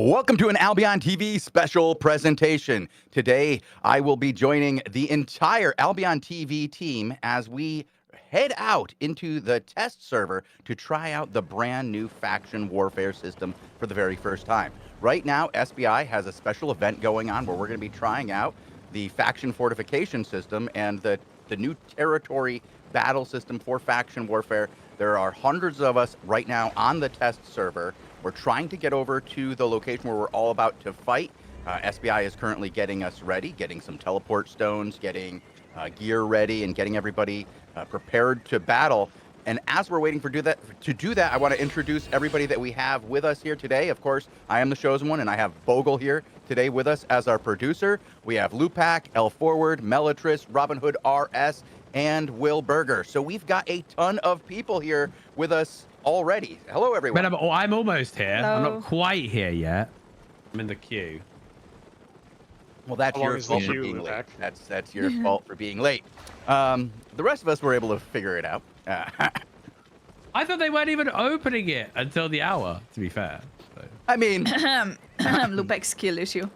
Welcome to an AlbionTV special presentation. Today, I will be joining the entire AlbionTV team as we head out into the test server to try out the brand new faction warfare system for the very first time. Right now, SBI has a special event going on where we're going to be trying out the faction fortification system and the new territory battle system for faction warfare. There are hundreds of us right now on the test server. We're trying to get over to the location where we're all about to fight. SBI is currently getting us ready, getting some teleport stones, getting gear ready, and getting everybody prepared to battle. And as we're waiting to do that, I want to introduce everybody that we have with us here today. Of course, I am the chosen one, and I have Bogle here today with us as our producer. We have Lupac, L Forward, Melitris, Robin Hood RS, and Will Berger. So we've got a ton of people here with us already. Hello, everyone. Man, I'm almost here. Hello. I'm not quite here yet. I'm in the queue. Well, that's your fault for being late. That's your fault for being late. The rest of us were able to figure it out. I thought they weren't even opening it until the hour, to be fair. So. I mean, Lupac's skill issue.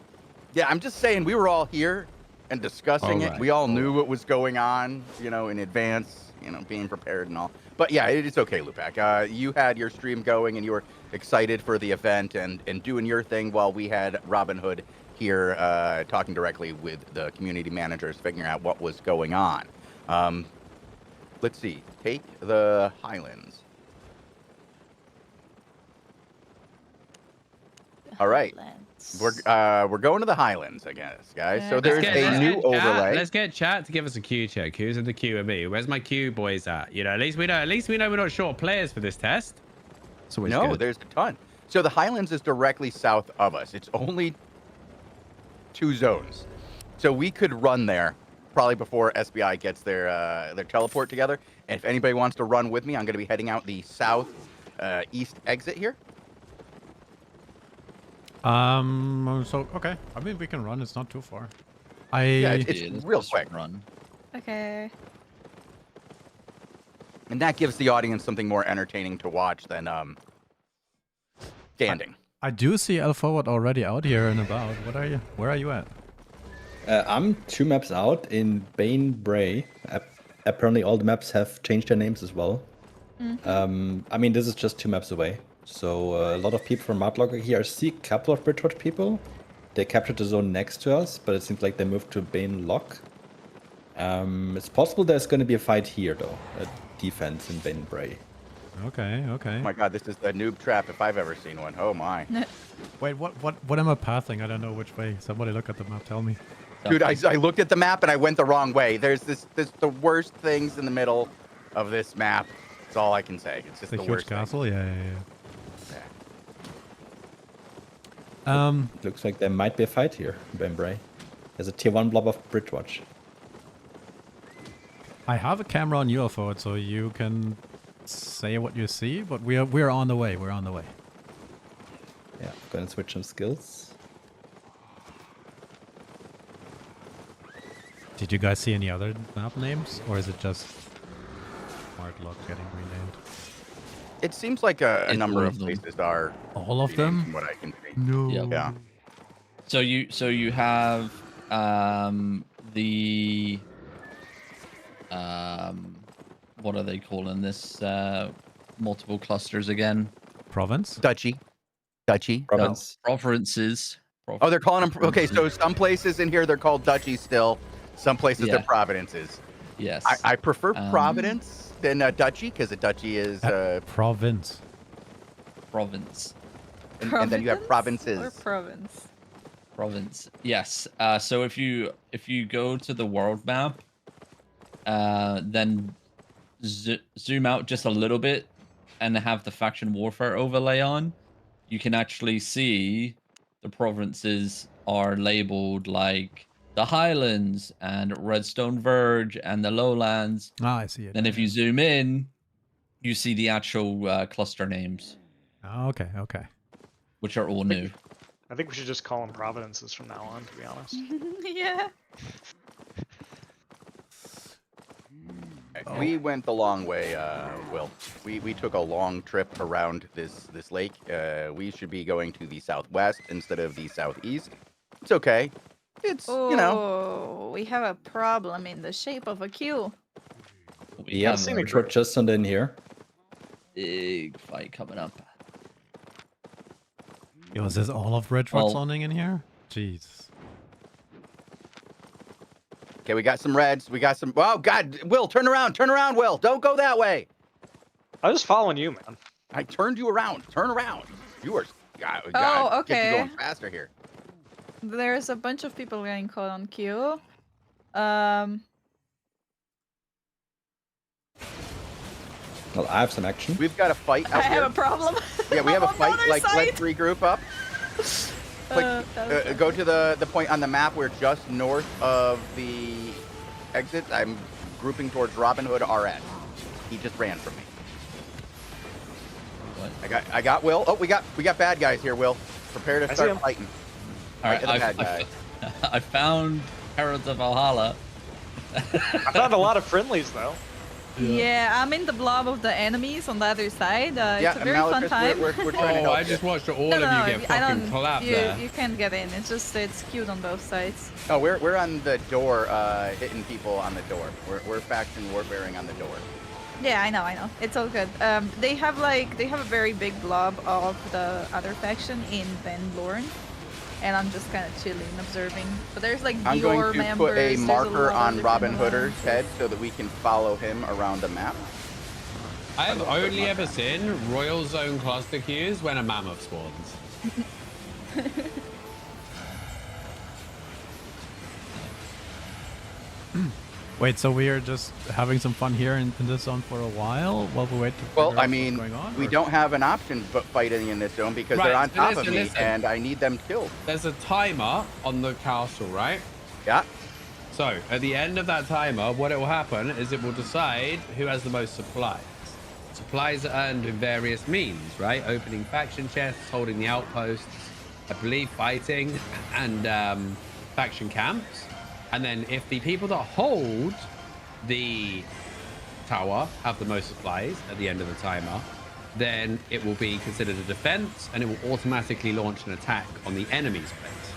yeah, I'm just saying we were all here and discussing it. Right. We all knew what was going on, you know, in advance, you know, being prepared and all. But yeah, it's okay, Lupac. You had your stream going and you were excited for the event and doing your thing while we had Robin Hood here talking directly with the community managers, figuring out what was going on. Let's see. Take the Highlands. All right. We're going to the Highlands, I guess, guys. So there's a new overlay. Let's get chat to give us a queue check. Who's in the queue with me? Where's my queue boys at? You know, at least we know we're not short players for this test. So no, there's a ton. So the Highlands is directly south of us. It's only 2 zones. So we could run there probably before SBI gets their teleport together. And if anybody wants to run with me, I'm going to be heading out the south east exit here. So okay. I mean, we can run. It's not too far. Yeah, it's real quick. Run. Okay. And that gives the audience something more entertaining to watch than standing. I do see L Forward already out here and about. What are you? Where are you at? I'm 2 maps out in Bane Bray. Apparently, all the maps have changed their names as well. Mm-hmm. I mean, this is just 2 maps away. So a lot of people from Mudlocker here. I see a couple of Bridgewater people. They captured the zone next to us, but it seems like they moved to Bane Lock. It's possible there's going to be a fight here, though. A defense in Bane Bray. Okay. Oh my God, this is the noob trap if I've ever seen one. Oh my. Wait, what am I passing? I don't know which way. Somebody look at the map. Tell me. Dude, I looked at the map and I went the wrong way. There's the worst things in the middle of this map. That's all I can say. It's just The the huge worst castle. thing. Yeah. Looks like there might be a fight here in Bane Bray. There's a tier 1 blob of Bridgewatch. I have a camera on L Forward, so you can say what you see. But we're on the way. We're on the way. Yeah, gonna switch some skills. Did you guys see any other map names, or is it just Smart Lock getting renamed? It seems like a number of places are. All of renamed them? From what I can see. No. Yep. Yeah. So you have the what are they calling this? Multiple clusters again. Province? Duchy. Province. No, provinces. Oh, they're calling them. Okay, so some places in here they're called duchies still. Some places they're providences. Yes. I prefer providence than duchy because a duchy is Province. Province. and then you have provinces. Or province. Province. Yes. So if you go to the world map, then zoom out just a little bit and have the faction warfare overlay on, you can actually see the provinces are labeled like the Highlands and Redstone Verge and the Lowlands. Ah, I see it. And if you zoom in, you see the actual cluster names, Oh, okay. which are all new. I think we should just call them providences from now on, to be honest. Yeah. We went the long way, Will. We took a long trip around this lake. We should be going to the southwest instead of the southeast. It's okay. It's, you know. Oh, we have a problem in the shape of a queue. We Yeah, have a Bridgewater just turned in here. big fight coming up. Yo, is this all of Bridgewater Well- sounding in here? Jeez. Okay, we got some reds. We got some. Oh, God. Will, turn around. Turn around, Will. Don't go that way. I was following you, man. I turned you around. Turn around. You are. God, Oh, get okay. you going faster here. There's a bunch of people getting caught on queue. Well, I have some action. We've got a fight I out here. have a problem. Yeah, we have a I'm on the fight. other Like, side. let's regroup up. Go to the point on the map. We're just north of the exit. I'm grouping towards Robin Hood RS. He just ran from me. What? I got Will. Oh, we got bad guys here, Will. Prepare to I see start 'em. fighting. All Fight right, to the bad guy. I found Heralds of Valhalla. I found a lot of friendlies though. Yeah, I'm in the blob of the enemies on the other side. Yeah, It's a very fun Malachus, time. we're trying to Oh, help I you. just watched all No, of no, you get I fucking don't. clapped there. You can't get in. It's just it's queued on both sides. Oh, we're on the door, hitting people on the door. We're faction warfaring on the door. Yeah, I know. It's all good. They have a very big blob of the other faction in Ben Lorne, and I'm just kind of chilling, observing. But there's like I'm Dior going to members. put a there's marker lot of on different Robin Hooder's alliances. head so that we can follow him around the map. I have only ever seen Royal Zone cluster queues when a mammoth spawns. Wait, so we are just having some fun here in this zone for a while while we wait to figure Well, out I what's mean, going on, we or- don't have an option but fighting in this zone because they're Right, on so top of listen, me listen. and I need them killed. There's a timer on the castle, right? Yeah. So at the end of that timer, what it will happen is it will decide who has the most supplies. Supplies are earned in various means, right? Opening faction chests, holding the outposts, I believe fighting, and faction camps. And then if the people that hold the tower have the most supplies at the end of the timer, then it will be considered a defense and it will automatically launch an attack on the enemy's base.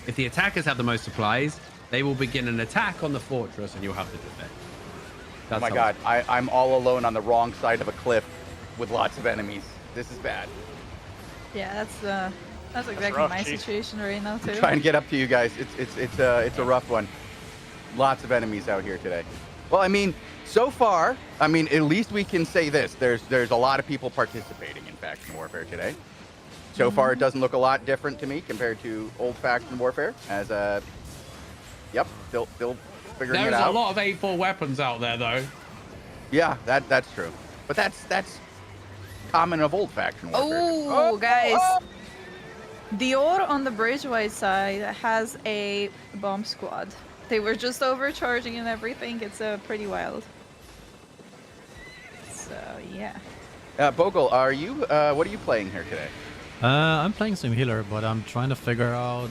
If the attackers have the most supplies, they will begin an attack on the fortress and you'll have to defend. Oh my God, I'm all alone on the wrong side of a cliff with lots of enemies. This is bad. Yeah, that's exactly rough, my Chief. situation right now too. I'm trying to get up to you guys. It's a rough one. Lots of enemies out here today. Well, I mean, so far, I mean, at least we can say this. There's a lot of people participating in faction warfare today. So far, it doesn't look a lot different to me compared to old faction warfare. As yep, still figuring There's it out. a lot of 8-4 weapons out there though. Yeah, that's true. But that's common of old faction warfare. Oh, guys. Dior on the Bridgeway side has a bomb squad. They were just overcharging and everything. It's pretty wild. So, yeah. Bogle, are you? What are you playing here today? I'm playing some healer, but I'm trying to figure out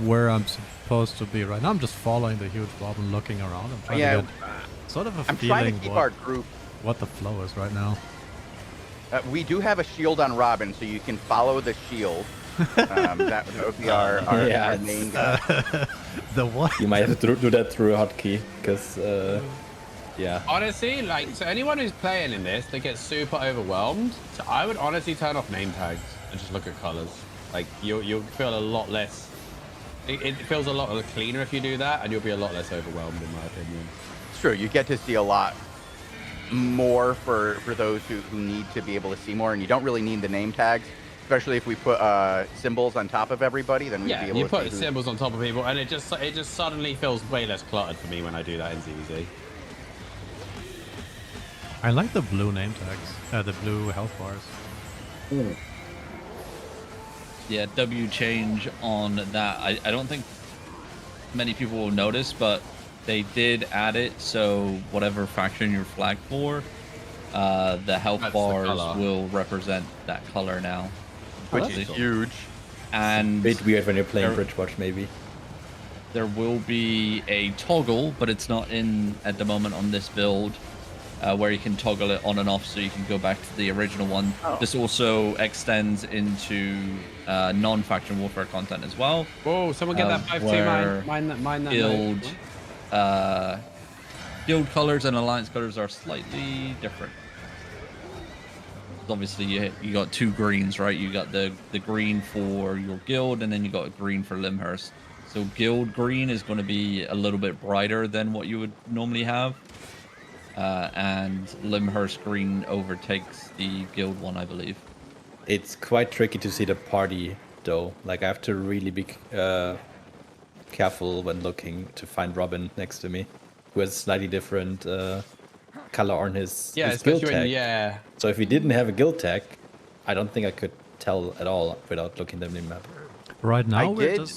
where I'm supposed to be right now. I'm just following the huge blob and looking around. I'm trying to get sort of a I'm trying feeling to keep our group. what the flow is right now. We do have a shield on Robin, so you can follow the shield. That would be our Yeah, main guy. The what? You might have to do that through a hotkey, because, yeah. Honestly, like, so anyone who's playing in this, they get super overwhelmed. So I would honestly turn off name tags and just look at colors. Like, you'll feel a lot less. It feels a lot cleaner if you do that, and you'll be a lot less overwhelmed, in my opinion. It's true. You get to see a lot more for those who need to be able to see more, and you don't really need the name tags. Especially if we put symbols on top of everybody, then we'd Yeah, be able you to put see who- symbols on top of people, and it just suddenly feels way less cluttered for me when I do that in ZVZ. I like the blue name tags, the blue health bars. Yeah, W change on that. I don't think many people will notice, but they did add it so whatever faction you're flagged for, the health That's the bars color. will represent that color now. which That's is cool. huge. And Bit weird when you're playing There- Bridgewatch, maybe. there will be a toggle, but it's not in at the moment on this build, where you can toggle it on and off, so you can go back to the original one. Oh. This also extends into non-faction warfare content as well. Whoa, someone get that 5-2 where mine that Guild, note. guild colors and alliance colors are slightly different. Obviously, you got two greens, right? You got the green for your guild, and then you got a green for Limhurst. So guild green is going to be a little bit brighter than what you would normally have, and Limhurst green overtakes the guild one, I believe. It's quite tricky to see the party though. Like I have to really be careful when looking to find Robin next to me, who has slightly different color on his guild especially when tag. So if he didn't have a guild tag, I don't think I could tell at all without looking at the map. Right now, I we're did just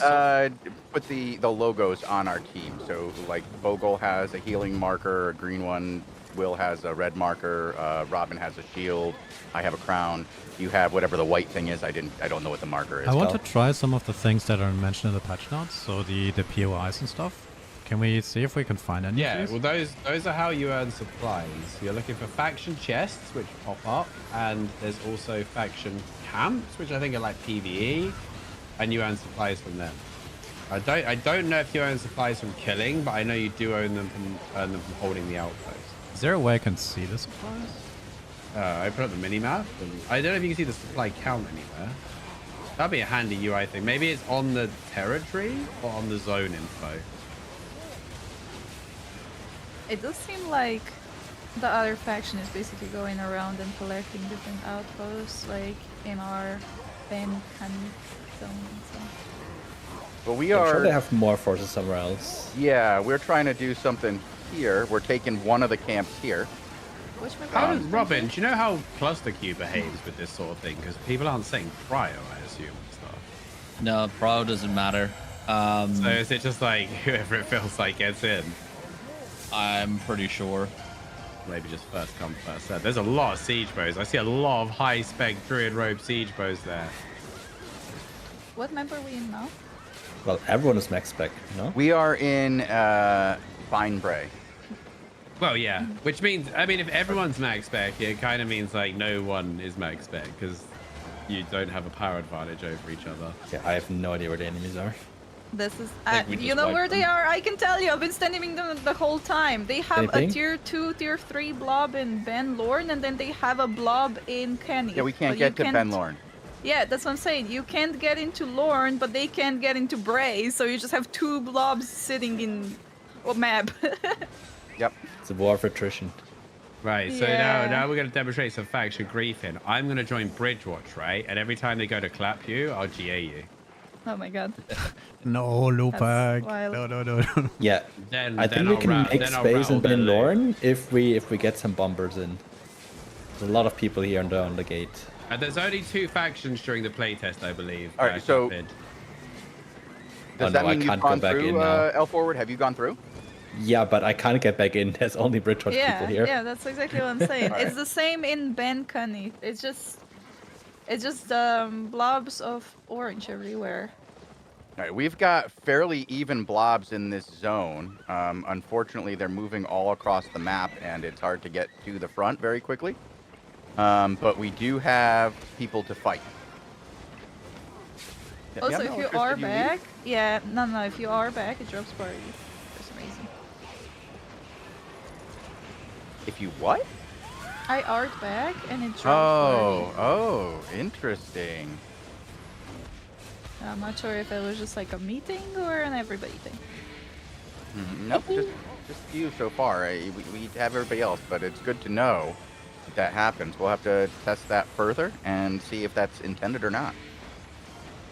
put the logos on our team. So like Bogle has a healing marker, a green one. Will has a red marker. Robin has a shield. I have a crown. You have whatever the white thing is. I don't know what the marker is. I want to try some of the things that are mentioned in the patch notes, so the POIs and stuff. Can we see if we can find any? Yeah, of these? well, those are how you earn supplies. You're looking for faction chests, which pop up, and there's also faction camps, which I think are like PvE, and you earn supplies from them. I don't know if you earn supplies from killing, but I know you do earn them from holding the outpost. Is there a way I can see the supplies? I put up the mini map, and I don't know if you can see the supply count anywhere. That'd be a handy UI thing. Maybe it's on the territory or on the zone info. It does seem like the other faction is basically going around and collecting different outposts, like in our Ben zone and stuff. But we I'm are. sure they have more forces somewhere else. Yeah, we're trying to do something here. We're taking one of the camps here. Which map How are does you Robin? Do you know how Cluster Q behaves with this sort of thing? Because people aren't saying prio, I assume, and stuff. No, pro doesn't matter. So is it just like whoever it feels like gets in? I'm pretty sure. Maybe just first come, first served. There's a lot of siege bows. I see a lot of high spec Druid Robe siege bows there. What map are we in now? Well, everyone is max spec, no? We are in Vine Bray. Well, yeah. Which means, I mean, if everyone's max spec, it kind of means like no one is max spec because you don't have a power advantage over each other. Yeah, I have no idea where the enemies are. This is. think we You just know wiped where they them. are? I can tell you. I've been standing them the whole time. They have Anything? a tier 2, tier 3 blob in Ben Lorne, and then they have a blob in Kenny. Yeah, we can't But get you to can't- Ben Lorne. Yeah, that's what I'm saying. You can't get into Lorne, but they can't get into Bray, so you just have two blobs sitting in a map. Yep. It's a war of attrition. Right, so Yeah. now we're going to demonstrate some faction griefing. I'm going to join Bridgewatch, right? And every time they go to clap you, I'll GA you. Oh my god. No, Lupac. wild. No. Yeah, Then, I think we can make then I'll space in rattle their Ben leg. Lorne if we get some bombers in. There's a lot of people here on the gate. There's only 2 factions during the playtest, I believe. All right, so- Capid. Does Oh, that no, I mean you've can't go gone back in through now. L Forward? Have you gone through? Yeah, but I can't get back in. There's only Bridgewater Yeah, people here. yeah, that's exactly what I'm saying. Alright. It's the same in Ben Cunny. It's just blobs of orange everywhere. All right, we've got fairly even blobs in this zone. Unfortunately, they're moving all across the map, and it's hard to get to the front very quickly. But we do have people to fight. Yeah, Also, no, if you Chris, are did leave? back, yeah, no, if you are back, it drops party for some reason. If you what? I art back and it drops Oh, party. oh, interesting. I'm not sure if it was just like a meeting or an everybody thing. Nope, just you so far. We have everybody else, but it's good to know that happens. We'll have to test that further and see if that's intended or not.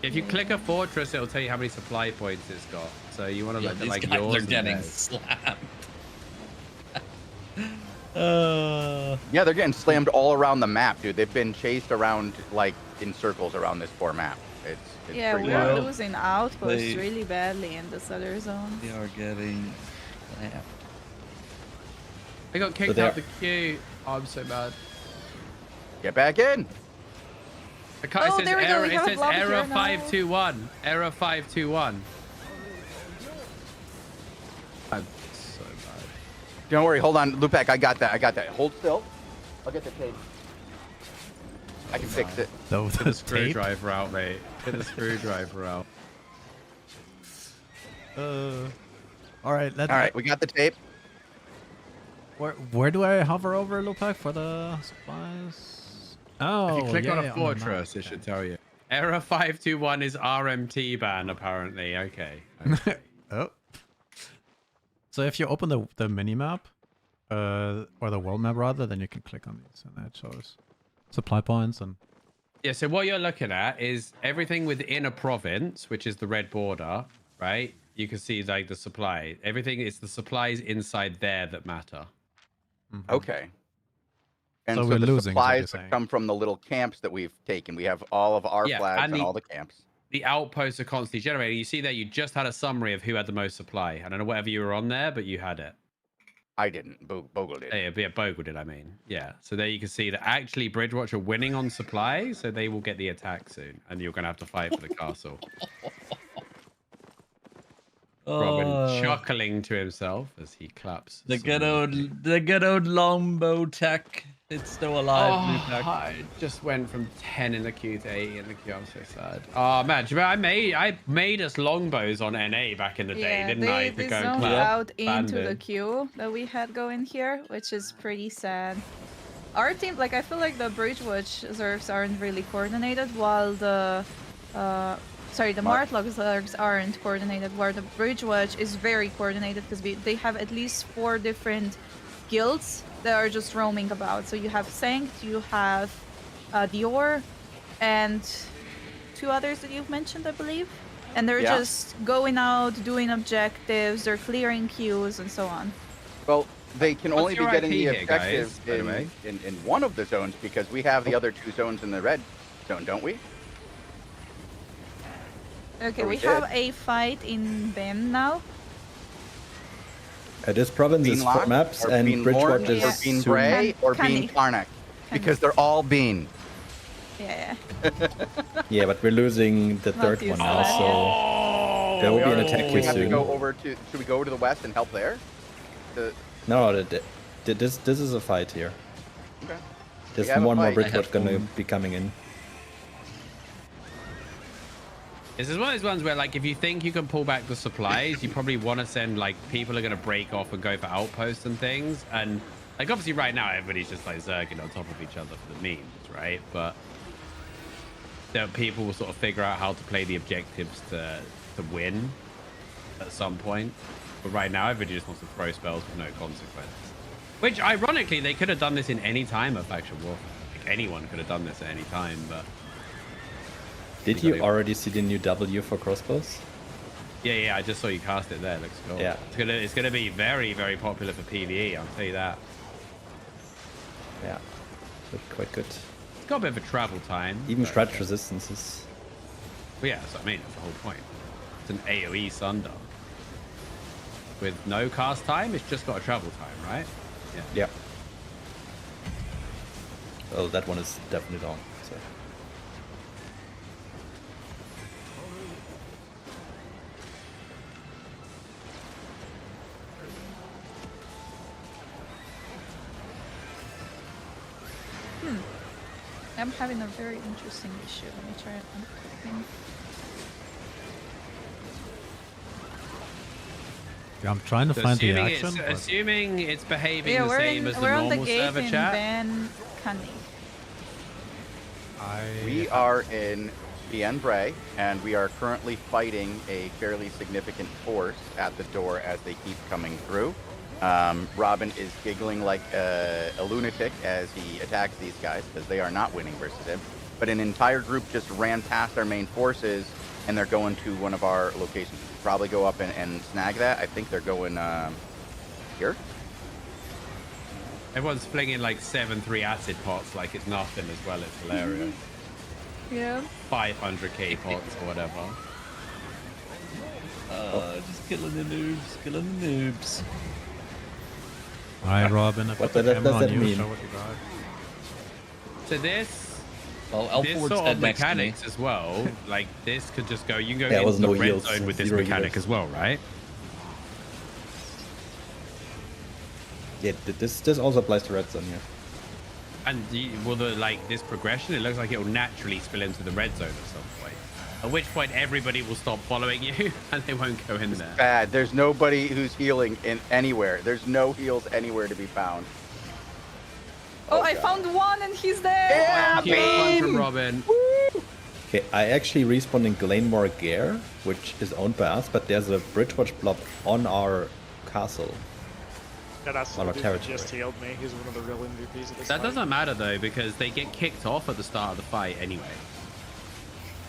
If you click a fortress, it'll tell you how many supply points it's got. So you want to Yeah, look at these like guys yours are and getting theirs. slammed. Yeah, they're getting slammed all around the map, dude. They've been chased around like in circles around this poor map. It's Yeah, pretty we're wild. losing outposts They- really badly in this other zone. They are getting slammed. I got kicked they're- out the queue. Oh, I'm so mad. Get back in. It says Oh, there we go, error, we it have a says blob error here now. 521. Error 521. I'm so bad. Don't worry. Hold on, Lupac. I got that. Hold still. I'll get the tape. I can fix it. No, Get the the tape. screwdriver out, mate. Get the screwdriver out. All right, All right, we got the tape. Where do I hover over, Lupac, for the supplies? Oh, If you click on yeah, a the fortress, map. it should tell you. Error 521 is RMT ban, apparently. Okay. Oh. So if you open the mini map, or the world map rather, then you can click on these, and that shows supply points and. Yeah, so what you're looking at is everything within a province, which is the red border, right? You can see like the supply. Everything is the supplies inside there that matter. Okay. And So so, we're the losing, is what supplies you're would saying. come from the little camps that we've taken. We have all of our Yeah, flags and on the- all the camps. The outposts are constantly generating. You see there, you just had a summary of who had the most supply. I don't know whatever you were on there, but you had it. I didn't. Bogle did. Yeah, Bogle did, I mean. Yeah. So there you can see that actually Bridgewatch are winning on supply, so they will get the attack soon. And you're going to have to fight for the castle. Robin chuckling to himself as he claps. The good old longbow tech. It's still alive, Lupac. I just went from 10 in the queue to 8 in the queue. I'm so sad. Oh man, do you remember I made us longbows on NA back in the day, didn't I? They To go zoned and clap out into the bandit. queue that we had going here, which is pretty sad. Our team, like, I feel like the Bridgewatch Zergs aren't really coordinated, while the the Martlock Zergs aren't coordinated, where the Bridgewatch is very coordinated because they have at least 4 different guilds that are just roaming about. So you have Sanct, you have Dior, and 2 others that you've mentioned, I believe. And they're Yeah. just going out, doing objectives, they're clearing queues, and so on. Well, they can What's only be your getting IP the here, guys, objectives by the way? in one of the zones because we have the other 2 zones in the red zone, don't we? Okay, Or we we have did. a fight in Ben now. This province is 4 Beanlock, maps, or and Bean Bridgewatch Lorn, is or Bean soon- Bray, or Bean Canny. Karnak. Because they're all Bean. Yeah. Yeah, but we're losing the Not third used one to now, that, so there will be an attack We here have to soon. go over to. Should we go over to the west and help there? No, this is a fight here. Okay. There's have a more and more fight. Bridgewatch gonna be coming in. This is one of those ones where, like, if you think you can pull back the supplies, you probably want to send, like, people are going to break off and go for outposts and things. And, like, obviously right now, everybody's just, like, zerging on top of each other for the memes, right? But people will sort of figure out how to play the objectives to win at some point. But right now, everybody just wants to throw spells with no consequence. Which, ironically, they could have done this in any time of faction warfare. Like, anyone could have done this at any time, but... Did you already see the new W for crossbows? Yeah, I just saw you cast it there. Looks cool. Yeah. It's gonna be very, very popular for PvE. I'll tell you that. Yeah, looked quite good. It's got a bit of a travel time. Even but- stretch resistances. Well, yeah, that's what I mean. That's the whole point. It's an AoE Sunder with no cast time. It's just got a travel time, right? Yeah. Oh, that one is definitely down. So. I'm having a very interesting issue. Let me try it. Unclicking. Yeah, I'm trying to So find the assuming action. but- assuming it's behaving Yeah, the we're same as the we're on the normal gate server in chat. Ben Canny. We are in Bien Bray, and we are currently fighting a fairly significant force at the door as they keep coming through. Robin is giggling like a lunatic as he attacks these guys because they are not winning versus him. But an entire group just ran past our main forces, and they're going to one of our locations. Probably go up and snag that. I think they're going here. Everyone's flinging like 7-3 acid pots like it's nothing as well. It's hilarious. Yeah. 500k pots or whatever. Just killing the noobs. Hi, Robin. I put What the does camera on that you. mean? Show what you got. So this Well, this L4's sort dead of next to me. mechanics as well, like this could just go, you can go Yeah, it was into the no red yields, zone with this zero mechanic yields. as well, right? Yeah, this also applies to red zone here. And will the this progression? It looks like it will naturally spill into the red zone at some point. At which point, everybody will stop following you, and they won't go in there. Bad. There's nobody who's healing in anywhere. There's no heals anywhere to be found. Oh, I found one and he's there. Yeah, Keep one from Robin. Okay, I actually respawned in Glenmore Gare, which is owned by us, but there's a Bridgewatch blob on our castle. Yeah, that's On the our dude territory. who just healed me. He's one of the real MVPs of this That fight. doesn't matter though, because they get kicked off at the start of the fight anyway.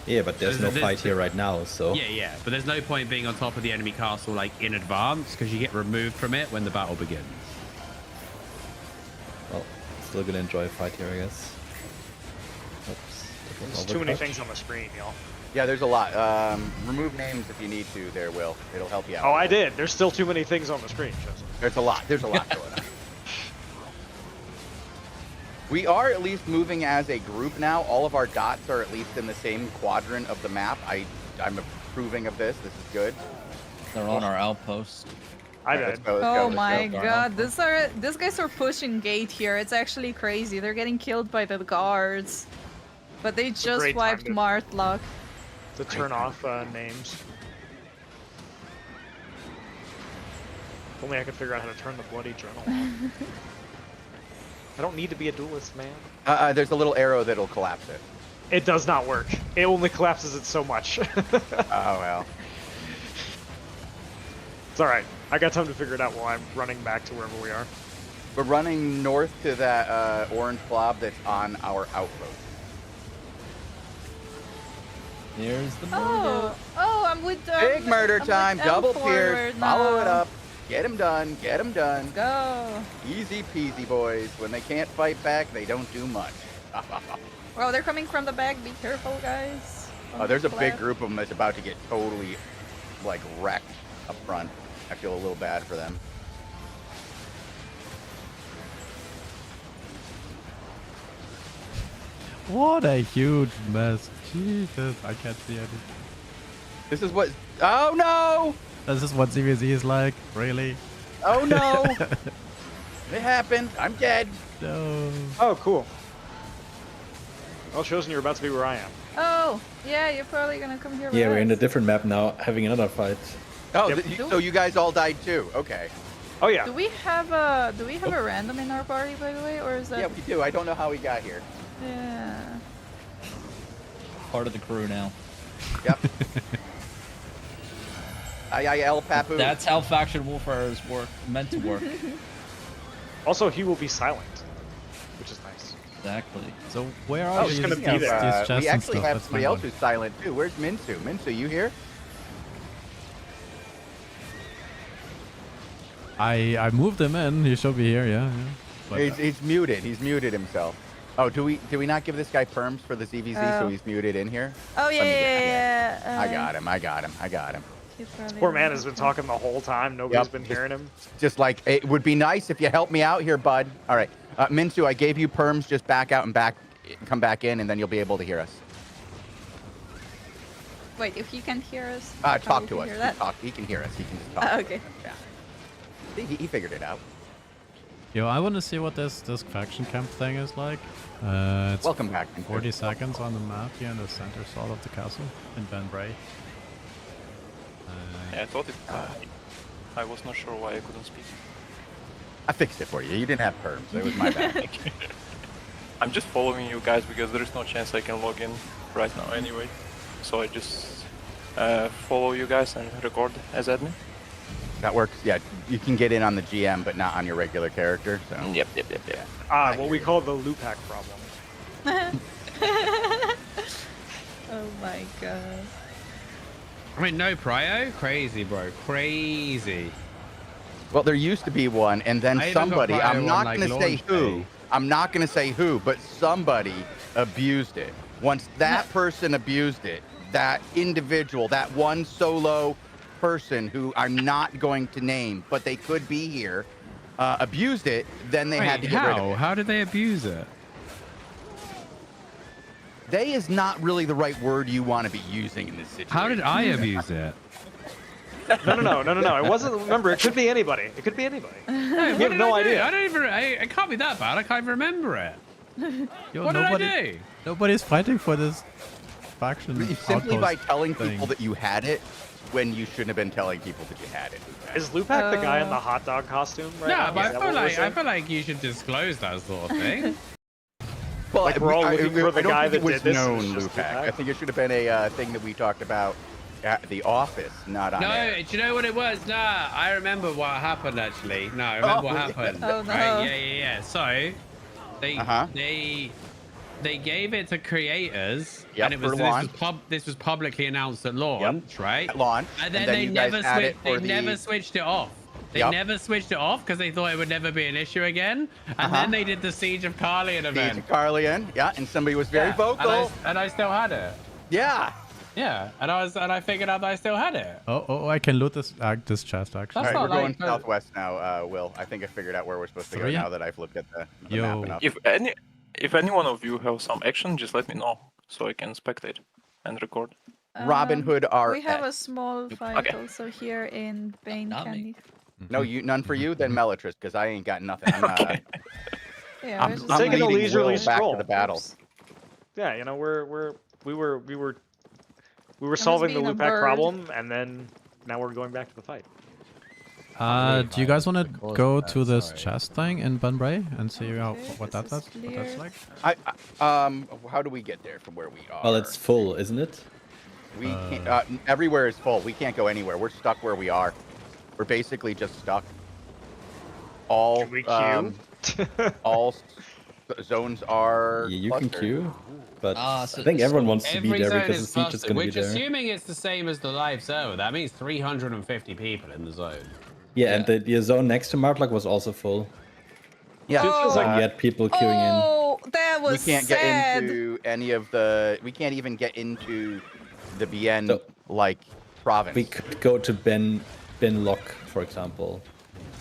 Yeah, but there's no There's- fight here right now, so... Yeah, but there's no point being on top of the enemy castle in advance, because you get removed from it when the battle begins. Well, still gonna enjoy a fight here, I guess. Oops. that was There's too many overclocked. things on the screen, y'all. Yeah, there's a lot. Remove names if you need to there, Will. It'll help you out. Oh, I did. There's still too many things on the screen, Joseph. There's a lot. There's a lot going on. We are at least moving as a group now. All of our dots are at least in the same quadrant of the map. I'm approving of this. This is good. They're on our outpost. I Alright, did. let's go, Oh let's my go. god, these guys are pushing gate here. It's actually crazy. They're getting killed by the guards. But they a just great time wiped to- Martlock. To turn off names. If only I could figure out how to turn the bloody journal on. I don't need to be a duelist, man. There's a little arrow that'll collapse it. It does not work. It only collapses it so much. Oh, well. It's alright. I got time to figure it out while I'm running back to wherever we are. We're running north to that orange blob that's on our outpost. Here's the Oh, I'm with Big murder I'm with time, them double forward pierce, follow it now. up, get him done, get him done. Go. Easy peasy, boys. When they can't fight back, they don't do much. Oh, they're coming from the back. Be careful, guys. Oh, there's a big Left. group of them that's about to get totally, wrecked up front. I feel a little bad for them. What a huge mess. Jesus, I can't see anything. This is what... Oh, no! This is what CVZ is like, really? Oh, no! It happened. I'm dead. No. Oh, cool. Well, Chosen, you're about to be where I am. Oh, yeah, you're probably gonna come here. Yeah, with we're in a us. different map now, having another fight. Oh, Yep. so you guys all died too. Okay. Oh, yeah. Do we have a random in our party, by the way, or is that? Yeah, we do. I don't know how we got here. Yeah. part of the crew now. Yep. El Papu. That's how faction warfare is meant to work. Also, he will be silent, which is nice. Exactly. So where Oh, are he's these, gonna these, be these there. chests we and actually stuff? have That's somebody my else one. who's silent too. Where's Minsu? Minsu, you here? I moved him in. He should be here, yeah. But, He's muted. He's muted himself. Oh, do we not give this guy perms for the ZVZ so Oh. he's muted in here? Oh yeah, Let me yeah. I got him. I got him. I got him. He's probably Poor man right. has been talking the whole time. Nobody's Yep. been hearing him. Just like, it would be nice if you help me out here, bud. All right. Minsu, I gave you perms. Just back out and come back in, and then you'll be able to hear us. Wait, if he can't hear us. Talk how to we us. can hear that? He can hear us. He can just talk. Okay. Yeah. See, he figured it out. yo, I want to see what this faction camp thing is like. It's Welcome back. Minsu. 40 seconds on the map here in the center sort of the castle in Ben Bray. Yeah, I thought it. I was not sure why I couldn't speak. I fixed it for you. You didn't have perms. It was my bad. I'm just following you guys because there is no chance I can log in right now anyway. So I just follow you guys and record as admin. That works. Yeah, you can get in on the GM, but not on your regular character. So. Yep. Ah, what we call the Lupac problem. Oh my god. I mean, no prio? Crazy, bro. Crazy. Well, there used to be one, and then I even got somebody, prio I'm on, not like, going to say launch who, day. I'm not going to say who, but somebody abused it. Once that person abused it, that individual, that one solo person who I'm not going to name, but they could be here, abused it, then they had to Wait, get rid of how? it. How did they abuse it? They is not really the right word you want to be using in this situation. How did I abuse it? No. It wasn't. Remember, it could be anybody. It could be anybody. Hey, You have no idea. I don't even. It can't be that bad. I can't even remember it. Yo, What did I do? Nobody's fighting for this faction. Simply by outpost telling thing. people that you had it when you shouldn't have been telling people that you had it. Is Lupac the guy in the hot dog costume right now? No, but Is that what we're I saying? feel like you should disclose that sort of thing. Well, Like, we're all looking for the I don't guy think that it was did this, and known, it's just Lupac. Lupac. I think it should have been a thing that we talked about at the office, not on No, air. do you know what it was? Nah, I remember what happened actually. No, I remember what happened. Oh, no. Right? Yeah. So Uh-huh. they gave it to creators, Yep, and it was for launch. this was publicly announced at launch, right? At launch, And then they you guys never had it they for the- never switched it off. They Yep. never switched it off because they thought it would never be an issue again. And Uh-huh. then they did the Siege of Carlian event. Siege of Carlian, yeah, and somebody was very Yeah, vocal. and I still had it. Yeah. Yeah, and I figured out that I still had it. Oh, I can loot this chest actually. All That's right, we're not going like- southwest now, Will. I think I figured out where we're supposed to go Three? now that I've looked at the Yo. map enough. If any one of you have some action, just let me know so I can spectate and record. Robin Hood RS. We have a small fight Okay. also here in Bane Not me. Candy. No, none for you, then Melitrus, because I ain't got nothing. I'm, Okay. Yeah, I'm, we're just I'm Taking a leading leisurely Will back stroll. to the battle. Oops. Yeah, you know, we were solving the being a Lupac bird. problem, and then now we're going back to the fight. Do you guys want to Because go of to that, this sorry. chest thing in Bunbury and see how Okay, what this that's is what that's clear. like? How do we get there from where we are? Well, it's full, isn't it? We can't, everywhere is full. We can't go anywhere. We're stuck where we are. We're basically just stuck. All Can we queue? all zones are. Yeah, you can clustered. queue, but So I think so everyone wants to be Every there zone because is the siege is clustered, going to be which there. assuming it's the same as the live server, that means 350 people in the zone. Yeah, and the zone next to Martlock was also full. Yeah. feels like You had people queuing in. Oh, that We was can't sad. get into any of the. We can't even get into the BN So- province. We could go to Ben Lock, for example.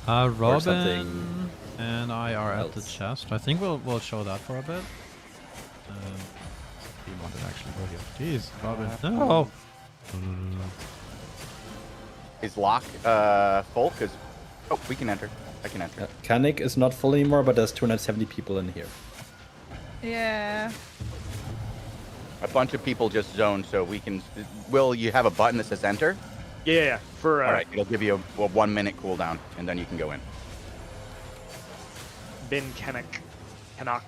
Robin something and I are at the else. chest. I think we'll show that for a bit. He wanted to actually go here. Jeez, Robin. No. Is lock full? Cause we can enter. I can enter. Kanik is not full anymore, but there's 270 people in here. Yeah. A bunch of people just zoned, so we can. Will you have a button that says enter? Yeah. For All right, it'll give you a 1 minute cooldown, and then you can go in. Bin Kennock.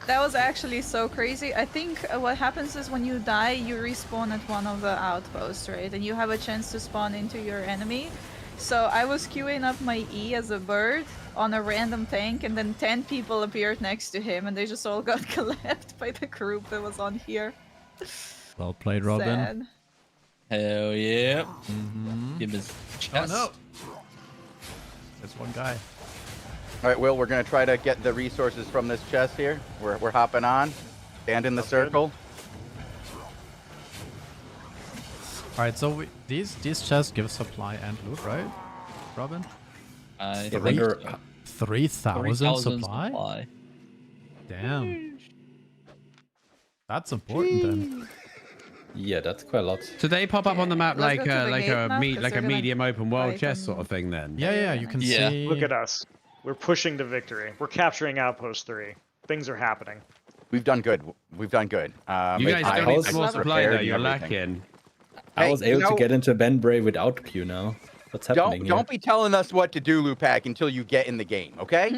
That was actually so crazy. I think what happens is when you die, you respawn at one of the outposts, right? And you have a chance to spawn into your enemy. So I was queuing up my E as a bird on a random tank, and then 10 people appeared next to him, and they just all got collapsed by the group that was on here. Well played, Robin. Sad. Hell yeah. Mm-hmm. Give us Oh chest. no. There's one guy. All right, Will, we're gonna try to get the resources from this chest here. We're hopping on. Stand in the circle. All right, so these chests give supply and loot, right, Robin? I Yeah, think they're- so. 3,000 supply? Damn. That's important then. Yeah, that's quite a lot. Do they pop up on the map Let's like go to the like gate a now, 'cause like they're a gonna medium open world fight chest and- sort of thing then? Yeah, you can Yeah. see. Look at us. We're pushing to victory. We're capturing Outpost 3. Things are happening. We've done good. We've done good. You guys I don't need hope some more it's supply prepared though. and You're everything. lacking. I Hey, was you able know- to get into Benbray without Q now. What's happening Don't be telling us what to do, Lupac, until you get in the game, okay?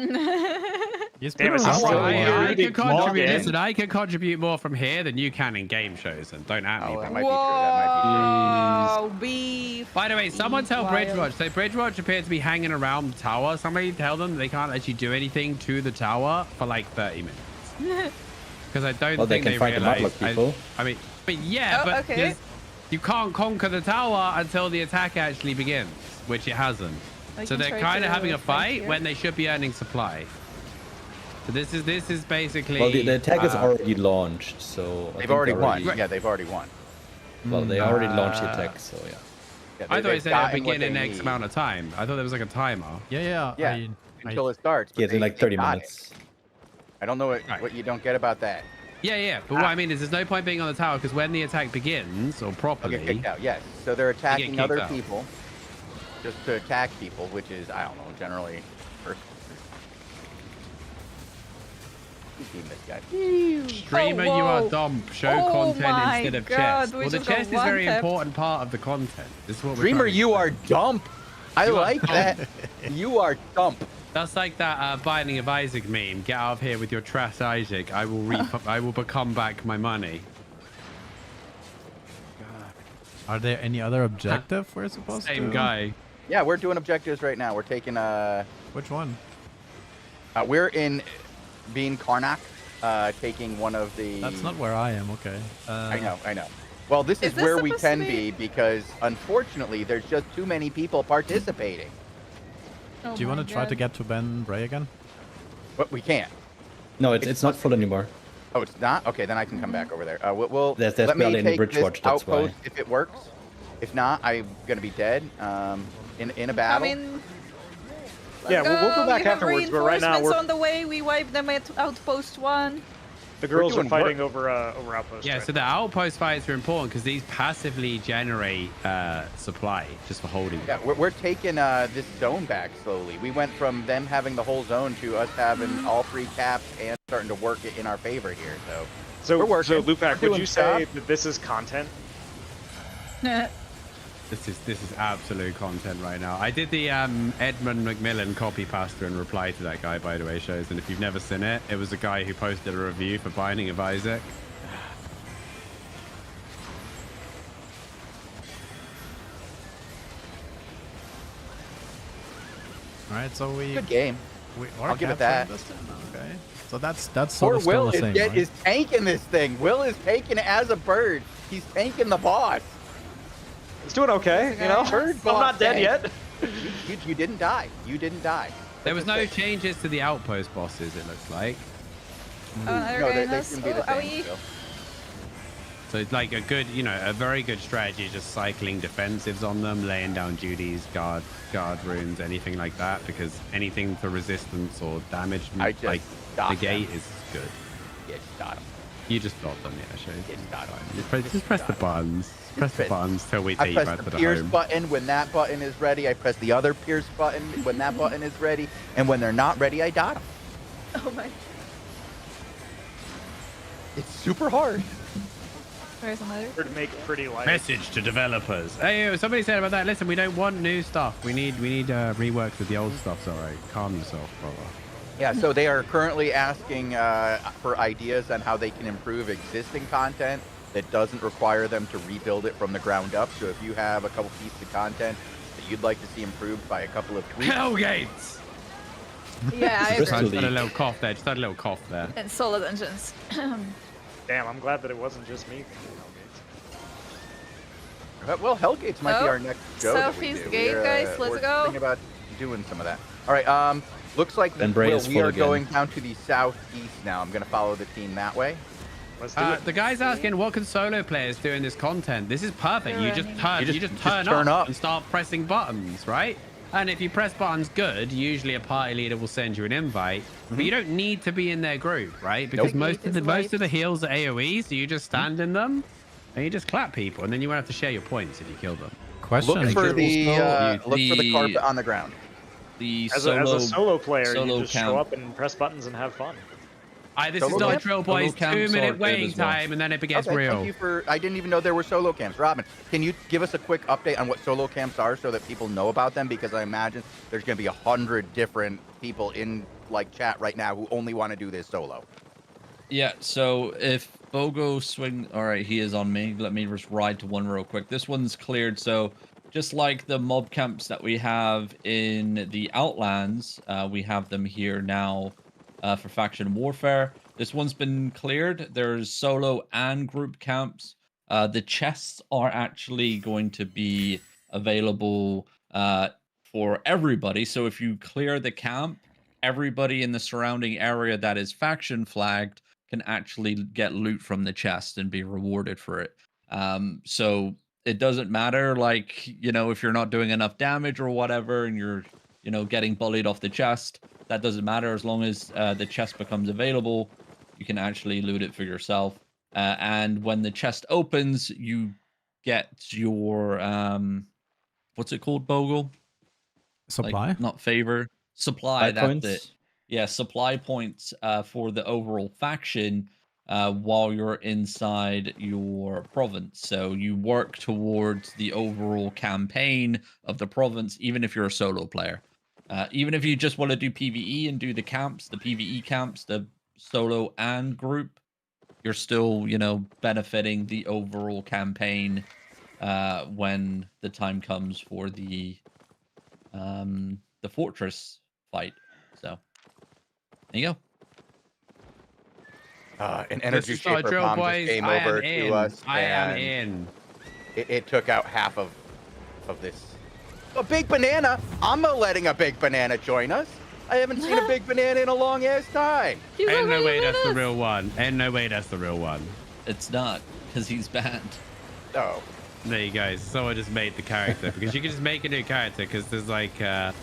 He's Damn been it, around so for a I- while. I Really can contribute. log in. Listen, I can contribute more from here than you can in game shows, and don't at me. Oh, bro. that might be true. That might Whoa, beef. By the way, someone tell Wild. Bridgewatch. So Bridgewatch appears to be hanging around the tower. Somebody tell them they can't actually do anything to the tower for like 30 minutes. Because I don't Well, they think can they fight the realize. Matlock people. I mean, yeah, Oh, but okay. 'cause you can't conquer the tower until the attack actually begins, which it hasn't. I So can they're try kind of to having a fight here. when they should be earning supply. So this is basically. Well, the attack is already launched, so I They've think already they won. Yeah, they've already won. Well, they already launched the attack, so yeah. Yeah, I thought they've it said it'd gotten what begin in they X need. amount of time. I thought there was like a timer. Yeah. Yeah, until it starts. but Yeah, it's in they- like they 30 got it. minutes. I don't know Right. what you don't get about that. Yeah. But what I mean is, there's no point being on the tower because when the attack begins or I'll properly, get kicked out. Yes. So they're attacking kicked other out. people. just to attack people, which is, I don't know, generally first. Team this guy. Streamer, Oh, you are whoa. dumb. Show Oh content my instead of God, chest. we Well, the just got chest is a very one-tapped. important part of the content. This is what we're Streamer, trying to you say. are dump. I You are like that. You are dump. That's like that Binding of Isaac meme. Get out of here with your trash, Isaac. I will become back my money. Are there any other objective we're supposed to? Same guy. Yeah, we're doing objectives right now. We're taking Which one? we're in Bean Karnak, taking one of the. That's not where I am. Okay. I know. Well, this is Is this where we supposed to can be- be because unfortunately there's just too many people participating. Oh Do you want my to try to God. get to Ben Bray again? But we can't. No, it's not full anymore. Oh, it's not? Okay, then I can come back over there. We'll There's let me barely any take bridge this watch, that's why. outpost if it works. If not, I'm gonna be dead in a I battle. mean, Yeah, we'll go back we have afterwards, but right now reinforcements we're on the way. We wiped them at Outpost 1. the girls are doing fighting over outpost. Yeah, right so the outpost fights are important because these passively generate supply just for holding. Yeah, we're taking this zone back slowly. We went from them having the whole zone to us having all 3 caps and starting to work it in our favor here. So we're working. So Lupac, We're would doing you say stuff. that this is content? This is absolute content right now. I did the Edmund McMillan copy pasta and reply to that guy, by the way, shows. And if you've never seen it, it was a guy who posted a review for Binding of Isaac. All right. So we. Good game. I'll give it that. Okay. So that's Poor sort of Will still the same, right? is tanking this thing. Will is taking it as a bird. He's tanking the boss. It's doing okay, you know. Bird I'm boss not dead tank. yet. You didn't die. You didn't die. There was no changes to the outpost bosses, it looks like. Another No, guy they in us. can be the Oh, are same. we? still. So it's like a good, a very good strategy, just cycling defensives on them, laying down duties, guard runes, anything like that, because anything for resistance or damage, I just like dot negate them. is good. Yeah, just dot 'em. You just got them, yeah, sure. Just dot 'em. Just press the buttons. Press the press- buttons till we I take you press back the to the pierce home. button when that button is ready. I press the other pierce button when that button is ready. And when they're not ready, I dot 'em. Oh my. It's super hard. Where's another? Or to make it pretty light. Message to developers. Hey, somebody said about that. Listen, we don't want new stuff. We need reworks with the old stuff. So, all right, calm yourself, brother. Yeah, so they are currently asking for ideas on how they can improve existing content that doesn't require them to rebuild it from the ground up. So if you have a couple pieces of content that you'd like to see improved by a couple of tweaks, Hellgates. Yeah, I Just agree. Just had a little cough there. Just had a little cough there. And solo dungeons. Damn, I'm glad that it wasn't just me. well, Hellgates might be Oh, our next show. that we Southeast do. Gate, guys, let's we're go. thinking about doing some of that. All right, looks like Ben Bray Will, is we full are again. going down to the southeast now. I'm going to follow the team that way. Let's do it. The guy's asking, what can solo players do in this content? This is perfect. You just Running. turn, You you just just turn up. and start pressing buttons, right? And if you press buttons good, usually a party leader will send you an invite. But you don't need to be in their group, right? Because Nope. most of the It's wiped. heals are AoE, so you just stand in them and you just clap people, and then you won't have to share your points if you kill them. Question. Look for the also look for the the- carpet on the ground. The As a solo player, solo you just count. show up and press buttons and have fun. This Solo is not camp? drill, Solo boys. camps are 2-minute good waiting as well. time, and then it gets Okay, real. thank you for. I didn't even know there were solo camps. Robin, can you give us a quick update on what solo camps are so that people know about them? Because I imagine there's going to be 100 different people in like chat right now who only want to do this solo. Yeah, so if Bogo swing... All right, he is on me. Let me just ride to one real quick. This one's cleared, so just like the mob camps that we have in the Outlands, we have them here now for faction warfare. This one's been cleared. There's solo and group camps. The chests are actually going to be available for everybody. So if you clear the camp, everybody in the surrounding area that is faction flagged can actually get loot from the chest and be rewarded for it. So it doesn't matter, like, if you're not doing enough damage or whatever, and you're, getting bullied off the chest, that doesn't matter as long as the chest becomes available. You can actually loot it for yourself. And when the chest opens, you get your, what's it called, Bogle? Supply? Like, not favor. Supply. Supply That's points? it. Yeah, supply points for the overall faction while you're inside your province. So you work towards the overall campaign of the province, even if you're a solo player. Even if you just want to do PvE and do the camps, the PvE camps, the solo and group, you're still, benefiting the overall campaign when the time comes for the fortress fight. So there you go. An This energy is our shaper drill, bomb just boys. came I am over in. to us, I am and in. it took out half of this. A big banana. I'm letting a big banana join us. I haven't seen a big banana in a long ass time. He's Ain't no already way with that's the us. real one. Ain't no way that's the real one. It's not, because he's banned. Oh, There you go. Someone just made the character because you can just make a new character because there's like a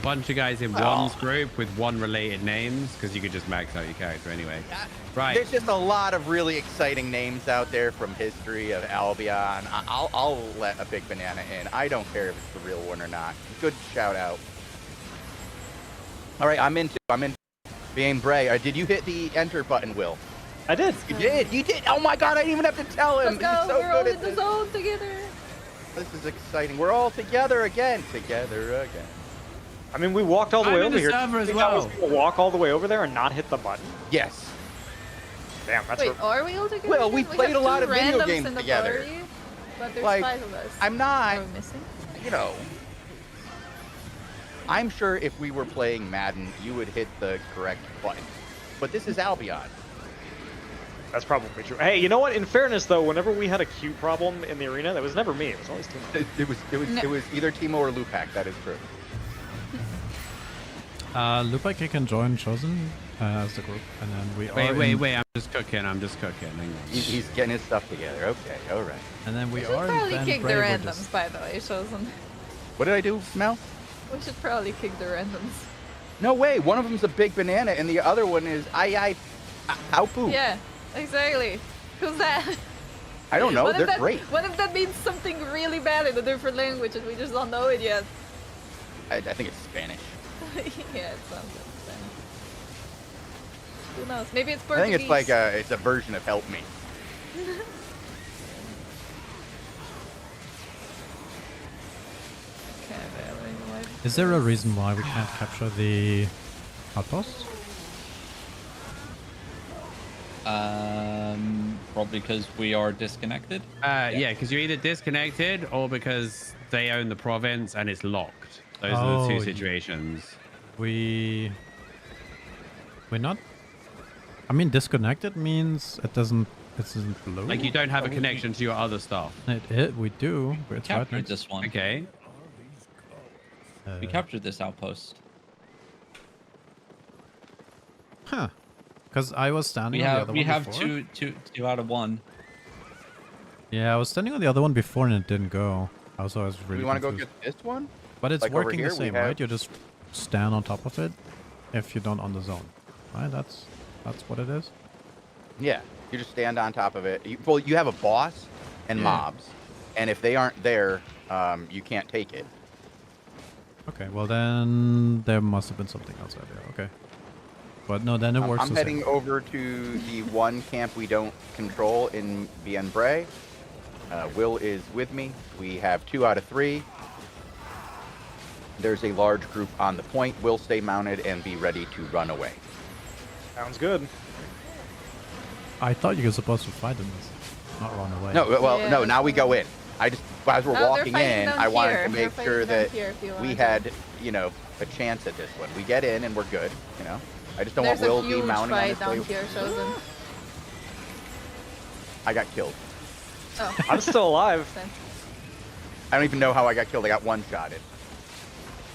bunch of guys in one's group with one related names because you could just max out your character anyway. Right. there's just a lot of really exciting names out there from history of Albion. I'll let a big banana in. I don't care if it's the real one or not. Good shout out. All right, I'm in. Being Bray. Did you hit the enter button, Will? I did. You did. You did. Oh my God! I didn't even have to tell him. Let's go. He's so We're all good in at the this. zone together. This is exciting. We're all together again. Together again. I mean, we walked all the I'm way in over the here. server as Think I was well. gonna walk all the way over there and not hit the button? Yes. Damn, that's Wait, are we all together? Well, again? we played have a lot two of video randoms games in the together. Party, but there's Like, 5 of us. I'm not. Are we missing? You know. I'm sure if we were playing Madden, you would hit the correct button. But this is Albion. That's probably true. Hey, you know what? In fairness, though, whenever we had a queue problem in the arena, that was never me. It was always Timo. It was either Timo or Lupak. That is true. Lupak, you can join Chosen as the group, and then we are. Wait. I'm just cooking. Hang on. He's getting his stuff together. Okay, all right. And then we We should are. probably in kick the Bray, we're randoms, just- by the way, Chosen. What did I do, Mel? We should probably kick the randoms. No way. One of them's a big banana, and the other one is Aupu. Yeah, exactly. Who's that? I don't know. What if They're that, great. What if that means something really bad in a different language and we just don't know it yet? I think it's Spanish. Yeah, it sounds like Spanish. Who knows? Maybe it's I Portuguese. think it's like it's a version of Help Me. Okay, anyway. Is there a reason why we can't capture the outposts? Probably because we are disconnected. Yeah, because you're either disconnected or because they own the province and it's locked. Those are the two Oh, situations. We're not. I mean, disconnected means it doesn't blue. Like you don't have a connection to your other stuff. We do. We It's right captured next. this one. Okay. We captured this outpost. Huh. Because I was standing We on the have other one have before. two out of one. Yeah, I was standing on the other one before and it didn't go. I was really Do we want to go confused. get this one? But it's like over working the here, we same, have- right? You just stand on top of it if you don't on the zone. Right? That's what it is. Yeah. You just stand on top of it. Well, you have a boss and Yeah. mobs, and if they aren't there, you can't take it. Okay, well then there must have been something outside there. Okay. But no, then it works I'm the heading same. over to the one camp we don't control in Bien Bray. Will is with me. We have 2 out of 3. There's a large group on the point. We'll stay mounted and be ready to run away. Sounds good. I thought you were supposed to fight in this, not run away. No, well, Yeah, no, that's now we fine. go in. As we're Oh, they're walking fighting in, down I wanted here. to They're make fighting sure down that here if you we wanna had, a chance at this one. We get in and we're good, I just don't There's want Will a be huge mounted on fight this down way. here, Chosen. I got killed. Oh, I'm still alive. then. I don't even know how I got killed. I got one-shotted.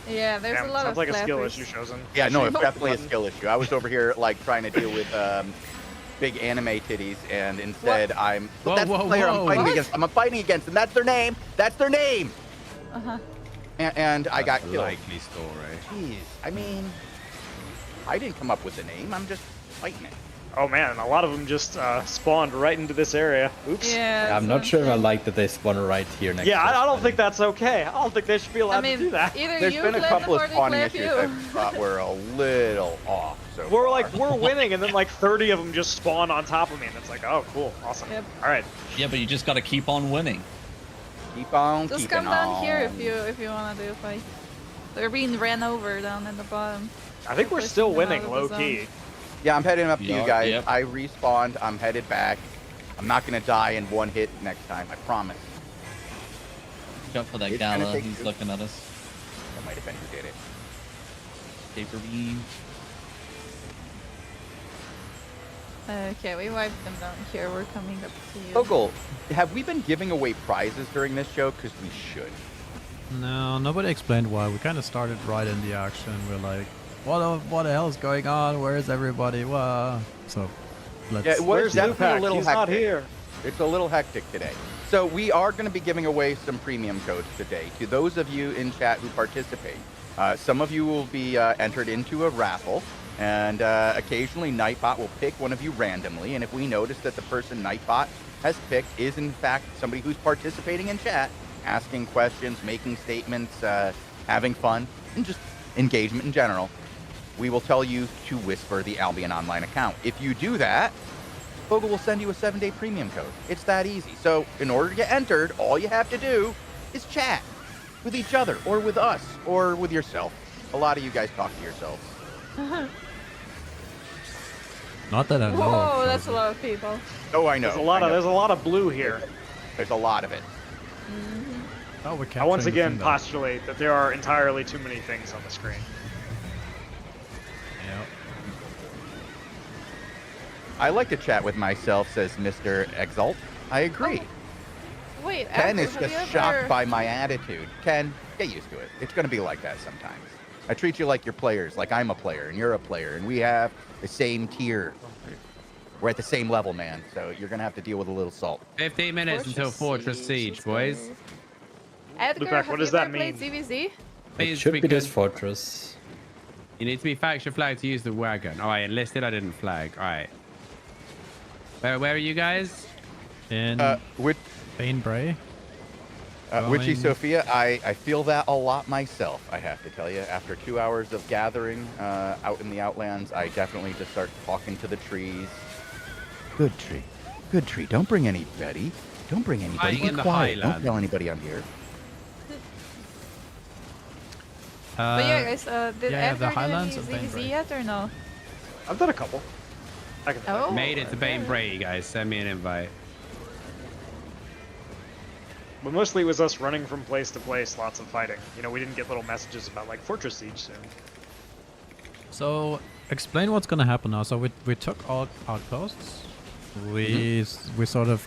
Yeah, there's Damn, a lot sounds of like a skill flappers. issue, Chosen. Yeah, no, it's Shoot. definitely a skill issue. I was over here like trying to deal with big anime titties, and instead I'm. Whoa, That's whoa, the player whoa. I'm fighting What? against. I'm fighting against, and that's their name. That's their name. Uh-huh. And I got That's a killed. likely story. Jeez, I mean, I didn't come up with the name. I'm just fighting it. Oh man, a lot of them just spawned right into this area. Oops. Yeah. I'm not sure if I like that they spawn right here next Yeah, to us, I don't but- think that's okay. I don't think they should be allowed I mean, to do that. either There's you been a clip couple them of or they spawning clip issues you. I thought were a little off. So We're far. like, we're winning, and then like 30 of them just spawn on top of me, and it's like, oh, cool, awesome. Yep. All right. Yeah, but you just gotta keep on winning. keep on Just keeping come down on. here if you wanna do a fight. They're being ran over down in the bottom. I think we're Pushing still them out winning, of the low zone. key. Yeah, I'm heading up to you Yeah, guys. yep. I respawned. I'm headed back. I'm not gonna die in one hit next time. I promise. Look out for that It's gonna Gala. take He's you- looking at us. That might have been who did it. Paper beam. Okay, we wiped them down here. We're coming up to you. Ogle, have we been giving away prizes during this show? Because we should. No, nobody explained why. We kind of started right in the action. We're like, what the hell is going on? Where is everybody? Wow. So, let's. Yeah, it was Where's definitely a Lupac? little He's hectic. not here. It's a little hectic today. So we are going to be giving away some premium codes today to those of you in chat who participate. Some of you will be entered into a raffle, and occasionally Nightbot will pick one of you randomly. And if we notice that the person Nightbot has picked is in fact somebody who's participating in chat, asking questions, making statements, having fun, and just engagement in general, we will tell you to whisper the Albion Online account. If you do that, Vogel will send you a 7-day premium code. It's that easy. So in order to get entered, all you have to do is chat with each other or with us or with yourself. A lot of you guys talk to yourselves. Not that I know. Whoa, of, that's a so- lot of people. Oh, I know. There's a lot of blue here. There's a lot of it. Oh, we're I capturing once the again thing, though. postulate that there are entirely too many things on the screen. Yeah. I like to chat with myself, says Mr. Exalt. I agree. Wait, Ken Andrew, is have just you shocked ever- by my attitude. Ken, get used to it. It's going to be like that sometimes. I treat you like you're players, like I'm a player and you're a player, and we have the same tier. We're at the same level, man. So you're going to have to deal with a little salt. 15 minutes until Fortress Siege, boys. Edgar, Lupac, have what you does that ever played mean? ZVZ? It Please, should be because this fortress. you need to be faction flagged to use the wagon. All right, enlisted, I didn't flag. All right. Where are you guys? In With Bainbray. Witchy Going- Sophia, I feel that a lot myself, I have to tell you. After 2 hours of gathering out in the Outlands, I definitely just start talking to the trees. Good tree. Good tree. Don't bring any Betty. Don't bring anybody. Hiding Be in the quiet. Don't highlands. tell anybody I'm here. But yeah, guys, did yeah, Edgar the do any Highlands of ZVZ Bainbray. yet or no? I've done a couple. I can Oh. Made it to okay. Bainbray, guys. Send me an invite. But mostly it was us running from place to place, lots of fighting. You know, we didn't get little messages about like Fortress Siege soon. So, explain what's gonna happen now. So we took all outposts. We sort of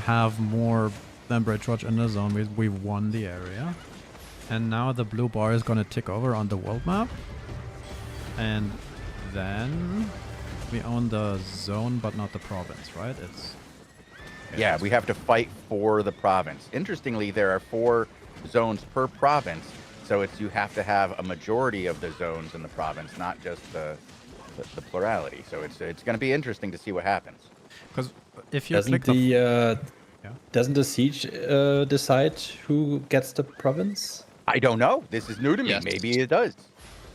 have more than Bridge Watch in the zone. We won the area. And now the blue bar is gonna tick over on the world map. And then we own the zone but not the province, right? It's Yeah, we have to fight for the province. Interestingly, there are 4 zones per province, so it's you have to have a majority of the zones in the province, not just the plurality. So it's going to be interesting to see what happens. because if you Doesn't click the doesn't the siege decide who gets the province? I don't know. This is new to me. Yes. Maybe it does.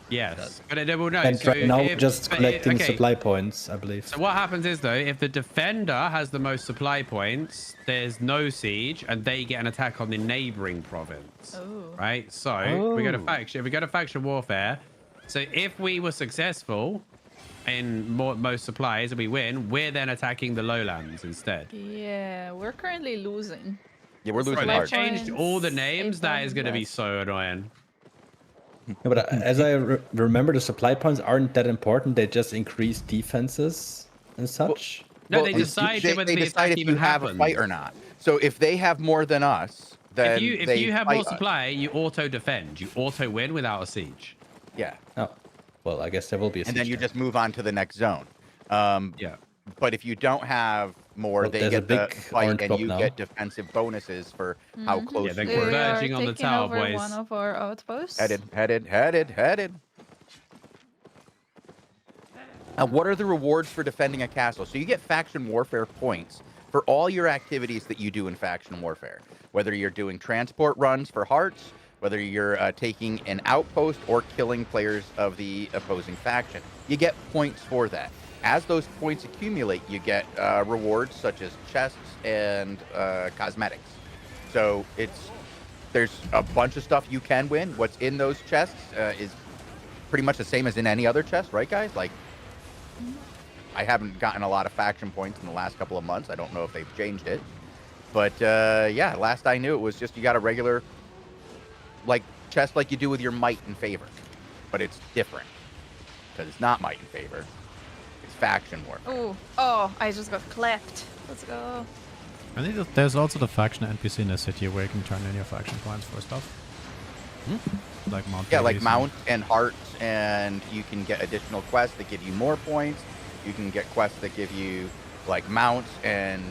Yes, but it will know. And so right now if- just but collecting okay. supply points, I believe. So what happens is though, if the defender has the most supply points, there's no siege, and they get an attack on the neighboring province. Oh. Right. So we go to Oh. faction. We go to faction warfare. So if we were successful in most supplies and we win, we're then attacking the lowlands instead. Yeah, we're currently losing. Yeah, we're Bro, losing they've hard. changed all the names. That is going to be less. so annoying. No, but as I remember, the supply points aren't that important. They just increase defenses and such. No, Well, they decide they whether the decide attack if even you have happens. a fight or not. So if they have more than us, then If they you have fight more us. supply, you auto defend. You auto win without a siege. Yeah, Oh, well, I guess there will be a and then siege you then. just move on to the next zone. Yeah. But if you don't have more, Well, they there's a get the big fight, orange and blob you now. get defensive bonuses for how close Yeah, they're you They were. converging are on the taking tower, over boys. one of our outposts. Headed. What are the rewards for defending a castle? So you get faction warfare points for all your activities that you do in faction warfare. Whether you're doing transport runs for hearts, whether you're taking an outpost or killing players of the opposing faction. You get points for that. As those points accumulate, you get rewards such as chests and cosmetics. So there's a bunch of stuff you can win. What's in those chests is pretty much the same as in any other chest, right, guys? Like, I haven't gotten a lot of faction points in the last couple of months. I don't know if they've changed it. But, yeah, last I knew it was just you got a regular, like, chest like you do with your might and favor. But it's different. Because it's not might and favor. It's faction warfare. Oh, I just got clapped. Let's go. I think there's also the faction NPC in the city where you can turn in your faction points for stuff. Like mount. Yeah, like mount and hearts, and you can get additional quests that give you more points. You can get quests that give you like mounts and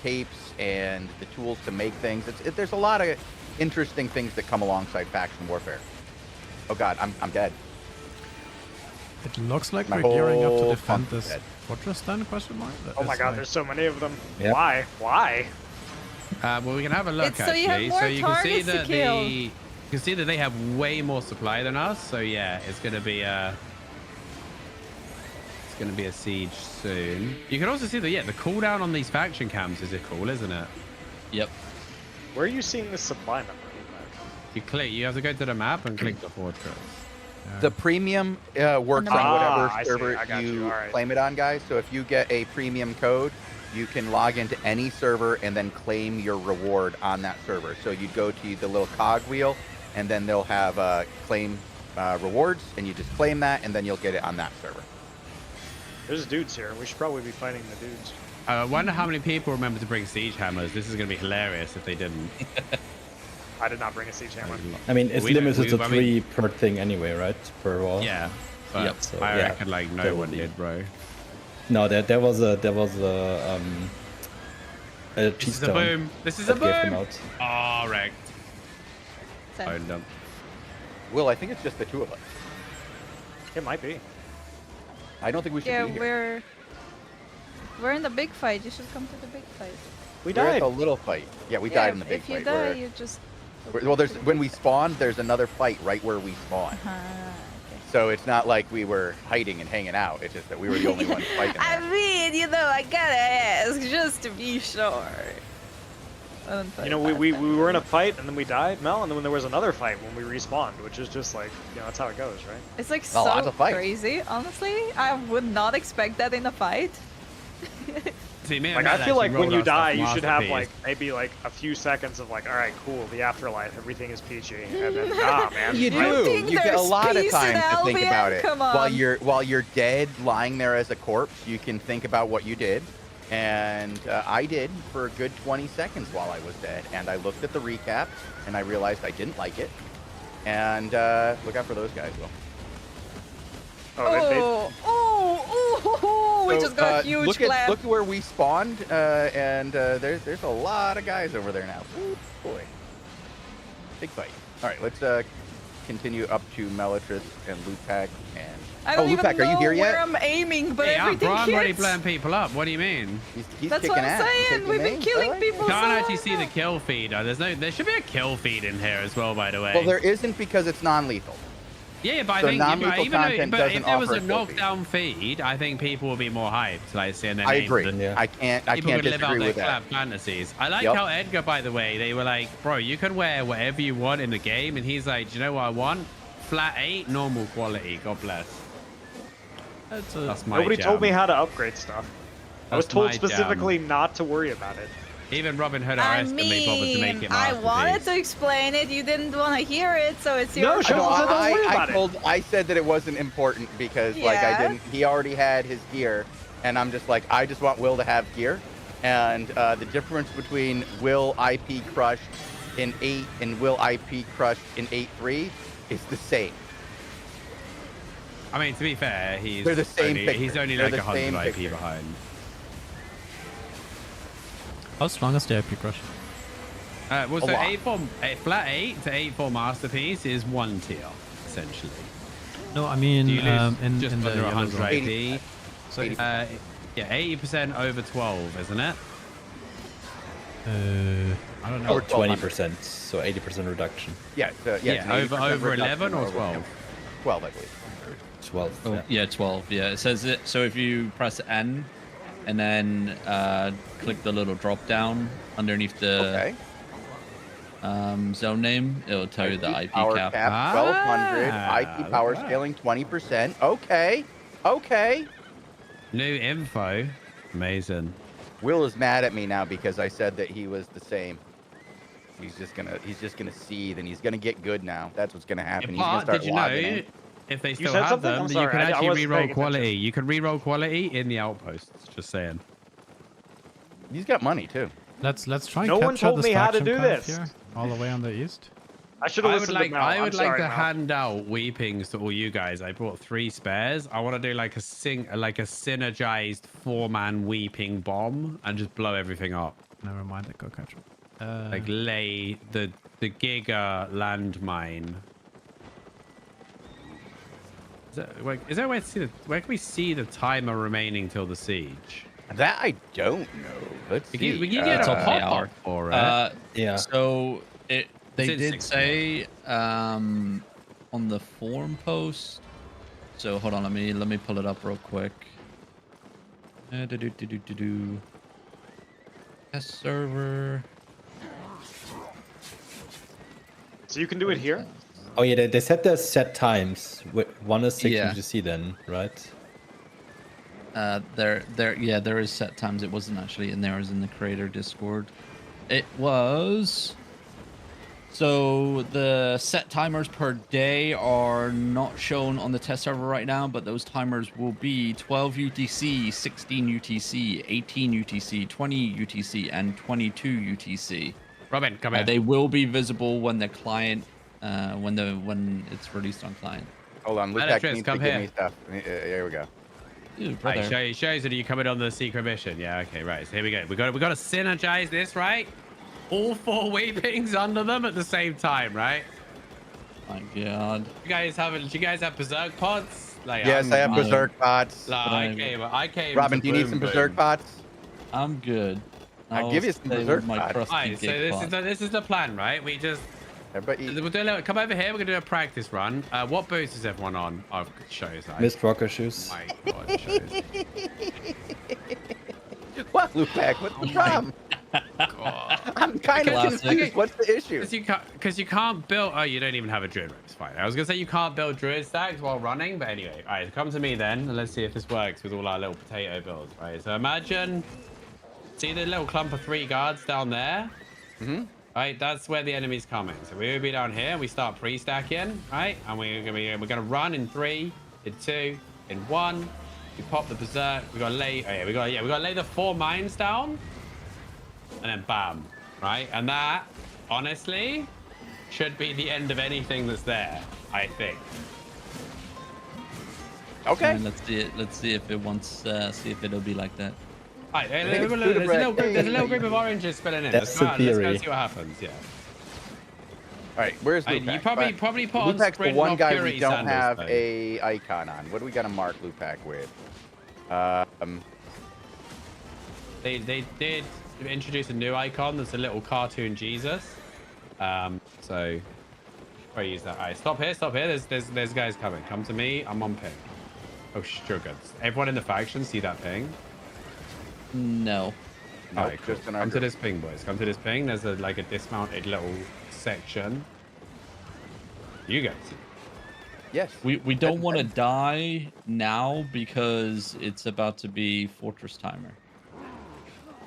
capes and the tools to make things. There's a lot of interesting things that come alongside faction warfare. Oh god, I'm dead. It looks like My we're gearing up to whole defend funk is this dead. fortress then, question mark? Oh my It's god, like- there's so many of them. Yep. Why? Why? Well, we can have a look It's so actually. you have more so you can see targets to that kill. you can see that they have way more supply than us. So yeah, it's gonna be a siege soon. You can also see that the cooldown on these faction camps is cool, isn't it? Yep. Where are you seeing this supply number? You have to go to the map and click the fortress. The premium works on Ah, I whatever see. server I got you. All right. claim it on, guys. So if you get a premium code, you can log into any server and then claim your reward on that server. So you'd go to the little cog wheel, and then they'll have claim rewards, and you just claim that, and then you'll get it on that server. There's dudes here. We should probably be fighting the dudes. I wonder how many people remember to bring siege hammers. This is going to be hilarious if they didn't. I did not bring a siege hammer. I mean, it's We don't- limited we- to I 3 mean- per thing anyway, right? Per wall. Yeah. But Yep, so, I yeah, reckon like no one totally. did, bro. No, there was a This cheat is a stone boom. This is a that gave them boom. out. Oh, wrecked. So, Owned them. Will, I think it's just the two of us. It might be. I don't think we should yeah, be here. we're in the big fight. You should come to the big fight. We We're at died. the little fight. Yeah, we died in the big if you fight. die, you just. Well, when we spawned, there's another fight right where we spawned. Okay. So it's not like we were hiding and hanging out. It's just that we were the only ones fighting. I there. mean, I gotta ask just to be sure. We were in a fight and then we died, Mel, and then there was another fight when we respawned, which is just like, that's how it goes, right? It's like A lot so of fights. crazy, honestly. I would not expect that in a fight. See, me and Like, Matt I feel like actually when rolled you our stuff die, you should have masterpiece. like maybe like a few seconds of like, all right, cool, the afterlife, everything is PG, and then nah, man. You You do. think You get a there's lot of peace time in to think Albion? about it. Come on. While you're dead, lying there as a corpse, you can think about what you did. And I did for a good 20 seconds while I was dead. And I looked at the recap, and I realized I didn't like it. And look out for those guys, Will. Oh, We So, just got a huge look clap. Look where we spawned, and there's a lot of guys over there now. Ooh, boy, big fight. All right, let's continue up to Melitris and Lupac and. I don't even Lupac, know are you here where yet? I'm aiming, but Hey, everything I'm already hits. blowing people up. What do you mean? He's That's kicking what I'm ass. He's saying. taking We've been names. killing I like it. people. Can't so actually see the long. kill feed. There should be a kill feed in here as well, by the way. Well, there isn't because it's non-lethal. Yeah, but I So think non-lethal content but doesn't if there was offer a a kill feed. knockdown feed, I think people would be more hyped, like seeing their I names. agree. and Yeah. I can't People could live out disagree their with that. club fantasies. I like Yep. how Edgar, by the way, they were like, bro, you can wear whatever you want in the game, and he's like, do you know what I want? Flat 8, normal quality. God bless. That's my Nobody jam. told me how to upgrade stuff. I was That's told my specifically not to worry about it. Even Robin Hood I RS can be bothered to make mean, it I wanted masterpiece. to explain it. You didn't want to hear it, so it's your No, sure. fault. Don't worry about it. I said that it wasn't important because like I Yeah. didn't. He already had his gear, and I'm just like I just want Will to have gear, and the difference between Will IP crushed in 8 and Will IP crushed in 8.3 is the same. I mean, to be fair, he's They're the same only, picture. he's only They're like the 100 same IP picture. behind. How strong is the IP crush? Well, A so lot. flat 8 to 8.4 masterpiece is 1 tier, essentially. No, I mean Do you lose in just the under yellow 100 zone. AP? So Yeah, 80% over 12, isn't it? I don't know. Or 1200. 20%, so 80% reduction. Yeah, it's Yeah, an over 80% reduction 11 or over 12? 12, I believe. 12. Oh, yeah. yeah, 12. Yeah, it says it. So if you press N and then click the little drop down underneath the zone name, it'll tell you the IP power cap. 1200. Ah, IP look power at that. scaling 20%. Okay. Okay. New info. Amazing. Will is mad at me now because I said that he was the same. He's just gonna seethe and he's gonna get good now. That's what's gonna happen. He's gonna But start did you logging know, in. if they You still said have something? them, I'm that sorry, you can I actually wasn't reroll paying quality. attention. You can reroll quality in the outposts. Just saying. He's got money too. Let's try and No one capture told this me how to faction do camp this. here, all the way on the east. I should have I would listened like, to Mel. I would I'm like sorry, to Mel. hand out weepings to all you guys. I brought 3 spares. I want to do like a synergized 4-man weeping bomb and just blow everything up. Never mind, I go catch him. Like lay the Giga landmine. Is there a way to see where can we see the timer remaining till the siege? That I don't know. Let's see. We can get a It's up the pop hour. up for it. Yeah. So they It's in did 6 say on the forum post. So hold on, let me pull it up real quick. Test server. So you can do it here? Oh yeah, they said there's set times. One is 6 Yeah. UTC then, right? There is set times. It wasn't actually in there. It was in the creator Discord. It was. So the set timers per day are not shown on the test server right now, but those timers will be 12 UTC, 16 UTC, 18 UTC, 20 UTC, and 22 UTC. Robin, come here. They will be visible when the client, when it's released on client. Hold on, Luke Bellatrix, needs to come give here. me stuff. Here we go. Dude, Right, brother. shows that you coming on the secret mission. Yeah, okay, right. So here we go. We got to synergize this, right? All 4 weepings under them at the same time, right? My God. Do you guys have berserk pods? Like, Yes, I have I'm- berserk pots. Like, I came. Robin, to do you need boom some boom. berserk pots? I'm good. I'll give you some stay with berserk my pods. trusty Alright, so gig pod. this is the plan, right? We just Everybody, we'll do a little, come over here. We're gonna do a practice run. What boost is everyone on? Oh, shows. Mist Rocker shoes. My God, shows. what, Lupac? What's the problem? God. I'm kind of Classic. confused. What's the issue? Because you can't build. Oh, you don't even have a druid. It's fine. I was gonna say you can't build druid stacks while running, but anyway. All right, come to me then, and let's see if this works with all our little potato builds. Right. So imagine, see the little clump of 3 guards down there. Mm-hmm. Right, that's where the enemy's coming. So we will be down here. We start pre-stacking, right? And we're gonna run in 3, in 2, in 1. We pop the berserk. We gotta lay. Oh yeah, we gotta lay the 4 mines down, and then bam, right? And that, honestly, should be the end of anything that's there. I think. Okay. And let's see it. Let's see if it wants. See if it'll be like that. All right, think there's it's a little group of oranges spilling in. That's Let's go, the let's go theory. see what happens. Yeah. All right, where's Hey, Lupac? you probably put on Lupac's the sprint one off guy Fury we don't Sanders, have though. a icon on. What do we got to mark Lupac with? They did introduce a new icon that's a little cartoon Jesus. So I use that. All right, stop here. There's guys coming. Come to me. I'm on ping. Oh sugar. Everyone in the faction see that ping? No. Nope, Alright, cool. just in our Come to group. this ping, boys. Come to this ping. There's like a dismounted little section. You guys. Yes. We don't want to die now because it's about to be fortress timer,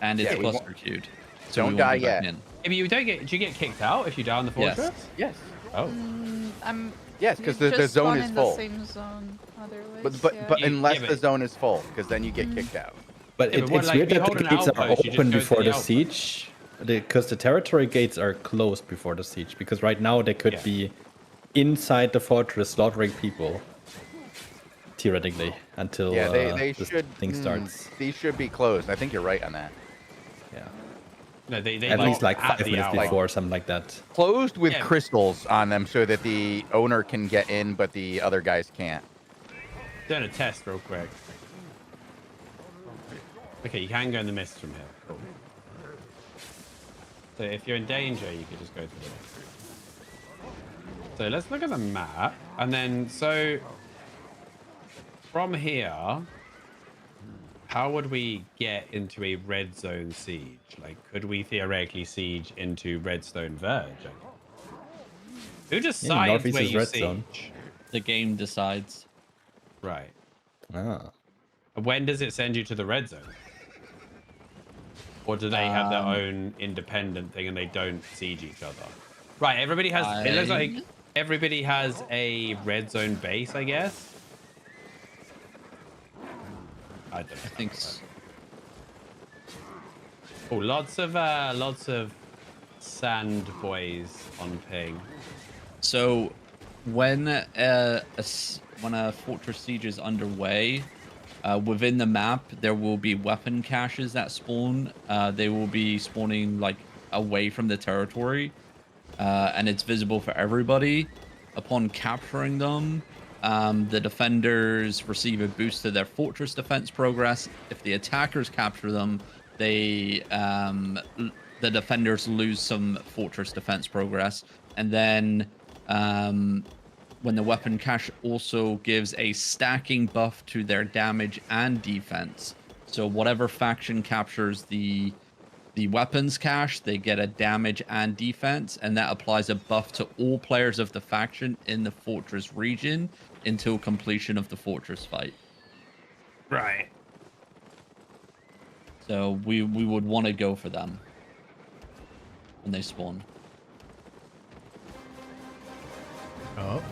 and it's Yeah, we cluster queued. So Don't we won't die be back yet. in. If you don't get, do you get kicked out if you die on the Yes. fortress? Yes. Oh. I'm. Yes, because you the just zone spawn is in full. The same zone otherwise. But yeah. Yeah, unless but- the zone is full, because then you get kicked out. But Yeah, but what, it's like, weird if you that hold the an gates are outpost, you just open go to before the the outpost. siege. Because the territory gates are closed before the siege. Because right now they could Yeah. be inside the fortress slaughtering people. Theoretically, until Yeah, they this should. thing starts. These should be closed. I think you're right on that. Yeah. No, they At least like at 5 the minutes outpost. before, something like that. Closed with Yeah. crystals on them so that the owner can get in, but the other guys can't. Doing a test real quick. Okay, you can go in the mist from here. Cool. So if you're in danger, you could just go to the left. So let's look at the map, and then so from here, how would we get into a red zone siege? Like, could we theoretically siege into Redstone Verge? Who decides Northeast where is you red siege? zone. The game decides. Right. Ah. When does it send you to the red zone? Or do they have their own independent thing and they don't siege each other? Right, everybody has... It looks like everybody has a red zone base, I guess. I don't know. I think so. Oh, lots of sand boys on ping. So when a fortress siege is underway, within the map there will be weapon caches that spawn. They will be spawning like away from the territory, and it's visible for everybody. Upon capturing them, the defenders receive a boost to their fortress defense progress. If the attackers capture them, the defenders lose some fortress defense progress. And then when the weapon cache also gives a stacking buff to their damage and defense. So whatever faction captures the weapons cache, they get a damage and defense, and that applies a buff to all players of the faction in the fortress region until completion of the fortress fight. Right. So we would want to go for them when they spawn. Oh.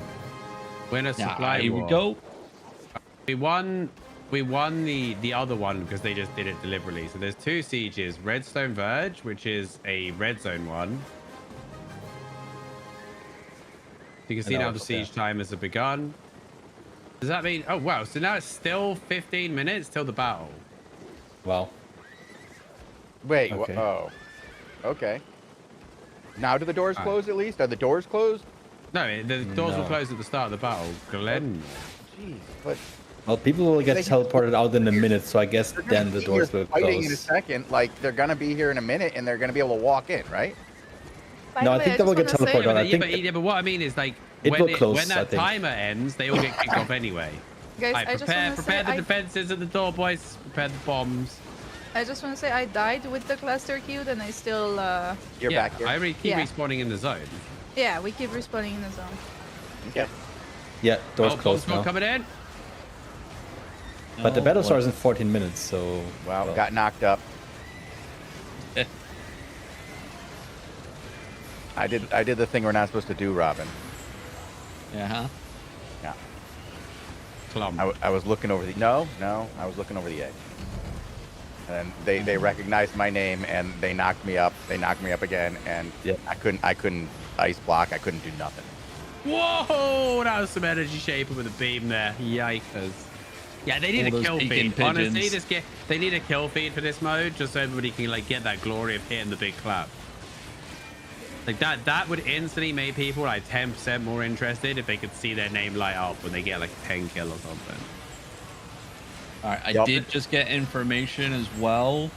Win a supply here war. we go. We won the other one because they just did it deliberately. So there's two sieges: Redstone Verge, which is a red zone one. You can see now the siege time has begun. Does that mean? Oh wow! So now it's still 15 minutes till the battle. Wow. Wait, Okay. oh. Okay. Now do the doors close at least? Are the doors closed? No, the doors will close at the start of the battle. Glenn. Jeez, but Well, people will get teleported out in a minute, so I guess then the doors will fighting in a close. second. Like they're gonna be here in a minute, and they're gonna be able to walk in, right? By No, the I way, think they will just get wanna say- teleported out. I Yeah, think but what I mean is like it when will close, when I that think. timer ends, they all get kicked off anyway. Guys, Right, I just prepare want to prepare say the defenses at the door, boys. Prepare the bombs. I just want to say I died with the cluster cube and I still You're Yeah, back here. I keep Yeah. respawning in the zone. yeah, we keep respawning in the zone. Okay. Yeah, doors Oh, closed bombs now. coming in. But the No, battle what- starts in 14 minutes, so... Wow, well, got knocked up. I did the thing we're not supposed to do, Robin. Yeah, huh? Yeah. Clump. I was looking over the no, I was looking over the edge. And then they recognized my name and they knocked me up. They knocked me up again, and Yeah. I couldn't ice block. I couldn't do nothing. Whoa, that was some energy shaping with a beam there. Yikers. Yeah, they need All a those kill peeking feed. Honestly, pigeons. they need a kill feed for this mode, just so everybody can like get that glory of hitting the big clap. Like that would instantly make people like 10% more interested if they could see their name light up when they get like a 10 kill or something. All right, I Yup. did just get information as well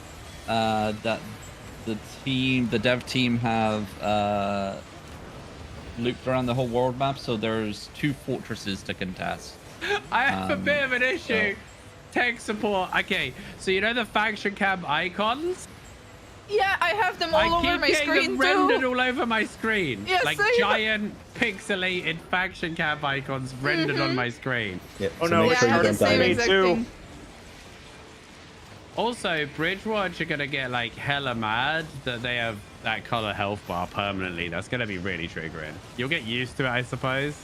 that the dev team have looped around the whole world map, so there's 2 fortresses to contest. I have a bit of an issue. Tech support. Okay, so you know the faction cam icons? Yeah, I have them all over keep my getting screen them rendered too. all over my screen. Yeah, like same. giant pixelated faction cam icons rendered on my screen. Yeah, Oh so no, make it's sure you Yeah, I don't have the same die. Me exact too. thing. Also, Bridgewatch are gonna get like hella mad that they have that color health bar permanently. That's gonna be really triggering. You'll get used to it, I suppose.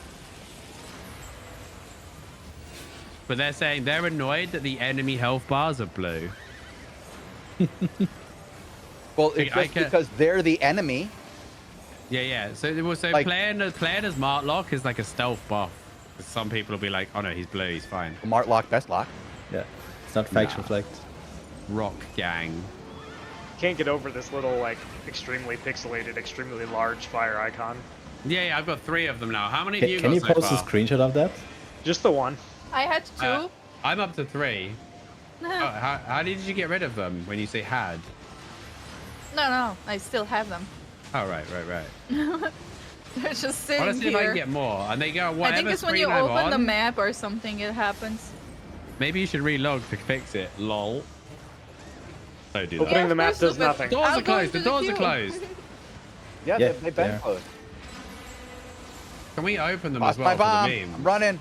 But they're saying they're annoyed that the enemy health bars are blue. Well, it's I just can- because they're the enemy. Yeah. So Like- playing as Martlock is like a stealth buff. 'Cause some people will be like, oh no, he's blue, he's fine. Mart lock, best lock. Yeah, it's not faction Nah. flagged. Rock gang. can't get over this little like extremely pixelated, extremely large fire icon. Yeah, I've got 3 of them now. How many have you Can got you so post a far? screenshot of that? Just the one. I had 2. I'm up to 3. Oh, how did you get rid of them when you say had? No, I still have them. Oh, right. They're just sitting I want to see here. if I can get more. And they go whatever I think it's when you screen I'm open the on. map or something, it happens. Maybe you should relog to fix it. Lol. Don't do that. Opening the map of course, does but- nothing. Doors I'll are go closed. The into the doors are queue. closed. Yeah, Yeah, they've been yeah. closed. Can we open them Lost as my well for bomb. the meme? I'm running.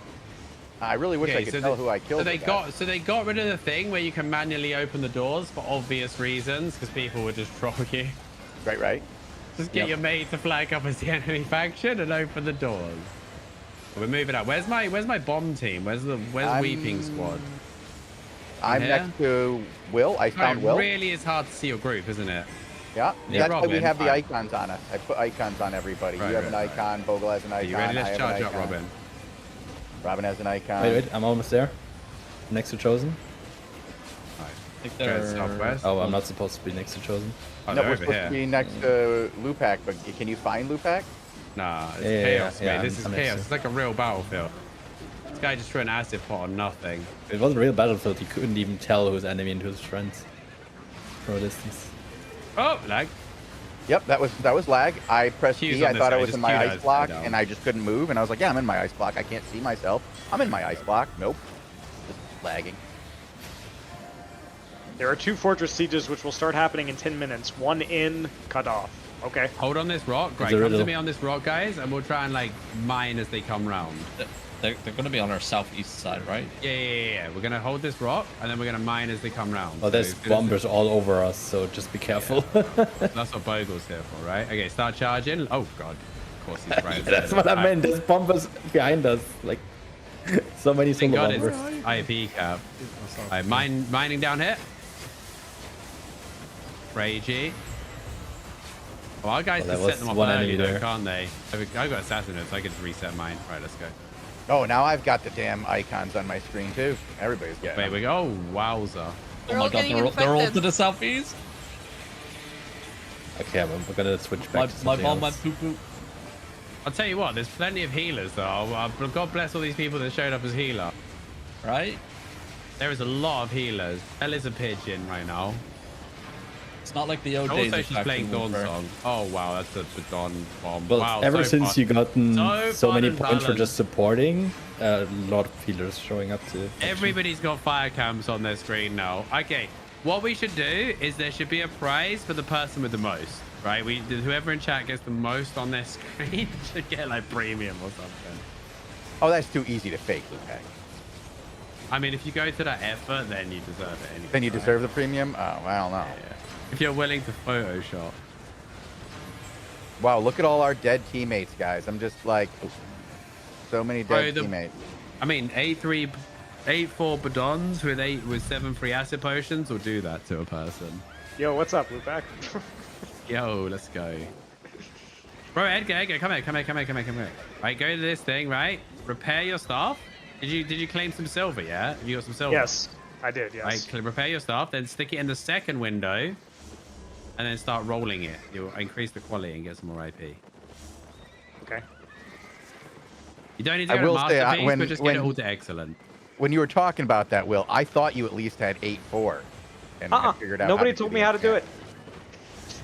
I really wish I Okay, could so tell they- who I killed. So they with that. got rid of the thing where you can manually open the doors for obvious reasons because people would just troll you. Right. Just get your mate to flag up as the enemy faction and open the doors. We're moving up. Where's my bomb team? Where's Weeping Squad? I'm here? next to Will. I Oh, found it Will. really is hard to see your group, isn't it? Yeah, Yeah, that's why we Robin. have the Alright. icons on us. I put icons on everybody. Right, you have an right, icon. Bogle has an Are icon. you ready? I Let's have charge an up, icon. Robin. Robin has an icon. Wait, I'm almost there. Next to Chosen. I think Go they're southwest. Oh, I'm not supposed to be next to Chosen. Oh, No, they're we're over supposed here. to be next to Lupac, but can you find Lupac? Nah, it's Yeah, chaos, yeah, mate. This is I'm next chaos. to- It's like a real battlefield. This guy just threw an acid pot on nothing. It was a real battlefield. You couldn't even tell who's enemy and who's friends from a distance. Oh, lag. Yep, that was lag. I pressed Q's E. on I this thought I side, was just in my Q ice does, block, I know. and I just couldn't move. And I was like, yeah, I'm in my ice block. I can't see myself. I'm in my ice block. Nope. Just lagging. There are 2 fortress sieges which will start happening in 10 minutes. One in, cut off. Okay. Hold on this rock. Right, a come to riddle. me on this rock, guys, and we'll try and like mine as they come round. they're going to be on our southeast side, right? Yeah. We're gonna hold this rock, and then we're gonna mine as they come round. Oh, So there's it's gonna- bombers all over us, so just be careful. That's what Bogle's here for, right? Okay, start charging. Oh god. Of course he's right. That's what I meant. There's bombers behind us. Like, so many Thank solo God bombers. it's IP cap. Alright, mining down here. Ragey. Well, our guys Well, can that set them was up one early enemy though, there. can't they? I've got assassinate, so I can just reset mine. Right, let's go. Oh, now I've got the damn icons on my screen too. Everybody's getting Wait, them. we go. Oh, wowza. They're Oh all my god, getting they're all infected. to the southeast. Okay, we're gonna switch back My, to my something bomb else. went poo poo. I'll tell you what, there's plenty of healers though. God bless all these people that showed up as healer. Right? There is a lot of healers. Hell is a pigeon right now. It's not like the old days Also, of she's playing faction Dawn warfare. Song. Oh wow, that's the Dawn bomb. Well, Wow, ever so since fun. you gotten So so fun many and points for balanced. just supporting, a lot of healers showing up to. Everybody's got fire cams on their screen now. Okay, what we should do is there should be a prize for the person with the most, right? Whoever in chat gets the most on their screen should get like premium or something. Oh, that's too easy to fake, Lupac. I mean, if you go to that effort, then you deserve it anyway. Then you right? deserve the premium? Oh, I don't know. Yeah. If you're willing to Photoshop. Wow, look at all our dead teammates, guys. I'm just like, so many dead teammates. I mean, 8-4 Badons with 7 free acid potions will do that to a person. Yo, what's up, Lupac? Yo, let's go. Bro, Edgar, come here. Right, go to this thing, right? Repair your stuff. Did you claim some silver, yeah? You got some silver? Yes, I did, yes. Right, repair your stuff, then stick it in the second window, and then start rolling it. You'll increase the quality and get some more IP. Okay. You don't need to I go to will say, masterpiece, but just get it all to excellent. When you were talking about that, Will, I thought you at least had 8-4. And I figured out Nobody how to told do me the how to do it.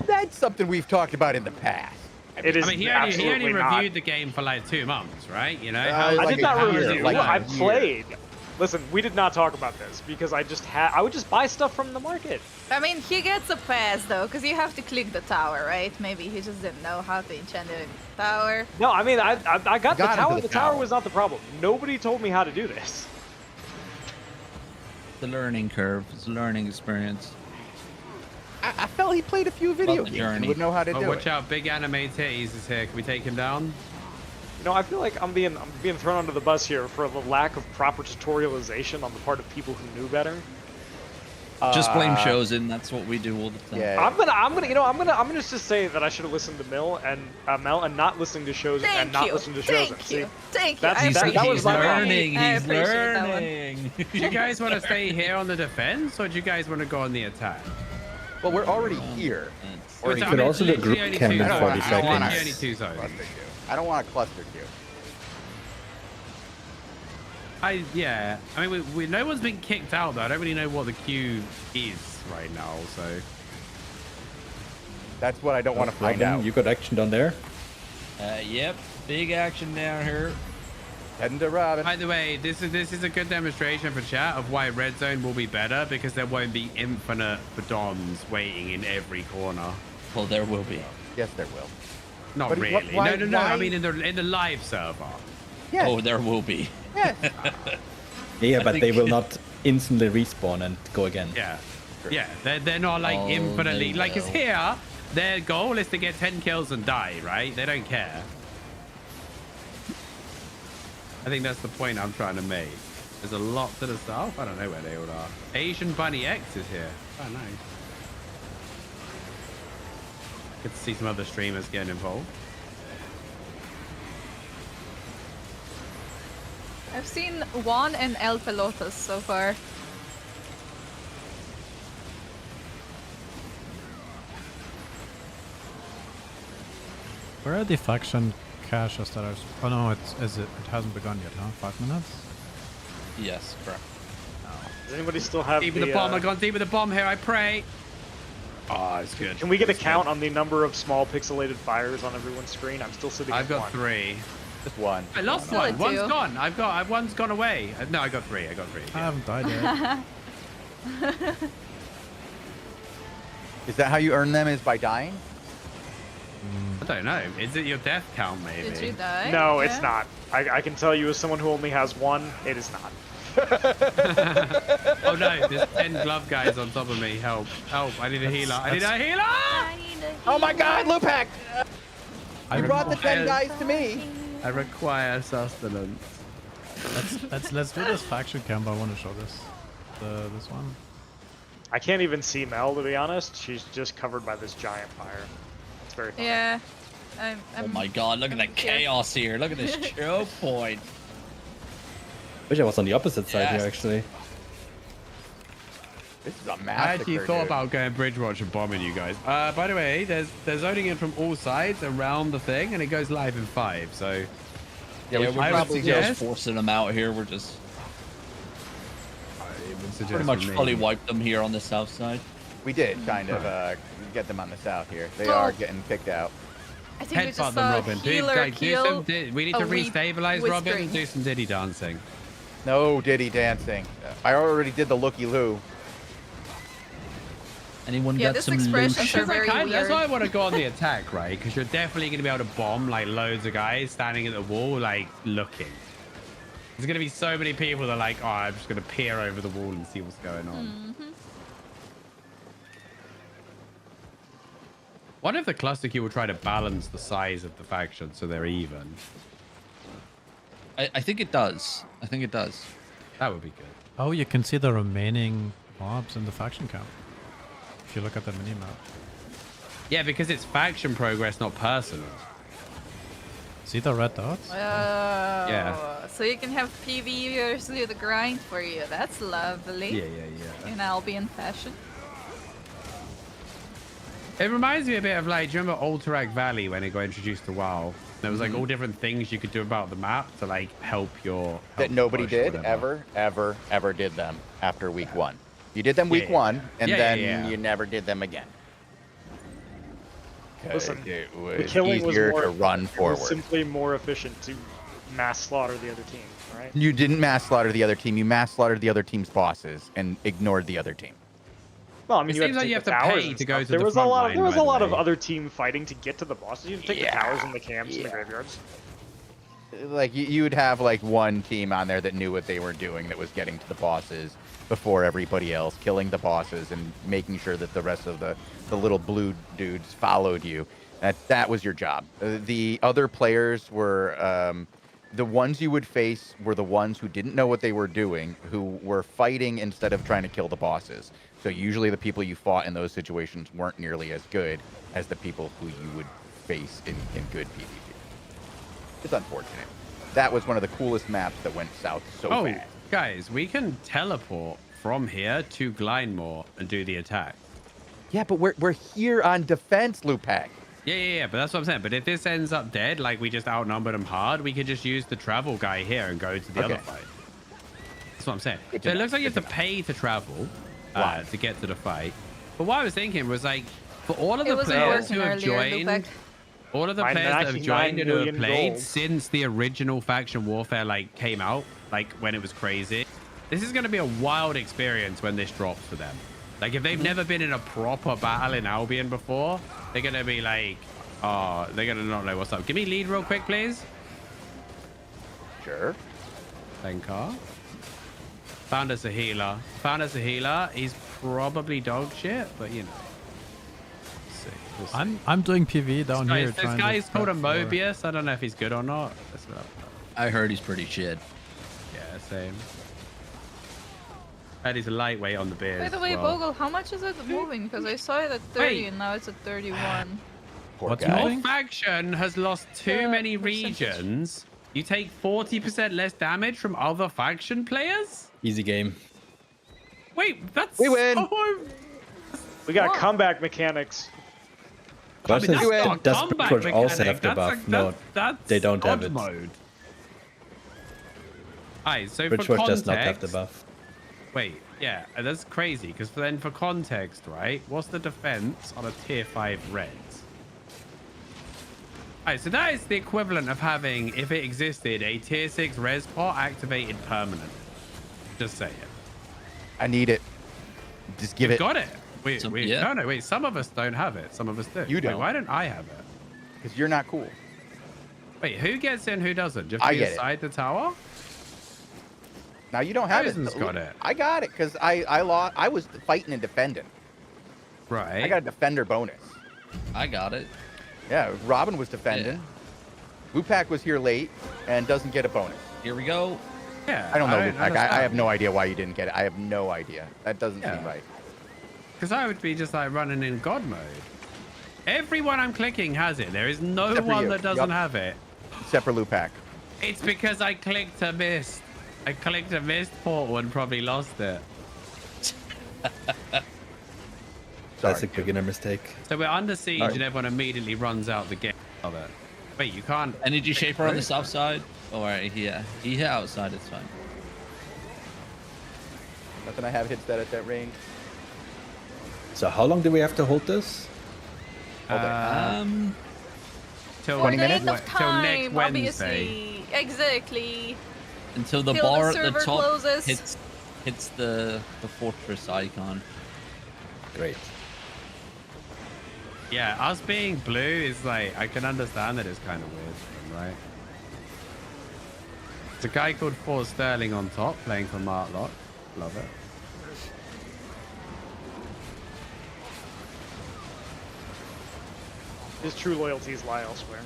That's something we've talked about in the past. It is I mean, he only absolutely reviewed not. the game for like 2 months, right? You know? I I like did not a year, review. like I a year. played. Listen, we did not talk about this because I would just buy stuff from the market. I mean, he gets a pass though, because you have to click the tower, right? Maybe he just didn't know how to enchant it in the tower. No, I mean, I got the got tower. into The the tower tower. was not the problem. Nobody told me how to do this. The learning curve. It's a learning experience. I felt he played a few video the games. journey. He would know how to Oh, do watch it. out, big anime titties is here. Can we take him down? You know, I feel like I'm being thrown under the bus here for the lack of proper tutorialization on the part of people who knew better. Just blame Chosen. That's what we do all the time. Yeah. I'm gonna just say that I should have listened to Mel and not listening to shows and Thank not you. listening to shows. Thank See, you. Thank you. That's- I He's, that appreciate was he's my that. problem. learning. I He's appreciate that one. learning. Do you guys want to stay here on the defense, or do you guys want to go on the attack? Well, we're already here. Well, Or I could mean, also do literally group only camp two in I don't 40 wanna- I don't wanna- Only seconds. two zones. Cluster queue. I don't want a cluster queue. Yeah. I mean, no one's been kicked out though. I don't really know what the queue is right now. So That's what I don't want to find Robin, out. you got action down there? Yep, big action down here. Heading to Robin. by the way, this is a good demonstration for chat of why red zone will be better because there won't be infinite Badons waiting in every corner. Well, there will be. Yes, there will. Not But really. why- No. I why- mean in the live server. Yes. Oh, there will be. Yes. Yeah, but they think- will not instantly respawn and go again. Yeah. Yeah. They're not like Oh, infinitely they like it's will. here. Their goal is to get 10 kills and die, right? They don't care. I think that's the point I'm trying to make. There's a lot to the south. I don't know where they all are. Asian Bunny X is here. Oh, nice. Good to see some other streamers getting involved. I've seen Juan and El Pelotas so far. Where are the faction caches that are... Oh no, it hasn't begun yet, huh? 5 minutes? Yes, correct. Does anybody still have Deep in the bomb. I've gone deep in the bomb here. I pray. Oh, it's good. Can we get a It's count good. on the number of small pixelated fires on everyone's screen? I'm still sitting I've at got one. 3. Just one. I lost Still one. at One's 2. gone. One's gone away. No, I got 3. I got 3. I haven't died yet. Is that how you earn them? Is by dying? I don't know. Is it your death count, maybe? Did you die? No, Yeah. it's not. I can tell you as someone who only has one, it is not. Oh no, there's 10 glove guys on top of me. Help. Help. I need a healer. I need a healer! I need a Oh my God, Lupac! I You brought the 10 require- guys to me. I require sustenance. Let's do this faction camp. I want to show this. This one. I can't even see Mel, to be honest. She's just covered by this giant fire. It's very funny. Yeah. Oh I'm my god, look at the here. chaos here. Look at this choke point. Wish I was on the opposite side Yes. here, actually. This is a I massacre, actually thought dude. about going Bridgewatch and bombing you guys. By the way, there's zoning in from all sides around the thing, and it goes live in 5. So Yeah, we Yeah, should we're I would probably probably suggest- just forcing them out here. We're just I would suggest pretty much for me- fully wiped them here on the south side. We did kind of get them on the south here. They Oh. are getting kicked out. I think we Headbutt just them, saw Robin. a healer do kill. some we need a to weak restabilize Robin whispering. and do some Diddy dancing. No Diddy dancing. I already did the looky loo. Anyone Yeah, got this some expression loot? are very That's weird. why I want to go on the attack, right? Because you're definitely going to be able to bomb like loads of guys standing at the wall, like looking. There's going to be so many people that are like, oh, I'm just going to peer over the wall and see what's going on. What if the cluster queue will try to balance the size of the faction so they're even? I think it does. I think it does. That would be good. Oh, you can see the remaining mobs in the faction camp. If you look at the minimap. Yeah, because it's faction progress, not personal. See the red dots? Yeah. So you can have PvEers do the grind for you. That's lovely. Yeah. In Albion fashion. It reminds me a bit of like, do you remember Alterac Valley when it got introduced to WoW? There was like all different things you could do about the map to like help That nobody push, did whatever. ever did them after week 1. You did them week Yeah. 1, and Yeah, then yeah. you never did them again. 'Cause Listen, it The was killing was easier more to run it was forward. simply more efficient to mass slaughter the other team, right? You didn't mass slaughter the other team. You mass slaughtered the other team's bosses and ignored the other team. Well, I mean, It you had seems to like take you the have to towers pay and to go stuff. to there the was front a lot. line, There was by a the lot of way. other team fighting to get to the bosses. You had to take the towers and the camps and the graveyards. Like you would have like one team on there that knew what they were doing, that was getting to the bosses before everybody else, killing the bosses and making sure that the rest of the little blue dudes followed you. That was your job. The other players were the ones you would face were the ones who didn't know what they were doing, who were fighting instead of trying to kill the bosses. So usually the people you fought in those situations weren't nearly as good as the people who you would face in good PvP. It's unfortunate. That was one of the coolest maps that went south so Oh, fast. guys, we can teleport from here to Glyndmore and do the attack. Yeah, but we're here on defense, Lupac. Yeah, but that's what I'm saying. But if this ends up dead, like we just outnumbered them hard, we could just use the travel guy here and go to the other Okay. fight. That's what I'm saying. Good So to it know. looks like you Good have to to pay to travel Wow. to get to the fight. But what I was thinking was like, for all of It the wasn't players working who have earlier, joined, Lupac. all of the My players that have 99 joined and who have million played gold. since the original faction warfare like came out, like when it was crazy, this is going to be a wild experience when this drops for them. Like if they've never been in a proper battle in Albion before, they're going to be like, oh, they're going to not know what's up. Give me lead real quick, please. Sure. Thank you. Found us a healer. Found us a healer. He's probably dog shit, but you know. We'll see. We'll see. I'm doing PV down here. This trying guy to is called a prep for- Mobius. I don't know if he's good or not. That's not, I heard he's pretty shit. yeah, same. And he's a lightweight on the beers. By the way, as well. Bogle, how much is it moving? Because I saw it at 30 Wait. and now it's at 31. Poor What's guy. moving? Your faction has lost too The many percentage. regions. You take 40% less damage from other faction players? Easy game. Wait, that's We win. so- We got What? comeback mechanics. Question that's is, not a does comeback Bridgewater also mechanic. have the That's buff? like- No, that's they don't have God it. Mode. Alright, so for Bridgewater context, does not have the buff. wait, yeah, that's crazy. Because then for context, right? What's the defense on a tier 5 red? Alright, so that is the equivalent of having, if it existed, a tier 6 res pot activated permanent. Just say it. I need it. Just give You've it. got it. Wait, So- wait, yeah. no, wait. Some of us don't have it. Some of us do. You Wait, don't. why don't I have it? Because you're not cool. Wait, who gets in? Who doesn't? Do you have I to be get it. inside the tower? Now you don't have Poison's it. got it. I got it because I lost. I was fighting and defending. Right. I got a defender bonus. I got it. Yeah, Robin was defending. Lupac was here late and doesn't get a bonus. Here we go. Yeah. I don't know, Lupac. I have understand. no idea why you didn't get it. I have no idea. That doesn't Yeah. seem right. Because I would be just like running in God mode. Everyone I'm clicking has it. There is no Except for one you. that doesn't Yup. have it. Except for Lupac. It's because I clicked a mist. I clicked a mist portal and probably lost it. Classic beginner mistake. So we're under siege Alright. and everyone immediately runs out the game of it. Wait, you can't. Energy Shaper on the south side. Oh, alright, here. He hit outside, it's fine. Nothing I have hits that at that range. So how long do we have to hold this? Hold on. Till 20 For the minutes? end of Till next time, Wednesday. obviously. Exactly. Until the Till the bar at the server top closes. hits the fortress icon. Great. Yeah, us being blue is like, I can understand that it's kind of weird, right? It's a guy called Ford Sterling on top playing for Martlock. Love it. His true loyalties lie elsewhere.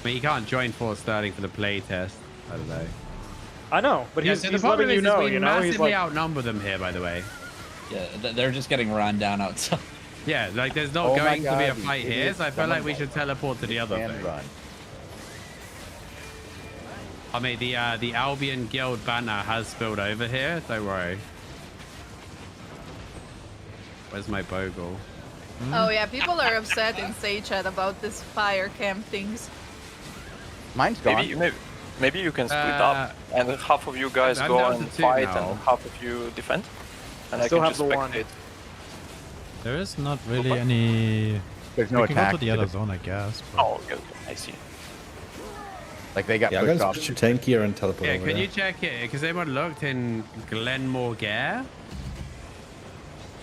I mean, you can't join Ford Sterling for the play test. I don't know. I know, but Yeah, he's, so the he's problem letting you is know, we you know? He's massively like, outnumber them here, by the way. Yeah, they're just getting ran down outside. Yeah, like there's not Oh my going to be a God, you fight here, idiot. so I feel like we Someone should teleport to the other And thing. run. I mean, the Albion Guild banner has spilled over here. Don't worry. Where's my Bogle? Oh yeah, people are upset in Say Chat about this fire camp things. Mine's gone. Maybe you can split Uh, up and half of you guys I'm go down and to two fight now. and half of you defend. And I Still can have just the one. spectate. There is not really any. There's no we can attack. go to the other zone, I guess. but- Oh, okay, I see. Like they got Yeah, I'm pushed gonna off. switch to tank here and teleport Yeah, over can there. you check it? Because anyone looked in Glenmore Gare?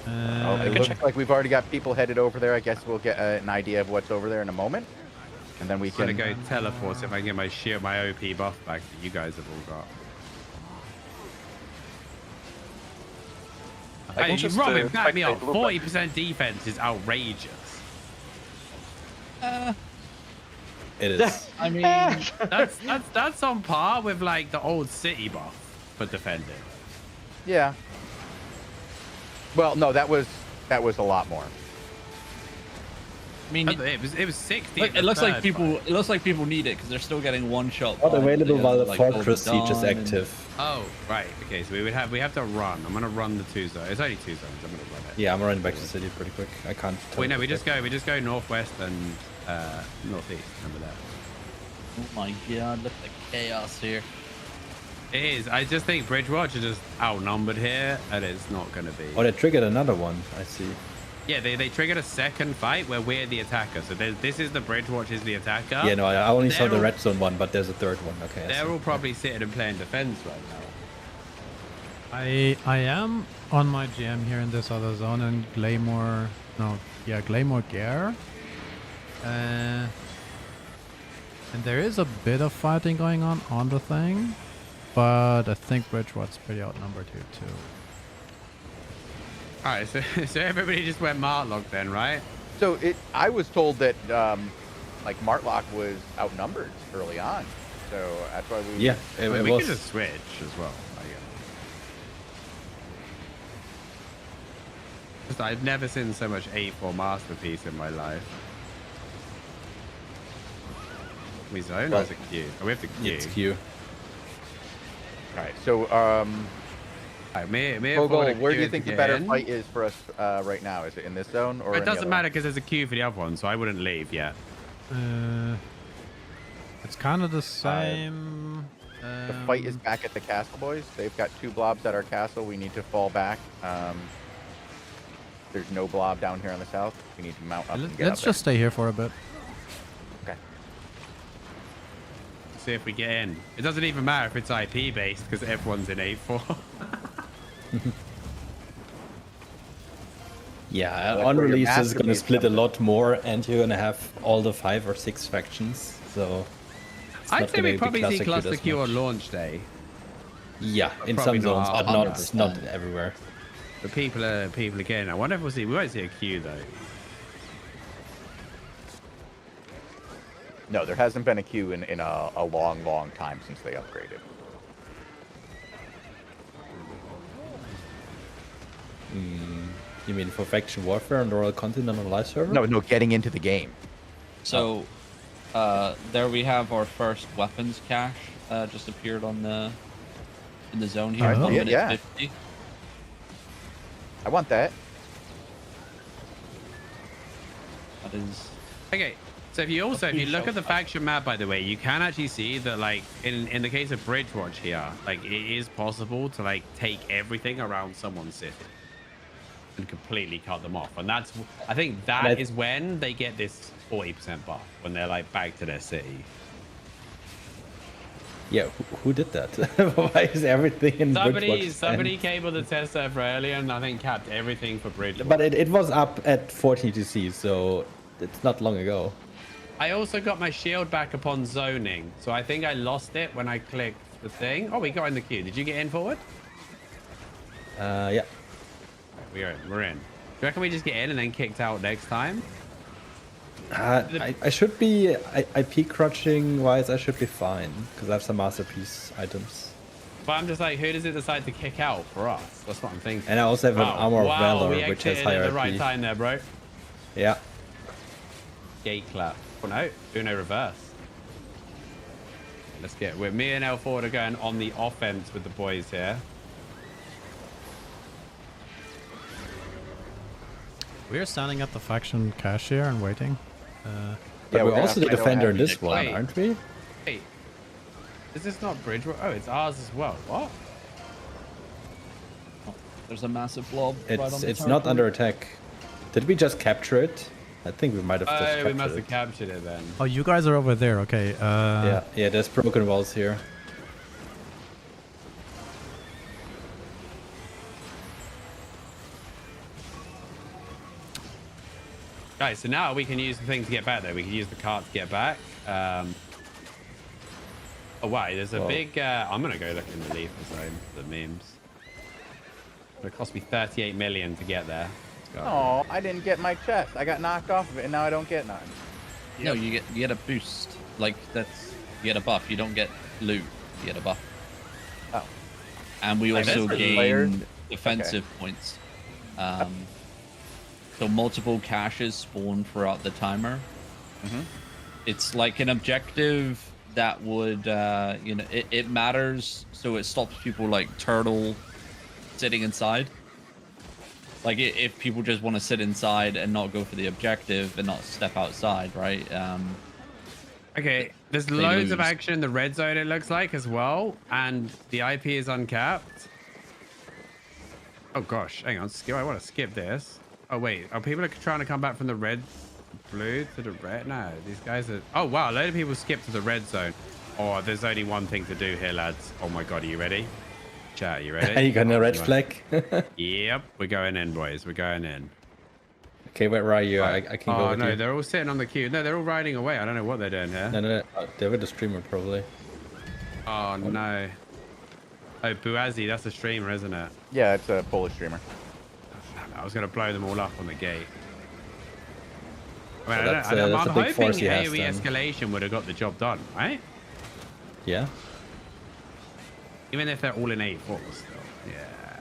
Oh, Uh, it can looks check. like we've already got people headed over there. I guess we'll get an idea of what's over there in a moment, and then we I'm gonna can. go teleport if I can get my shield, my OP buff back that you guys have all got. I can Hey, just, Robin, back me spectate up. Lupac. 40% defense is outrageous. It is. I mean, That's on par with like the old city buff for defending. Yeah. Well, no, that was a lot more. I mean, it was 60. it looks like people need it because they're still getting one shot. Not available while the like, fortress siege is Dawn and- active. Oh, right. Okay, so we have to run. I'm gonna run the 2 zones. It's only 2 zones. I'm gonna run it. Yeah, I'm running back to the city pretty quick. I can't. Wait, no, we teleport just go northwest and northeast. Remember that. Oh my god, look at the chaos here. It is. I just think Bridgewatch are just outnumbered here, and it's not gonna be. back. Oh, they triggered another one. I see. Yeah, they triggered a second fight where we're the attacker. So this is the Bridgewatch is the attacker. Yeah, no, I only saw They're the all- red zone one, but there's a third one. Okay. I They're see. all probably sitting and playing defense right now. I am on my GM here in this other zone, and Glamour Gare. And there is a bit of fighting going on the thing, but I think Bridgewater's pretty outnumbered here too. All right, so everybody just went Martlock then, right? So I was told that like Martlock was outnumbered early on, so that's why we. Yeah, it we was. could just switch as well. Just, I've never seen so much 8-4 masterpiece in my life. We zone or is it Q? Oh, we have to Q. It's Q. All right, so Right, me Vogel, where do you Q think to the get better in. fight is for us right now? Is it in this zone or? It in the doesn't other matter because there's a queue for the other one, so I wouldn't leave yet. It's kind of the same. The fight is back at the castle, boys. They've got 2 blobs at our castle. We need to fall back. There's no blob down here on the south. We need to mount up and get Let's up just stay here for a bit. there. Okay. See if we get in. It doesn't even matter if it's IP based because everyone's in 8-4. Yeah, that's on where your release is going to masterpiece split a comes in. lot more, and you're going to have all the 5 or 6 factions. So it's I'd not say gonna we be probably see cluster queued cluster as queue much. on launch day. Yeah, in probably some not zones, but not 100%. everywhere. But people are getting. I wonder if we won't see a queue though. No, there hasn't been a queue in a long time since they upgraded. You mean for faction warfare on the Royal Continent on a live server? No, getting into the game. So, there we have our first weapons cache just appeared on in the zone here. Alright, 1 minute yeah. 50. I want that. That is. Okay. So if you look at the faction map, by the way, you can actually see that, like, in the case of Bridgewatch here, like, it is possible to, like, take everything around someone's city and completely cut them off. And that's, I think that is when they get this 40% buff, when they're, like, back to their city. Yeah, who did that? Why is everything in Bridgewatch? Somebody cabled the test server earlier and I think capped everything for Bridgewatch. But it was up at 40 TC, so it's not long ago. I also got my shield back upon zoning, so I think I lost it when I clicked the thing. Oh, we got in the queue. Did you get in forward? Yeah. We're in. Do you reckon we just get in and then kicked out next time? I should be IP crutching wise. I should be fine because I have some masterpiece items, But I'm just like, who does it decide to kick out for us? That's what I'm thinking. and I also have an armor of wow, valor, we which has exited higher at the right IP. time there, bro. Yeah. Gate clap. Oh no, Uno reverse. Let's get. Me and L4 are going on the offense with the boys here. We're standing at the faction cache here and waiting. But we're gonna also have the to defender in have this one, Wait. aren't we? Hey, is this not Bridgewatch? Oh, it's ours as well. What? There's a massive blob right on the It's not territory. under attack. Did we just capture it? I think we might have just Oh, captured we must have it. captured it then. Oh, you guys are over there. Okay. Yeah, there's broken walls here. Guys, so now we can use the thing to get back there. We can use the cart to get back. Oh, wow, there's a big... I'm going to go look in the leaf zone, the memes. It'll cost me 38 million to get there. Let's go. Oh, I didn't get my chest. I got knocked off of it, and now I don't get none. No, you get a boost. Like that's you get a buff. You don't get loot. You get a buff. Oh. And we I also missed the gain players. defensive points. So multiple caches spawn throughout the timer. It's like an objective that would, you know, it matters. So it stops people like Turtle sitting inside. Like if people just want to sit inside and not go for the objective and not step outside, right? Okay, there's They loads of lose. action in the red zone, it looks like, as well. And the IP is uncapped. Oh, gosh. Hang on. I want to skip this. Oh, wait. Are people trying to come back from the blue to the red? No, these guys are... Oh, wow. A load of people skip to the red zone. Oh, there's only one thing to do here, lads. Oh, my God. Are you ready? Chat, you ready? You got a red flag? Yep. We're going in, boys. We're going in. Okay, where are you? I can go Oh, with no. you. They're all sitting on the queue. No, they're all riding away. I don't know what they're doing here. No. They're with the streamer, probably. Oh, no. Oh, Buazi, that's a streamer, isn't it? Yeah, it's a Polish streamer. I was going to blow them all up on the gate. I mean, So I don't, that's I'm a big hoping force he has, AoE then. escalation would have got the job done, right? Yeah. Even if they're all in 8-4 still. Yeah.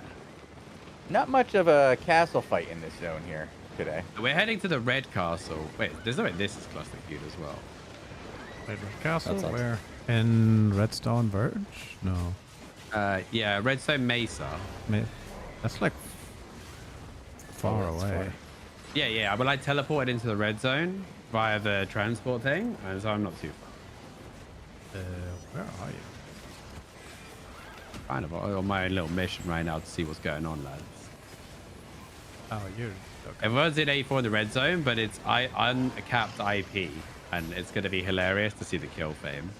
Not much of a castle fight in this zone here today. We're heading to the red castle. Wait, there's no way this is cluster queued as well. Red Castle, That's awesome. where? In Redstone Verge? No. Yeah, Redstone Mesa. That's like far that's away. far. Yeah, but I teleported into the red zone via the transport thing, and so I'm not too far. Where are you? Kind of on my own little mission right now to see what's going on, lads. Oh, you're... Okay. Everyone's in A4 in the red zone, but it's uncapped IP, and it's going to be hilarious to see the kill fame.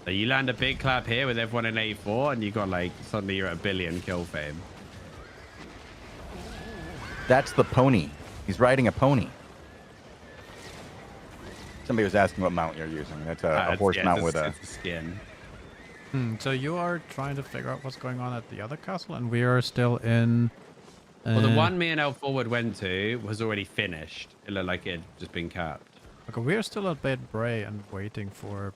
So you land a big clap here with everyone in A4, and you got like suddenly you're at 1 billion kill fame. That's the pony. He's riding a pony. Somebody was asking what mount you're using. That's a horse mount with a... It's a skin. So you are trying to figure out what's going on at the other castle, and we are still in... Well, the one me and L Forward went to was already finished. It looked like it had just been capped. Okay, we are still at Bait Bray and waiting for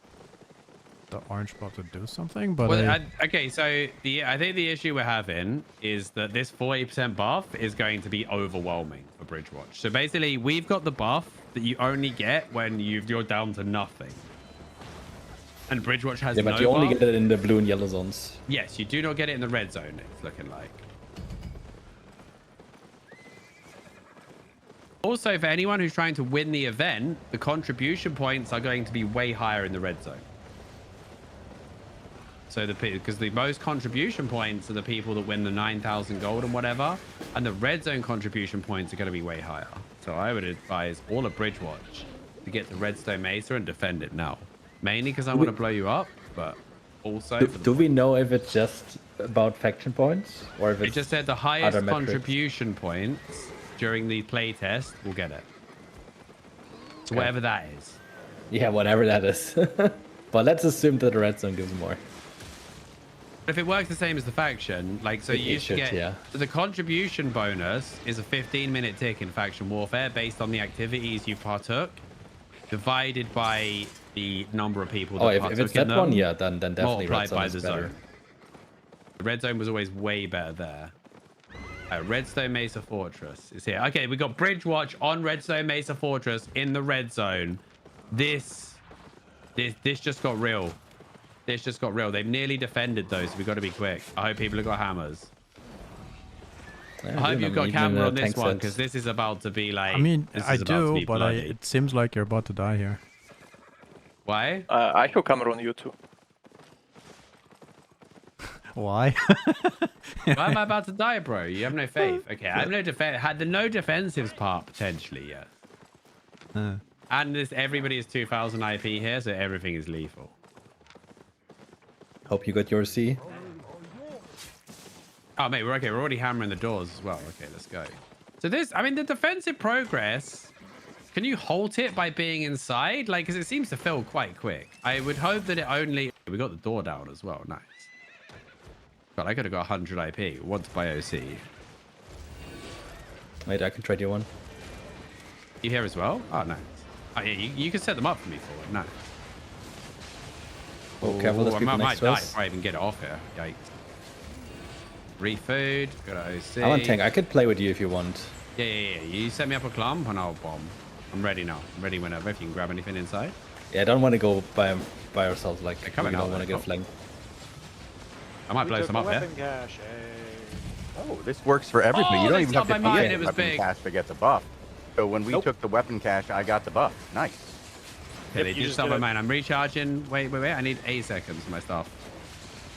the orange blob to do something, but... Well, okay, so I think the issue we're having is that this 40% buff is going to be overwhelming for Bridgewatch. So basically, we've got the buff that you only get when you're down to nothing. And Bridgewatch has Yeah, but no you only buff. get it in the blue and yellow zones. Yes, you do not get it in the red zone, it's looking like. Also, for anyone who's trying to win the event, the contribution points are going to be way higher in the red zone. So because the most contribution points are the people that win the 9,000 gold and whatever, and the red zone contribution points are going to be way higher. So I would advise all of Bridgewatch to get the Redstone Mesa and defend it now. Mainly because I want to blow you up, but also... Do we know if it's just about faction points? Or if It it's just said the highest other metrics? contribution points during the playtest will get it. So whatever that is. Yeah, whatever that is. But let's assume that the red zone gives more. If it works the same as the faction, like, so It you used to should, get... yeah. So the contribution bonus is a 15-minute tick in faction warfare based on the activities you partook, divided by the number of people that Oh, if partook it's in that them, one, yeah, then definitely red multiplied zone by is the better. zone. The red zone was always way better there. Redstone Mesa Fortress is here. Okay, we got Bridgewatch on Redstone Mesa Fortress in the red zone. This just got real. This just got real. They've nearly defended those. So we've got to be quick. I hope people have got hammers. Yeah, I hope you've got camera on this tank one sets. because this is about to be like. I mean, this I is about to do, be but bloody. it seems like you're about to die here. Why? I have camera on you too. Why? Why am I about to die, bro? You have no faith. Okay, I have no defense. Had the no defensives part potentially, yeah. And everybody is 2,000 IP here, so everything is lethal. Hope you got your C. Oh, mate, we're okay. We're already hammering the doors as well. Okay, let's go. So this, I mean, the defensive progress, can you halt it by being inside? Like, because it seems to fill quite quick. I would hope that it only... We got the door down as well. Nice. God, I could have got 100 IP. Once by OC. Wait, I can trade you one. You here as well? Oh, nice. Oh, yeah, you can set them up for me forward. Nice. Oh, careful, there's I people might next to die us. before I even get it off here. Yikes. Refood. Got an OC. I'm on tank. I could play with you if you want. Yeah. You set me up a clump and I'll bomb. I'm ready now. I'm ready whenever. If you can grab anything inside. Yeah, I don't want to go by ourselves. Like, They're we coming don't out want to there. get flanked. I might We blow took some the up there. weapon cache. Hey. Oh, this works for everybody. Oh, You don't they even have to stopped my be mine. in It the was weapon big. cache to get the buff. So when we Nope. took the weapon cache, I got the buff. Nice. Okay, they You did just stop did my it. mine. I'm recharging. Wait. I need 8 seconds for my stuff.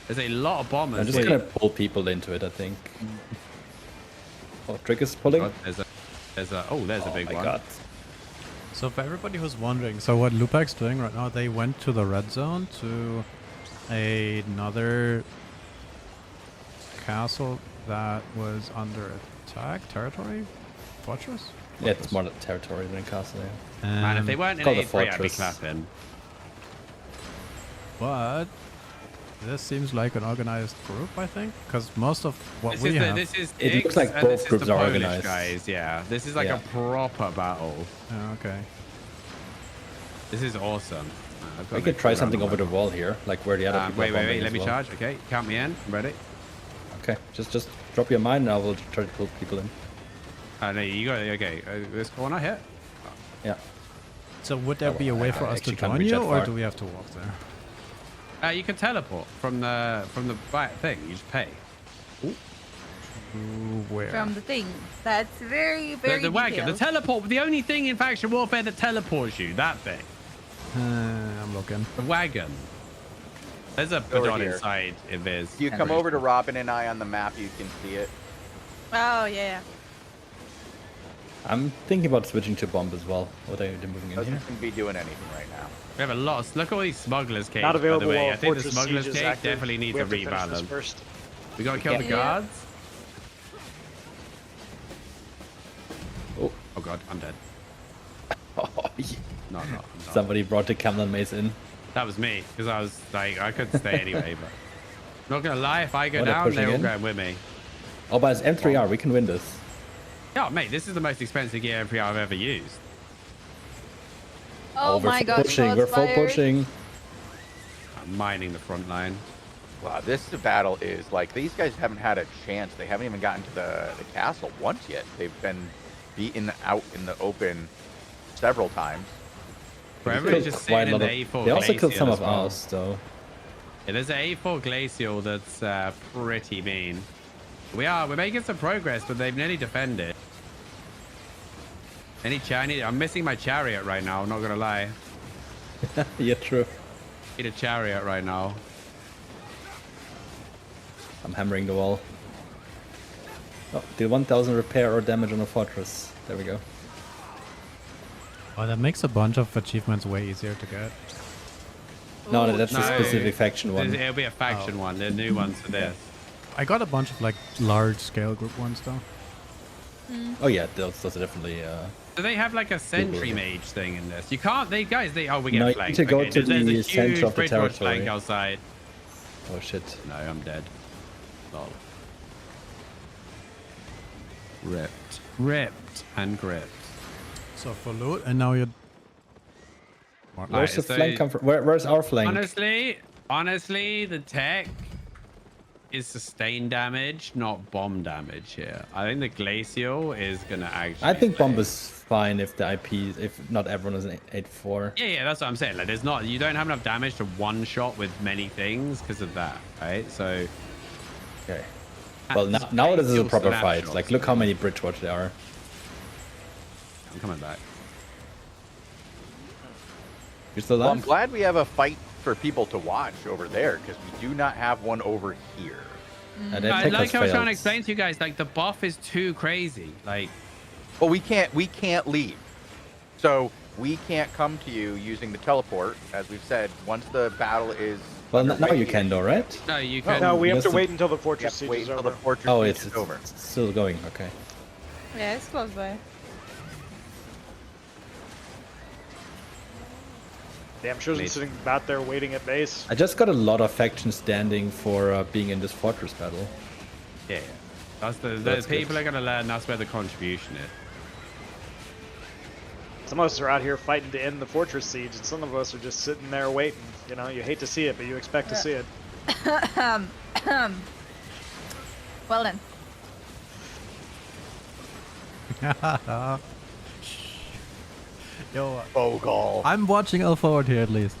There's a lot of bombers. I'm just here. gonna pull people into it, I think. Oh, Trick is pulling. God, there's a there's a big my one. god. So for everybody who's wondering, so what Lupac's doing right now, they went to the red zone to another castle that was under attack, territory, fortress? Yeah, it's more territory than castle. Yeah. Man, if they weren't in called the A3, I'd be fortress. clapping. But this seems like an organized group, I think, because most of what we have. This is It looks Ix like and both this is groups the are Polish organized. guys. Yeah, this is like Yeah. a proper battle. Oh, okay. This is awesome. I've got We to could make try a something run over on the wall here, like where the other that. people are Wait, bombing let as me well. charge. Okay, count me in. I'm ready. Okay, just drop your mine and I will try to pull people in. No, you got okay. This corner here. Yeah. So would there be a way for I us to actually can't join reach you, that or far. do we have to walk there? You can teleport from the back thing. You just pay. Where? From the thing. That's very, The, very the wagon, the detailed. teleport. The only thing in faction warfare that teleports you. That thing. I'm looking. The wagon. There's a Over bidon here. inside if there's. If you come over to Robin and I on the map, you can see it. Oh, yeah. I'm thinking about switching to bomb as well. What are you moving in Doesn't here? seem to be doing anything right now. We have a lot. Look at all these smugglers caves. Not By the available way, while I think the Fortress smugglers Siege is cave active. definitely needs We a have to finish this rebalance. first. We gotta kill the Yeah. guards. Oh, Oh god, I'm dead. oh yeah. No, I'm not. Somebody brought the Camlin mace in. That was me because I was like, I couldn't stay anyway. But not gonna lie, if I go Oh, they're down, pushing they're all in? going with me. Oh, but it's M3R. We can win this. Yeah, mate, this is the most expensive gear MP I've ever used. Oh, we're my full god. pushing. We're full pushing. I'm mining the front line. Wow, this battle is like these guys haven't had a chance. They haven't even gotten to the castle once yet. They've been beaten out in the open several times. Where They everybody's killed just quite sitting a in lot the of- A4 They also killed glacier some as of well. ours, though. Yeah, there's an A4 glacial that's pretty mean. We're making some progress, but they've nearly defended. I'm missing my chariot right now, I'm not gonna lie. Yeah, true. Need a chariot right now. I'm hammering the wall. Oh, deal 1000 repair or damage on a fortress. There we go. Oh, that makes a bunch of achievements way easier to get. No, Ooh, that's a No, specific faction one. It'll be a faction one, the new ones for this. I got a bunch of like large scale group ones though. Oh yeah, those are definitely. Do they have like a sentry Google. mage thing in this? You can't, we get No, you need flanked. to go Okay, to there's the a center huge of the Bridgewater territory. flank outside. Oh shit. No, I'm dead. Lol. Ripped and gripped. So for loot, and now you're. Where's Alright, the so- flank come from? Where's our flank? Honestly, the tech is sustain damage, not bomb damage here. I think the glacial is gonna actually. I think bomb is fine if the IP, if not everyone is an 8-4. Yeah, that's what I'm saying. Like, you don't have enough damage to one shot with many things because of that, right? So. Okay. Well, now this is a proper fight. Like, look how many Bridgewater there are. I'm coming back. You're still Well, I'm alive? glad we have a fight for people to watch over there because we do not have one over here. And that I tech like has how I was trying to failed. explain to you guys, like the buff is too crazy. Like, Well, we can't leave. So we can't come to you using the teleport, as we've said. Once the battle is Well, now underway, you can though, right? no, you can. No, we have Yes, to the- wait until the you fortress have to siege wait is until the over. fortress Oh, siege it's is over. still going. Okay. Yeah, it's close by. Damn, sure isn't sitting out there waiting at base. I just got a lot of factions standing for being in this fortress battle. Yeah, that's the That's people good. are gonna learn. That's where the contribution is. Some of us are out here fighting to end the fortress siege, and some of us are just sitting there waiting. You know, you hate to see it, but you expect to see it. Well then. Yo, Bogle. I'm watching L forward here at least.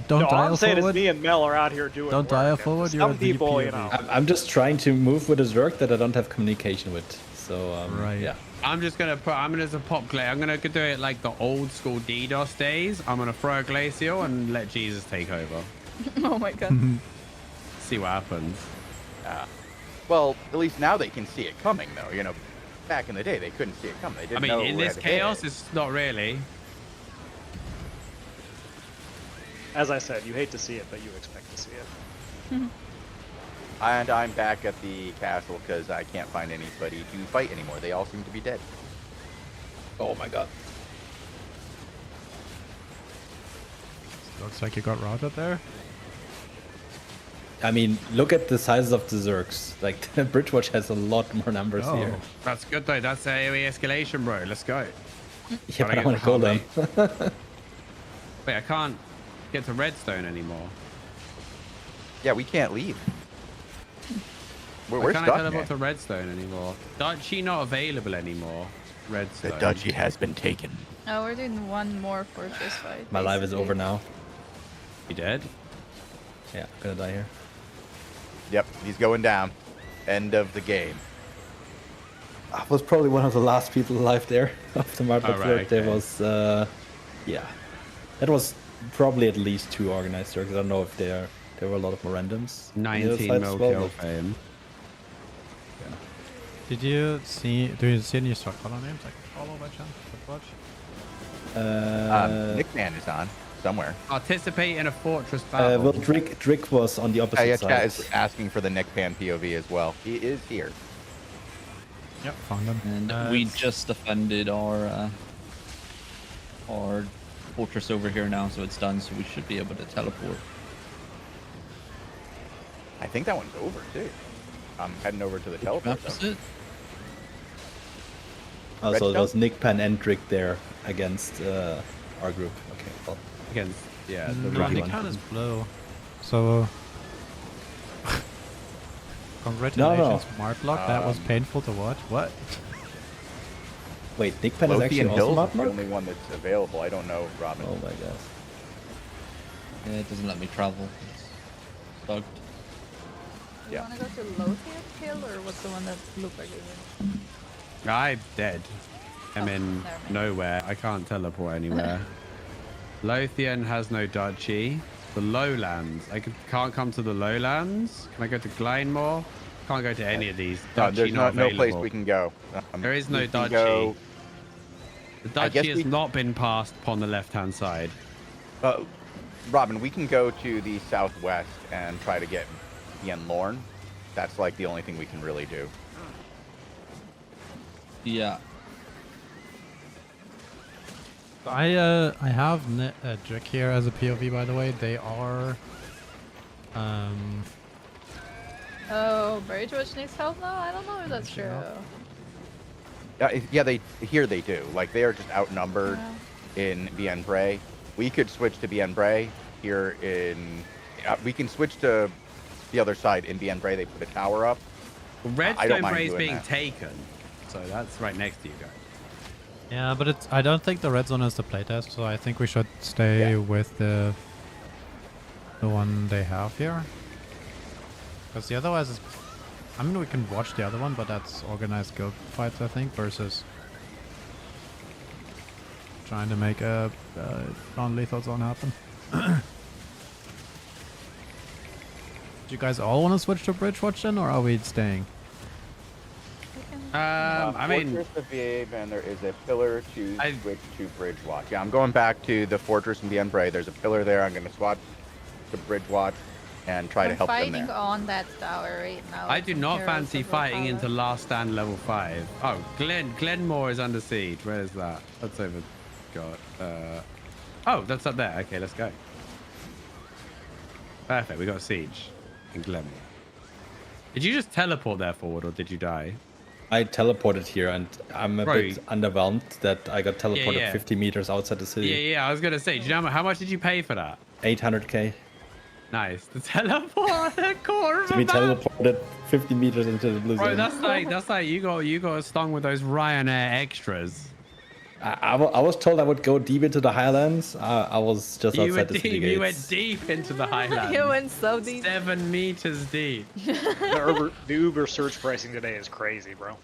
Don't No, all die I'm L saying is forward. me and Mel are out here doing Don't work. die and forward, for you're some the people, you POV. know. I'm just trying to move with a Zerg that I don't have communication with. So Right. yeah. I'm just gonna put. I'm gonna just pop glacier. I'm gonna do it like the old school DDoS days. I'm gonna throw a glacial and let Jesus take over. Oh my god. See what happens. Well, at least now they can see it coming, though. You know, back in the day, they couldn't see it coming. They didn't I know mean, in where this to hit chaos, it. it's not really. As I said, you hate to see it, but you expect to see it. And I'm back at the castle because I can't find anybody to fight anymore. They all seem to be dead. Oh my god. Looks like you got routed there. I mean, look at the sizes of the Zergs. Like, Bridgewatch has a lot more numbers Oh. here. That's good though. That's AoE escalation, bro. Let's go. Yeah, but I get want to go the then. Wait, I can't get to redstone anymore. Yeah, we can't leave. We're Why can't I stuck. teleport Man. to redstone anymore? Duchy not available anymore. Redstone. The duchy has been taken. Oh, we're doing one more fortress fight. My life is basically. over now. You dead? Yeah, I'm gonna die here. Yep, he's going down. End of the game. I was probably one of the last people alive there after my Oh, right, There okay. was, yeah, that was probably at least 2 organized Zergs. I don't know if there were a lot of more randoms. on the other 19 side mil as well, kill but- fame. Did you see? Do you see any stockpile names I can follow by chance? Watch. Nickman is on somewhere. Participate in a fortress battle. Well, Drick was on the opposite Yeah, side. chat is asking for the Nickpan POV as well. He is here. Yep, found them. And we just defended our fortress over here now, so it's done. So we should be able to teleport. I think that one's over too. I'm heading over to the Map teleport. is though. it? Oh, so it Redstone? was Nick, Pan, and Drick there against our group. Okay, well, Against, yeah, the No, right the one. count is blue. So, congratulations, Martlock. That was painful to watch. What? wait, Nick Pan is actually Lothian also Hills is the Martlock? only one that's available. I don't know, Robin. Oh my god. Yeah, it doesn't let me travel. It's bugged. You Yeah. wanna go to Lothian Hill or what's the one that looked like it was? I'm dead. I'm Oh, in never mind. nowhere. I can't teleport anywhere. Lothian has no duchy. The lowlands. Can't come to the lowlands. Can I go to Glenmore? Can't go to any of these. No, Duchy there's not no available. place we can go. There is no we can duchy. go- The I guess duchy has we- not been passed upon the left-hand side. Robin, we can go to the southwest and try to get Yen Lorne. That's like the only thing we can really do. Yeah. I have Drick here as a POV, by the way. They are Oh, Bridgewatch needs help now? I don't know if that's true. Yeah, they do. Like they are just outnumbered Yeah. in Bien Bray. We could switch to Bien Bray here in. We can switch to the other side in Bien Bray. They put a tower up. I don't Redstone mind Bray is doing being that. taken, so that's right next to you guys. yeah, but it's. I don't think the red zone is the playtest, so I think we should stay with the one they have here. Because the otherwise is. I mean, we can watch the other one, but that's organized guild fights, I think, versus trying to make a non-lethal zone happen. Do you guys all want to switch to Bridgewatch then, or are we staying? I mean, Fortress of Vive, and there is a pillar to I- switch to Bridgewatch. Yeah, I'm going back to the fortress in Bien Bray. There's a pillar there. I'm going to swap to Bridgewatch and try to I'm help them fighting there. on that tower right now. I do not Heroes fancy of fighting Willpower. into Last Stand level 5. Oh, Glenmore is under siege. Where is that? That's over. God. Oh, that's up there. Okay, let's go. Perfect. We got a siege in Glenmore. Did you just teleport there forward, or did you die? I teleported here, and I'm a Right. bit underwhelmed that I got teleported yeah. 50 meters outside the city. Yeah. I was gonna say. Do you know how much did you pay for that? 800k. Nice. The teleport a quarter of To a be map. teleported 50 meters into the blue Bro, zone. that's like you got stung with those Ryanair extras. I was told I would go deep into the highlands. I was just You were outside the city deep. gates. You went deep into the highlands. You went so deep. 7 meters deep. The Uber surge pricing today is crazy, bro.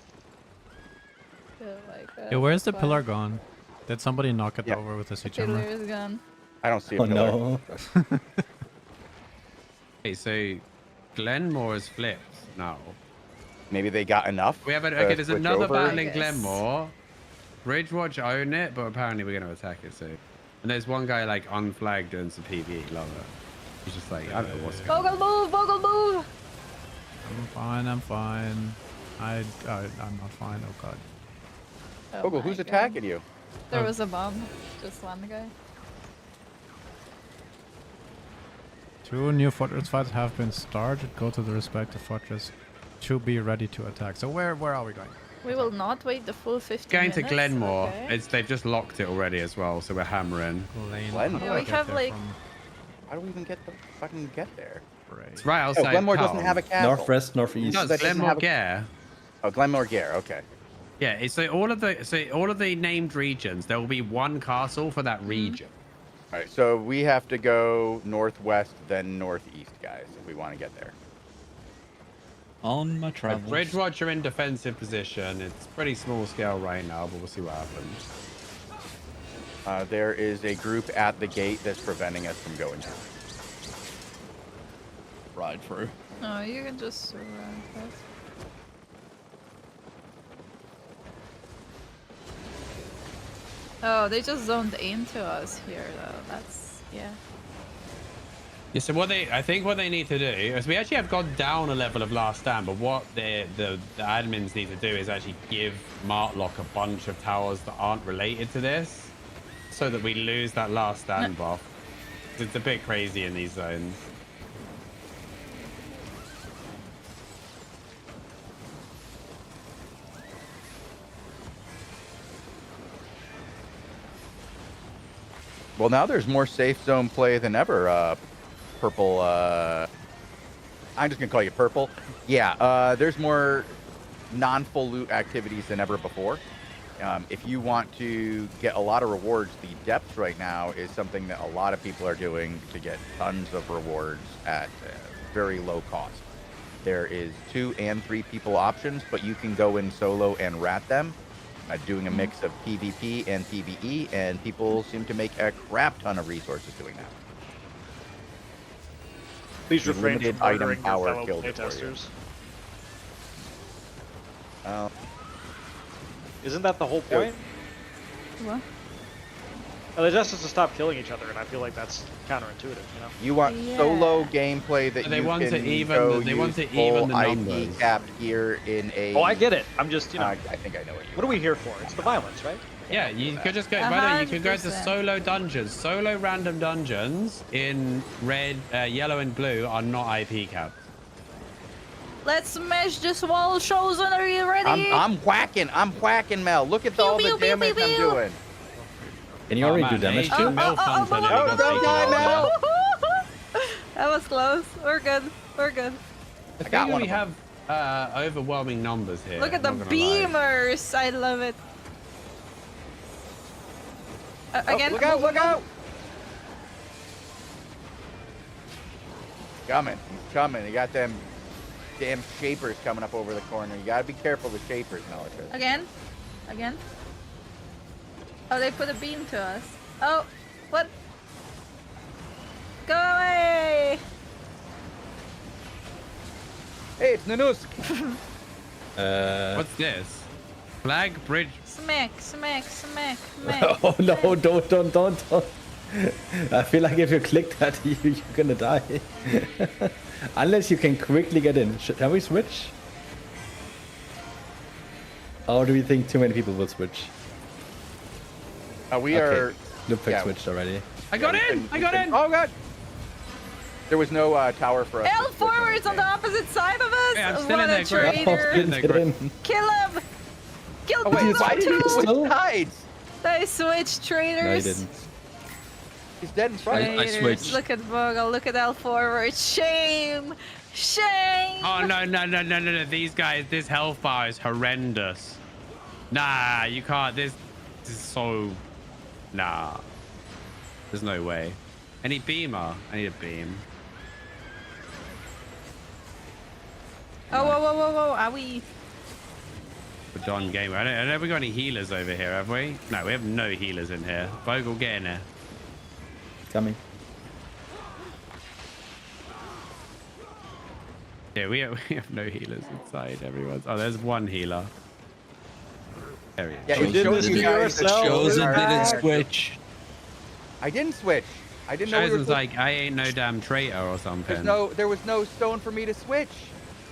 Oh my god. Yeah, where's the that's pillar fine. gone? Did somebody knock it Yep. over with a The siege pillar hammer? is gone. I don't see a Oh pillar. no. Okay, so Glenmore is flipped now. Maybe they got enough. We have to okay. There's switch another over. battle I in guess. Glenmore. Bridgewatch own it, but apparently we're gonna attack it soon. And there's one guy like unflagged doing some PvE. Love it. He's just like, I don't know what's going on. Bogle move! Bogle move! I'm fine, I'm fine. I'm not fine, oh god. Oh Bogle, my who's God. attacking you? There Oh. was a bomb. Just one guy. 2 new fortress fights have been started. Go to the respective fortress to be ready to attack. So where are we going? We will not wait the full 15 Going minutes. to Glenmore. Okay. They've just locked it already as well, so we're hammering. Lane. Glenmore. How do Yeah, I we get have, there like- from How do we even get there? Bray? It's right Oh, outside. Glenmore town. doesn't have a castle. Northwest, northeast. No, That it's doesn't Glenmore have a- Gare. Oh, Glenmore Gare. Okay. Yeah, so all of the named regions, there will be one castle for that region. All right. So we have to go northwest, then northeast, guys, if we want to get there. On my travels. Bridgewatch are in defensive position. It's pretty small scale right now, but we'll see what happens. There is a group at the gate that's preventing us from going through. Ride through. No, you can just surround that. Oh, they just zoned into us here, though. That's yeah. Yeah, so I think what they need to do is we actually have gone down a level of last stand, but what the admins need to do is actually give Martlock a bunch of towers that aren't related to this, so that we lose that last stand buff. It's a bit crazy in these zones. Well, now there's more safe zone play than ever. Purple. I'm just gonna call you Purple. Yeah. There's more non-full loot activities than ever before. If you want to get a lot of rewards, the depths right now is something that a lot of people are doing to get tons of rewards at very low cost. There is 2 and 3 people options, but you can go in solo and rat them, doing a mix of PvP and PvE, and people seem to make a crap ton of resources doing that. Please The refrain limited from item murdering your power fellow killed it for you. playtesters. Uh, Isn't that the whole point? What? They just have to stop killing each other, and I feel like that's counterintuitive, you know? You want Yeah. solo gameplay that They you want to can even go they want use to even full the IP numbers. capped gear in a. Oh, I get it. I'm just, you know, I think I know what you. what are we here for? It's the violence, right? Yeah, you could just go. By the way, you could go to 100%. solo dungeons. Solo random dungeons in red, yellow, and blue are not IP capped. Let's smash this wall, Chosen. Are you ready? I'm whacking, Mel. Look at all the Pew, pew, pew, damage pew, I'm pew. doing. Can you already do man, damage H2 too? mil funds and then it oh, got don't taken die, over. Mel. That was close. We're good. We're good. I got think one we of them. have overwhelming numbers here. Look at the not gonna lie. beamers. I love it. Again. Look out! Look out! Coming, he's coming. You got them damn shapers coming up over the corner. You gotta be careful with shapers, Melissa. Again. Again. Oh, they put a beam to us. Oh, what? Go away! Hey, it's Nanusk. What's this? Flag bridge. Smack, smack, smack, smack. Oh no, don't. I feel like if you click that, you're gonna die. Unless you can quickly get in. Can we switch? Or do we think too many people will switch? We are. Lupek yeah. switched already. I got in. I got in. Oh god! There was no tower for us. L to switch forwards on the game. opposite side of us. Yeah, I'm still what in a there, Greg. traitor! in there, Get Greg. in. Kill him! Kill Oh wait, both why of did you them! switch Still? sides? They switched traitors. No, you didn't. He's dead in front. I Traitors. switched. Look at Bogle. Look at L forward. Shame! Shame! Oh, no. These guys, this health bar is horrendous. Nah, you can't. This is so... Nah. There's no way. Any beamer? I need a beam. Oh, whoa. Are we... For Don Gamer. I don't know if we got any healers over here, have we? No, we have no healers in here. Bogle, get in there. Coming. Yeah, we have no healers inside. Everyone's... Oh, there's one healer. There he is. Yeah, You it did shows this you to guys that yourself. Chosen are- didn't switch. I didn't switch. I didn't know we were Chosen's supposed- like, I ain't no damn traitor or something. there was no stone for me to switch.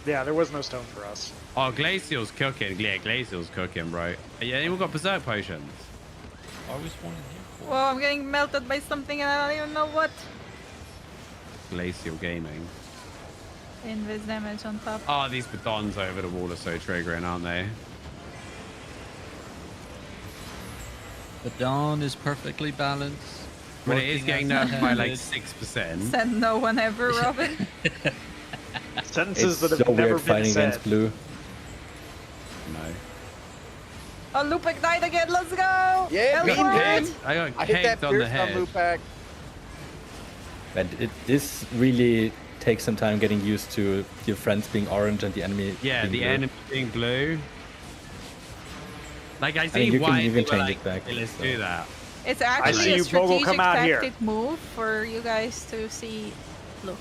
Yeah, there was no stone for us. Oh, Glacial's cooking. Yeah, Glacial's cooking, bro. Yeah, anyone got berserk potions? I was one here. Whoa, I'm getting melted by something and I don't even know what. Glacial Gaming. Invis damage on top. Oh, these batons over the wall are so triggering, aren't they? The dawn is perfectly balanced. I mean, it is Working getting as nerfed by like intended. 6%. Said no one ever, Robin. Sentences It's that have so never weird been fighting said. against blue. No. Oh, Lupic died again. Let's go. Yeah, Go beam for pig. it. I got I hit that caked on the pierce on head. Lupac. And this really takes some time getting used to your friends being orange and the enemy Yeah, being the blue. enemy being blue. Like, I see mean, you can why even people are change like, it back, "Hey, let's so." do that. It's I actually see a you, Bogle, strategic come out here. tactic move for you guys to see blue.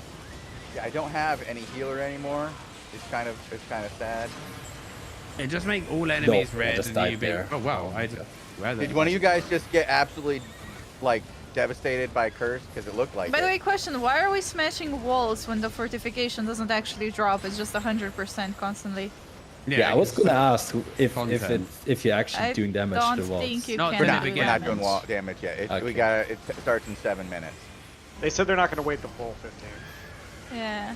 Yeah, I don't have any healer anymore. It's kind of sad. It just make all enemies I red just and died you be... there. Oh, wow. I just... Did one of you guys just get absolutely like devastated by curse? Because it looked like By the it. way, question: why are we smashing walls when the fortification doesn't actually drop? It's just 100% constantly. Yeah, I was gonna ask Content. if you're actually I doing damage don't to the walls. think you No, can we're We're not- do not, we're not doing damage. wall damage yet. It, Okay. We got it starts in 7 minutes. They said they're not going to wait the full 15. Yeah.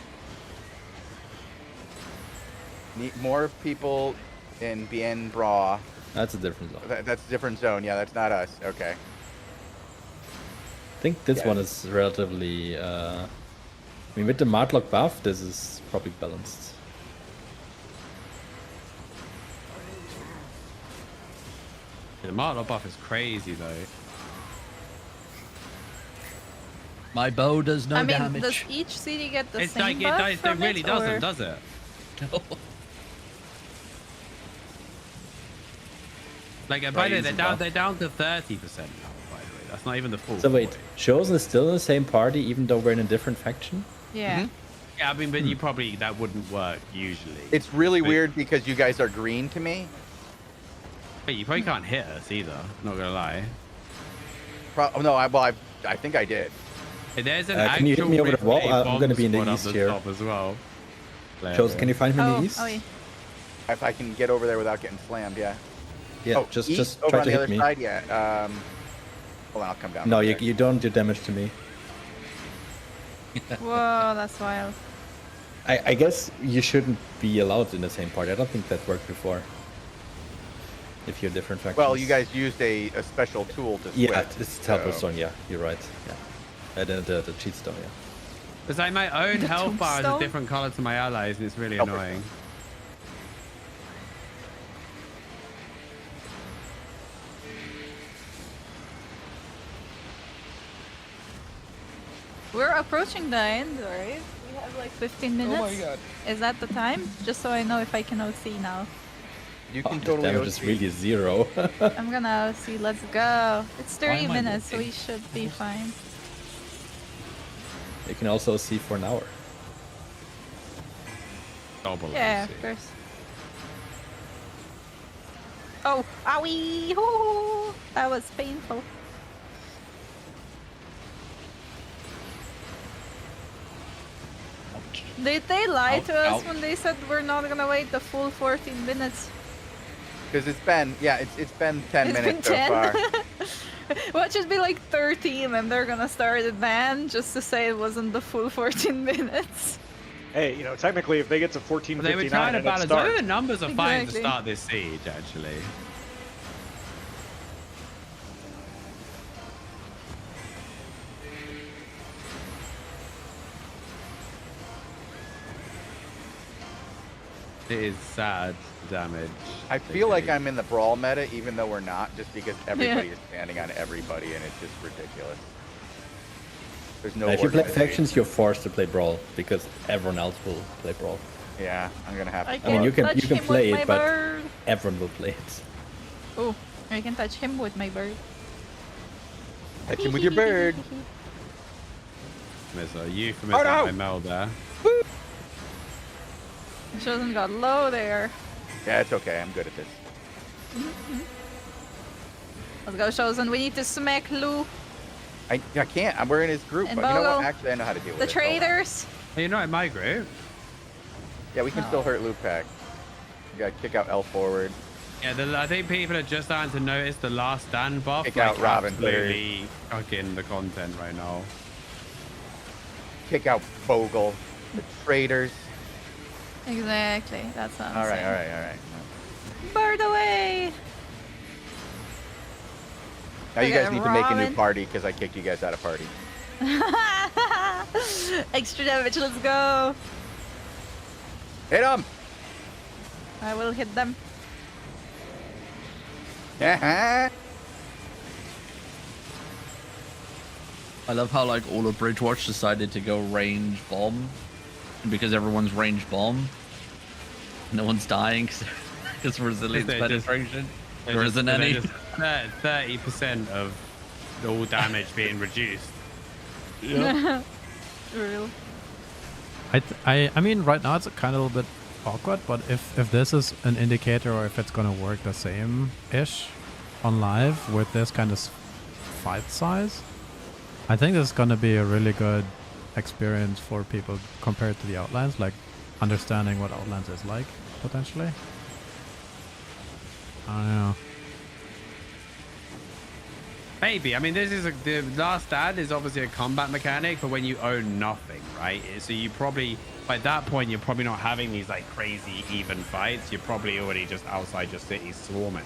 Need more people in Bien Bra. That's a different zone. That's a different zone. Yeah, that's not us. Okay. I think this Yeah. one is relatively. I mean, with the Martlock buff, this is probably balanced. The Martlock buff is crazy, though. My bow does no I mean, damage. does each city get the It's same like, it, buff does, it from really it, doesn't, or- does it? No. Like, by the way, easy they're buff. down to 30% now, by the way. That's not even the full. So wait, 40. Chosen is still in the same party, even though we're in a different faction. Yeah. Yeah, I mean, but you probably, that wouldn't work usually. It's really But- weird because you guys are green to me. But you probably can't hit us either, not gonna lie. No, I think I did. Hey, there's an Can you hit actual me over the wall? Ripley I'm gonna be in the bomb east squad here. up the top as well. Chosen, can you find me in Oh, the east? oh, yeah. If I can get over there without getting slammed, yeah. Yeah, Oh, just east, try over on to the hit other me. side, yeah. Hold on, I'll come down. No, over you, there. you don't do damage to me. Whoa, that's wild. I guess you shouldn't be allowed in the same party. I don't think that worked before. If you're different factions. Well, you guys used a special tool to switch. Yeah, it's Teleport so- Stone. Yeah, you're right. Yeah, the cheat stone. Yeah. Because like my own The health bar is a tombstone? different color to my allies, and it's really Oh, annoying. We're approaching the end, right? We have like 15 minutes. god. Is that the time? Just so I know if I can OC now. You Oh, can the totally damage is OC. really zero. I'm gonna OC. Let's go. It's 30 am I minutes, so looking? we should be fine. You can also see for an hour. Double Yeah, OC. of course. Oh, owie! Ooh, that was painful. Ouch. Did they lie Ouch, to us ouch. when they said we're not gonna wait the full 14 minutes? Because it's been 10 It's minutes been so 10. far. Watch it be like 13 and they're gonna start it then just to say it wasn't the full 14 minutes. Hey, you know, technically, if they get to They were 14:59 trying to and it balance. I starts, think the numbers are fine to Exactly. start this siege, actually. It is sad damage. I feel like I'm in the brawl meta, even though we're not, just because everybody is standing on everybody, and it's just ridiculous. There's no. If you play organization. factions, you're forced to play brawl because everyone else will play brawl. Yeah, I'm gonna have to. I I mean, you can touch him play with it, my but bird. everyone will play it. Oh, I can touch him with my bird. Touch him with your bird. There's a euphemism by Mel there. Chosen got low there. Yeah, it's okay. I'm good at this. Let's go, Chosen. We need to smack Lou. I can't. We're in his group. And But you know what? Bogo. Actually, I know how to deal with The it. Hold on. traitors. Hey, you're not in my group. Yeah, we can still hurt Lupac. You gotta kick out L forward. Yeah, I think people are just starting to notice the last stand buff. Kick out Robin Hood. Absolutely fucking the content right now. Kick out Bogle. The traitors. Exactly. That's what I'm All right, saying. all right, all right. Bird away. Now you Okay, guys need to make a new Robin. party because I kicked you guys out of party. Extra damage. Let's go. Hit him! I will hit them. Uh-huh. I love how like all of Bridgewatch decided to go range bomb, and because everyone's range bomb, no one's dying because resilience They just- penetration. There isn't any. 30% of all damage being reduced. Real. I mean, right now it's kind of a little bit awkward, but if this is an indicator or if it's gonna work the same-ish on live with this kind of fight size, I think this is gonna be a really good experience for people compared to the Outlands, like understanding what Outlands is like, potentially. I don't know. Maybe. I mean, the last stand is obviously a combat mechanic for when you own nothing, right? So you probably, by that point, you're probably not having these like crazy even fights. You're probably already just outside your city swarming.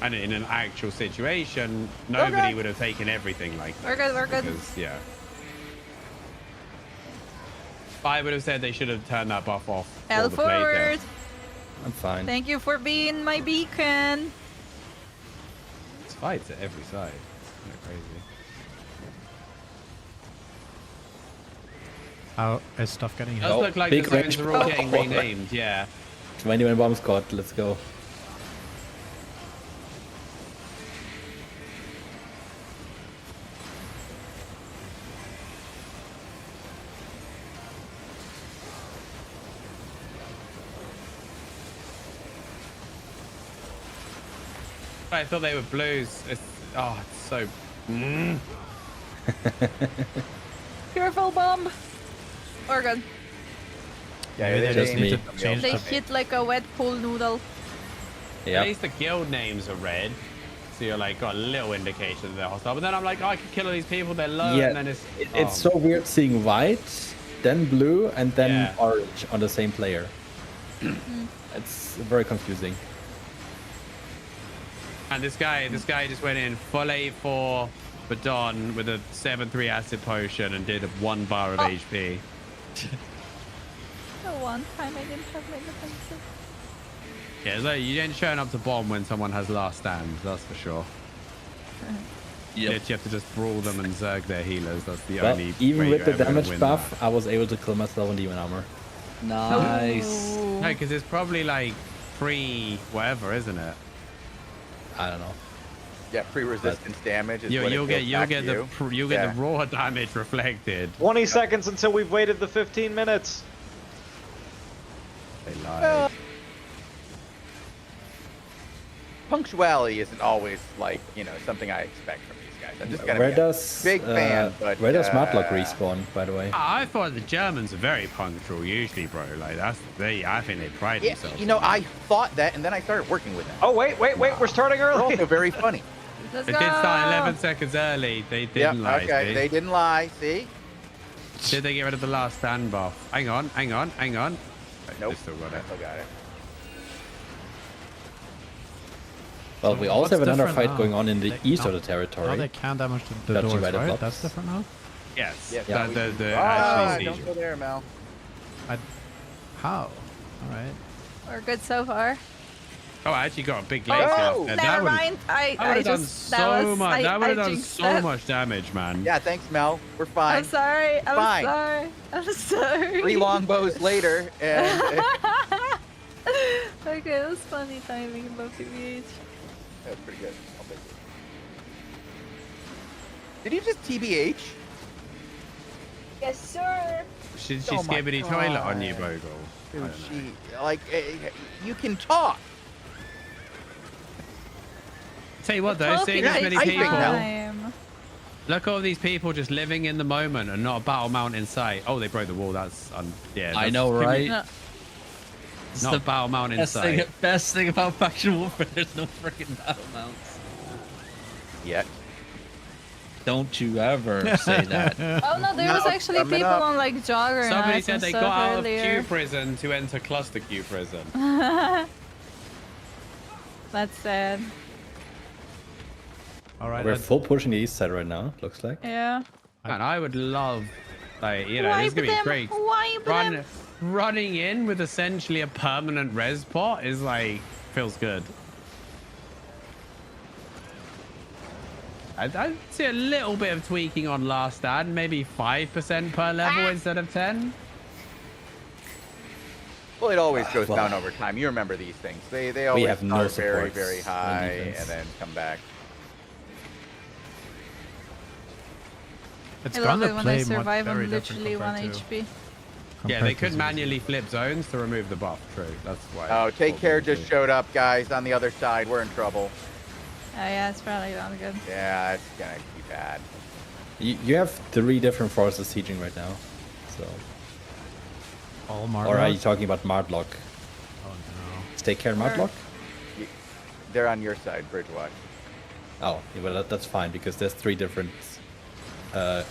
And in an actual situation, nobody would have taken everything like that. We're good, we're good. Because, yeah. I would have said they should have turned that buff off. L before the play forward. test. I'm fine. Thank you for being my beacon. It's fights at every side. It's kind of crazy. How is stuff getting It hit? does Oh, look like big the zones range. are all Oh, getting oh, renamed, yeah. 21 bomb squad. Let's go. I thought they were blues. It's so. Careful, bomb. We're good. Yeah, Maybe they just changed me. it from Changed Yelp. They the- hit like a wet pool noodle. At Yeah. least the guild names are red, so you're like got a little indication that they're hostile. But then I'm like, oh, I can kill all these people. They're low, Yeah, and then it's It's so weird seeing white, then blue, and then Yeah. orange on the same player. It's very confusing. And this guy just went in full 8-4 Badon with a 7-3 acid potion and did 1 bar of HP. The one time I didn't have my defensive. Yeah, so you ain't showing up to bomb when someone has last stand. That's for sure. Yep. You have to just brawl them and zerg their healers. That's the Well, only. even way with you're the ever gonna damage win buff, that. I was able to kill myself in demon armor. Nice. Ooh. No, because it's probably like free whatever, isn't it? I don't know. Yeah, pre-resistance damage is what You'll it get feels you'll back get to the you. you'll get Yeah. the raw damage reflected. 20 seconds until we've waited the 15 minutes. They lie. Punctuality isn't always like, something I expect from these guys. I'm just gonna Where be a does big fan, but where does Matlock respawn, by the way? I thought the Germans are very punctual usually, bro. Like I think they pride Yeah, themselves. I thought that, and then I started working with them. Oh, wait, we're starting They're early. also very funny. Let's They go. did start 11 seconds early. They Yep, didn't lie. okay, see? they didn't lie. See? Did they get rid of the last stand buff? Hang on. Wait, Nope. they still got it. I still got it. Well, we So also what's have another different fight now? going on in the They- east no. of the territory. Oh, they can damage the Judging doors, by the right? blocks. That's different now? Yes. Yes, The we- the Ah, actually don't siege. go there, Mel. How? All right. We're good so far. Oh, I actually got a big laser. Oh, there. never would've- mind. That would I have done just so much. That would have done jinxed so that. much damage, man. Yeah, thanks, Mel. We're fine. I'm sorry. I'm Fine. sorry. I'm sorry. 3 longbows later, and Okay, it was funny timing above TBH. that's pretty good. I'll take it. Did you just TBH? Yes, sir. She Oh my skibbity toilet on you, God. Bogle. I Dude, don't know. she like you can talk. Tell you what, though, Talking seeing as takes many I people. think now- time. Look at all these people just living in the moment and not a battle mount in sight. Oh, they broke the wall. That's yeah. I that's- know, right? No. It's Not the a battle mount in best sight. best thing about faction warfare. There's no freaking battle mounts. Yet. Don't you ever say that. Oh no, there was No, actually coming people up. on like Jogger. Somebody said they got out earlier. of Q prison to enter cluster Q prison. That's sad. All right. We're full pushing the east side right now, looks like. Yeah. And I would love, like, you know, Wipe this is gonna be them, great. wipe them. Running in with essentially a permanent res pot is like feels good. I'd see a little bit of tweaking on last stand, maybe 5% per level instead of 10. Well, it always goes down over time. You remember these things. They always have no start very, supports very on high defense. and then come back. It's I love gonna it when play I survive very on different literally 1 compared to- HP. Yeah, compared they to could Zeus. manually flip zones to remove the buff. True, that's why. Oh, take Well, care they just do. showed up, guys, on the other side. We're in trouble. Oh yeah, it's probably not good. Yeah, it's gonna be bad. You have 3 different forces sieging right now. So, All Mark. or are you talking about Mardlock? Oh no. Take care, Where? Mardlock? They're on your side, Bridgewatch. Oh, yeah, well that's fine because there's 3 different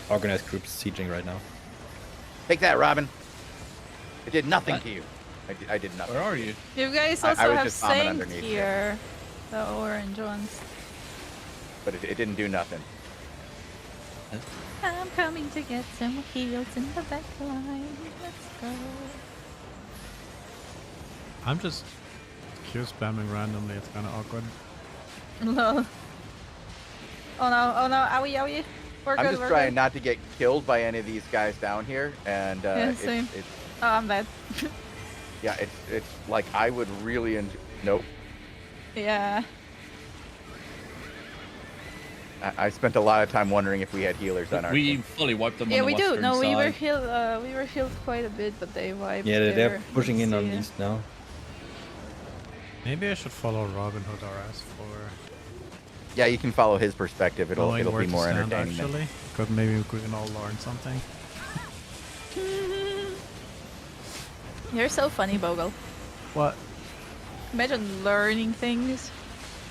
organized groups sieging right now. Take that, Robin. It did nothing What? to you. I did nothing. Where are you? You guys I also was have just bombing Saint underneath you. here. The orange ones. But it didn't do nothing. I'm coming to get some heals in the back line. Let's go. I'm just Q spamming randomly. It's kind of awkward. Lol. Oh no, owie, owie. We're I'm good, just we're trying good. not to get killed by any of these guys down here, and Yeah, it's, same. it's Oh, I'm dead. yeah, it's like I would really enjoy. Nope. Yeah. I spent a lot of time wondering if we had healers on our We team. fully wiped them Yeah, on the we do. western No, we were side. healed. We were healed quite a bit, but they wiped. Yeah, they're their pushing in on AC. east now. Maybe I should follow Robin Hood RS for Yeah, you can follow his perspective. It'll knowing where be to more stand, entertaining. actually. Because maybe we can all learn something. You're so funny, Bogle. What? Imagine learning things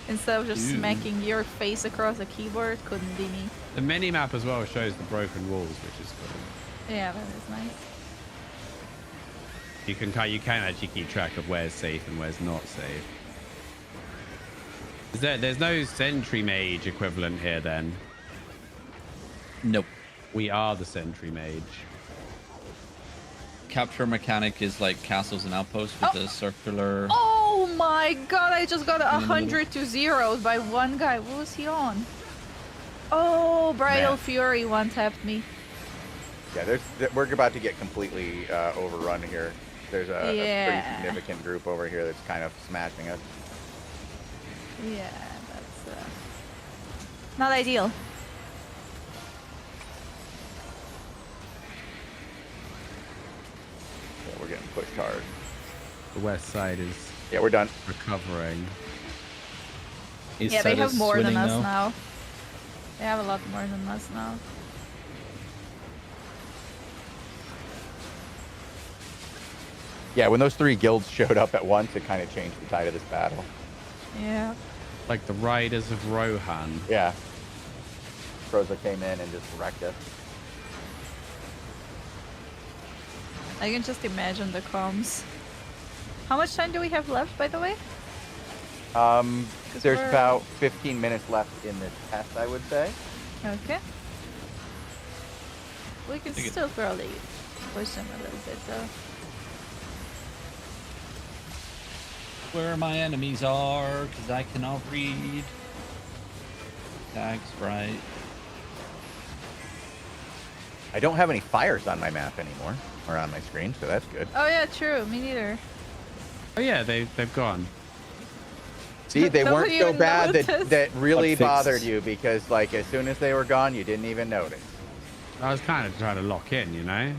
instead of just Ew. smacking your face across the keyboard. Couldn't be me. The mini map as well shows the broken walls, which is cool. Yeah, that is nice. You can actually keep track of where's safe and where's not safe. There's no sentry mage equivalent here then. Nope. We are the sentry mage. Capture mechanic is like castles and outposts with Oh. the circular. Oh my god! I just got the middle. 100 to 0 by one guy. What was he on? Oh, Bridal Man. Fury one tapped me. Yeah, we're about to get completely overrun here. There's a pretty Yeah. significant group over here that's kind of smashing us. Yeah, that's not ideal. Yeah, we're getting pushed hard. The west side is Yeah, we're done. recovering. East Yeah, they side have is more than winning us now. They have a lot more than us now. Yeah, when those 3 guilds showed up at once, it kind of changed the tide of this battle. Yeah. Like the Riders of Rohan. Yeah. Froza came in and just wrecked us. I can just imagine the comms. How much time do we have left, by the way? There's we're- about 15 minutes left in this test, I would say. Okay. We can Think it- still probably push them a little bit, though. where my enemies are because I cannot read. Tags right. I don't have any fires on my map anymore, or on my screen, so that's good. Oh yeah, true. Me neither. Oh yeah, they've gone. See, they weren't Nobody so even bad that noticed. that really Got fixed. bothered you because, like, as soon as they were gone, you didn't even notice. I was kind of trying to lock in, you know.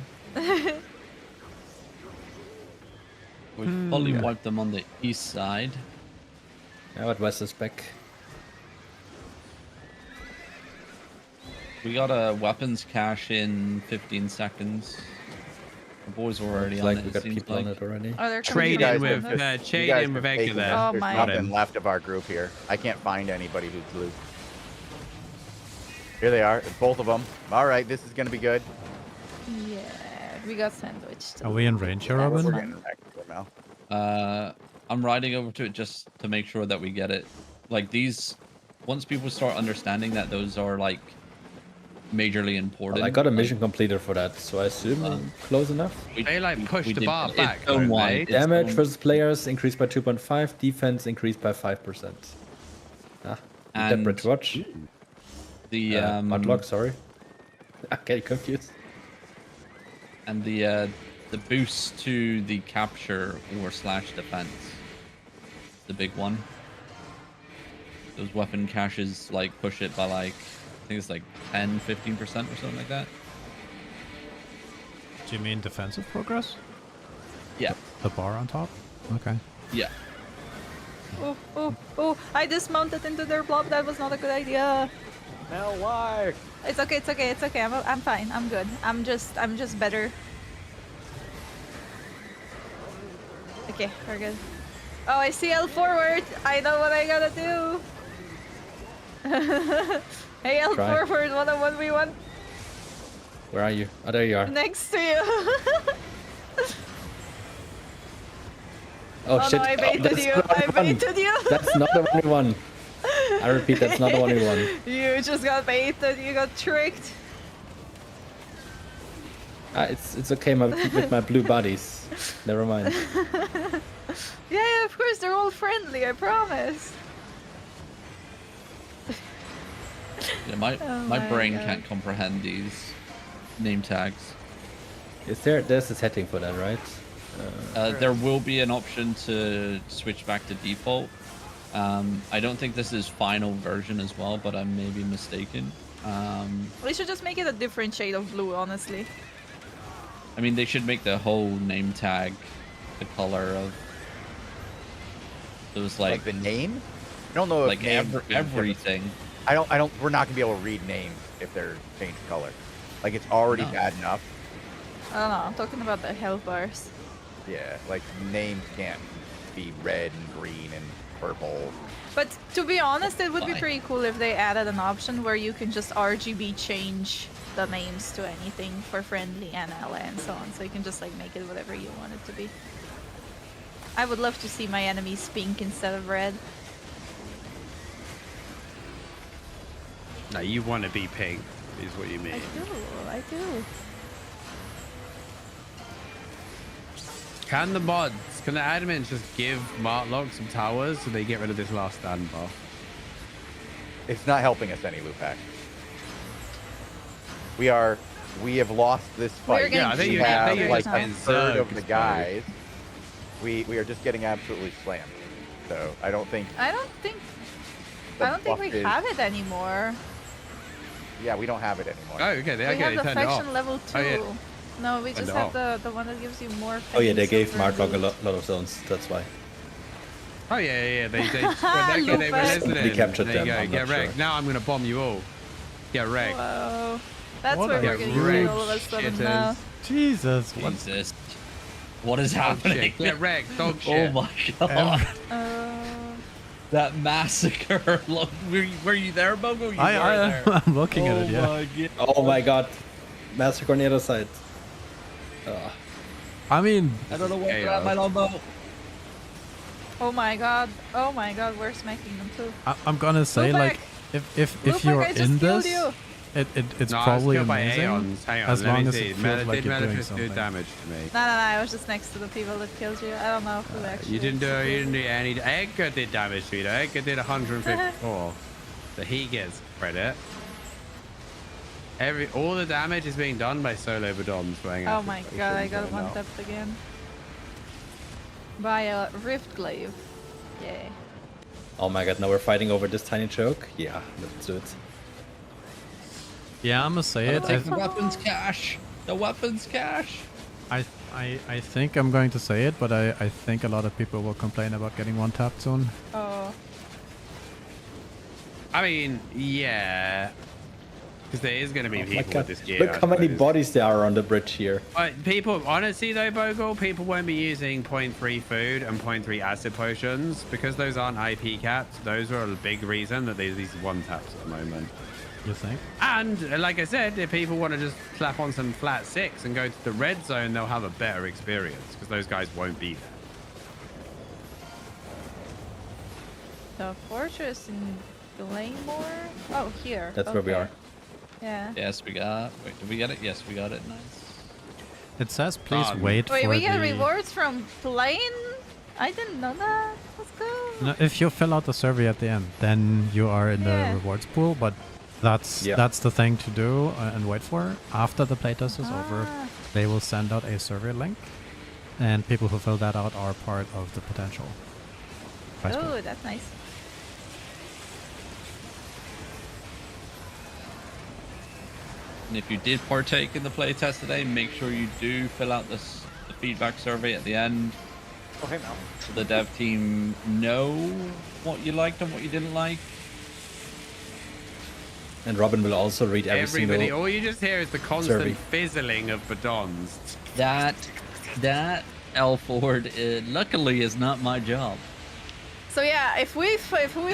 We've fully wiped them on the east side. Now at west is back. We got a weapons cache in 15 seconds. The boys were already Looks on like it. we it got seems people like. on it already. Oh, they're coming Trade to in us. with you Trade guys in with have taken Vega it. there. Oh There's my. nothing left of our group here. I can't find anybody who's blue. Here they are, both of them. All right, this is gonna be good. Yeah, we got sandwiched. Are we in range here, We're Robin? getting wrecked here now. I'm riding over to it just to make sure that we get it. Like these, once people start understanding that those are like majorly important. Well, I got a like, mission completed for that, so I assume close enough. They like push the did bar get it. back, It's zone don't one. they? It's Damage zone- versus players increased by 2.5, defense increased by 5%. Ah, And- Debrid Watch. The Mudlock, sorry. I'm getting confused. and the boost to the capture or slash defense, the big one. Those weapon caches like push it by like I think it's like 10-15% or something like that. Do you mean defensive progress? Yeah, The bar on top? Okay. yeah. Oh, oh, oh! I dismounted into their blob. That was not a good idea. Now why? It's okay. It's okay. It's okay. I'm fine. I'm good. I'm just better. Okay, we're good. Oh, I see L forward. I know what I gotta do. Hey, L Try. forward. 101v1 Where are you? Oh, there you are. next to you. Oh, Oh shit. no, I Oh, baited that's you. not the I one who won. baited you. That's not the one who won. I repeat, that's not the one who won. You just got baited. You got tricked. Ah, it's okay with my blue buddies. Never mind. Yeah, of course. They're all friendly. I promise. Yeah, my Oh my my brain God. can't comprehend these name tags. There's a setting for that, right? There will be an option to switch back to default. I don't think this is final version as well, but I may be mistaken. We should just make it a different shade of blue, honestly. I mean, they should make the whole name tag the color of those Like the name? I don't know if like names being different. everything. I don't. We're not gonna be able to read names if they're changed color. Like it's already No. bad enough. I don't know. I'm talking about the health bars. Yeah, like names can't be red and green and purple. But to be honest, it would be Fine. pretty cool if they added an option where you can just RGB change the names to anything for friendly and ally and so on. So you can just like make it whatever you want it to be. I would love to see my enemies pink instead of red. No, you want to be pink, is what you mean. I do. Can the admins just give Martlock some towers so they get rid of this last stand buff? It's not helping us any, Lupac. We have lost this We're fight. getting Yeah, I think We you- I have think you're like just a getting third of zerged, the bro. guys. We are just getting absolutely slammed. So I don't think. I don't think the we buff is- have it anymore. Yeah, we don't have it anymore. Oh, okay, We okay, have they the turned it off. faction level 2. Oh, yeah. No, we Turned just it have off. the one that gives you more. Oh yeah, they fangs gave over Martlock a loot. lot of zones. That's why. Oh yeah. They well, okay, they were Lupac. listening. We captured There you them, go. I'm Get not wrecked. sure. Now I'm gonna bomb you all. Get wrecked. Whoa. That's What where a we're Get getting wrecked, all of a sudden shitters. now. Jesus, what? Jesus, what is Dog happening? shit. Get wrecked. Dog Oh shit. my god, Uh, that massacre! Look, were you there, Bogo? You were there. I'm looking at it, yeah. my god. Oh my god. Massacre on the other side. Ugh. I mean, I don't know what chaos. my longbow. oh my god. Oh my god, we're smacking them too. I'm gonna say Lupac! like if Lupac, you're I just in killed this, you. it's No, I was probably killed by amazing Aeons. Hang on, as let long me as see. it feels like Did you're doing Malefice do something. damage to me? No, I was just next to the people that killed you. I don't know who actually. You didn't do any. Edgar did damage to you. Edgar did 154, so he gets credit. All the damage is being done by solo Badons playing. Oh my god, I got one tapped again. By a Rift Glaive. Yay. Oh my god, now we're fighting over this tiny choke? Yeah, let's do it. Yeah, I'm gonna say it. Take the weapons cache. The weapons cache. I think I'm going to say it, but I think a lot of people will complain about getting one tapped soon. Oh. I mean, yeah. Because there is going to be people with this gear. Look how many bodies there are on the bridge here. But people, honestly though, Bogle, people won't be using 0.3 food and 0.3 acid potions because those aren't IP capped. Those are a big reason that there's these one taps at the moment. You think? And like I said, if people want to just slap on some flat 6 and go to the red zone, they'll have a better experience because those guys won't be there. The fortress in Glamour? Oh, here. That's where we are. Yeah. Yes, we got. Wait, did we get it? Yes, we got it. Nice. It says please wait Wait, for we get the... rewards from playing? I didn't know that. Let's go. No, if you fill out the survey at the end, then you are in the rewards pool, but that's the thing to do and wait for. After the playtest is over, they will send out a survey link, and people who fill that out are part of the potential prize pool. Oh, that's nice. And if you did partake in the playtest today, make sure you do fill out the feedback survey at the end. Oh, hey, Mel. So the dev team know what you liked and what you didn't like. And Robin will also read Everybody, single all you just hear is the constant survey. fizzling of Badons. That L Ford, luckily, is not my job. So yeah, if we've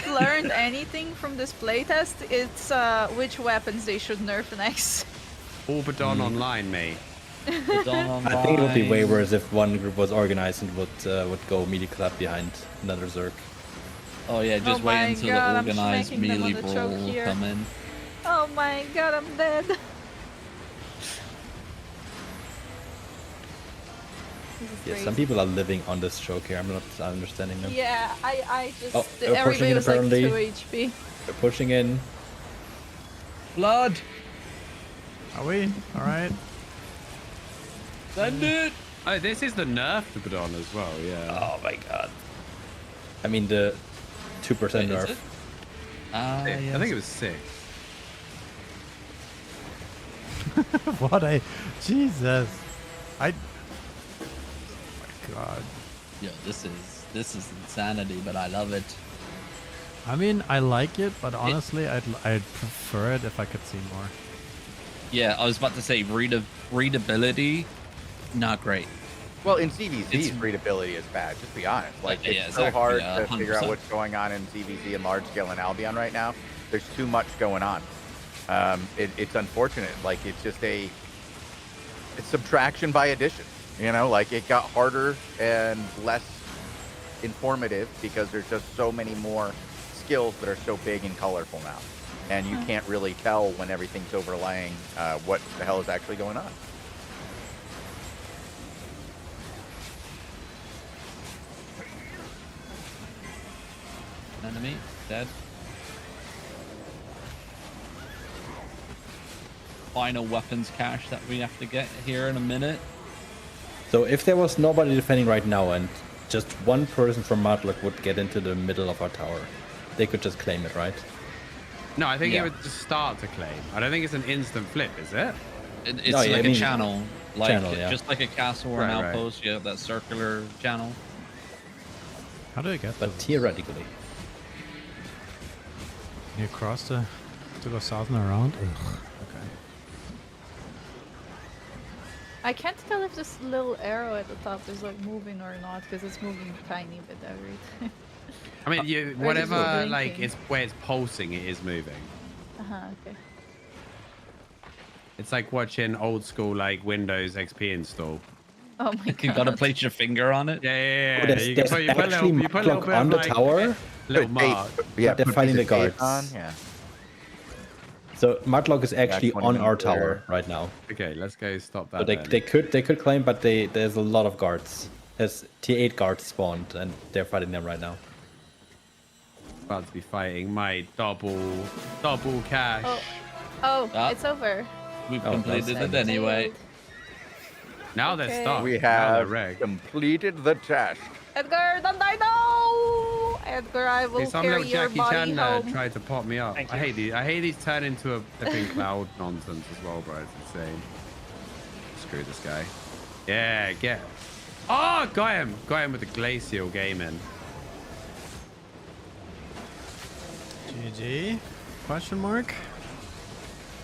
learned anything from this playtest, it's which weapons they should nerf next. All Badon online, mate. I think it would be way worse if one group was organized and would go melee clap behind another Zerg. Oh yeah, just Oh wait my until God, the I'm organized smacking them melee on the choke brawl here. come in. Oh my god, I'm dead. This is Yeah, crazy. some people are living on this choke here. I'm not understanding them. Yeah, I just Oh, they're pushing everybody in was like apparently. 2 HP. They're pushing in. Blood! Are we? Alright. Send it! Oh, this is the nerf to Badon as well, yeah. Oh my god. I mean the 2% Wait, is nerf. it? I think it was 6. What a... Jesus. Oh my god. Yo, this is insanity, but I love it. I mean, I like it, but honestly, I'd prefer it if I could see more. Yeah, I was about to say readability, not great. Well, in CVZ's It's- readability is bad. Just be honest. Like it's Yeah, so exactly, hard yeah, to figure out 100%. what's going on in CVZ and large scale in Albion right now. There's too much going on. It's unfortunate. Like it's subtraction by addition. You know, like it got harder and less informative because there's just so many more skills that are so big and colorful now, and you can't really tell when everything's overlaying what the hell is actually going on. Enemy dead. Final weapons cache that we have to get here in a minute. So if there was nobody defending right now and just one person from Matlock would get into the middle of our tower, they could just claim it, right? No, I think Yeah. it would just start to claim. I don't think it's an instant flip, is it? It's No, yeah, like I mean- a channel, like Channel, yeah. just like a castle or an Right, right. outpost. You have that circular channel. How do I get But those? theoretically. You cross to go south and around? Ugh. Okay. I can't tell if this little arrow at the top is like moving or not because it's moving tiny bit every time. I mean, whatever, blinking? like, it's where it's pulsing, it is moving. Okay. It's like watching old school, like, Windows XP install. Oh my god. You gotta place your finger on it. Yeah, yeah, Oh, yeah. there's, You there's put a actually little bit Matlock on of, the like, tower. little Put tape- mark. yeah, But they're put fighting piece the of tape guards. on, yeah. So Mudlock is actually 20 on our minutes later. tower right now. Okay, let's go stop that. So then. they could claim, but there's a lot of guards. There's T8 guards spawned, and they're fighting them right now. About to be fighting my double cash. Oh, Ah. it's over. We've Oh, completed nice. it anyway. Now they're Okay. stuck. We Now they're have rigged. completed the task. Edgar, don't die, no! Edgar, I will Hey, some carry little your Jackie body Chan home. tried to pop me up. Thank I you. hate these. I hate these turn into a flipping cloud nonsense as well, bro. It's insane. Screw this guy. Yeah, get. Oh, got him. Got him with the glacial gaming. GG? Question mark?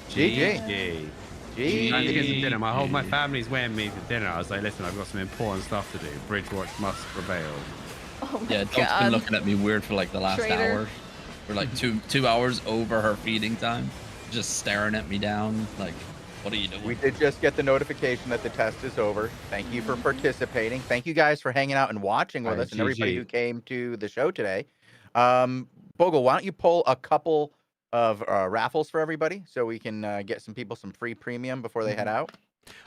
GG. GG. GG. Time to get some dinner. My whole family's waiting me for dinner. I was like, listen, I've got some important stuff to do. Bridgewatch must prevail. Oh my Yeah, Dog's god. been looking at me weird for like the last Traitor. hour. We're like two hours over her feeding time, just staring at me down. Like, what are you doing? We did just get the notification that the test is over. Thank you for participating. Thank you guys for hanging out and watching with Alright, us and everybody GG. who came to the show today. Bogle, why don't you pull a couple of raffles for everybody so we can get some people some free premium before they head out?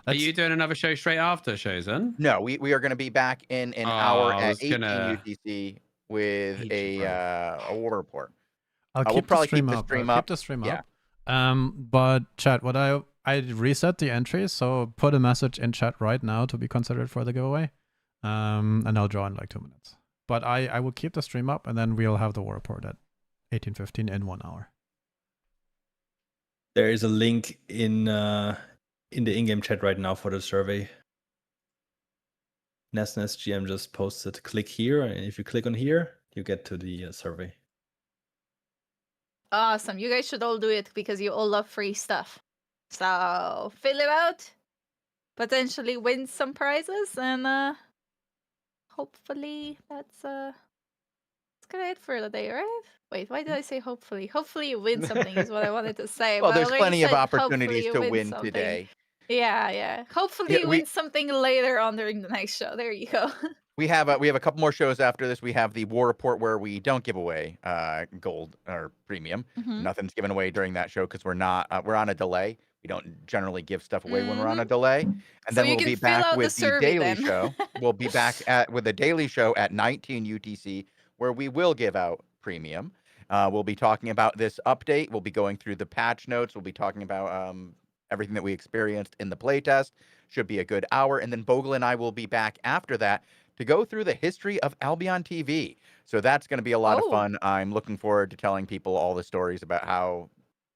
Are you doing another show straight after, Shozen? No, we are going to be back in an hour I at was 18 gonna- UTC with Hate you, a war report. I'll we'll keep the probably stream keep the up. stream I'll up. keep the stream Yeah. up. But chat, what I reset the entries, so put a message in chat right now to be considered for the giveaway. And I'll draw in like 2 minutes. But I will keep the stream up, and then we'll have the war report at 18:15 in 1 hour. There is a link in the in-game chat right now for the survey. Nesnes GM just posted, click here, and if you click on here, you get to the survey. Awesome. You guys should all do it because you all love free stuff. So fill it out. Potentially win some prizes and hopefully that's gonna it for the day, right? Wait, why did I say hopefully? Hopefully you win something is what I wanted to say. Well, but I there's already plenty of said hopefully opportunities you to win something. today. Yeah. Hopefully Yeah, you win something later on during the next show. There you go. We have a couple more shows after this. We have the war report where we don't give away gold or premium. Mhm. Nothing's given away during that show because we're on a delay. We don't generally give stuff away when we're on a delay. And So then you we'll can be fill back out the with the survey daily then. show. We'll be back with the daily show at 19 UTC where we will give out premium. We'll be talking about this update. We'll be going through the patch notes. We'll be talking about everything that we experienced in the playtest. Should be a good hour. And then Bogle and I will be back after that to go through the history of AlbionTV. So that's going to be a lot of fun. I'm looking forward to telling people all the stories about how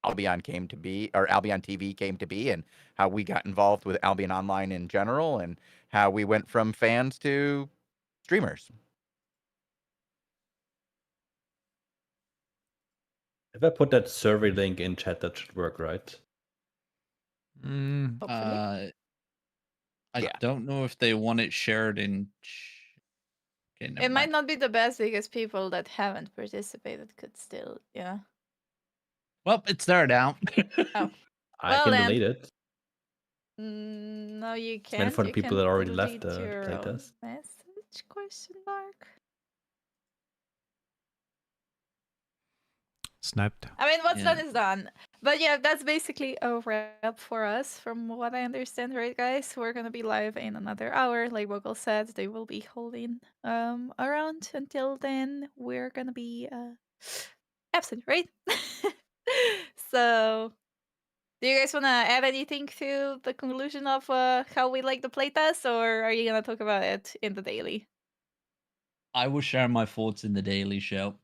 Albion came to be, or AlbionTV came to be, and how we got involved with Albion Online in general, and how we went from fans to streamers. If I put that survey link in chat, that should work, right? Hopefully. I Yeah. don't know if they want it shared in. Okay, never It might mind. not be the best because people that haven't participated could still, Well, it's there now. Oh. I Well can then. delete it. No, you can't. meant for the You people can that already left delete the your own playtest. Message? Question mark. Snapped. I mean, what's Yeah. done is done. But yeah, that's basically a wrap for us, from what I understand, right, guys? We're gonna be live in another hour, like Bogle said. They will be holding around until then. We're gonna be absent, right? So, do you guys wanna add anything to the conclusion of how we like the playtest, or are you gonna talk about it in the daily? I will share my thoughts in the daily show.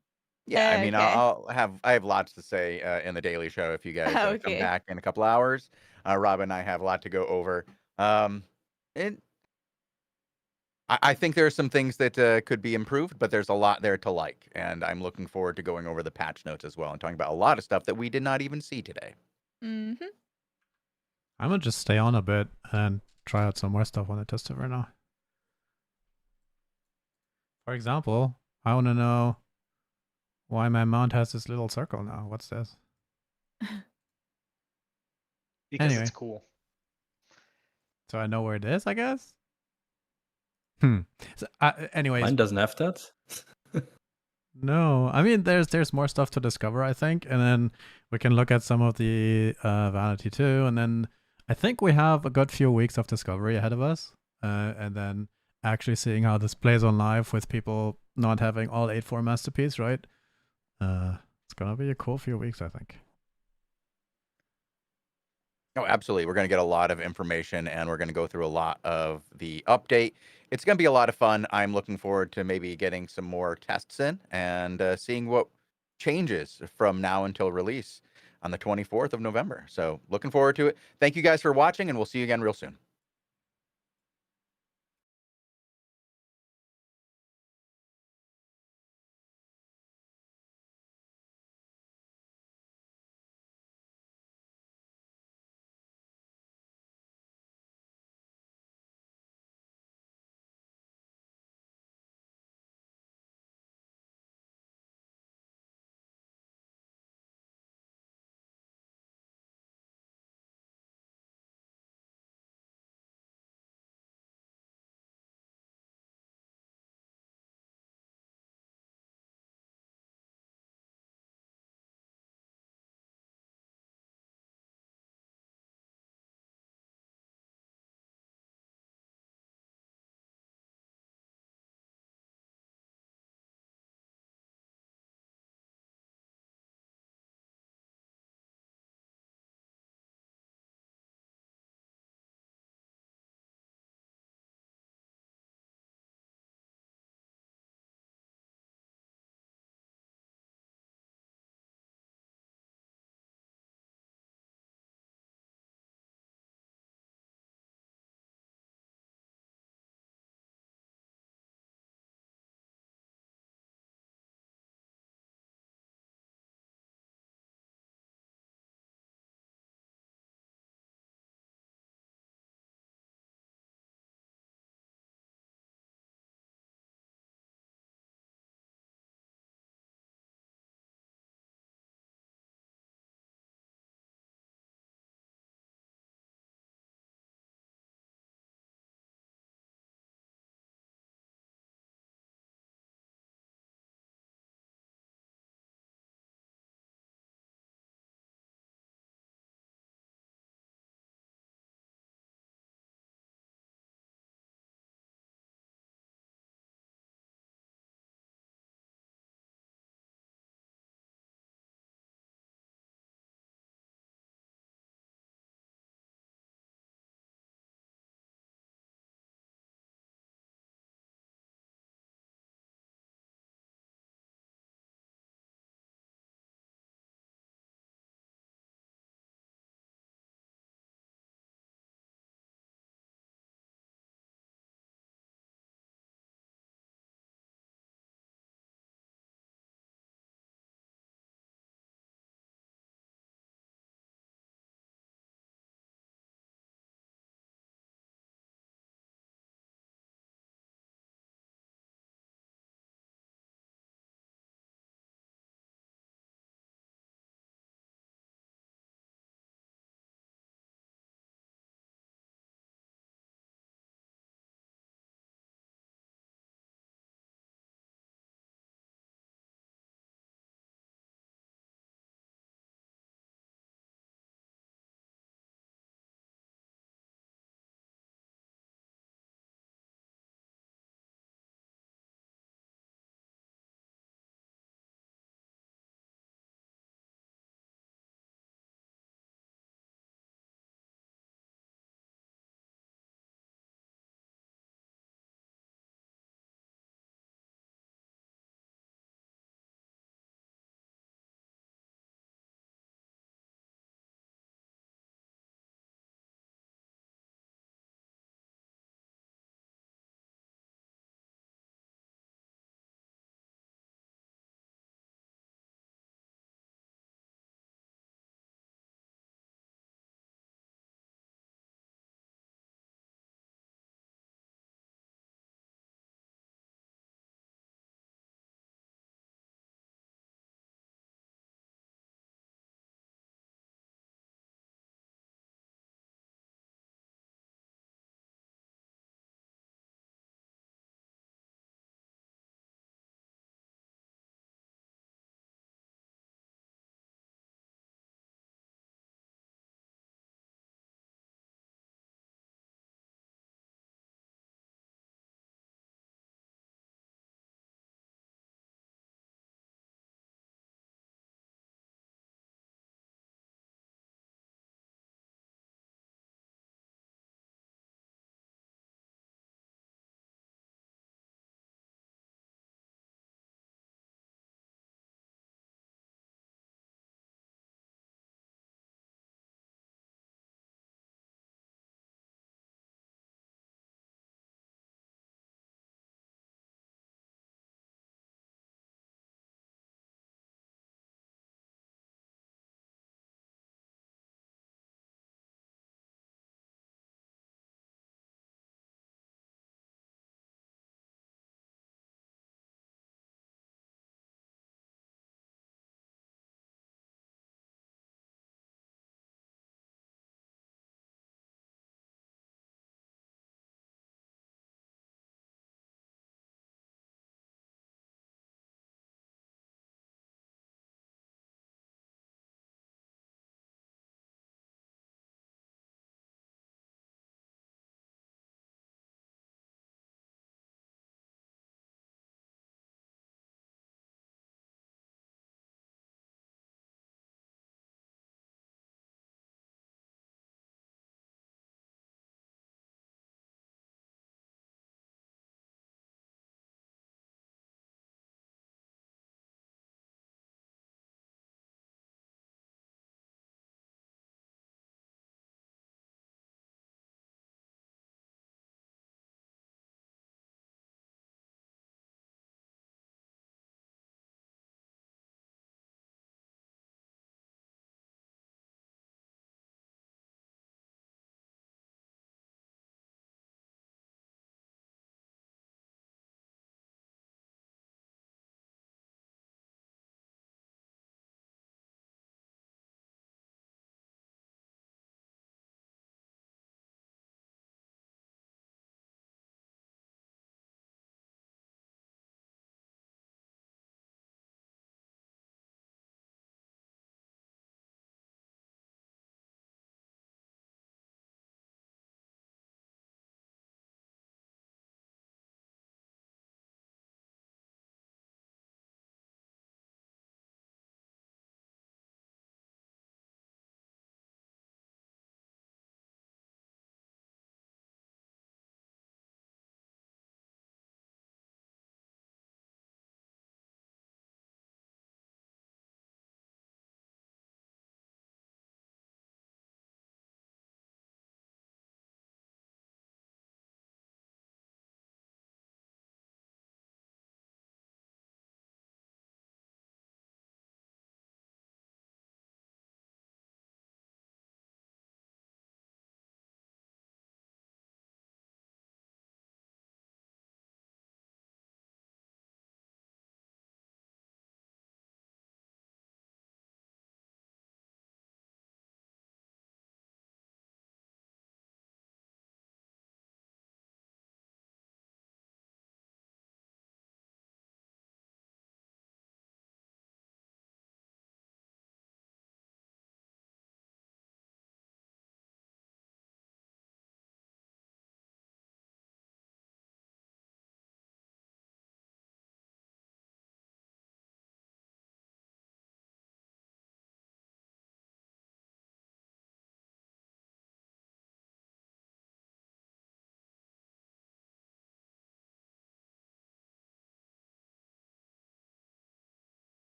Yeah, I mean, Okay. I have lots to say in the Daily Show if you guys come Okay. back in a couple hours. Rob and I have a lot to go over. I think there are some things that could be improved, but there's a lot there to like, and I'm looking forward to going over the patch notes as well and talking about a lot of stuff that we did not even see today. Mm-hmm. I'm gonna just stay on a bit and try out some more stuff on the test server now. For example, I want to know why my mount has this little circle now. What's this? Because Anyway. it's cool. So I know where it is, I guess? So, anyways, Mine doesn't have that. No, I mean there's more stuff to discover, I think, and then we can look at some of the vanity too, and then I think we have a good few weeks of discovery ahead of us, and then actually seeing how this plays on live with people not having all 8-4 masterpiece, right? It's gonna be a cool few weeks, I think. Oh, absolutely. We're going to get a lot of information and we're going to go through a lot of the update. It's going to be a lot of fun. I'm looking forward to maybe getting some more tests in and seeing what changes from now until release on the 24th of November. So, looking forward to it. Thank you guys for watching, and we'll see you again real soon.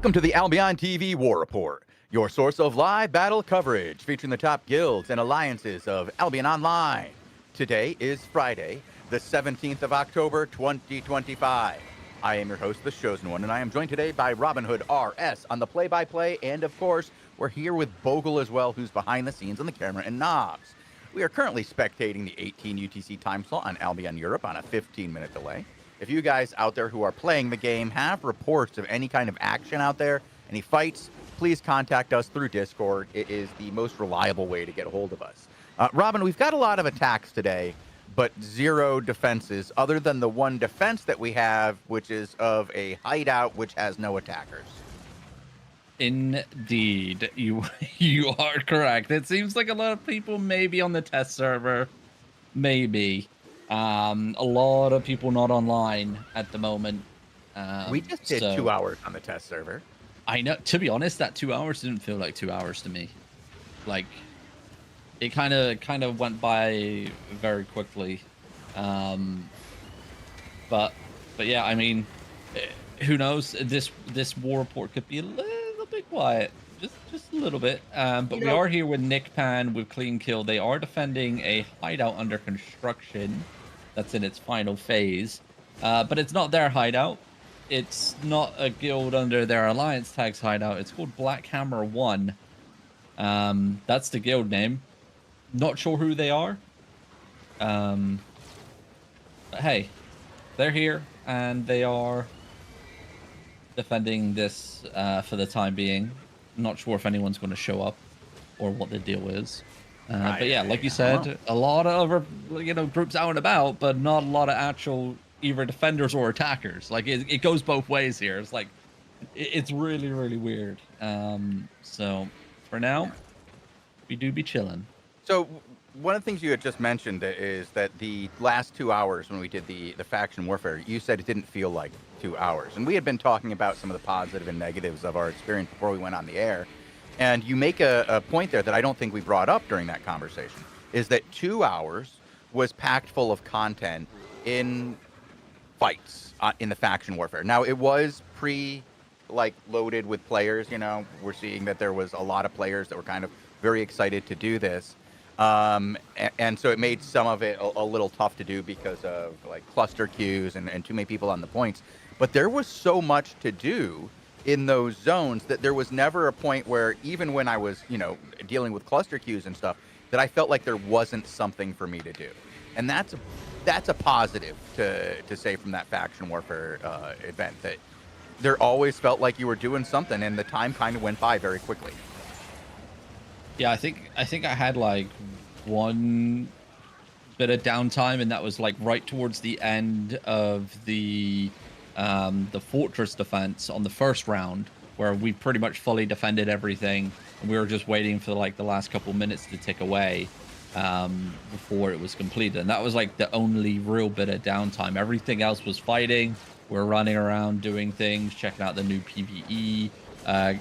Welcome to the AlbionTV War Report, your source of live battle coverage featuring the top guilds and alliances of Albion Online. Today is Friday, the 17th of October, 2025. I am your host, the Chosen One, and I am joined today by Robin Hood RS on the play-by-play, and of course, we're here with Bogle as well, who's behind the scenes on the camera and knobs. We are currently spectating the 18 UTC time slot on Albion Europe on a 15-minute delay. If you guys out there who are playing the game have reports of any kind of action out there, any fights, please contact us through Discord. It is the most reliable way to get a hold of us. Robin, we've got a lot of attacks today, but zero defenses, other than the one defense that we have, which is of a hideout which has no attackers. Indeed, you are correct. It seems like a lot of people may be on the test server, maybe. A lot of people not online at the moment. We just did 2 hours on the test server. I know. To be honest, that 2 hours didn't feel like 2 hours to me. Like, it kind of went by very quickly. But yeah, I mean, who knows? This war report could be a little bit quiet, just a little bit. But we are here with Nick Pan with Clean Kill. They are defending a hideout under construction that's in its final phase, but it's not their hideout. It's not a guild under their alliance tags hideout. It's called Black Hammer 1. That's the guild name. Not sure who they are. But hey, they're here and they are defending this for the time being. Not sure if anyone's going to show up or what the deal is. But yeah, like you said, a lot of other groups out and about, but not a lot of actual either defenders or attackers. Like it goes both ways here. It's like it's really weird. So for now, we do be chilling. So one of the things you had just mentioned is that the last 2 hours when we did the faction warfare, you said it didn't feel like 2 hours, and we had been talking about some of the positive and negatives of our experience before we went on the air. And you make a point there that I don't think we brought up during that conversation, is that 2 hours was packed full of content in fights in the faction warfare. Now, it was loaded with players, We're seeing that there was a lot of players that were kind of very excited to do this. And so it made some of it a little tough to do because of cluster queues and too many people on the points. But there was so much to do in those zones that there was never a point where, even when I was, dealing with cluster queues and stuff, that I felt like there wasn't something for me to do. And that's a positive to say from that faction warfare event, that there always felt like you were doing something and the time kind of went by very quickly. Yeah, I think I had one bit of downtime, and that was right towards the end of the fortress defense on the first round, where we pretty much fully defended everything, and we were just waiting for the last couple minutes to tick away before it was completed. And that was the only real bit of downtime. Everything else was fighting. We're running around doing things, checking out the new PvE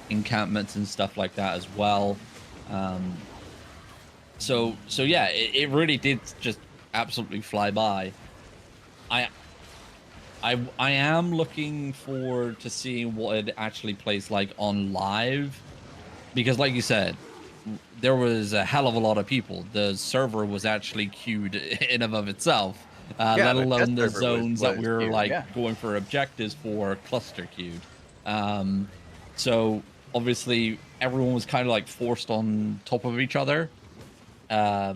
encampments and stuff like that as well. So yeah, it really did just absolutely fly by. I am looking forward to seeing what it actually plays like on live, because like you said, there was a hell of a lot of people. The server was actually queued in and of itself, let alone the zones that we were going for objectives for cluster queued. So obviously everyone was kind of forced on top of each other. I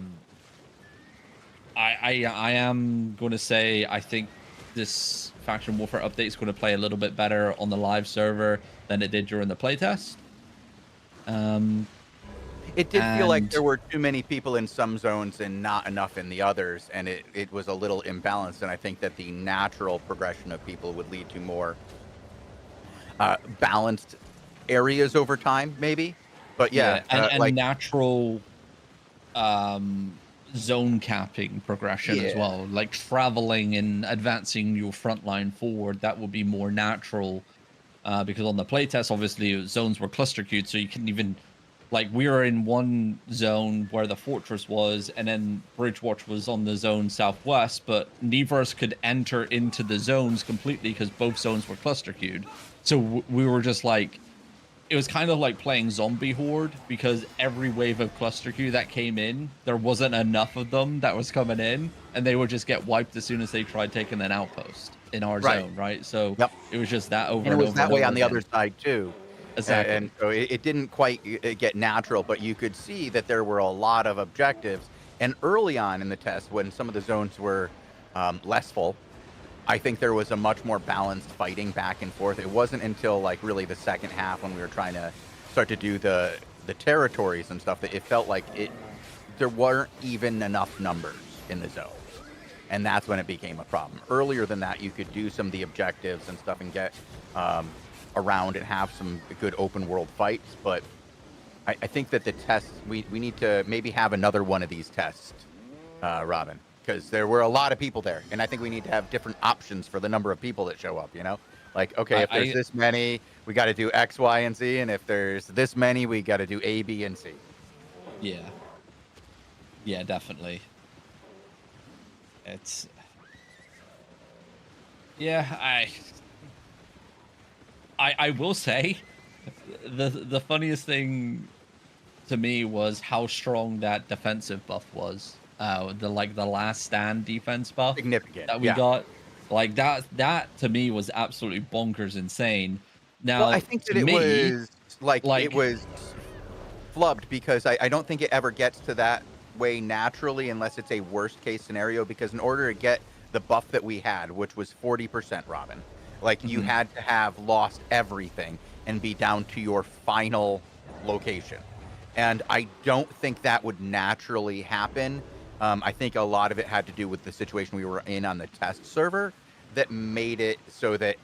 am going to say I think this faction warfare update is going to play a little bit better on the live server than it did during the playtest. It did feel like there were too many people in some zones and not enough in the others, and it was a little imbalanced, and I think that the natural progression of people would lead to more balanced areas over time, maybe. But yeah, and natural zone capping progression as well, traveling and advancing your front line forward. That would be more natural, because on the playtest, obviously zones were cluster queued, so you couldn't even we were in one zone where the fortress was, and then Bridgewatch was on the zone southwest, but neither of us could enter into the zones completely because both zones were cluster queued. So we were just it was kind of like playing Zombie Horde, because every wave of cluster Q that came in, there wasn't enough of them that was coming in, and they would just get wiped as soon as they tried taking an outpost in our Right. zone, right? So Yep. it was just that over And it was over that and way over on the again. other side too. Exactly. And so it didn't quite get natural, but you could see that there were a lot of objectives. And early on in the test, when some of the zones were less full, I think there was a much more balanced fighting back and forth. It wasn't until like really the second half when we were trying to start to do the territories and stuff that it felt like there weren't even enough numbers in the zone. And that's when it became a problem. Earlier than that, you could do some of the objectives and stuff and get around and have some good open world fights. But I think that the tests, we need to maybe have another one of these tests, Robin, because there were a lot of people there. And I think we need to have different options for the number of people that show up, you know? Like, okay, if there's this many, we got to do X, Y, and Z. And if there's this many, we got to do A, B, and C. Yeah. Yeah, definitely. It's... Yeah, I will say, the funniest thing to me was how strong that defensive buff was. The last stand defense buff Significant, that we got. Like that to me was absolutely bonkers insane. Now, Well, I think that it was like it was flubbed because I don't think it ever gets to that way naturally unless it's a worst case scenario, because in order to get the buff that we had, which was 40%, Robin, like you had to have lost everything and be down to your final location. And I don't think that would naturally happen. I think a lot of it had to do with the situation we were in on the test server that made it so that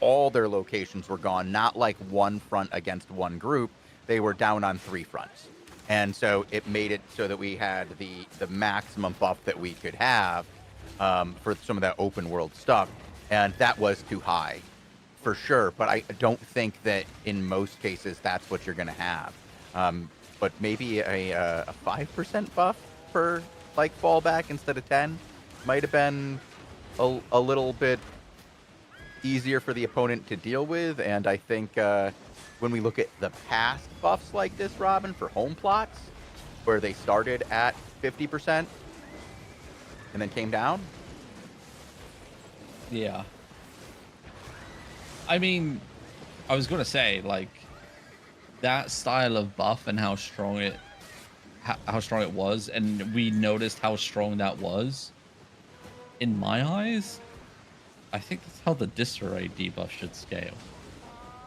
all their locations were gone, not like one front against one group. They were down on 3 fronts. And so it made it so that we had the maximum buff that we could have for some of that open world stuff. And that was too high for sure. But I don't think that in most cases that's what you're going to have. But maybe a 5% buff for like fallback instead of 10 might have been a little bit easier for the opponent to deal with. And I think when we look at the past buffs like this, Robin, for home plots, where they started at 50% and then came down. Yeah. I mean, I was going to say, like, that style of buff and how strong it was, and we noticed how strong that was. In my eyes, I think that's how the disarray debuff should scale.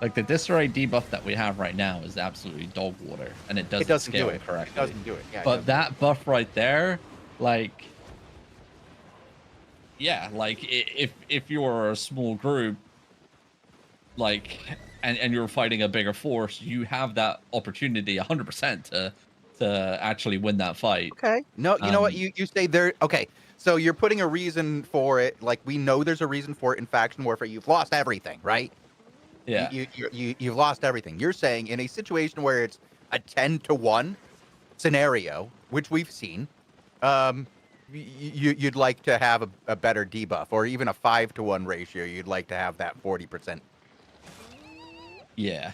Like, the disarray debuff that we have right now is absolutely dog water, and it doesn't scale correctly. It doesn't do it. Yeah, but that buff right there, like, yeah, like if you're a small group, like, and you're fighting a bigger force, you have that opportunity 100% to actually win that fight. Okay. No, you know what? You say there. Okay. So you're putting a reason for it. Like, we know there's a reason for it in faction warfare. You've lost everything, right? Yeah. You've lost everything. You're saying in a situation where it's a 10-to-1 scenario, which we've seen, you'd like to have a better debuff, or even a 5-to-1 ratio. You'd like to have that 40%. Yeah.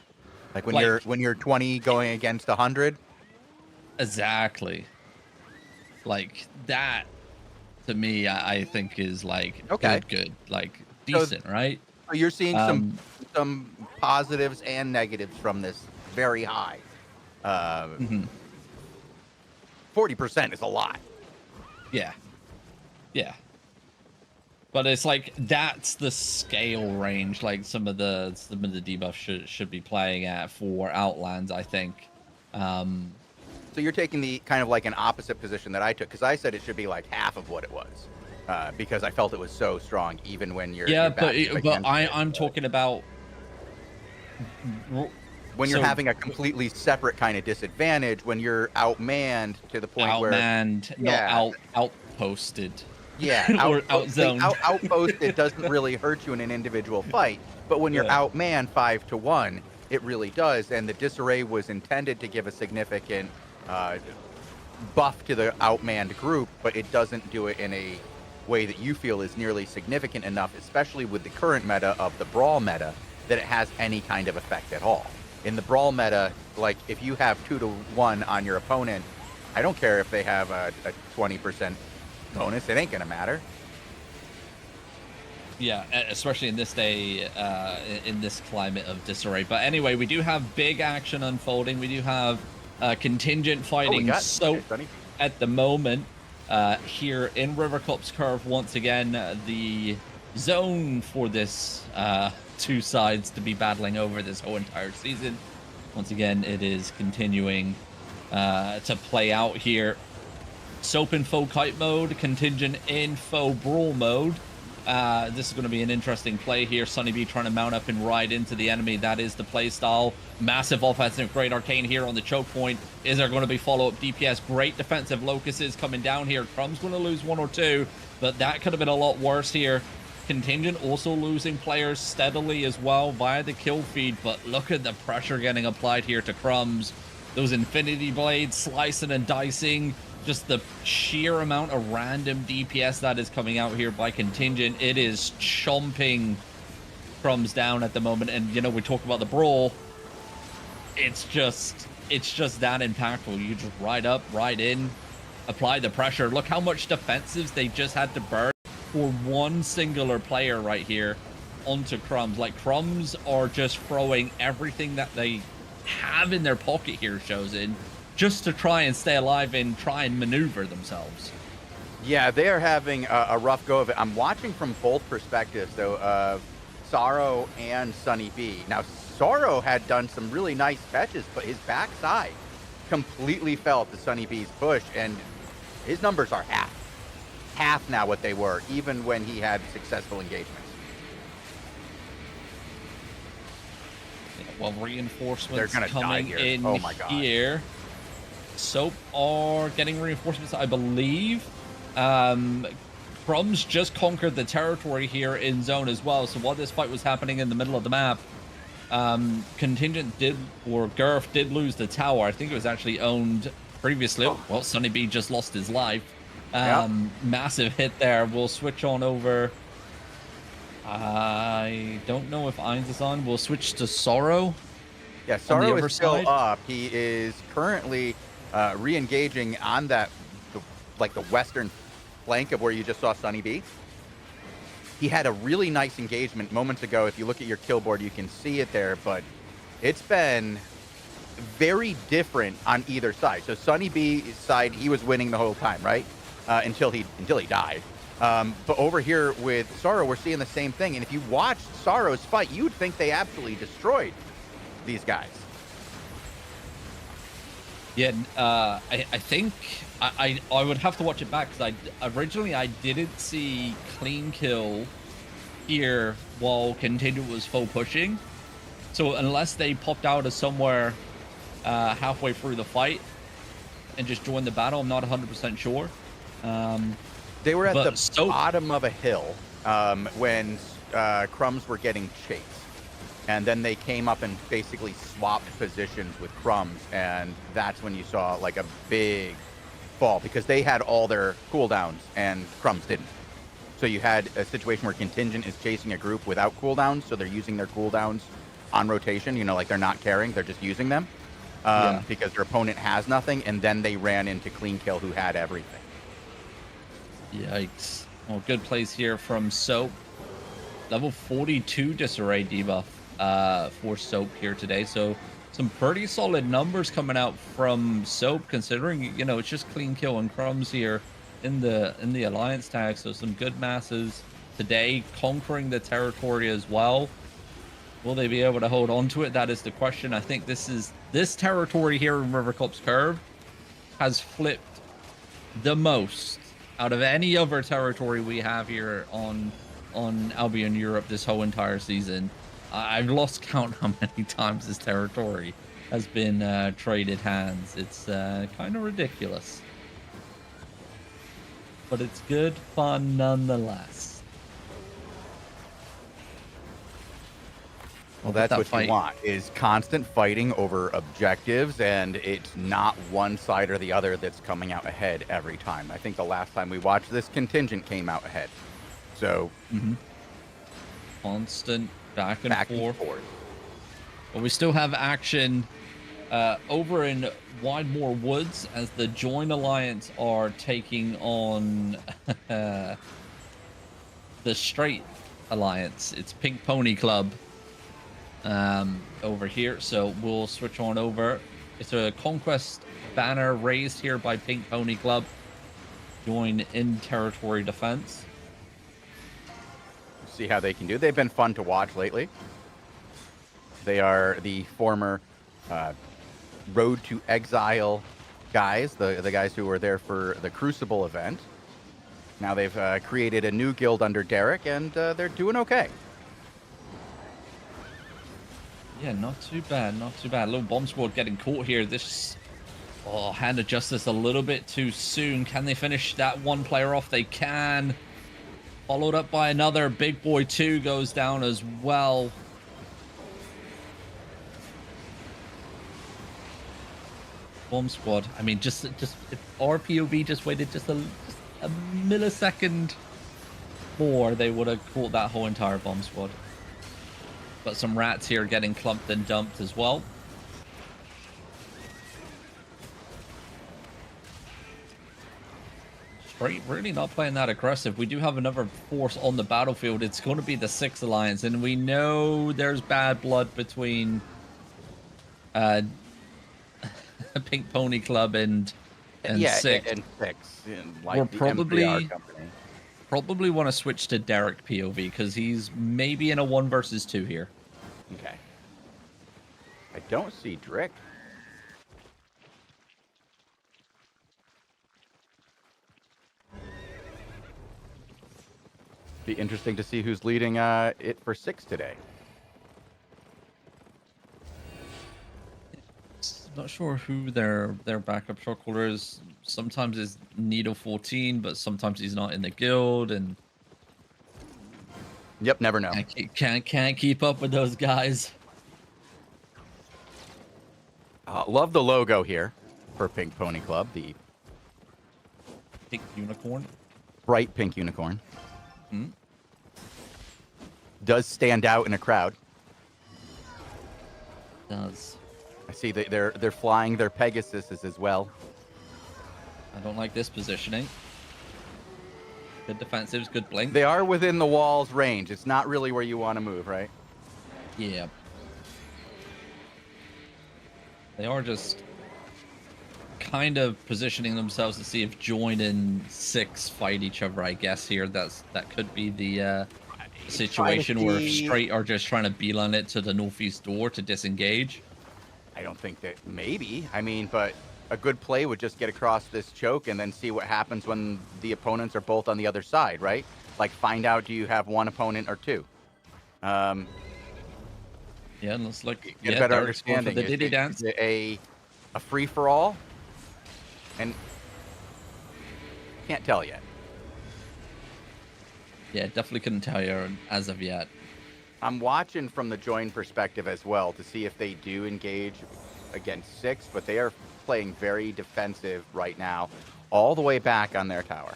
Like when you're 20 going against 100. Exactly. Like that, to me, I think is like good, like decent, right? So you're seeing some positives and negatives from this very high. 40% is a lot. Yeah. Yeah. But it's like that's the scale range like some of the debuffs should be playing at for Outlands, I think. So you're taking the kind of like an opposite position that I took, because I said it should be like half of what it was, because I felt it was so strong, even when you're I'm talking about when you're having a completely separate kind of disadvantage, when you're outmanned to the point where not outposted. Yeah, or outzoned. Outposted doesn't really hurt you in an individual fight, but when you're outmanned 5-to-1, it really does. And the disarray was intended to give a significant buff to the outmanned group, but it doesn't do it in a way that you feel is nearly significant enough, especially with the current meta of the brawl meta, that it has any kind of effect at all. in the brawl meta, like if you have 2-1 on your opponent, I don't care if they have a 20% bonus. It ain't gonna matter. Yeah, especially in this day, in this climate of disarray. But anyway, we do have big action unfolding. We do have contingent fighting Soap at the moment here in River Club's Curve. Once again, the zone for this two sides to be battling over this whole entire season. Once again, it is continuing to play out here. Soap in full kite mode, contingent in full brawl mode. This is going to be an interesting play here. Sunny B trying to mount up and ride into the enemy. That is the play style. Massive offensive, great arcane here on the choke point. Is there going to be follow-up DPS? Great defensive locuses coming down here. Crumb's going to lose 1 or 2, but that could have been a lot worse here. Contingent also losing players steadily as well via the kill feed, but look at the pressure getting applied here to Crumbs. Those Infinity Blades slicing and dicing. Just the sheer amount of random DPS that is coming out here by Contingent. It is chomping Crumbs down at the moment. And, you know, we talk about the brawl. It's just that impactful. You just ride up, ride in, apply the pressure. Look how much defensives they just had to burn for one singular player right here onto Crumbs. Like, Crumbs are just throwing everything that they have in their pocket here, Chosen, just to try and stay alive and try and maneuver themselves. Yeah, they are having a rough go of it. I'm watching from both perspectives, though, of Sorrow and Sunny B. Now, Sorrow had done some really nice catches, but his backside completely fell at the Sunny B's push, and his numbers are half now what they were, even when he had successful engagements. Yeah, well, reinforcements They're gonna coming die here. in Oh my God. here. Soap are getting reinforcements, I believe. Crumbs just conquered the territory here in zone as well. So while this fight was happening in the middle of the map, Contingent did, or Gurf did lose the tower. I think it was actually owned previously. Oh, well, Sunny B just lost his life. Massive hit there. We'll switch on over. I don't know if Ainz is on. We'll switch to Sorrow. Yeah, Sorrow is still side. up. He is currently re-engaging on that, the western flank of where you just saw Sunny B. He had a really nice engagement moments ago. If you look at your kill board, you can see it there, but it's been very different on either side. So Sunny B's side, he was winning the whole time, right? Until he died. But over here with Sorrow, we're seeing the same thing. And if you watched Sorrow's fight, you would think they absolutely destroyed these guys. Yeah, I think I would have to watch it back, because originally I didn't see clean kill here while Contingent was full pushing. So unless they popped out of somewhere halfway through the fight and just joined the battle, I'm not 100% sure. They were at the bottom of a hill when Crumbs were getting chased. And then they came up and basically swapped positions with Crumbs, and that's when you saw like a big fall, because they had all their cooldowns and Crumbs didn't. So you had a situation where Contingent is chasing a group without cooldowns, so they're using their cooldowns on rotation, you know, like they're not carrying, they're just using them because their opponent has nothing, and then they ran into Clean Kill, who had everything. Yikes. Well, good plays here from Soap. Level 42 disarray debuff for Soap here today. So some pretty solid numbers coming out from Soap, considering, you know, it's just Clean Kill and Crumbs here in the alliance tag. So some good masses today, conquering the territory as well. Will they be able to hold on to it? That is the question. I think this territory here in River Club's Curve has flipped the most out of any other territory we have here on Albion Europe this whole entire season. I've lost count how many times this territory has been traded hands. It's kind of ridiculous, but it's good fun nonetheless. Well, that's what you want, is constant fighting over objectives, and it's not one side or the other that's coming out ahead every time. I think the last time we watched this, Contingent came out ahead. So constant back and forth. But we still have action over in Widemore Woods as the Join Alliance are taking on the Straight Alliance. It's Pink Pony Club over here. So we'll switch on over. It's a conquest banner raised here by Pink Pony Club. Join in territory defense. See how they can do. They've been fun to watch lately. They are the former Road to Exile guys, the guys who were there for the Crucible event. Now they've created a new guild under Derek, and they're doing okay. Yeah, not too bad, not too bad. A little bomb squad getting caught here. This, Hand of Justice a little bit too soon. Can they finish that one player off? They can. Followed up by another. Big Boy 2 goes down as well. Bomb squad. I mean, just if our POV just waited just a millisecond more, they would have caught that whole entire bomb squad. But some rats here getting clumped and dumped as well. Straight really not playing that aggressive. We do have another force on the battlefield. It's going to be the 6 Alliance, and we know there's bad blood between Pink Pony Club and yeah, 6. and 6. Like We're the probably M3R company. probably want to switch to Derek POV because he's maybe in a 1 versus 2 here. Okay. I don't see Drick. Be interesting to see who's leading it for 6 today. Not sure who their backup truck holder is. Sometimes it's Needle 14, but sometimes he's not in the guild, and Yep, never know. can't keep up with those guys. Love the logo here for Pink Pony Club, the Pink unicorn. bright pink unicorn. Hmm. Does stand out in a crowd. Does. I see that they're flying their Pegasuses as well. I don't like this positioning. Good defensives, good blink. They are within the wall's range. It's not really where you want to move, right? Yeah. They are just kind of positioning themselves to see if Join and 6 fight each other, I guess, here. That could be the situation where Straight are just trying to beeline it to the northeast door to disengage. I don't think that maybe. I mean, but a good play would just get across this choke and then see what happens when the opponents are both on the other side, right? Like find out, do you have 1 opponent or 2? Yeah, let's look. Get a better Derek's going for understanding. the Diddy Is dance. it a free for all? And can't tell yet. Yeah, definitely couldn't tell you as of yet. I'm watching from the Join perspective as well to see if they do engage against 6, but they are playing very defensive right now, all the way back on their tower.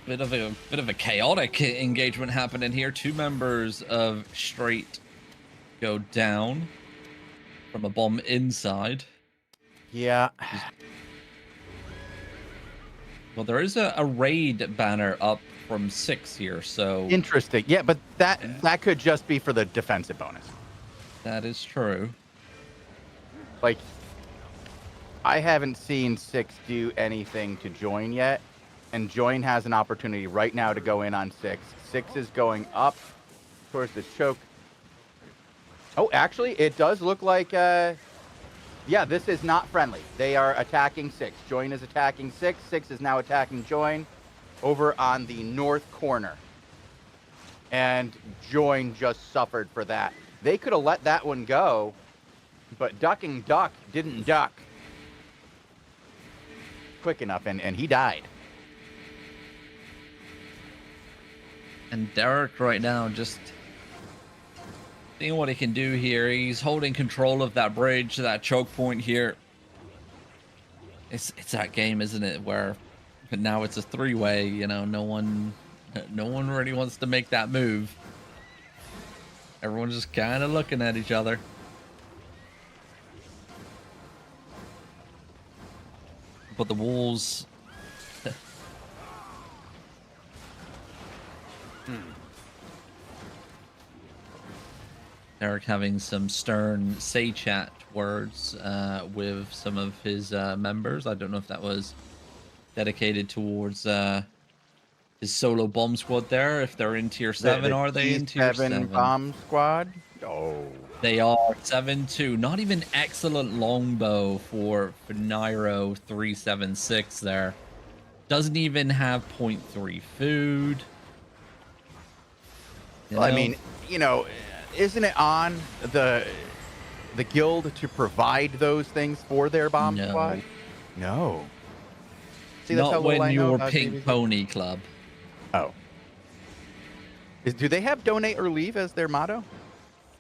Bit of a chaotic engagement happening here. 2 members of Straight go down from a bomb inside. Yeah. Well, there is a raid banner up from 6 here, so Interesting. Yeah, but that could just be for the defensive bonus. that is true. Like, I haven't seen 6 do anything to Join yet, and Join has an opportunity right now to go in on 6. 6 is going up towards the choke. Oh, actually, it does look like, yeah, this is not friendly. They are attacking 6. Join is attacking 6. 6 is now attacking Join over on the north corner. And Join just suffered for that. They could have let that one go, but Ducking Duck didn't duck quick enough, and he died. And Derek right now just seeing what he can do here. He's holding control of that bridge, that choke point here. It's that game, isn't it? Where now it's a three-way. You know, no one really wants to make that move. Everyone's just kind of looking at each other. But the walls. Eric having some stern say chat words with some of his members. I don't know if that was dedicated towards his solo bomb squad there. If they're in tier 7, are they in tier 7? Bomb squad? Oh. They are 7-2. Not even excellent longbow for Nairo 376 there. Doesn't even have 0.3 food. Well, I mean, you know, isn't it on the guild to provide those things for their bomb squad? No. See, that's not how when you're PvZ. Pink Pony Club. Oh. Do they have donate or leave as their motto?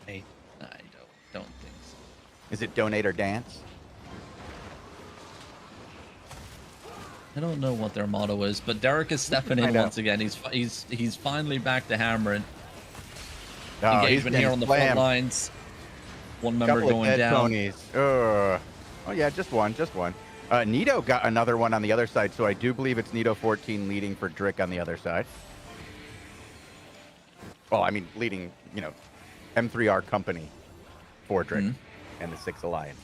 I don't think so. Is it donate or dance? I don't know what their motto is, but Derek is stepping in once again. He's finally back to hammering. Oh, Engagement here on the front lines. One member going down. Ponies. Oh yeah, just one. Nito got another one on the other side, so I do believe it's Nito 14 leading for Drick on the other side. Well, I mean, leading, you know, M3R company for Drick and the 6 Alliance.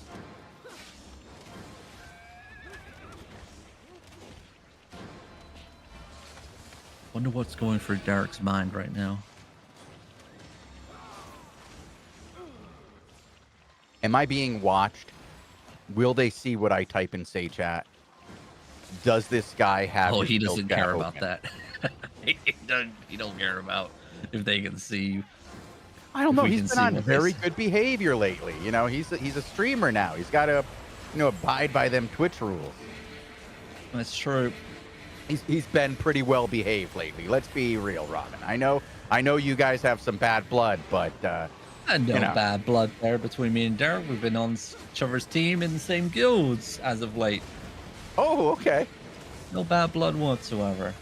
Wonder what's going through Derek's mind right now. Am I being watched? Will they see what I type in Say Chat? Does this guy have? Oh, his he build doesn't chat care open? about that. He don't care about if they can see you. I don't know. He's been on what very they good behavior lately. You know, he's a streamer now. He's got to, you know, abide by them Twitch rules. That's true. He's been pretty well behaved lately. Let's be real, Robin. I know you guys have some bad blood, but And no you know. bad blood there between me and Derek. We've been on each other's team in the same guilds as of late. Oh, okay. No bad blood whatsoever.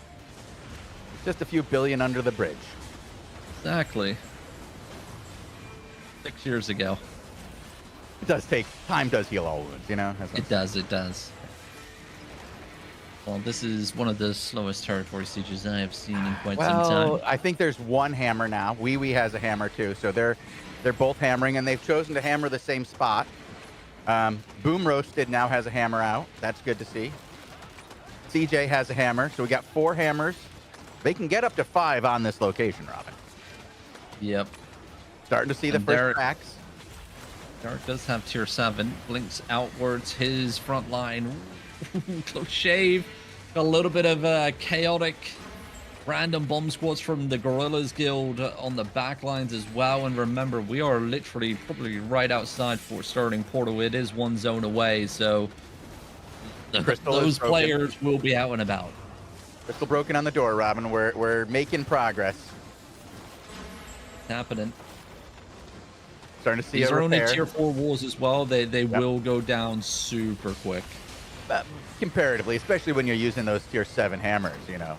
Just a few billion under the bridge. Exactly. 6 years ago. It does take time. Does heal all wounds, you know. It does. Well, this is one of the slowest territory sieges I have seen in quite some time. I think there's one hammer now. Wee Wee has a hammer too, so they're both hammering, and they've chosen to hammer the same spot. Boom Roasted now has a hammer out. That's good to see. CJ has a hammer, so we got 4 hammers. They can get up to 5 on this location, Robin. Yep. Starting to see the And first cracks. Derek does have tier 7. Blinks outwards his front line. Close shave. Got a little bit of chaotic random bomb squads from the Gorillas Guild on the back lines as well. And remember, we are literally probably right outside Fort Sterling Portal. It is 1 zone away, so those players will be out and about. Crystal broken on the door, Robin. We're making progress. It's happening. Starting to see These a are only repair. tier 4 walls as well. They will go down super quick. Comparatively, especially when you're using those tier 7 hammers, you know.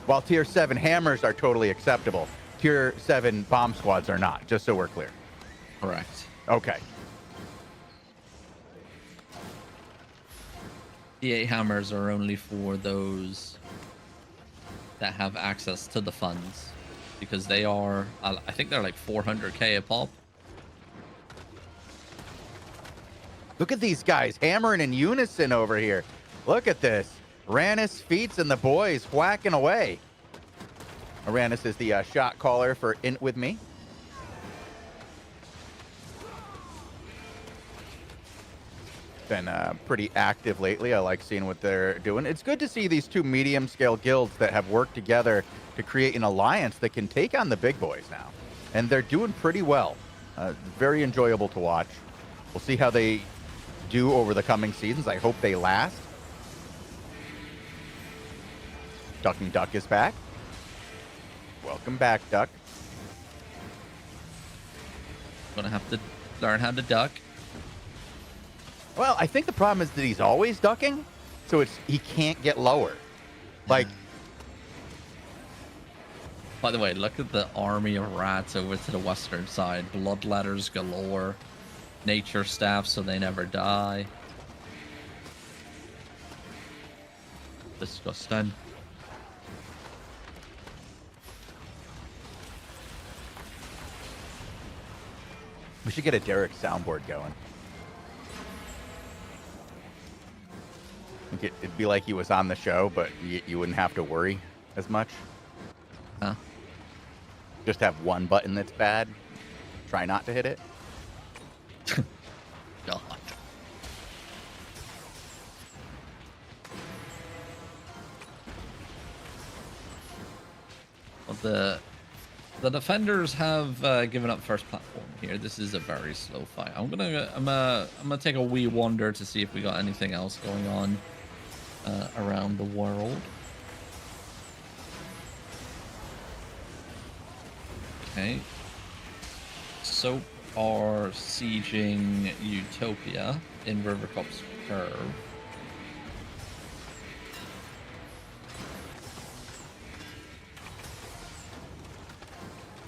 While tier 7 hammers are totally acceptable, tier 7 bomb squads are not, just so we're clear. Correct. Okay. The 8 hammers are only for those that have access to the funds, because they are, I think they're like 400k a pop. Look at these guys hammering in unison over here. Look at this. Rannis, Feats, and the boys whacking away. Rannis is the shot caller for Int With Me. Been pretty active lately. I like seeing what they're doing. It's good to see these 2 medium-scale guilds that have worked together to create an alliance that can take on the big boys now. And they're doing pretty well. Very enjoyable to watch. We'll see how they do over the coming seasons. I hope they last. Ducking Duck is back. Welcome back, Duck. Gonna have to learn how to duck. Well, I think the problem is that he's always ducking. So he can't get lower. Like, By the way, look at the army of rats over to the western side. Bloodletters galore. Nature staff so they never die. Disgusting. we should get a Derek soundboard going. It'd be like he was on the show, but you wouldn't have to worry as much. Huh? Just have one button that's bad. Try not to hit it. God. Well, the defenders have given up first platform here. This is a very slow fight. I'm gonna take a wee wander to see if we got anything else going on around the world. Okay. Soap are sieging Utopia in Rivercop's Curve.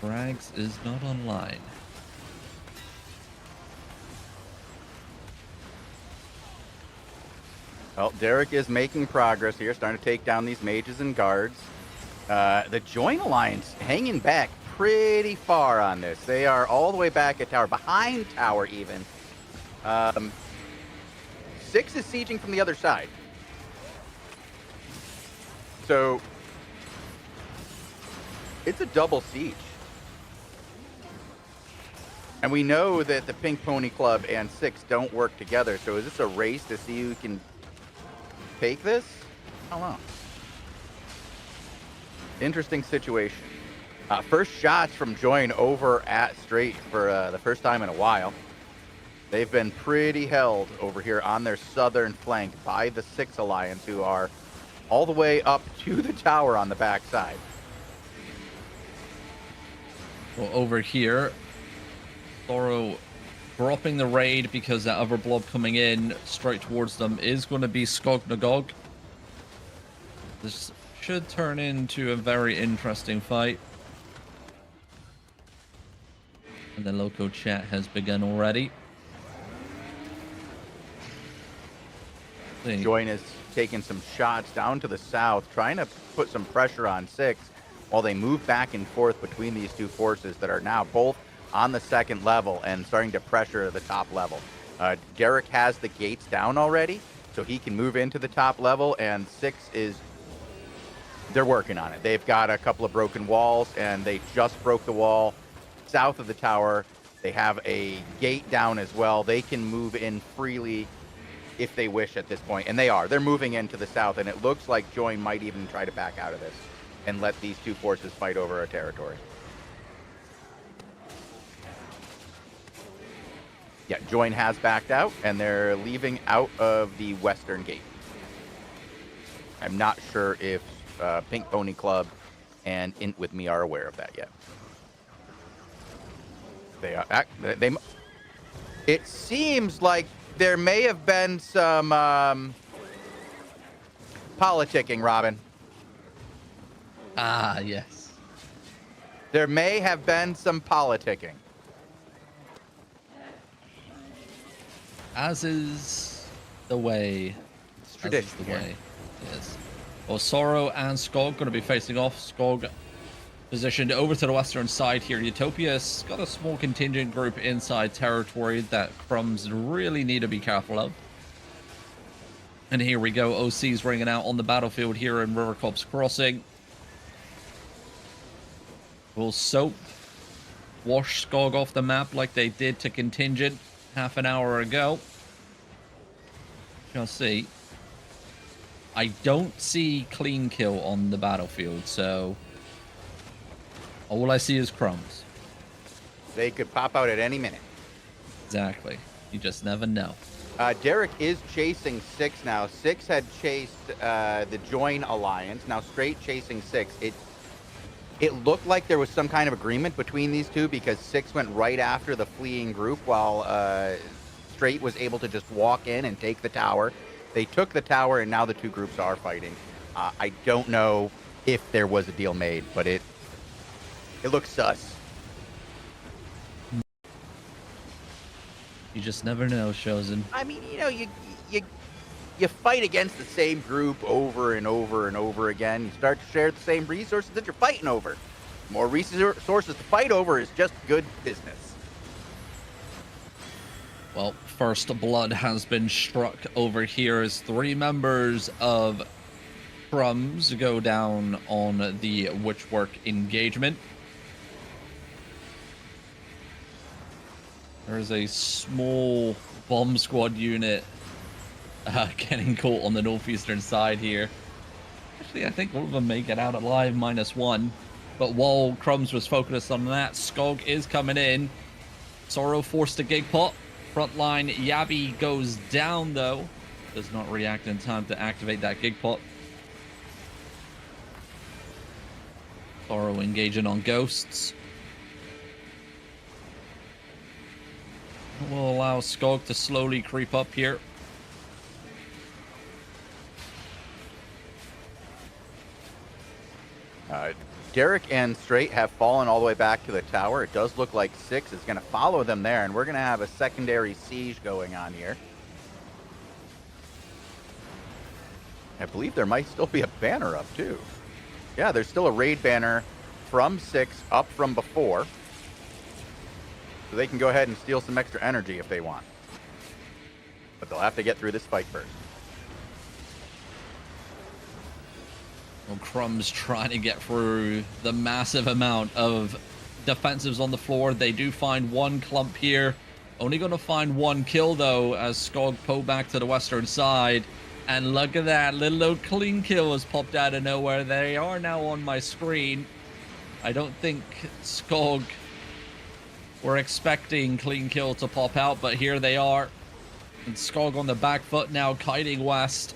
Rags is not online. Well, Derek is making progress here, starting to take down these mages and guards. The Join Alliance hanging back pretty far on this. They are all the way back at tower, behind tower even. 6 is sieging from the other side. So it's a double siege. And we know that the Pink Pony Club and 6 don't work together. So is this a race to see who can take this? I don't know. Interesting situation. First shots from Join over at Straight for the first time in a while. They've been pretty held over here on their southern flank by the 6 Alliance, who are all the way up to the tower on the backside. Well, over here, Thoro dropping the raid because that other blob coming in straight towards them is going to be Skog Nagog. This should turn into a very interesting fight. And the local chat has begun already. Join is taking some shots down to the south, trying to put some pressure on 6 while they move back and forth between these two forces that are now both on the second level and starting to pressure the top level. Derek has the gates down already, so he can move into the top level, and 6 is... they're working on it. They've got a couple of broken walls, and they just broke the wall south of the tower. They have a gate down as well. They can move in freely if they wish at this point, and they are. They're moving into the south, and it looks like Join might even try to back out of this and let these two forces fight over a territory. Yeah, Join has backed out, and they're leaving out of the western gate. I'm not sure if Pink Pony Club and Int With Me are aware of that yet. They are. It seems like there may have been some politicking, Robin. Ah, yes. There may have been some politicking. As is the way. It's tradition. As is the way. Yes. Well, Sorrow and Skog going to be facing off. Skog positioned over to the western side here. Utopia's got a small contingent group inside territory that Crumbs really need to be careful of. And here we go. OC's ringing out on the battlefield here in Rivercop's Crossing. Will Soap wash Skog off the map like they did to contingent half an hour ago? Shall see. I don't see clean kill on the battlefield, so all I see is Crumbs. They could pop out at any minute. Exactly. You just never know. Derek is chasing 6 now. 6 had chased the Join Alliance. Now Straight chasing 6. It looked like there was some kind of agreement between these two because 6 went right after the fleeing group while Straight was able to just walk in and take the tower. They took the tower, and now the two groups are fighting. I don't know if there was a deal made, but it looks sus. You just never know, Chosen. I mean, you know, you fight against the same group over and over and over again. You start to share the same resources that you're fighting over. More resources to fight over is just good business. Well, first blood has been struck over here as 3 members of Crumbs go down on the Witchwork engagement. There's a small bomb squad unit getting caught on the northeastern side here. Actually, I think all of them may get out alive, -1. But while Crumbs was focused on that, Skog is coming in. Sorrow forced a gig pot. Frontline Yabi goes down, though. Does not react in time to activate that gig pot. Sorrow engaging on ghosts. Will allow Skog to slowly creep up here. Derek and Straight have fallen all the way back to the tower. It does look like 6 is going to follow them there, and we're going to have a secondary siege going on here. I believe there might still be a banner up, too. Yeah, there's still a raid banner from 6 up from before. So they can go ahead and steal some extra energy if they want. But they'll have to get through this fight first. Well, Crumbs trying to get through the massive amount of defensives on the floor. They do find 1 clump here. Only going to find 1 kill, though, as Skog pull back to the western side. And look at that. Little old clean kill has popped out of nowhere. They are now on my screen. I don't think Skog were expecting clean kill to pop out, but here they are. And Skog on the back foot now, kiting west.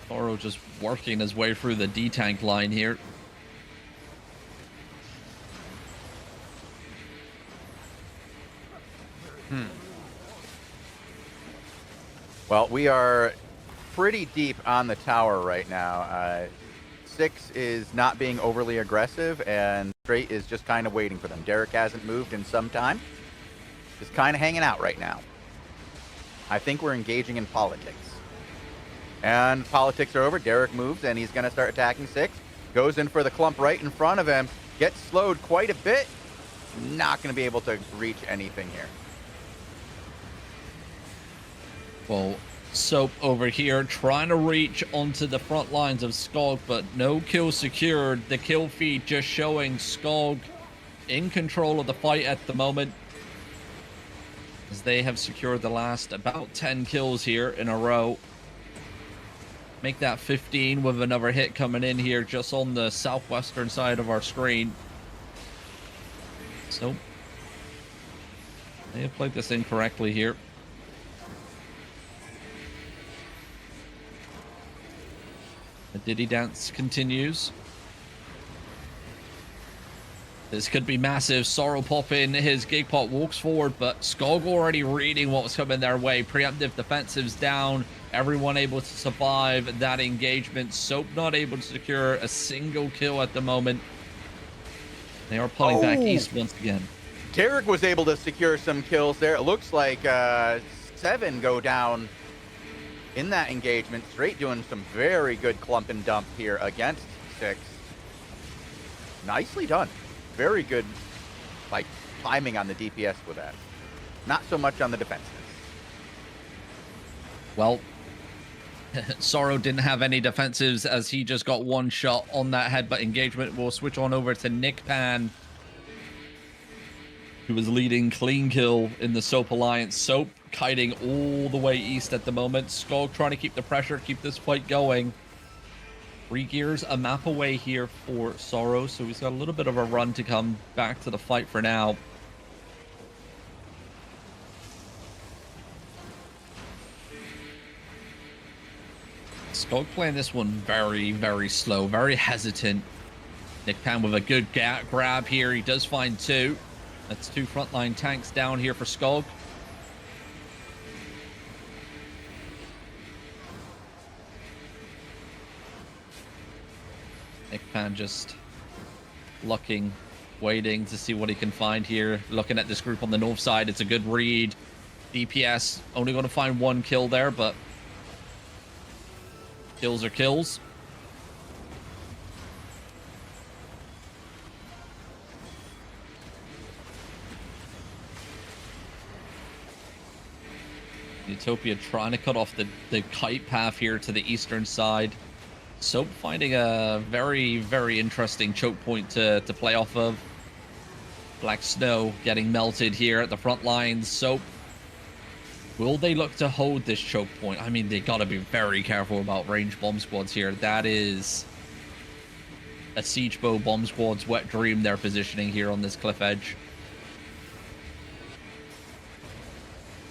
Sorrow just working his way through the D-tank line here. Well, we are pretty deep on the tower right now. 6 is not being overly aggressive, and Straight is just kind of waiting for them. Derek hasn't moved in some time. Just kind of hanging out right now. I think we're engaging in politics. And politics are over. Derek moves, and he's going to start attacking 6. Goes in for the clump right in front of him. Gets slowed quite a bit. Not going to be able to reach anything here. Well, Soap over here trying to reach onto the front lines of Skog, but no kill secured. The kill feed just showing Skog in control of the fight at the moment, as they have secured the last about 10 kills here in a row. Make that 15 with another hit coming in here just on the southwestern side of our screen. So they have played this incorrectly here. The Diddy dance continues. This could be massive. Sorrow pop in. His gig pot walks forward, but Skog already reading what was coming their way. Preemptive defensives down. Everyone able to survive that engagement. Soap not able to secure a single kill at the moment. They are pulling back east once again. Derek was able to secure some kills there. It looks like 7 go down in that engagement. Straight doing some very good clump and dump here against 6. Nicely done. Very good, like, timing on the DPS with that. Not so much on the defenses. Well, Sorrow didn't have any defensives as he just got 1 shot on that headbutt engagement. We'll switch on over to Nick Pan, who was leading clean kill in the Soap Alliance. Soap kiting all the way east at the moment. Skog trying to keep the pressure, keep this fight going. 3 gears a map away here for Sorrow, so he's got a little bit of a run to come back to the fight for now. Skog playing this one very, very slow, very hesitant. Nick Pan with a good grab here. He does find 2. That's 2 frontline tanks down here for Skog. Pan just looking, waiting to see what he can find here. Looking at this group on the north side, it's a good read. DPS only going to find 1 kill there, but kills are kills. Utopia trying to cut off the kite path here to the eastern side. Soap finding a very, very interesting choke point to play off of. Black Snow getting melted here at the front lines. Soap, will they look to hold this choke point? I mean, they got to be very careful about range bomb squads here. That is a Siege Bow bomb squad's wet dream they're positioning here on this cliff edge.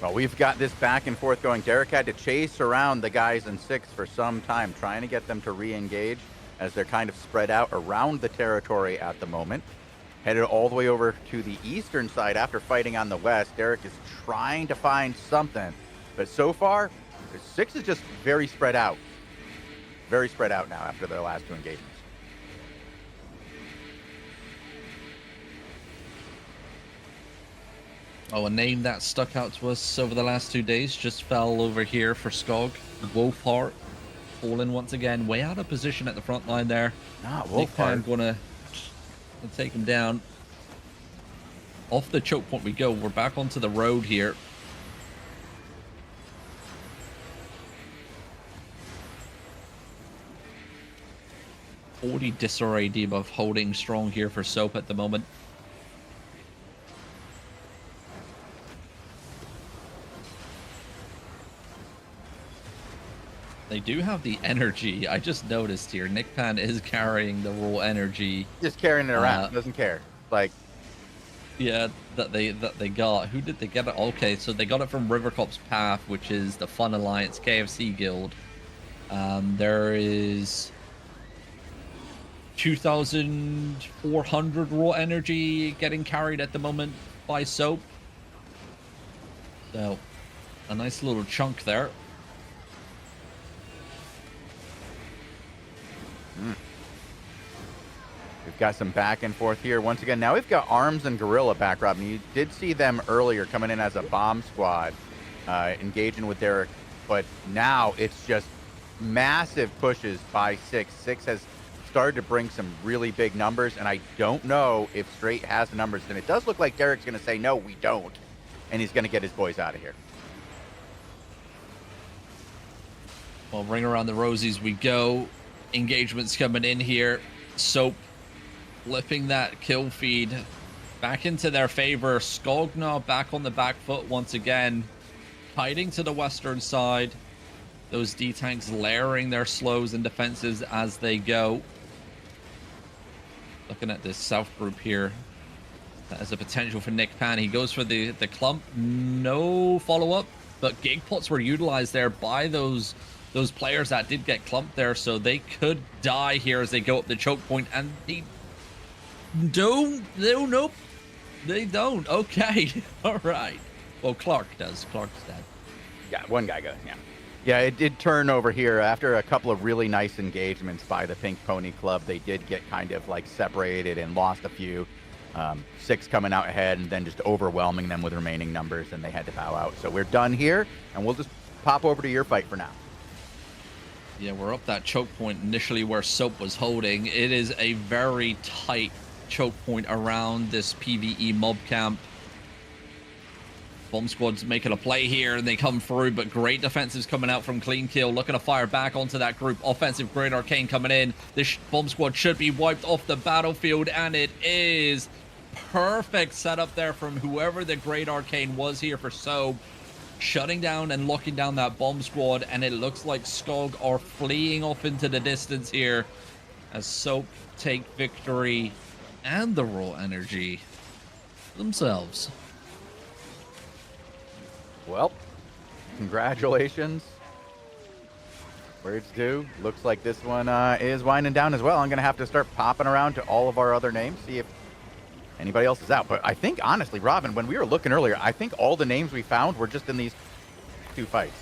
Well, we've got this back and forth going. Derek had to chase around the guys in 6 for some time, trying to get them to re-engage as they're kind of spread out around the territory at the moment. Headed all the way over to the eastern side after fighting on the west. Derek is trying to find something, but so far, 6 is just very spread out. Very spread out now after their last 2 engagements. Oh, a name that stuck out to us over the last 2 days just fell over here for Skog. Wolfheart falling once again, way out of position at the front line there. Wolfheart gonna take him down. Off the choke point we go. We're back onto the road here. Disarray debuff holding strong here for Soap at the moment. They do have the energy. I just noticed here, Nick Pan is carrying the raw energy. just carrying it around, doesn't care. Like, yeah, that they got. Who did they get it? Okay, so they got it from Rivercop's Path, which is the Fun Alliance KFC guild. There is 2,400 raw energy getting carried at the moment by Soap. So, a nice little chunk there. We've got some back and forth here. Once again, now we've got Arms and Gorilla back, Rob. And you did see them earlier coming in as a bomb squad, engaging with Derek. But now it's just massive pushes by 6. 6 has started to bring some really big numbers, and I don't know if Straight has the numbers. And it does look like Derek's going to say, no, we don't. And he's going to get his boys out of here. Well, ring around the rosies we go. Engagements coming in here. Soap flipping that kill feed back into their favor. Skog now back on the back foot once again, hiding to the western side. Those D-tanks layering their slows and defenses as they go. Looking at this south group here, that has a potential for Nick Pan. He goes for the clump, no follow-up, but gig pots were utilized there by those players that did get clumped there, so they could die here as they go up the choke point, and they don't. Nope, they don't. Okay, all right. Well, Clark does. Clark's dead. Yeah, one guy goes, yeah. Yeah, it did turn over here after a couple of really nice engagements by the Pink Pony Club. They did get kind of like separated and lost a few. 6 coming out ahead and then just overwhelming them with remaining numbers, and they had to bow out. So we're done here, and we'll just pop over to your fight for now. Yeah, we're up that choke point initially where Soap was holding. It is a very tight choke point around this PvE mob camp. Bomb squad's making a play here, and they come through, but great defensives coming out from Clean Kill, looking to fire back onto that group. Offensive Great Arcane coming in. This bomb squad should be wiped off the battlefield, and it is. Perfect setup there from whoever the Great Arcane was here for Soap, shutting down and locking down that bomb squad, and it looks like Skog are fleeing off into the distance here as Soap take victory and the raw energy themselves. Well, congratulations. Where it's due. Looks like this one is winding down as well. I'm going to have to start popping around to all of our other names, see if anybody else is out. But I think, honestly, Robin, when we were looking earlier, I think all the names we found were just in these 2 fights.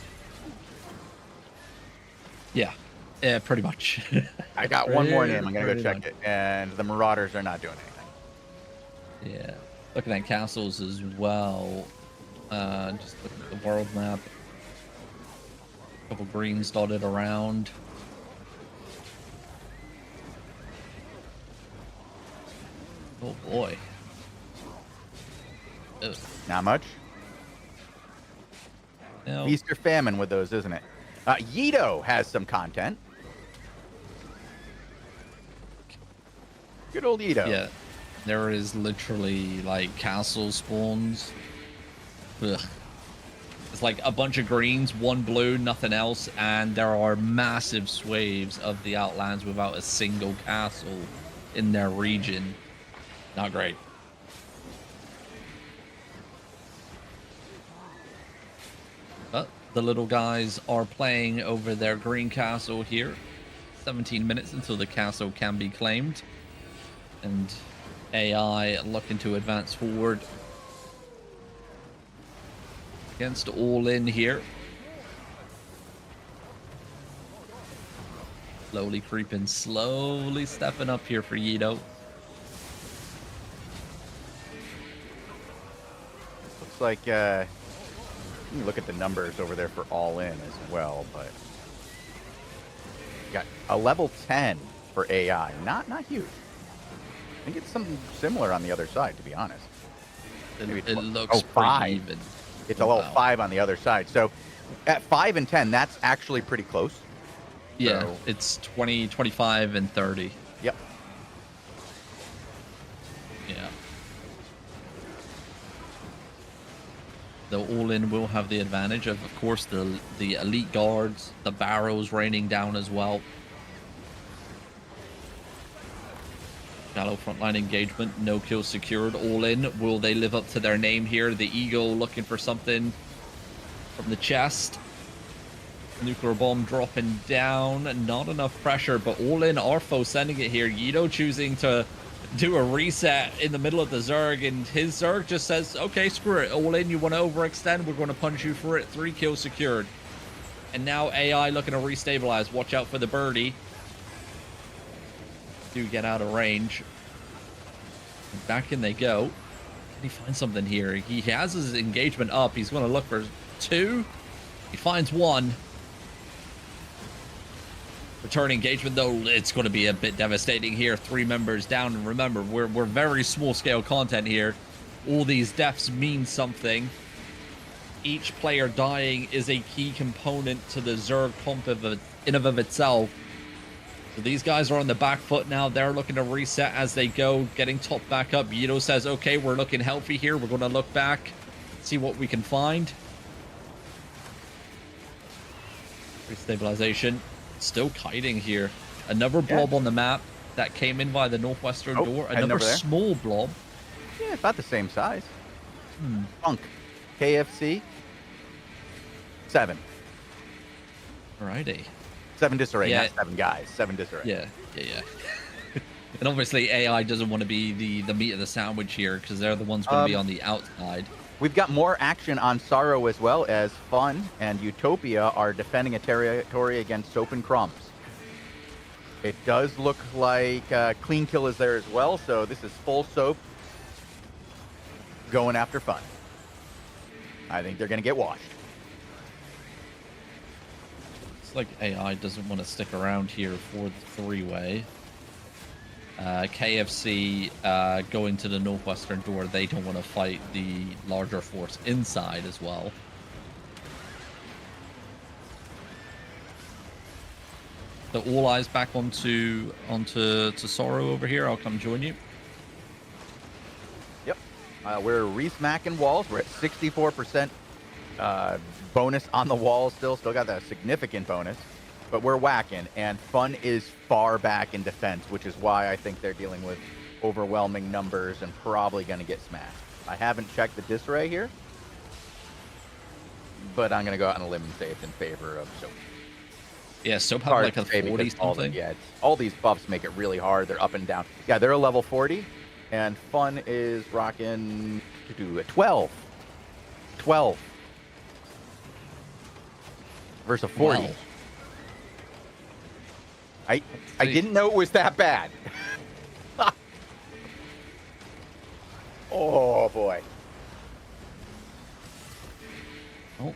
Yeah. Yeah, pretty much. I got one more Pretty- name. I'm gonna go pretty check much. it, and the Marauders are not doing anything. Yeah. Looking at castles as well. Just looking at the world map. Couple greens dotted around. Oh boy. Ugh. Not much. No. Feast or famine with those, isn't it? Yido has some content. Good old Yido. Yeah. There is literally like castle spawns. Ugh. It's like a bunch of greens, one blue, nothing else, and there are massive swathes of the Outlands without a single castle in their region. Not great. But the little guys are playing over their green castle here. 17 minutes until the castle can be claimed. And AI looking to advance forward against all in here. Slowly creeping, slowly stepping up here for Yido. Looks like you can look at the numbers over there for all in as well, but got a level 10 for AI. Not huge. I think it's something similar on the other side, to be honest. Maybe It looks pretty 5. even. It's a level Wow. 5 on the other side. So at 5 and 10, that's actually pretty close. Yeah, So- it's 20, 25, and 30. Yep. Yeah. The all-in will have the advantage of course, the elite guards, the barrows raining down as well. Shallow frontline engagement, no kills secured. All in. Will they live up to their name here? The Eagle looking for something from the chest. Nuclear bomb dropping down. Not enough pressure, but all in. Arfo sending it here. Yido choosing to do a reset in the middle of the Zerg, and his Zerg just says, okay, screw it. All in, you want to overextend? We're going to punish you for it. 3 kills secured. And now AI looking to restabilize. Watch out for the birdie. Do get out of range. Back in they go. Can he find something here? He has his engagement up. He's going to look for 2. He finds 1. Return engagement, though, it's going to be a bit devastating here. 3 members down. And remember, we're very small scale content here. All these deaths mean something. Each player dying is a key component to the Zerg comp in of itself. So these guys are on the back foot now. They're looking to reset as they go, getting topped back up. Yido says, okay, we're looking healthy here. We're going to look back, see what we can find. Restabilization. Still kiting here. Another blob on the map that came in via the northwestern door. heading Another over there. small blob. Yeah, about the same size. Funk. KFC. 7. Alrighty. 7 disarray, Yeah. not 7 guys. 7 disarray. Yeah. And obviously AI doesn't want to be the meat of the sandwich here because they're the ones going to be on the outside. We've got more action on Sorrow as well, as Fun and Utopia are defending a territory against Soap and Crumbs. It does look like Clean Kill is there as well, so this is full Soap going after Fun. I think they're going to get washed. It's like AI doesn't want to stick around here for the 3-way. KFC going to the northwestern door. They don't want to fight the larger force inside as well. So all eyes back onto Sorrow over here. I'll come join you. Yep. We're re-smacking walls. We're at 64% bonus on the walls still. Still got that significant bonus. But we're whacking, and Fun is far back in defense, which is why I think they're dealing with overwhelming numbers and probably going to get smashed. I haven't checked the disarray here, but I'm going to go out on a limb and say it's in favor of Soap. Yeah, Soap have Hard like a to say 40 because something. all these buffs make it really hard. They're up and down. Yeah, they're a level 40, and Fun is rocking a 12. 12 versus a 40. Wow. I didn't know it was that bad. Oh boy. Oh.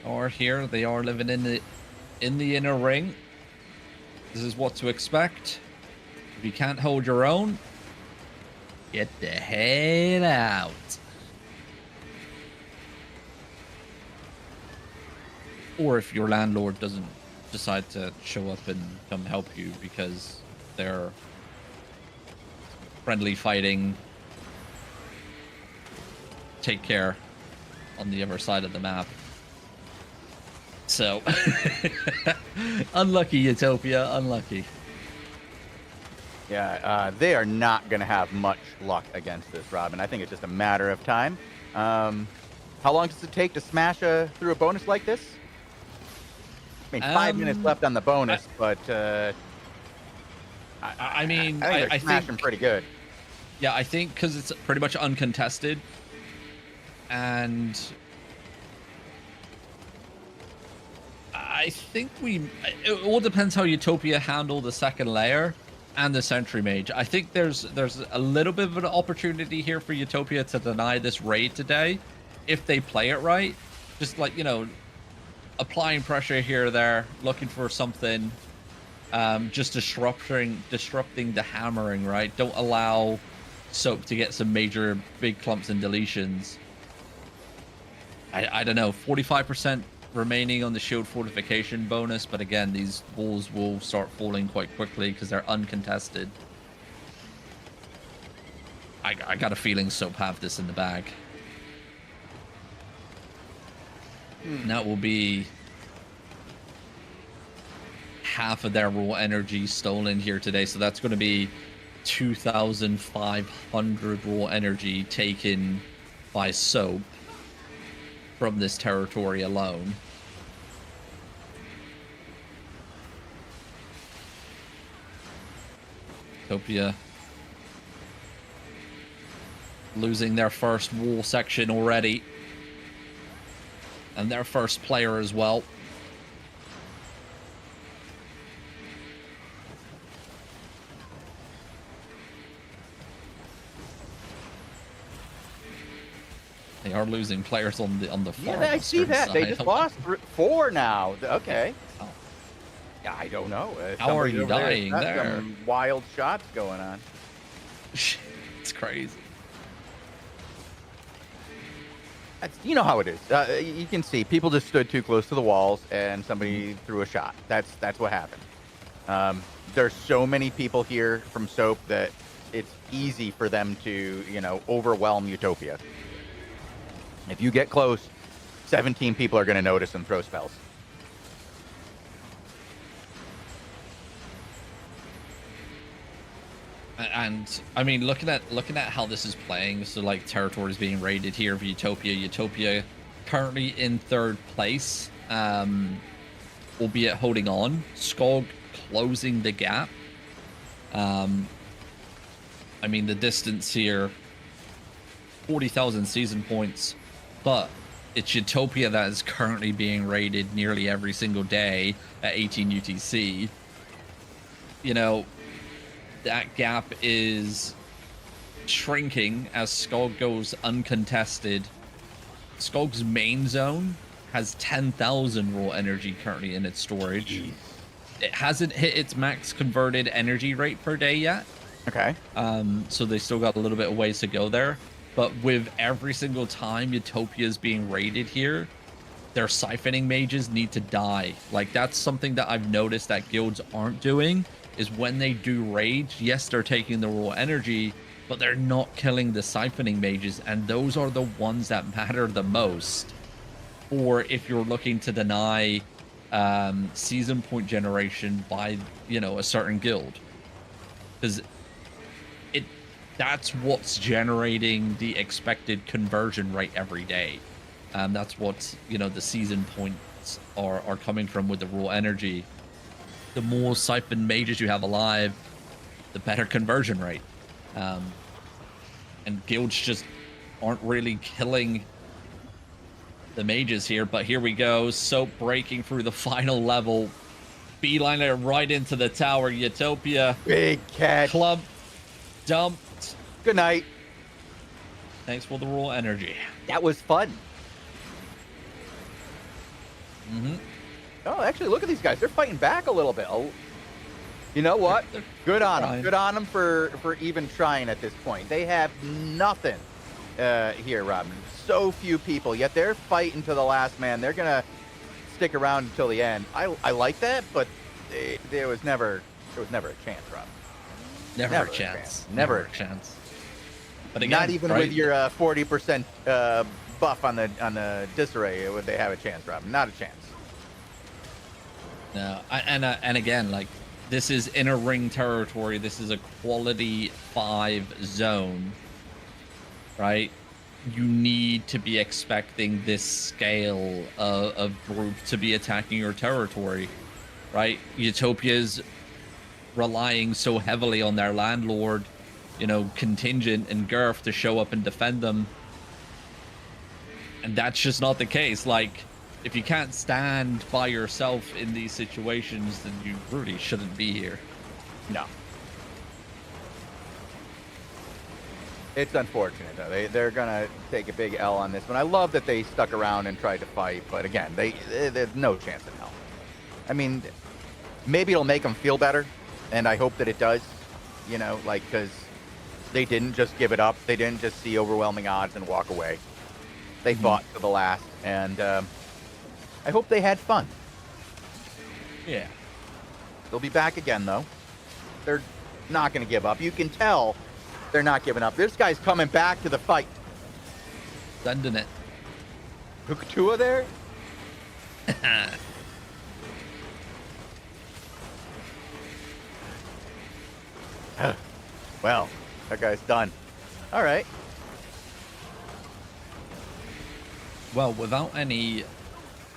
Or here they are living in the inner ring. This is what to expect. If you can't hold your own, get the hell out. Or if your landlord doesn't decide to show up and come help you because they're friendly fighting, take care on the other side of the map. So, unlucky Utopia, unlucky. Yeah, they are not going to have much luck against this, Robin. I think it's just a matter of time. How long does it take to smash through a bonus like this? I mean, 5 minutes left on the bonus, but I mean, I think they're smashing think pretty good. Yeah, I think because it's pretty much uncontested, and I think it all depends how Utopia handle the second layer and the Sentry Mage. I think there's a little bit of an opportunity here for Utopia to deny this raid today if they play it right. Just like, you know, applying pressure here or there, looking for something, just disrupting the hammering, right? Don't allow Soap to get some major big clumps and deletions. I don't know, 45% remaining on the shield fortification bonus, but again, these walls will start falling quite quickly because they're uncontested. I got a feeling Soap have this in the bag. And that will be half of their raw energy stolen here today, so that's going to be 2,500 raw energy taken by Soap from this territory alone. Utopia losing their first wall section already, and their first player as well. They are losing players on the far. Yeah, I see that. They just lost 4 now. Okay. Oh. Yeah, I don't know. How are you Somebody over dying got there? Some wild shots going on. It's crazy. You know how it is. You can see people just stood too close to the walls and somebody threw a shot. That's what happened. There's so many people here from Soap that it's easy for them to, you know, overwhelm Utopia. If you get close, 17 people are going to notice and throw spells. And I mean, looking at how this is playing, so like territories being raided here of Utopia currently in 3rd place, albeit holding on. Skog closing the gap. I mean, the distance here, 40,000 season points, but it's Utopia that is currently being raided nearly every single day at 18 UTC. You know, that gap is shrinking as Skog goes uncontested. Skog's main zone has 10,000 raw energy currently in its storage. Jeez. It hasn't hit its max converted energy rate per day yet. Okay. So they still got a little bit of ways to go there. But with every single time Utopia is being raided here, their siphoning mages need to die. Like, that's something that I've noticed that guilds aren't doing, is when they do raids, yes, they're taking the raw energy, but they're not killing the siphoning mages, and those are the ones that matter the most. Or if you're looking to deny season point generation by, you know, a certain guild. Because that's what's generating the expected conversion rate every day. That's what, you know, the season points are coming from with the raw energy. The more siphon mages you have alive, the better conversion rate. And guilds just aren't really killing the mages here, but here we go. Soap breaking through the final level. Beeline it right into the tower. Utopia. Big catch. Club dumped. Good night. Thanks for the raw energy. That was fun. Mm-hmm. Oh, actually, look at these guys. They're fighting back a little bit. Oh, you know what? Good on them. trying. Good on them for even trying at this point. They have nothing here, Robin. So few people, yet they're fighting to the last man. They're going to stick around until the end. I like that, but there was never a chance, Robin. Never a chance. Never a chance. But But again, not even right? with your 40% buff on the disarray would they have a chance, Robin. Not a chance. No, and again, like, this is inner ring territory. This is a quality 5 zone, right? You need to be expecting this scale of group to be attacking your territory, right? Utopia's relying so heavily on their landlord, contingent and Girth to show up and defend them. And that's just not the case. Like, if you can't stand by yourself in these situations, then you really shouldn't be here. No. It's unfortunate, though. They're going to take a big L on this one. I love that they stuck around and tried to fight, but again, there's no chance in hell. I mean, maybe it'll make them feel better, and I hope that it does, because they didn't just give it up. They didn't just see overwhelming odds and walk away. They fought to the last, and I hope they had fun. Yeah. They'll be back again, though. They're not going to give up. You can tell they're not giving up. This guy's coming back to the fight. Sending it. Tua there? Well, that guy's done. All right. Well, without any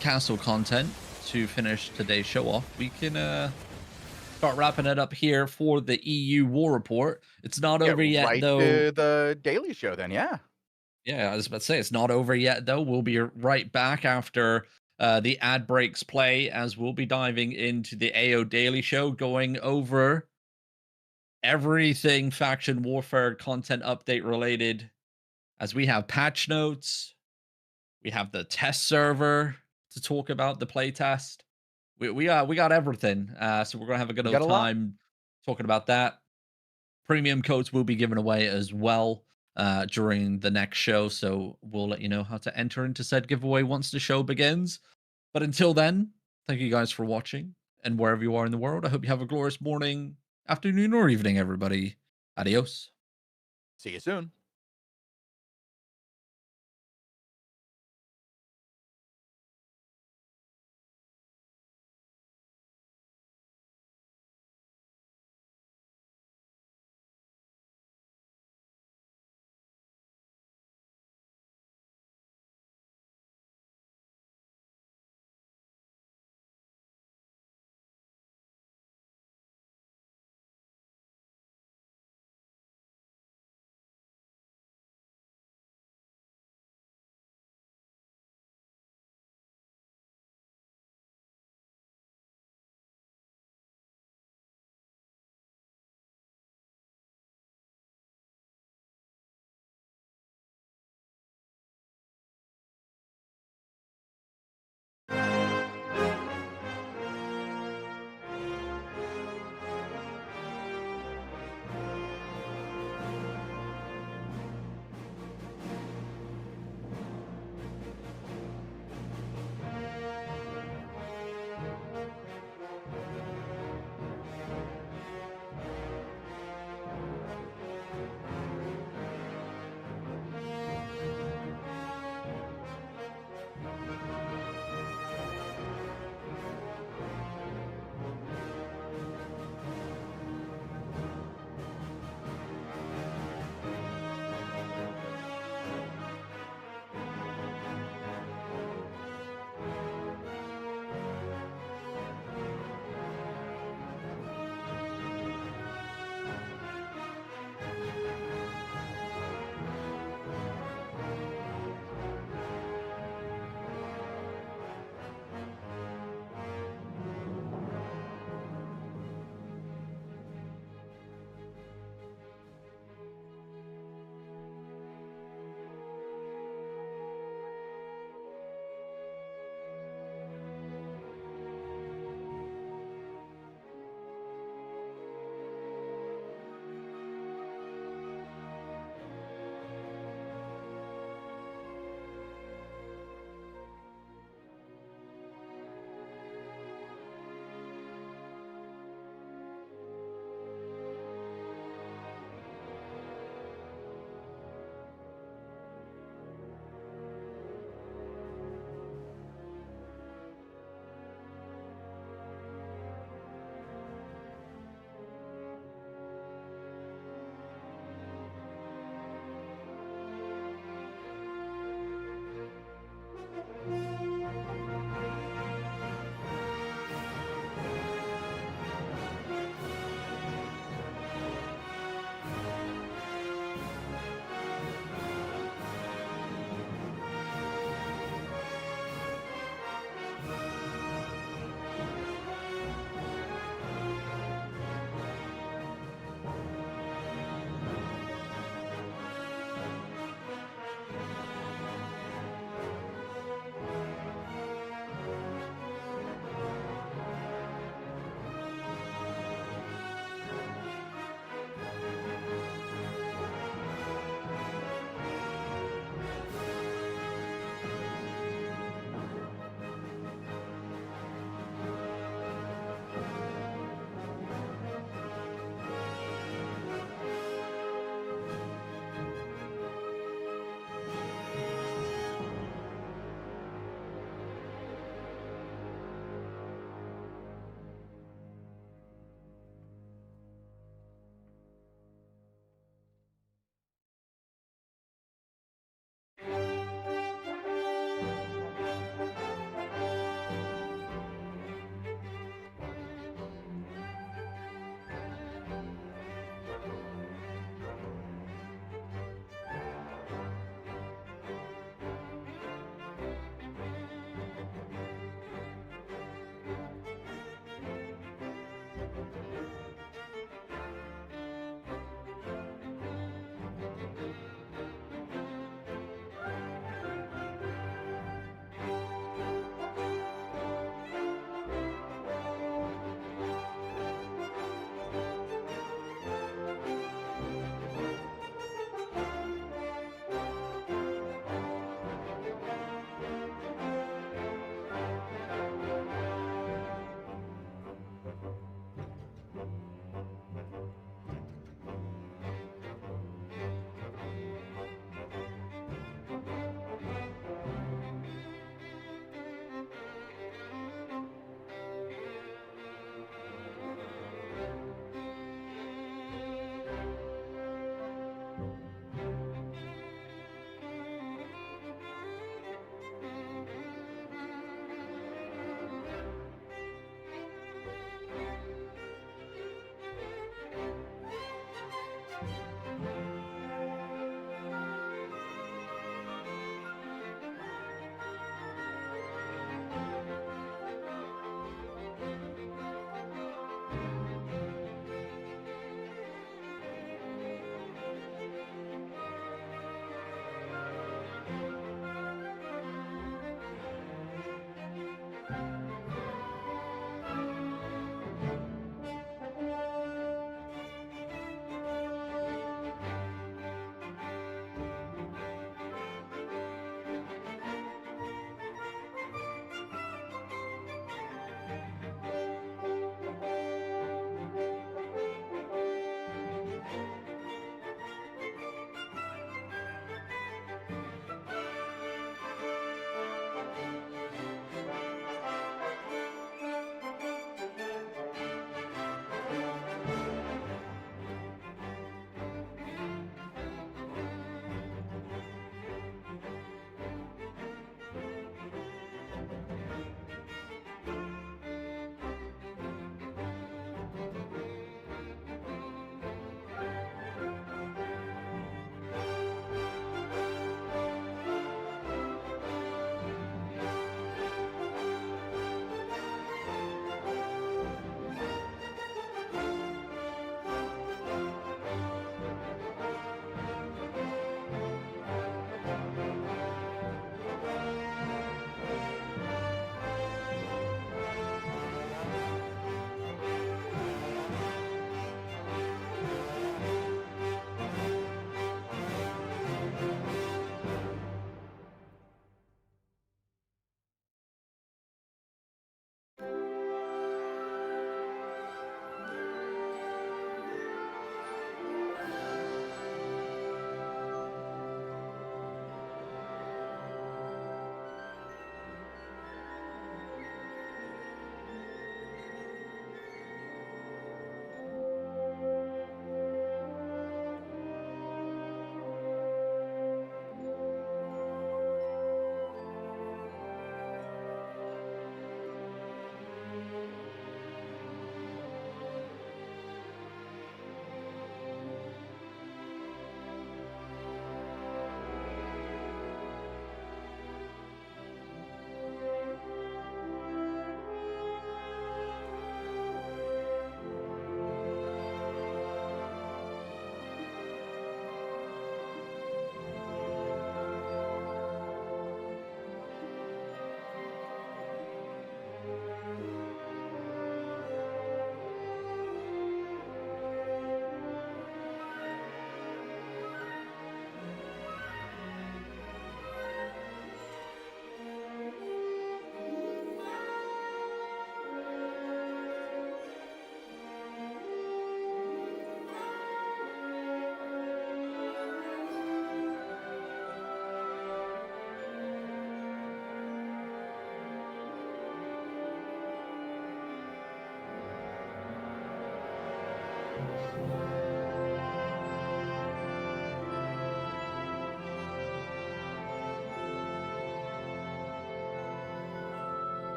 castle content to finish today's show off, we can start wrapping it up here for the EU war report. It's not over yet, right though. To the Daily Show, then, yeah. Yeah, I was about to say, it's not over yet, though. We'll be right back after the ad breaks play, as we'll be diving into the AO Daily Show, going over everything faction warfare content update related, as we have patch notes, we have the test server to talk about the playtest. We got everything. So we're gonna have a good old time talking about that. Premium codes will be given away as well during the next show, so we'll let you know how to enter into said giveaway once the show begins. But until then, thank you guys for watching, and wherever you are in the world, I hope you have a glorious morning, afternoon, or evening, everybody. Adios. See you soon.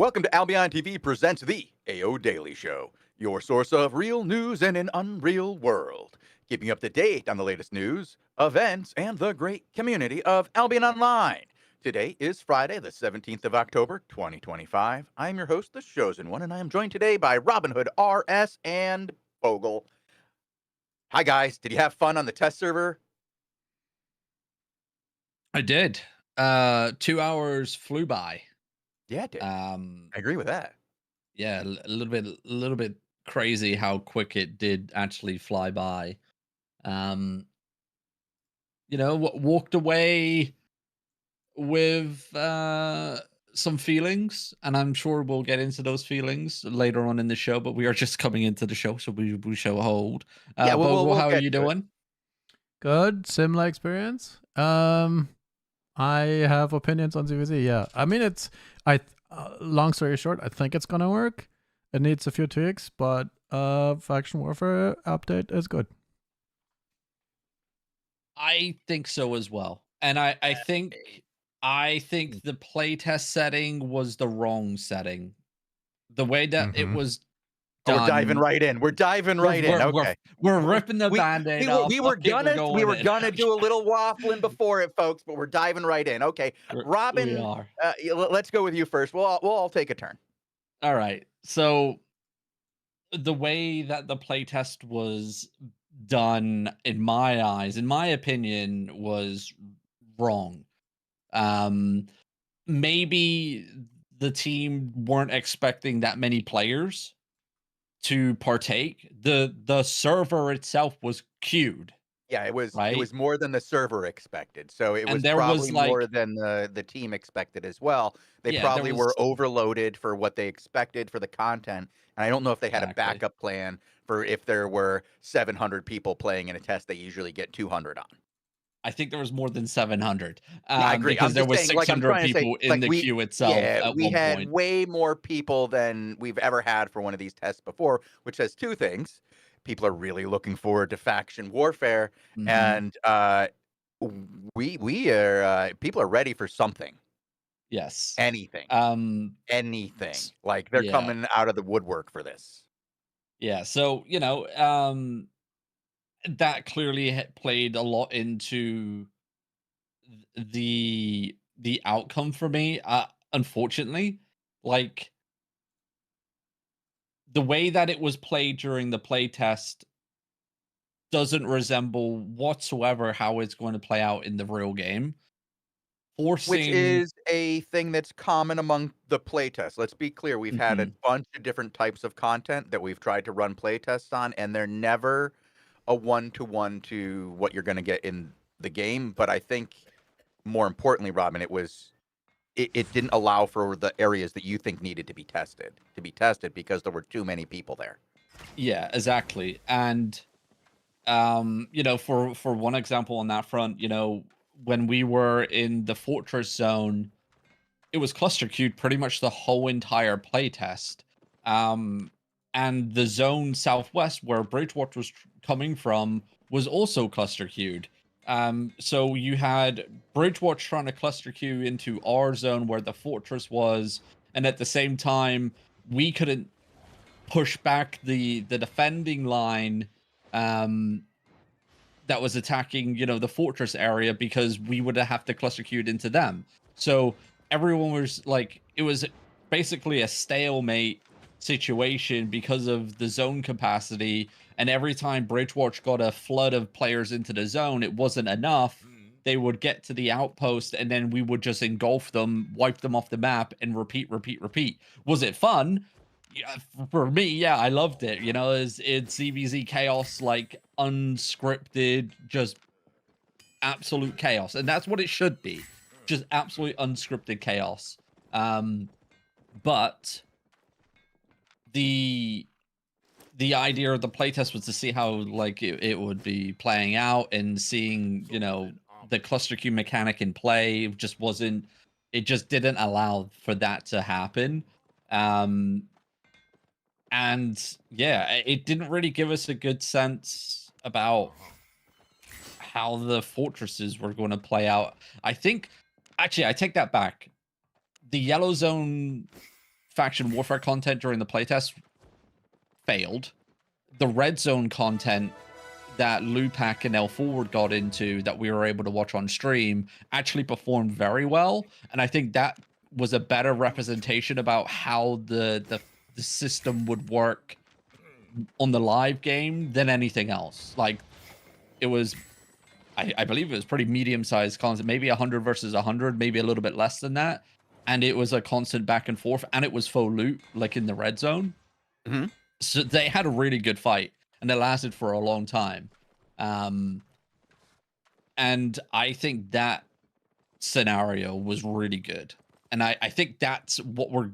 Welcome to Albion TV presents the AO Daily Show, your source of real news in an unreal world. Keeping you up to date on the latest news, events, and the great community of Albion Online. Today is Friday, the 17th of October, 2025. I am your host, the Chosen One, and I am joined today by Robin Hood, RS, and Bogle. Hi, guys. Did you have fun on the test server? I did. 2 hours flew by. Yeah, it did. I Um, agree with that. yeah, a little bit crazy how quick it did actually fly by. Um, walked away with some feelings, and I'm sure we'll get into those feelings later on in the show. But we are just coming into the show, so we shall hold. Yeah, Bogle, we'll how are get you to it. doing? Good, similar experience. I have opinions on CVZ. Yeah, I mean long story short, I think it's gonna work. It needs a few tweaks, but faction warfare update is good. I think so as well. And I think the playtest setting was the wrong setting. The way that it was Oh, we're diving done. right in. We're diving We're, right in. we're, Okay. we're ripping the We, band-aid we, were, off. we were Fuck it, gonna going in. do a little waffling before it, folks, but we're diving right in. Okay, We Robin, are. let's go with you first. We'll all take a turn. All right. So the way that the playtest was done, in my eyes, in my opinion, was wrong. Maybe the team weren't expecting that many players to partake. The server itself was queued, Yeah, it was right? more than the server expected. So it And was there was probably more like, than the team expected as well. They yeah, there probably was were overloaded for what they expected for the content. And I don't know if they had a exactly. backup plan for if there were 700 people playing in a test they usually get 200 on. I think there was more than 700, Yeah, I agree. because I'm there just was saying, like, I'm 600 trying to say, people in like, the we, queue itself yeah, at we one had point. way more people than we've ever had for one of these tests before, which says two things. People are really looking forward to faction warfare, Mhm. and we are people are ready for something, Yes. anything, anything. S- Like they're yeah, coming out of the woodwork for this. yeah. So that clearly played a lot into the outcome for me. Unfortunately, like the way that it was played during the play test doesn't resemble whatsoever how it's going to play out in the real game. Which Forcing. is a thing that's common among the playtests. Let's be clear, we've had a Mhm. bunch of different types of content that we've tried to run playtests on, and they're never a one-to-one to what you're gonna get in the game. But I think more importantly, Robin, it didn't allow for the areas that you think needed to be tested because there were too many people there. Yeah, exactly. And for one example on that front, when we were in the fortress zone, it was cluster queued pretty much the whole entire playtest. And the zone southwest where Bridgewater was coming from was also cluster queued. So you had Bridgewater trying to cluster queue into our zone where the fortress was, and at the same time, we couldn't push back the defending line um that was attacking, the fortress area because we would have to cluster queued into them. So everyone was like, it was basically a stalemate situation because of the zone capacity. And every time Bridgewatch got a flood of players into the zone, it wasn't enough. They would get to the outpost and then we would just engulf them, wipe them off the map, and repeat, repeat, repeat. Was it fun? Yeah, for me, yeah, I loved it. It's CVZ chaos, like unscripted, just absolute chaos, and that's what it should be, just absolute unscripted chaos. But the idea of the playtest was to see how like it would be playing out and seeing the cluster queue mechanic in play. It just didn't allow for that to happen. And yeah, it didn't really give us a good sense about how the fortresses were going to play out. I think, actually, I take that back. The yellow zone faction warfare content during the playtest failed. The red zone content that Lupac and L Forward got into that we were able to watch on stream actually performed very well. And I think that was a better representation about how the system would work on the live game than anything else. Like it was, I believe it was pretty medium-sized content, maybe 100 versus 100, maybe a little bit less than that. And it was a constant back and forth, and it was full loot, like in the red zone. Mhm. So they had a really good fight, and it lasted for a long time. And I think that scenario was really good. And I think that's what we're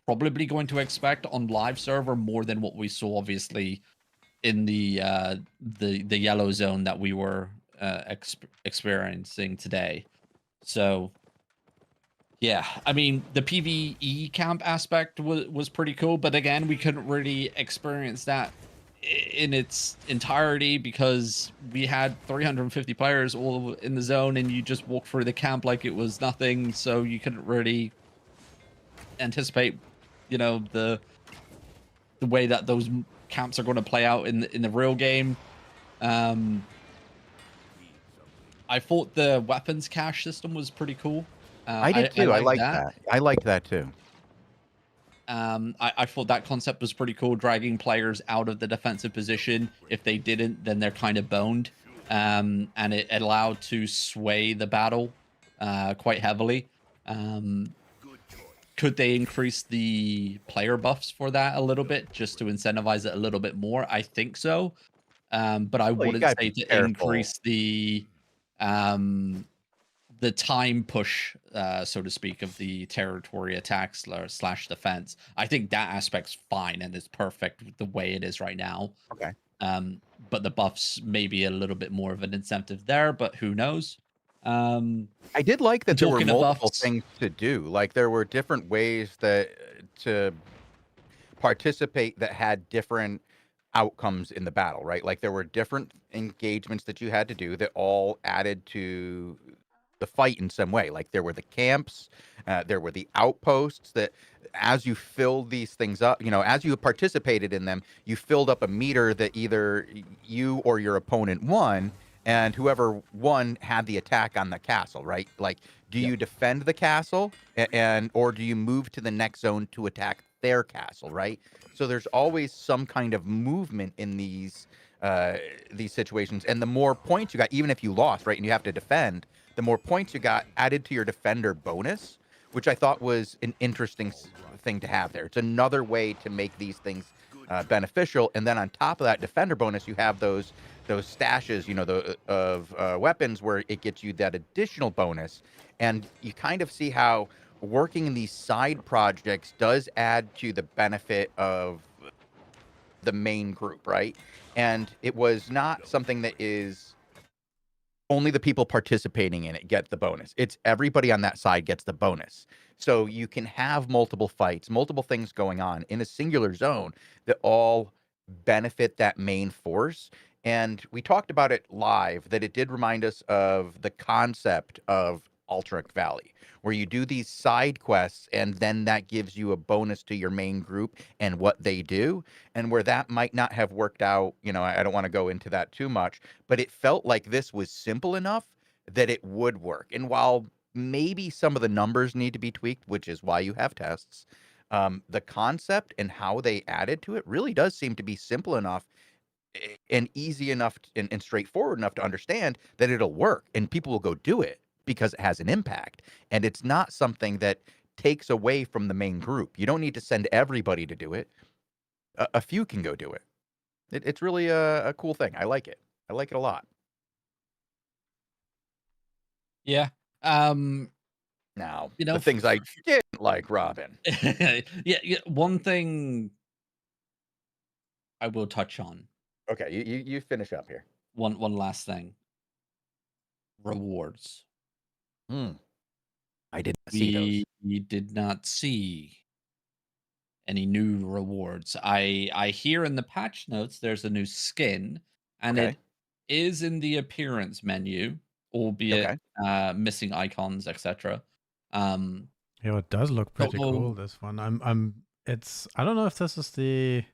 probably going to expect on live server more than what we saw, obviously, in the yellow zone that we were experiencing today. So yeah, I mean the PvE camp aspect was pretty cool, but again, we couldn't really experience that in its entirety because we had 350 players all in the zone, and you just walk through the camp like it was nothing. So you couldn't really anticipate, you know, the way that those camps are going to play out in the real game. I thought the weapons cache system was pretty cool. I did too. I like liked that. that. I liked that too. I thought that concept was pretty cool, dragging players out of the defensive position. If they didn't, then they're kind of boned. And it allowed to sway the battle quite heavily. Could they increase the player buffs for that a little bit just to incentivize it a little bit more? I think so. But I Well, you wouldn't gotta say be to careful. increase the time push, so to speak, of the territory attack slash defense. I think that aspect's fine and is perfect the way it is right now. Okay. But the buffs may be a little bit more of an incentive there, but who knows? I did like that there were Talking of multiple buffs, things to do. Like there were different ways that to participate that had different outcomes in the battle, right? Like there were different engagements that you had to do that all added to the fight in some way. Like there were the camps, there were the outposts that as you filled these things up, you know, as you participated in them, you filled up a meter that either you or your opponent won, and whoever won had the attack on the castle, right? Like, do you defend the castle and or do you move to the next zone to attack their castle, right? So there's always some kind of movement in these situations, and the more points you got, even if you lost, right, and you have to defend, the more points you got added to your defender bonus, which I thought was an interesting thing to have there. It's another way to make these things beneficial, and then on top of that defender bonus, you have those stashes, you know, of weapons where it gets you that additional bonus, and you kind of see how working in these side projects does add to the benefit of the main group, right? And it was not something that is only the people participating in it get the bonus. It's everybody on that side gets the bonus. So you can have multiple fights, multiple things going on in a singular zone that all benefit that main force. And we talked about it live, that it did remind us of the concept of Alterac Valley, where you do these side quests and then that gives you a bonus to your main group and what they do. And where that might not have worked out, you know, I don't want to go into that too much, but it felt like this was simple enough that it would work. And while maybe some of the numbers need to be tweaked, which is why you have tests, the concept and how they added to it really does seem to be simple enough and easy enough and straightforward enough to understand that it'll work and people will go do it because it has an impact. And it's not something that takes away from the main group. You don't need to send everybody to do it. A few can go do it. It's really a cool thing. I like it. I like it a lot. yeah. Now, You know, the things I didn't like, Robin. yeah. One thing I will touch on. Okay, you finish up here. One last thing. Rewards. I did not see those. We did not see any new rewards. I hear in the patch notes there's a new skin, and Okay. it is in the appearance menu, albeit Okay. missing icons, etc. Yeah, Yeah, it does look pretty cool, So this one. I don't know if this is the,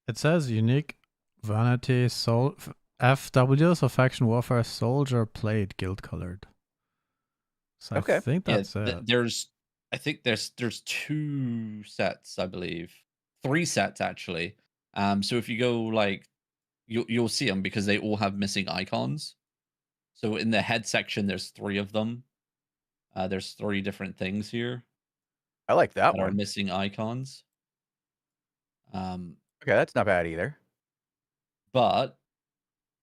it says unique vanity FW, so faction warfare soldier plate guild colored. So I Okay. think yeah, that's it. I think there's 2 sets, I believe. 3 sets actually. So if you go like you'll see them because they all have missing icons. So in the head section, there's 3 of them. There's 3 different things here I like that that are one. missing icons. Okay, that's not bad either. But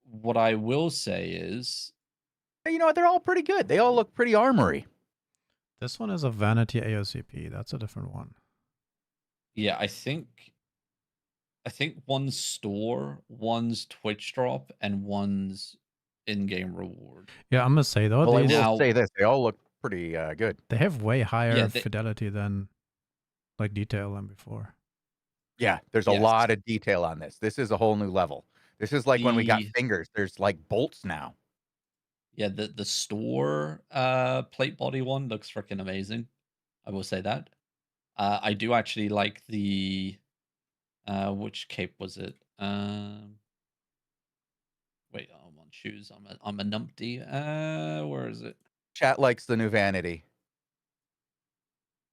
what I will say is, Hey, you know what? They're all pretty good. They all look pretty armory. This one is a vanity AOCP. That's a different one. yeah, I think one's store, one's Twitch drop, and one's in-game reward. Yeah, I'm gonna say though, Well, I these will Now- say this: they all look pretty good. they have way higher Yeah, fidelity than like detail than before. Yeah, there's a Yes. lot of detail on this. This is a whole new level. This is like when we got The- fingers. There's like bolts now. Yeah, the store plate body one looks freaking amazing. I will say that. I do actually like the which cape was it? Wait, I'm on shoes. I'm a numpty. Where is it? Chat likes the new vanity.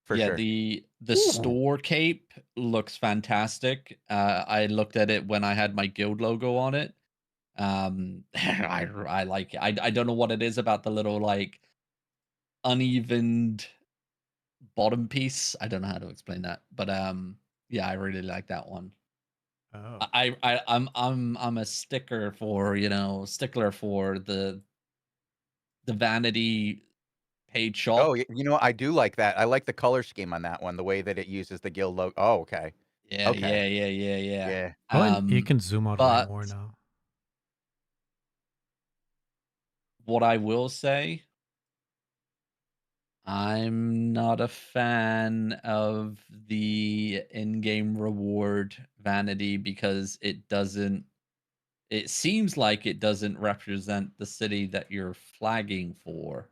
For yeah, sure. the Ooh. store cape looks fantastic. I looked at it when I had my guild logo on it. I like it. I don't know what it is about the little like unevened bottom piece. I don't know how to explain that, but yeah, I really like that one. Oh. I'm a stickler for the vanity paid shop. Oh, you know, I do like that. I like the color scheme on that one. The way that it uses the guild logo. Oh, okay. Yeah, Okay. yeah. Yeah. Oh, and you can zoom out way but more now. what I will say, I'm not a fan of the in-game reward vanity because it seems like it doesn't represent the city that you're flagging for.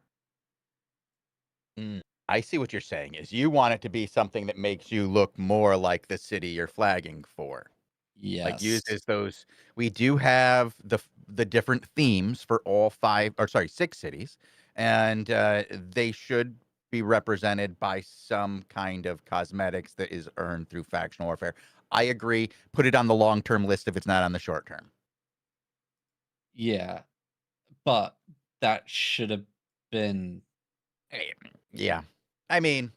I see what you're saying is you want it to be something that makes you look more like the city you're flagging for. Like Yes. uses those. We do have the different themes for all 6 cities, and they should be represented by some kind of cosmetics that is earned through faction warfare. I agree. Put it on the long-term list if it's not on the short term. Yeah. But that should have been Yeah. I mean,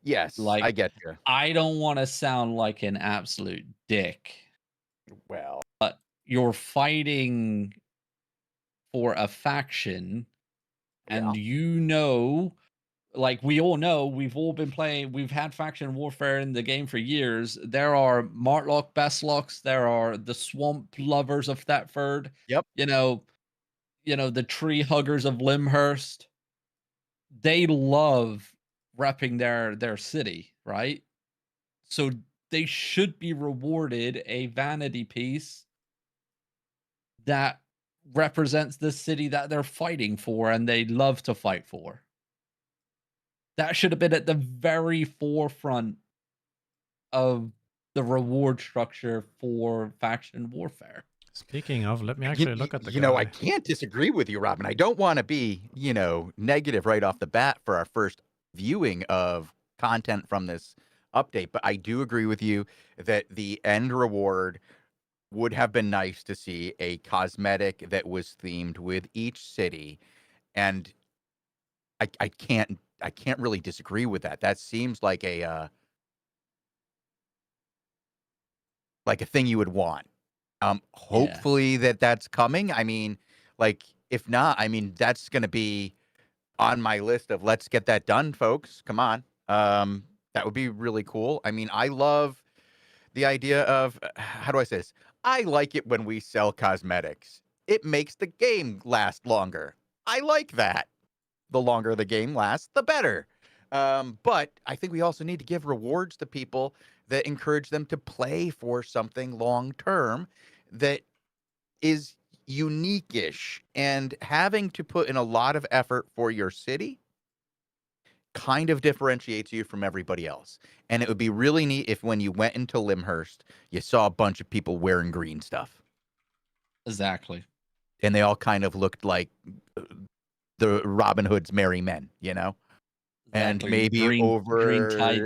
yes, I like get you. I don't want to sound like an absolute dick. Well, You're fighting for a faction yeah. and like we all know, we've all been playing, we've had faction warfare in the game for years. There are Martlock Bestlocks, there are the swamp lovers of Thetford, Yep. you know, the tree huggers of Limhurst. They love repping their city, right? So they should be rewarded a vanity piece that represents the city that they're fighting for and they love to fight for. That should have been at the very forefront of the reward structure for faction warfare. Speaking of, let me actually look at the guy. I can't disagree with you, Robin. I don't want to be, negative right off the bat for our first viewing of content from this update, but I do agree with you that the end reward would have been nice to see a cosmetic that was themed with each city, and I can't really disagree with that. That seems like a thing you would want. Hopefully that's coming. I mean, like, if not, I mean, that's gonna be on my list of let's get that done, folks. Come on. That would be really cool. I mean, I love the idea of how do I say this? I like it when we sell cosmetics. It makes the game last longer. I like that. The longer the game lasts, the better. But I think we also need to give rewards to people that encourage them to play for something long term that is unique-ish, and having to put in a lot of effort for your city kind of differentiates you from everybody else. And it would be really neat if when you went into Limhurst, you saw a bunch of people wearing green stuff. Exactly. And they all kind of looked like the Robin Hood's merry men, you know? And Exactly. maybe Green over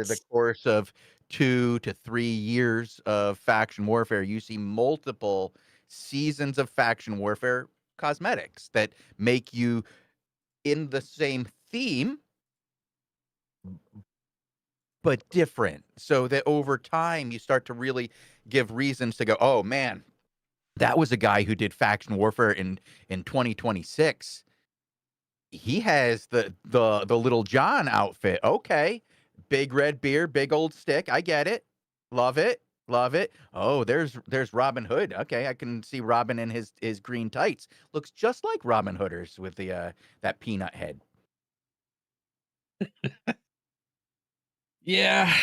the tights. course of 2 to 3 years of faction warfare, you see multiple seasons of faction warfare cosmetics that make you in the same theme, but different. So that over time, you start to really give reasons to go, oh man, that was a guy who did faction warfare in 2026. He has the Little John outfit. Okay. Big red beard, big old stick. I get it. Love it. Love it. Oh, there's Robin Hood. Okay, I can see Robin in his green tights. Looks just like Robin Hooders with the that peanut head. Yeah.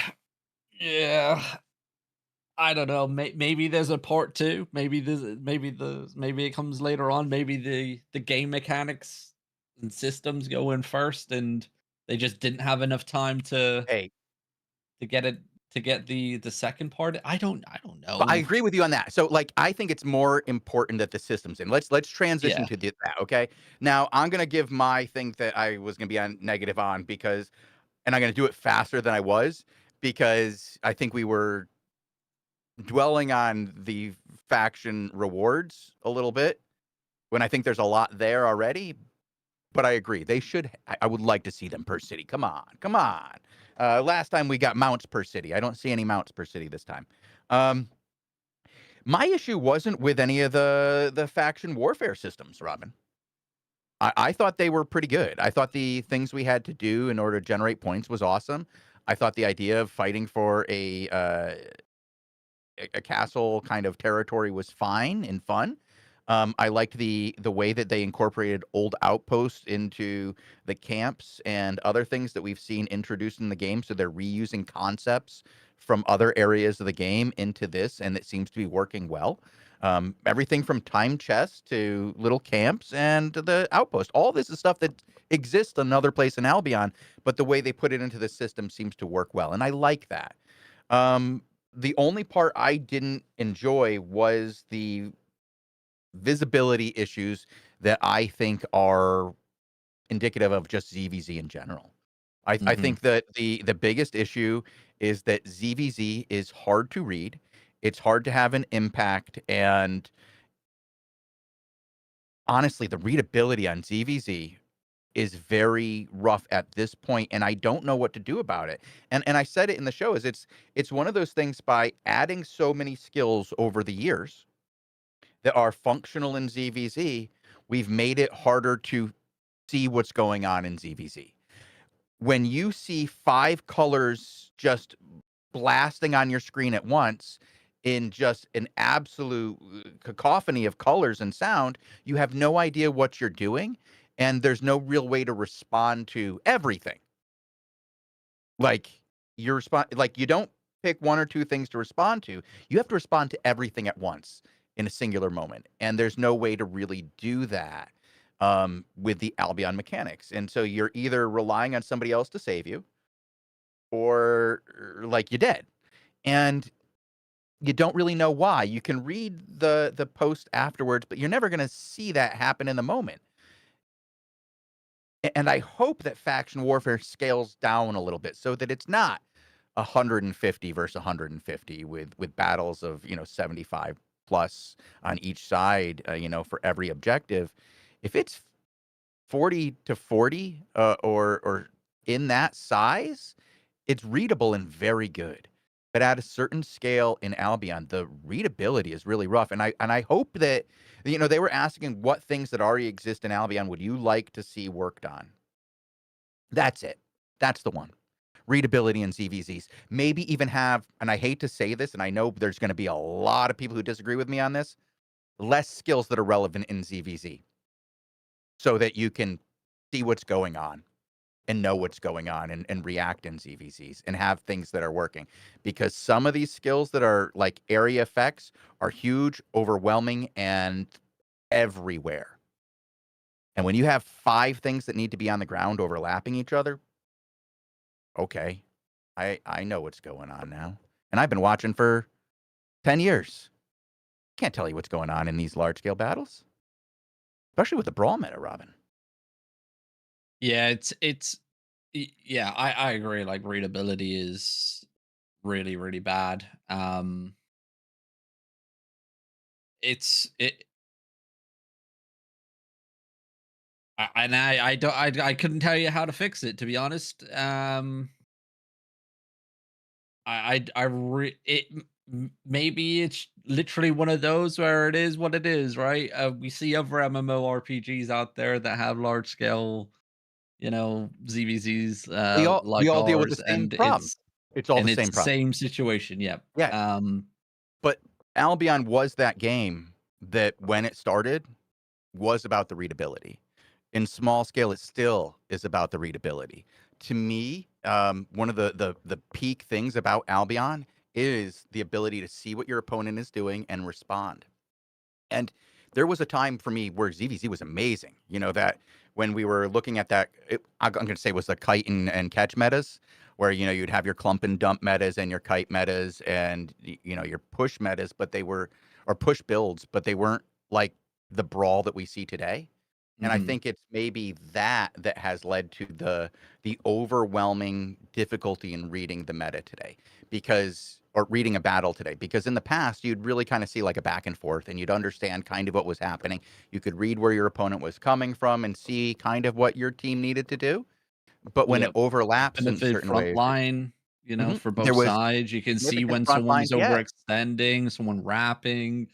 Yeah. I don't know. Maybe there's a part two. Maybe it comes later on. Maybe the game mechanics and systems go in first, and they just didn't have enough time Hey, to get it to get the second part. I don't but I know. agree with you on that. So, like, I think it's more important that the system's in. Let's transition Yeah. to that. Okay. Now, I'm gonna give my thing that I was gonna be on negative on because, and I'm gonna do it faster than I was because I think we were dwelling on the faction rewards a little bit when I think there's a lot there already. But I agree, they should. I would like to see them per city. Come on, come on. Last time we got mounts per city. I don't see any mounts per city this time. Um, my issue wasn't with any of the faction warfare systems, Robin. I thought they were pretty good. I thought the things we had to do in order to generate points was awesome. I thought the idea of fighting for a castle kind of territory was fine and fun. I liked the way that they incorporated old outposts into the camps and other things that we've seen introduced in the game. So they're reusing concepts from other areas of the game into this, and it seems to be working well. Everything from time chests to little camps and to the outpost. All this is stuff that exists another place in Albion, but the way they put it into the system seems to work well, and I like that. Um, the only part I didn't enjoy was the visibility issues that I think are indicative of just ZVZ in general. I Hmm. think that the biggest issue is that ZVZ is hard to read. It's hard to have an impact, and honestly, the readability on ZVZ is very rough at this point, and I don't know what to do about it. And I said it in the show is it's one of those things by adding so many skills over the years that are functional in ZVZ, we've made it harder to see what's going on in ZVZ. When you see 5 colors just blasting on your screen at once in just an absolute cacophony of colors and sound, you have no idea what you're doing, and there's no real way to respond to everything. Like, you don't pick 1 or 2 things to respond to. You have to respond to everything at once in a singular moment, and there's no way to really do that, with the Albion mechanics, and so you're either relying on somebody else to save you or, like, you're dead, and you don't really know why. You can read the post afterwards, but you're never gonna see that happen in the moment. And I hope that faction warfare scales down a little bit so that it's not 150 versus 150 with battles of 75 plus on each side, for every objective. If it's 40 to 40, or in that size, it's readable and very good. But at a certain scale in Albion, the readability is really rough. And I hope that they were asking what things that already exist in Albion would you like to see worked on. That's it. That's the one. Readability in ZVZs. Maybe even have, and I hate to say this, and I know there's going to be a lot of people who disagree with me on this, less skills that are relevant in ZVZ so that you can see what's going on and know what's going on and react in ZVZs and have things that are working. Because some of these skills that are like area effects are huge, overwhelming, and everywhere. And when you have 5 things that need to be on the ground overlapping each other, okay, I know what's going on now, and I've been watching for 10 years. Can't tell you what's going on in these large scale battles, especially with the brawl meta, Robin. Yeah, yeah, I agree. Like readability is really bad. It's it and I don't I couldn't tell you how to fix it, to be honest. Maybe it's literally one of those where it is what it is, right? We see other MMORPGs out there that have large scale, ZVZs We like all deal with the ours, same problem. It's all the it's same the problem. same situation. Yeah. Yeah, but Albion was that game that when it started was about the readability. In small scale, it still is about the readability. To me, one of the peak things about Albion is the ability to see what your opponent is doing and respond. And there was a time for me where ZVZ was amazing. You know, that when we were looking at that, I'm going to say it was the kite and catch metas, where, you'd have your clump and dump metas and your kite metas and, your push metas, but they were, or push builds, but they weren't like the brawl that we see today. And I Mhm. think it's maybe that has led to the overwhelming difficulty in reading the meta today, because or reading a battle today, because in the past you'd really kind of see like a back and forth and you'd understand kind of what was happening. You could read where your opponent was coming from and see kind of what your team needed to do. But when it Yep. overlaps in Benefit certain front ways, line, for there both was sides. You can see significant when front line. someone's Yeah. overextending, someone wrapping,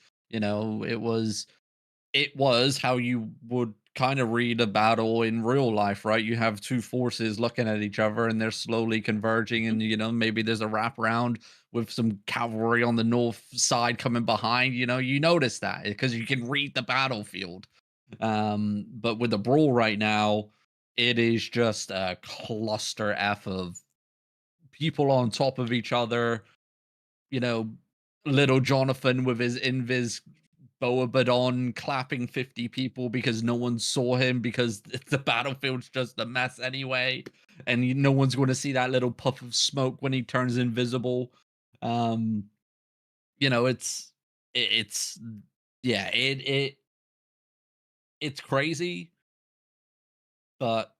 it was how you would kind of read a battle in real life, right? You have two forces looking at each other and they're slowly converging, and maybe there's a wraparound with some cavalry on the north side coming behind. You notice that because you can read the battlefield. But with the brawl right now, it is just a cluster F of people on top of each other. You know, little Jonathan with his invis Boabadon clapping 50 people because no one saw him because the battlefield's just a mess anyway. And no one's going to see that little puff of smoke when he turns invisible. Um, it's yeah, it's crazy, but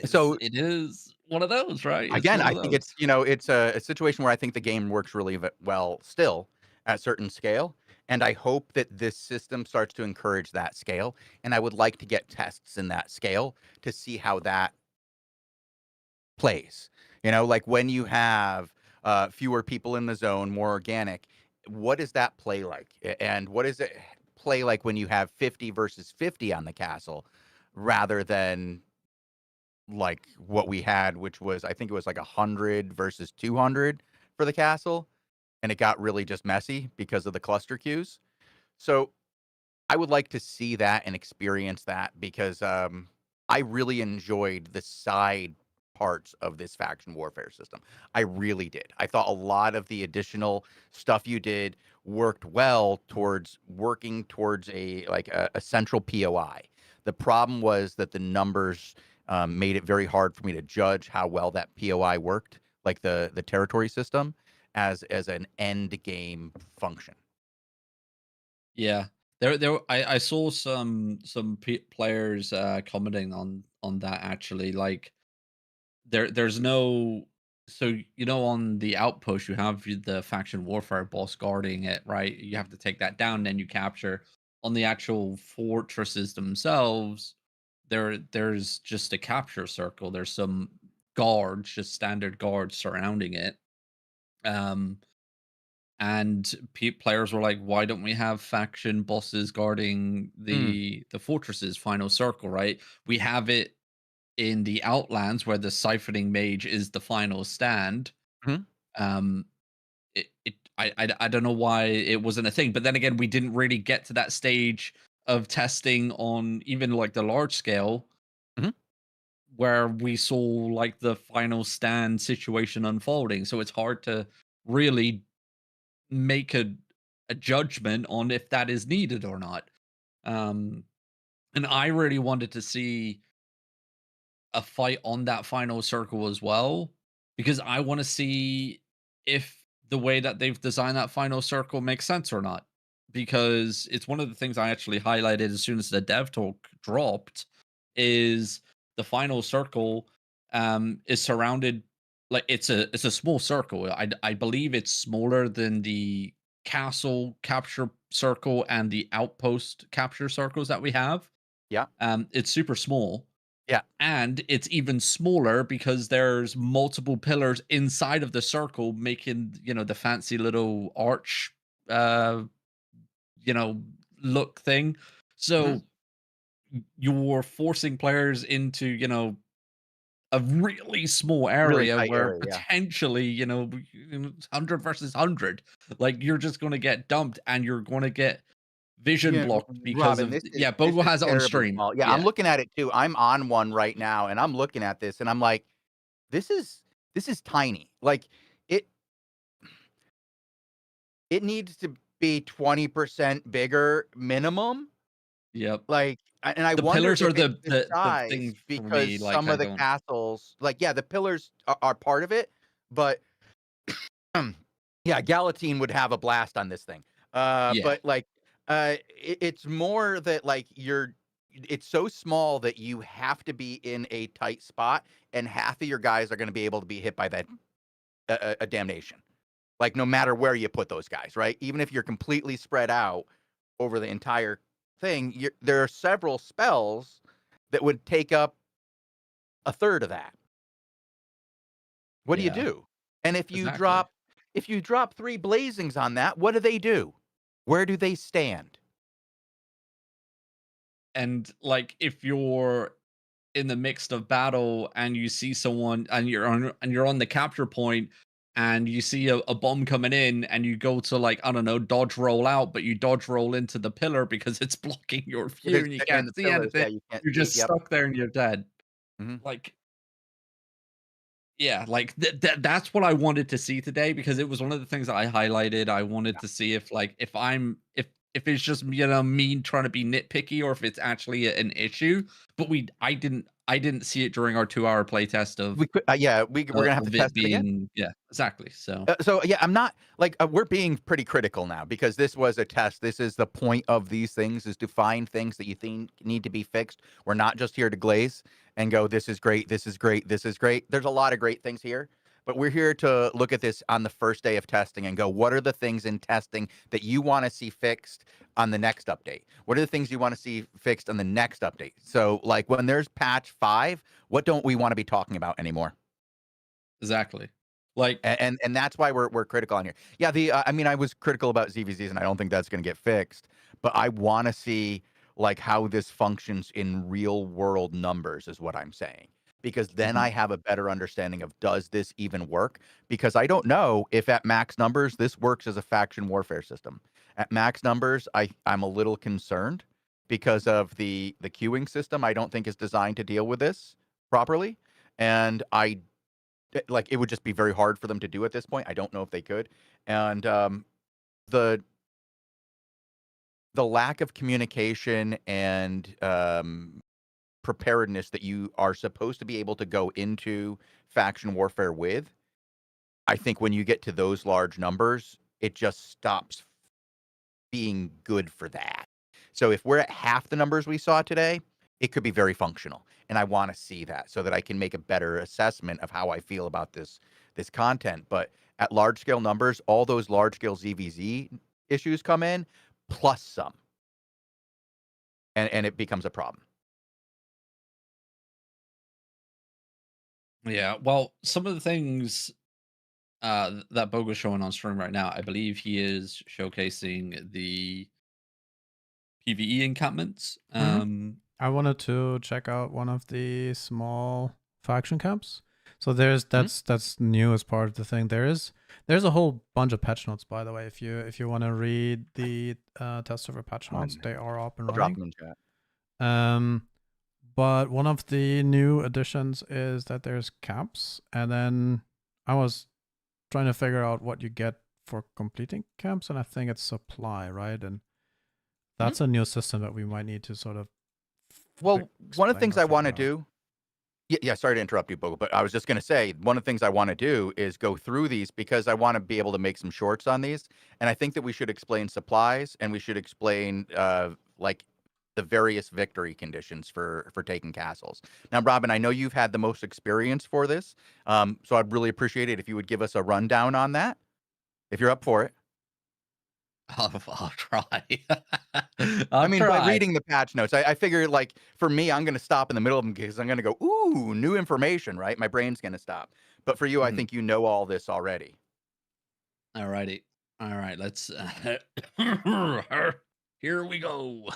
So it is one of those, right? It's again, one I of think it's those. it's a situation where I think the game works really well still at certain scale, and I hope that this system starts to encourage that scale. And I would like to get tests in that scale to see how that plays. Like when you have fewer people in the zone, more organic. What does that play like? And what does it play like when you have 50 versus 50 on the castle, rather than like what we had, which was, I think it was like 100 versus 200 for the castle, and it got really just messy because of the cluster queues. So I would like to see that and experience that, because I really enjoyed the side parts of this faction warfare system. I really did. I thought a lot of the additional stuff you did worked well towards working towards a central POI. The problem was that the numbers made it very hard for me to judge how well that POI worked, like the territory system, as an end game function. Yeah. I saw some players commenting on that actually. Like there's no, so on the outpost you have the faction warfare boss guarding it, right? You have to take that down, then you capture. On the actual fortresses themselves, there's just a capture circle. There's some guards, just standard guards surrounding it. Um and players were like, why don't we have faction bosses guarding Mm, the fortress's final circle, right? We have it in the Outlands where the siphoning mage is the final stand. mhm, um I don't know why it wasn't a thing, but then again, we didn't really get to that stage of testing on even like the large scale mhm. where we saw like the final stand situation unfolding, so it's hard to really make a judgment on if that is needed or not. Um, and I really wanted to see a fight on that final circle as well, because I want to see if the way that they've designed that final circle makes sense or not. Because it's one of the things I actually highlighted as soon as the dev talk dropped is the final circle is surrounded like it's a small circle. I believe it's smaller than the castle capture circle and the outpost capture circles that we have. Yeah. It's super small. Yeah. And it's even smaller because there's multiple pillars inside of the circle making, the fancy little arch you know, look thing. So you're forcing players into, a really small Really area tight where area, yeah. potentially, 100 versus 100, like you're just going to get dumped and you're going to get vision Yeah, blocked because Robin, of, this yeah, Bogo is has it on terribly stream. small. Yeah, I'm Yeah. looking at it too. I'm on one right now, and I'm looking at this, and I'm like, this is tiny. Like it it needs to be 20% bigger minimum. Yep. Like, and I The wonder pillars if are it's the the the the size thing for because me. Like some I of the don't. castles, like, yeah, the pillars are part of it, but yeah, Galatine would have a blast on this thing. Yeah. But like, it's more that like it's so small that you have to be in a tight spot, and half of your guys are going to be able to be hit by that a damnation. Like no matter where you put those guys, right? Even if you're completely spread out over the entire thing, there are several spells that would take up a third of that. What do you Yeah. do? And Exactly. if you drop 3 blazings on that, what do they do? Where do they stand? And like if you're in the midst of battle and you see someone and you're on the capture point and you see a bomb coming in and you go to, like, I don't know, dodge roll out, but you dodge roll into the pillar because it's blocking your view and you And can't the see pillars, anything. yeah, you can't You're see. just Yep. stuck there and you're dead. Mhm. Like, yeah, like that's what I wanted to see today because it was one of the things that I highlighted. I wanted to see if, like, if it's just, me trying to be nitpicky or if it's actually an issue. But I didn't see it during our 2-hour playtest of We could, yeah, we're gonna have to of it test it again. being, yeah, exactly. So So yeah, I'm not like we're being pretty critical now because this was a test. This is the point of these things is to find things that you think need to be fixed. We're not just here to glaze and go, this is great, this is great, this is great. There's a lot of great things here, but we're here to look at this on the first day of testing and go, what are the things in testing that you want to see fixed on the next update? What are the things you want to see fixed on the next update? So like when there's patch 5, what don't we want to be talking about anymore? exactly. Like, And that's why we're critical on here. Yeah, I mean, I was critical about ZVZs, and I don't think that's going to get fixed. But I want to see like how this functions in real world numbers, is what I'm saying. Because then I have a better understanding of does this even work? Because I don't know if at max numbers this works as a faction warfare system. At max numbers, I'm a little concerned because of the queuing system. I don't think is designed to deal with this properly, and like it would just be very hard for them to do at this point. I don't know if they could. And the lack of communication and preparedness that you are supposed to be able to go into faction warfare with, I think when you get to those large numbers, it just stops being good for that. So if we're at half the numbers we saw today, it could be very functional. And I want to see that so that I can make a better assessment of how I feel about this content. But at large scale numbers, all those large scale ZVZ issues come in plus some. And it becomes a problem. yeah, well, some of the things that Bogo's showing on stream right now, I believe he is showcasing the PvE encampments. I wanted to check out one of the small faction camps. So that's new as part of the thing. There's a whole bunch of patch notes, by the way. If you want to read the test server patch notes, they are up and I'll drop running. them in chat. But one of the new additions is that there's camps, and then I was trying to figure out what you get for completing camps, and I think it's supply, right? And that's a new system that we might need to sort of Well, one of the things I want to do. Yeah, sorry to interrupt you, Bogle, but I was just gonna say, one of the things I wanna do is go through these because I wanna be able to make some shorts on these, and I think that we should explain supplies, and we should explain, like, the various victory conditions for taking castles. Now, Robin, I know you've had the most experience for this, so I'd really appreciate it if you would give us a rundown on that, if you're up for it. I'll try. I I'll mean, by try. reading the patch notes, I figure, like, for me, I'm gonna stop in the middle of them because I'm gonna go, "Ooh, new information," right? My brain's gonna stop. But for you, I Mhm. think you know all this already. Alrighty. All right, let's here we go.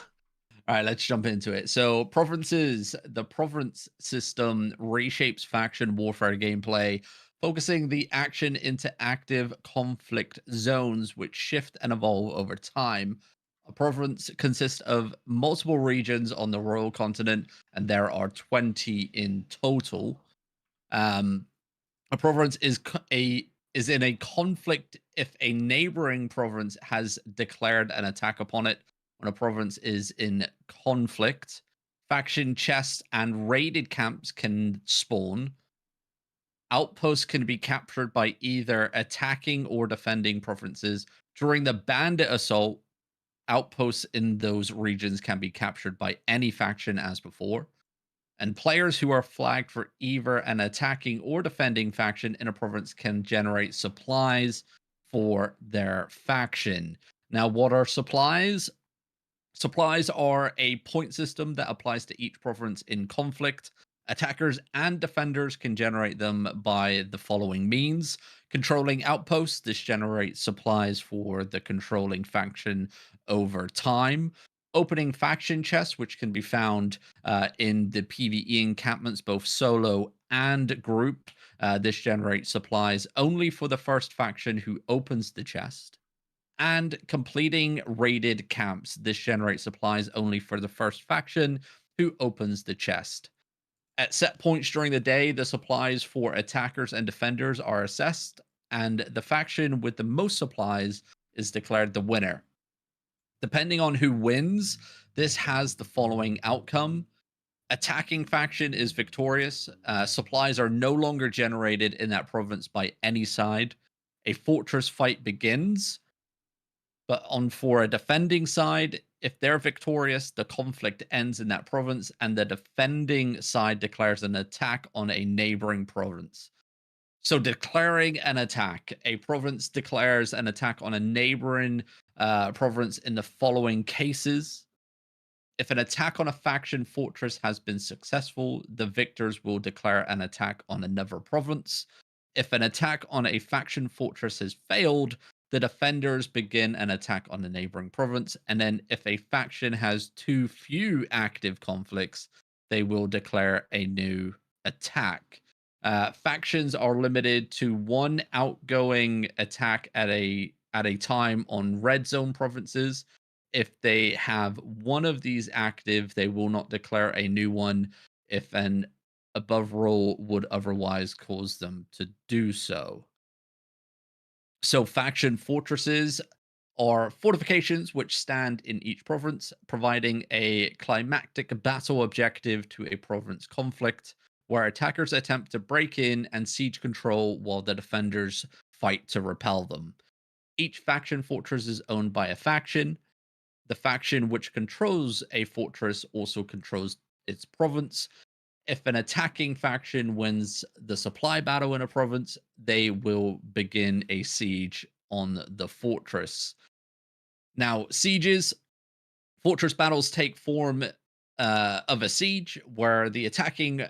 All right, let's jump into it. So, provinces, the province system reshapes faction warfare gameplay, focusing the action into active conflict zones which shift and evolve over time. A province consists of multiple regions on the royal continent, and there are 20 in total. Um, a province is in a conflict if a neighboring province has declared an attack upon it. When a province is in conflict, faction chests and raided camps can spawn. Outposts can be captured by either attacking or defending provinces. During the bandit assault, outposts in those regions can be captured by any faction as before, and players who are flagged for either an attacking or defending faction in a province can generate supplies for their faction. Now, what are supplies? Supplies are a point system that applies to each province in conflict. Attackers and defenders can generate them by the following means: controlling outposts. This generates supplies for the controlling faction over time. Opening faction chests, which can be found in the PvE encampments, both solo and group. This generates supplies only for the first faction who opens the chest, and completing raided camps. This generates supplies only for the first faction who opens the chest. At set points during the day, the supplies for attackers and defenders are assessed, and the faction with the most supplies is declared the winner. Depending on who wins, this has the following outcome. Attacking faction is victorious. Supplies are no longer generated in that province by any side. A fortress fight begins. But on for a defending side, if they're victorious, the conflict ends in that province, and the defending side declares an attack on a neighboring province. So, declaring an attack, a province declares an attack on a neighboring province in the following cases. If an attack on a faction fortress has been successful, the victors will declare an attack on another province. If an attack on a faction fortress has failed, the defenders begin an attack on the neighboring province. And then, if a faction has too few active conflicts, they will declare a new attack. Factions are limited to one outgoing attack at a time on red zone provinces. If they have one of these active, they will not declare a new one if an above roll would otherwise cause them to do so. So, faction fortresses are fortifications which stand in each province, providing a climactic battle objective to a province conflict, where attackers attempt to break in and siege control while the defenders fight to repel them. Each faction fortress is owned by a faction. The faction which controls a fortress also controls its province. If an attacking faction wins the supply battle in a province, they will begin a siege on the fortress. Now, fortress battles take form of a siege where the attacking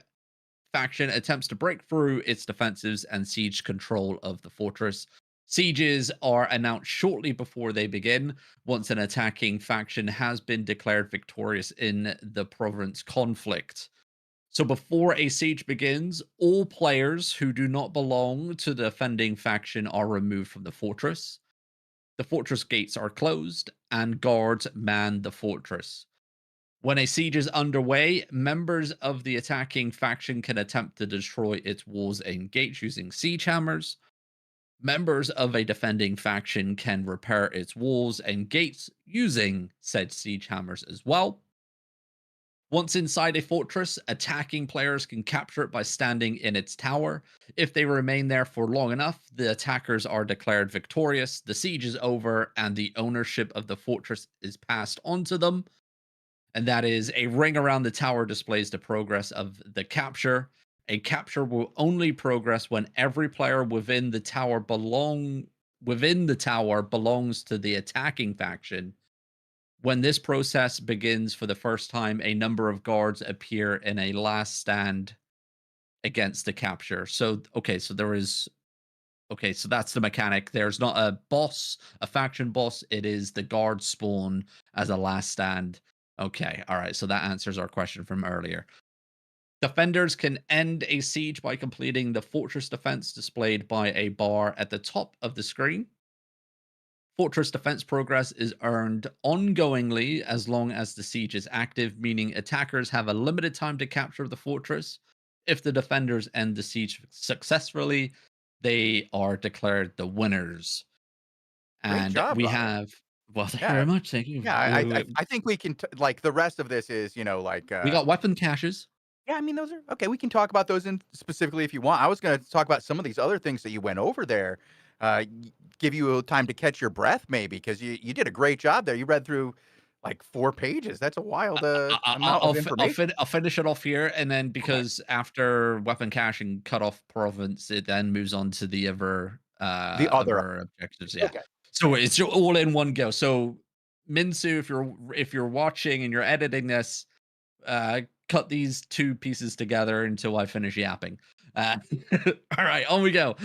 faction attempts to break through its defenses and siege control of the fortress. Sieges are announced shortly before they begin, once an attacking faction has been declared victorious in the province conflict. So before a siege begins, all players who do not belong to the defending faction are removed from the fortress. The fortress gates are closed, and guards man the fortress. When a siege is underway, members of the attacking faction can attempt to destroy its walls and gates using siege hammers. Members of a defending faction can repair its walls and gates using said siege hammers as well. Once inside a fortress, attacking players can capture it by standing in its tower. If they remain there for long enough, the attackers are declared victorious, the siege is over, and the ownership of the fortress is passed on to them. And that is a ring around the tower displays the progress of the capture. A capture will only progress when every player within the tower belongs to the attacking faction. When this process begins for the first time, a number of guards appear in a last stand against the capture. So, so that's the mechanic. There's not a boss, a faction boss. It is the guards spawn as a last stand. Okay, all right. So that answers our question from earlier. Defenders can end a siege by completing the fortress defense displayed by a bar at the top of the screen. Fortress defense progress is earned ongoingly as long as the siege is active, meaning attackers have a limited time to capture the fortress. If the defenders end the siege successfully, they are declared the winners. Great And job, we Ryan. have, well, thank you Yeah, very much. Thank you. yeah. I think we can like the rest of this is like We got weapon caches. yeah. I mean those are okay. We can talk about those in specifically if you want. I was going to talk about some of these other things that you went over there. Give you time to catch your breath maybe because you did a great job there. You read through like 4 pages. That's a wild amount of information. I'll finish it off here, and then because after weapon cache and cut off province, it then moves on to the The other objectives. Yeah, okay. so it's all in one go. So Minsu, if you're watching and you're editing this, cut these two pieces together until I finish yapping. All right, on we go.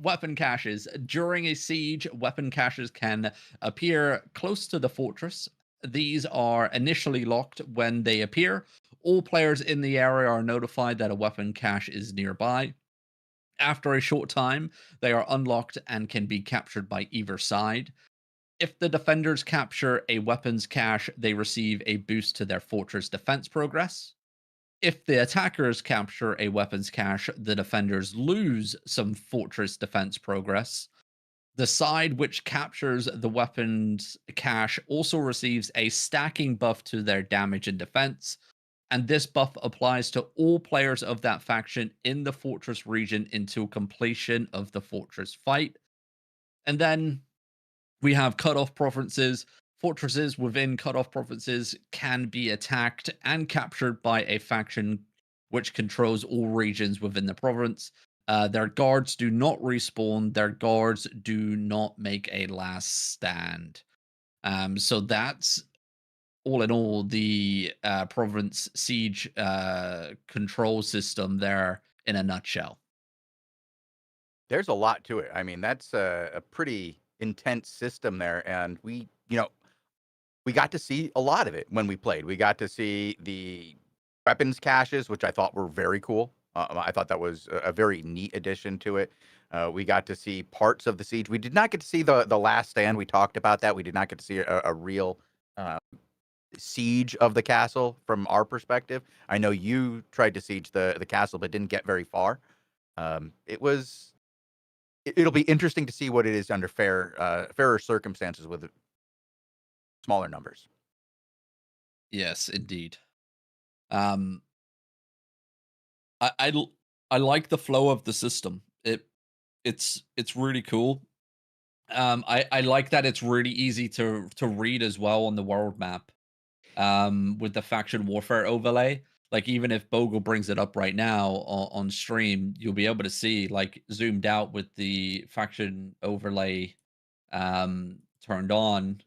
Weapon caches. During a siege, weapon caches can appear close to the fortress. These are initially locked when they appear. All players in the area are notified that a weapon cache is nearby. After a short time, they are unlocked and can be captured by either side. If the defenders capture a weapons cache, they receive a boost to their fortress defense progress. If the attackers capture a weapons cache, the defenders lose some fortress defense progress. The side which captures the weapons cache also receives a stacking buff to their damage and defense, and this buff applies to all players of that faction in the fortress region until completion of the fortress fight. And then we have cutoff provinces. Fortresses within cutoff provinces can be attacked and captured by a faction which controls all regions within the province. Their guards do not respawn. Their guards do not make a last stand. So that's all in all the province siege control system there in a nutshell. There's a lot to it. I mean, that's a pretty intense system there, and we got to see a lot of it when we played. We got to see the weapons caches, which I thought were very cool. I thought that was a very neat addition to it. We got to see parts of the siege. We did not get to see the last stand. We talked about that. We did not get to see a real siege of the castle from our perspective. I know you tried to siege the castle, but didn't get very far. It'll be interesting to see what it is under fairer circumstances with smaller numbers. Yes, indeed. I like the flow of the system. It's really cool. I like that it's really easy to read as well on the world map. With the faction warfare overlay. Like even if Bogle brings it up right now on stream, you'll be able to see like zoomed out with the faction overlay turned on.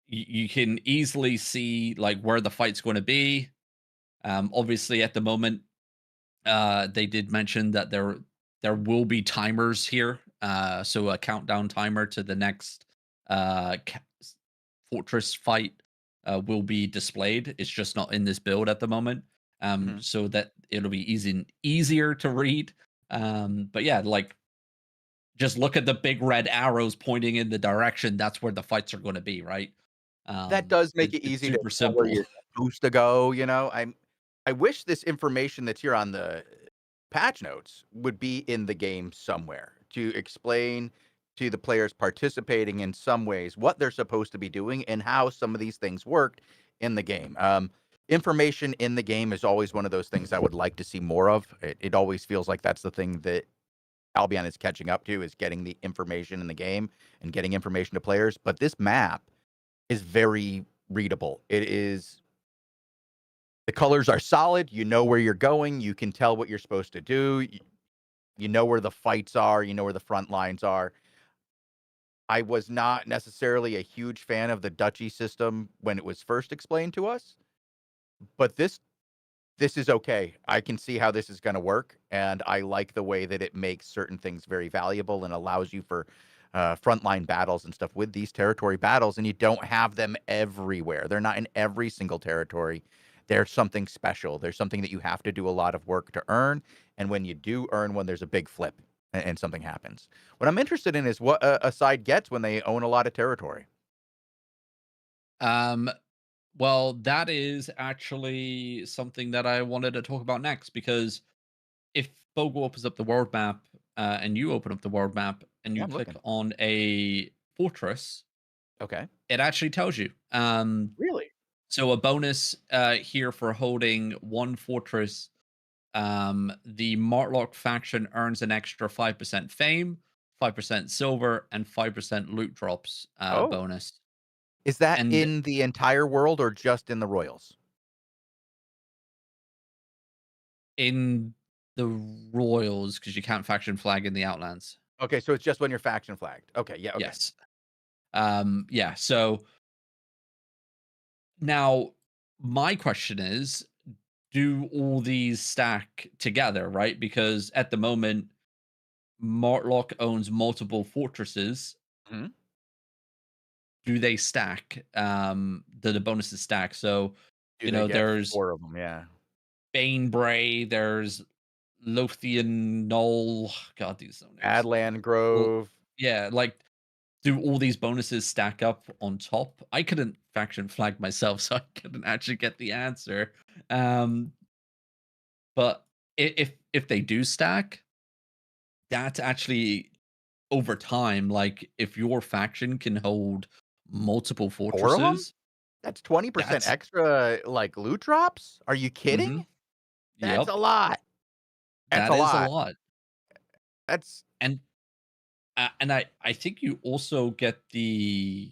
You can easily see like where the fight's going to be. Obviously, at the moment, they did mention that there will be timers here. So a countdown timer to the next fortress fight will be displayed. It's just not in this build at the moment. So that it'll be easier to read. But yeah, like just look at the big red arrows pointing in the direction. That's where the fights are going to be, right? That does make it easy to super tell where simple. you're supposed to go. I wish this information that's here on the patch notes would be in the game somewhere to explain to the players participating in some ways what they're supposed to be doing and how some of these things worked in the game. Information in the game is always one of those things I would like to see more of. It always feels like that's the thing that Albion is catching up to, is getting the information in the game and getting information to players. But this map is very readable. The colors are solid. You know where you're going. You can tell what you're supposed to do. You know where the fights are. You know where the front lines are. I was not necessarily a huge fan of the duchy system when it was first explained to us, but this is okay. I can see how this is going to work, and I like the way that it makes certain things very valuable and allows you for frontline battles and stuff with these territory battles, and you don't have them everywhere. They're not in every single territory. There's something special. There's something that you have to do a lot of work to earn, and when you do earn one, there's a big flip and something happens. What I'm interested in is what a side gets when they own a lot of territory. Well, that is actually something that I wanted to talk about next, because if Bogo opens up the world map and you open up the world map and Yeah, you I'm click looking. on a fortress, Okay. it actually tells you. Really? So a bonus here for holding one fortress, the Martlock faction earns an extra 5% fame, 5% silver, and 5% loot drops Oh. bonus. Is that And in the entire world or just in the Royals? in the Royals, because you can't faction flag in the Outlands. Okay, so it's just when you're faction flagged. Okay, yeah, okay. Yes. Yeah. So now my question is, do all these stack together, right? Because at the moment, Martlock owns multiple fortresses. Mhm. Do they stack? The bonuses stack. So, Do they get there's 4 of them? Yeah. Banebrae, there's Lothian Knoll. God, these so names. Adland Well, Grove. yeah, like, do all these bonuses stack up on top? I couldn't faction flag myself, so I couldn't actually get the answer. But if they do stack, that's actually over time. Like, if your faction can hold multiple 4 of them? fortresses, That's 20% that's extra, like, loot drops? Are you hmm kidding? That's a yep, lot. That's that a is a lot. lot. That's And I think you also get the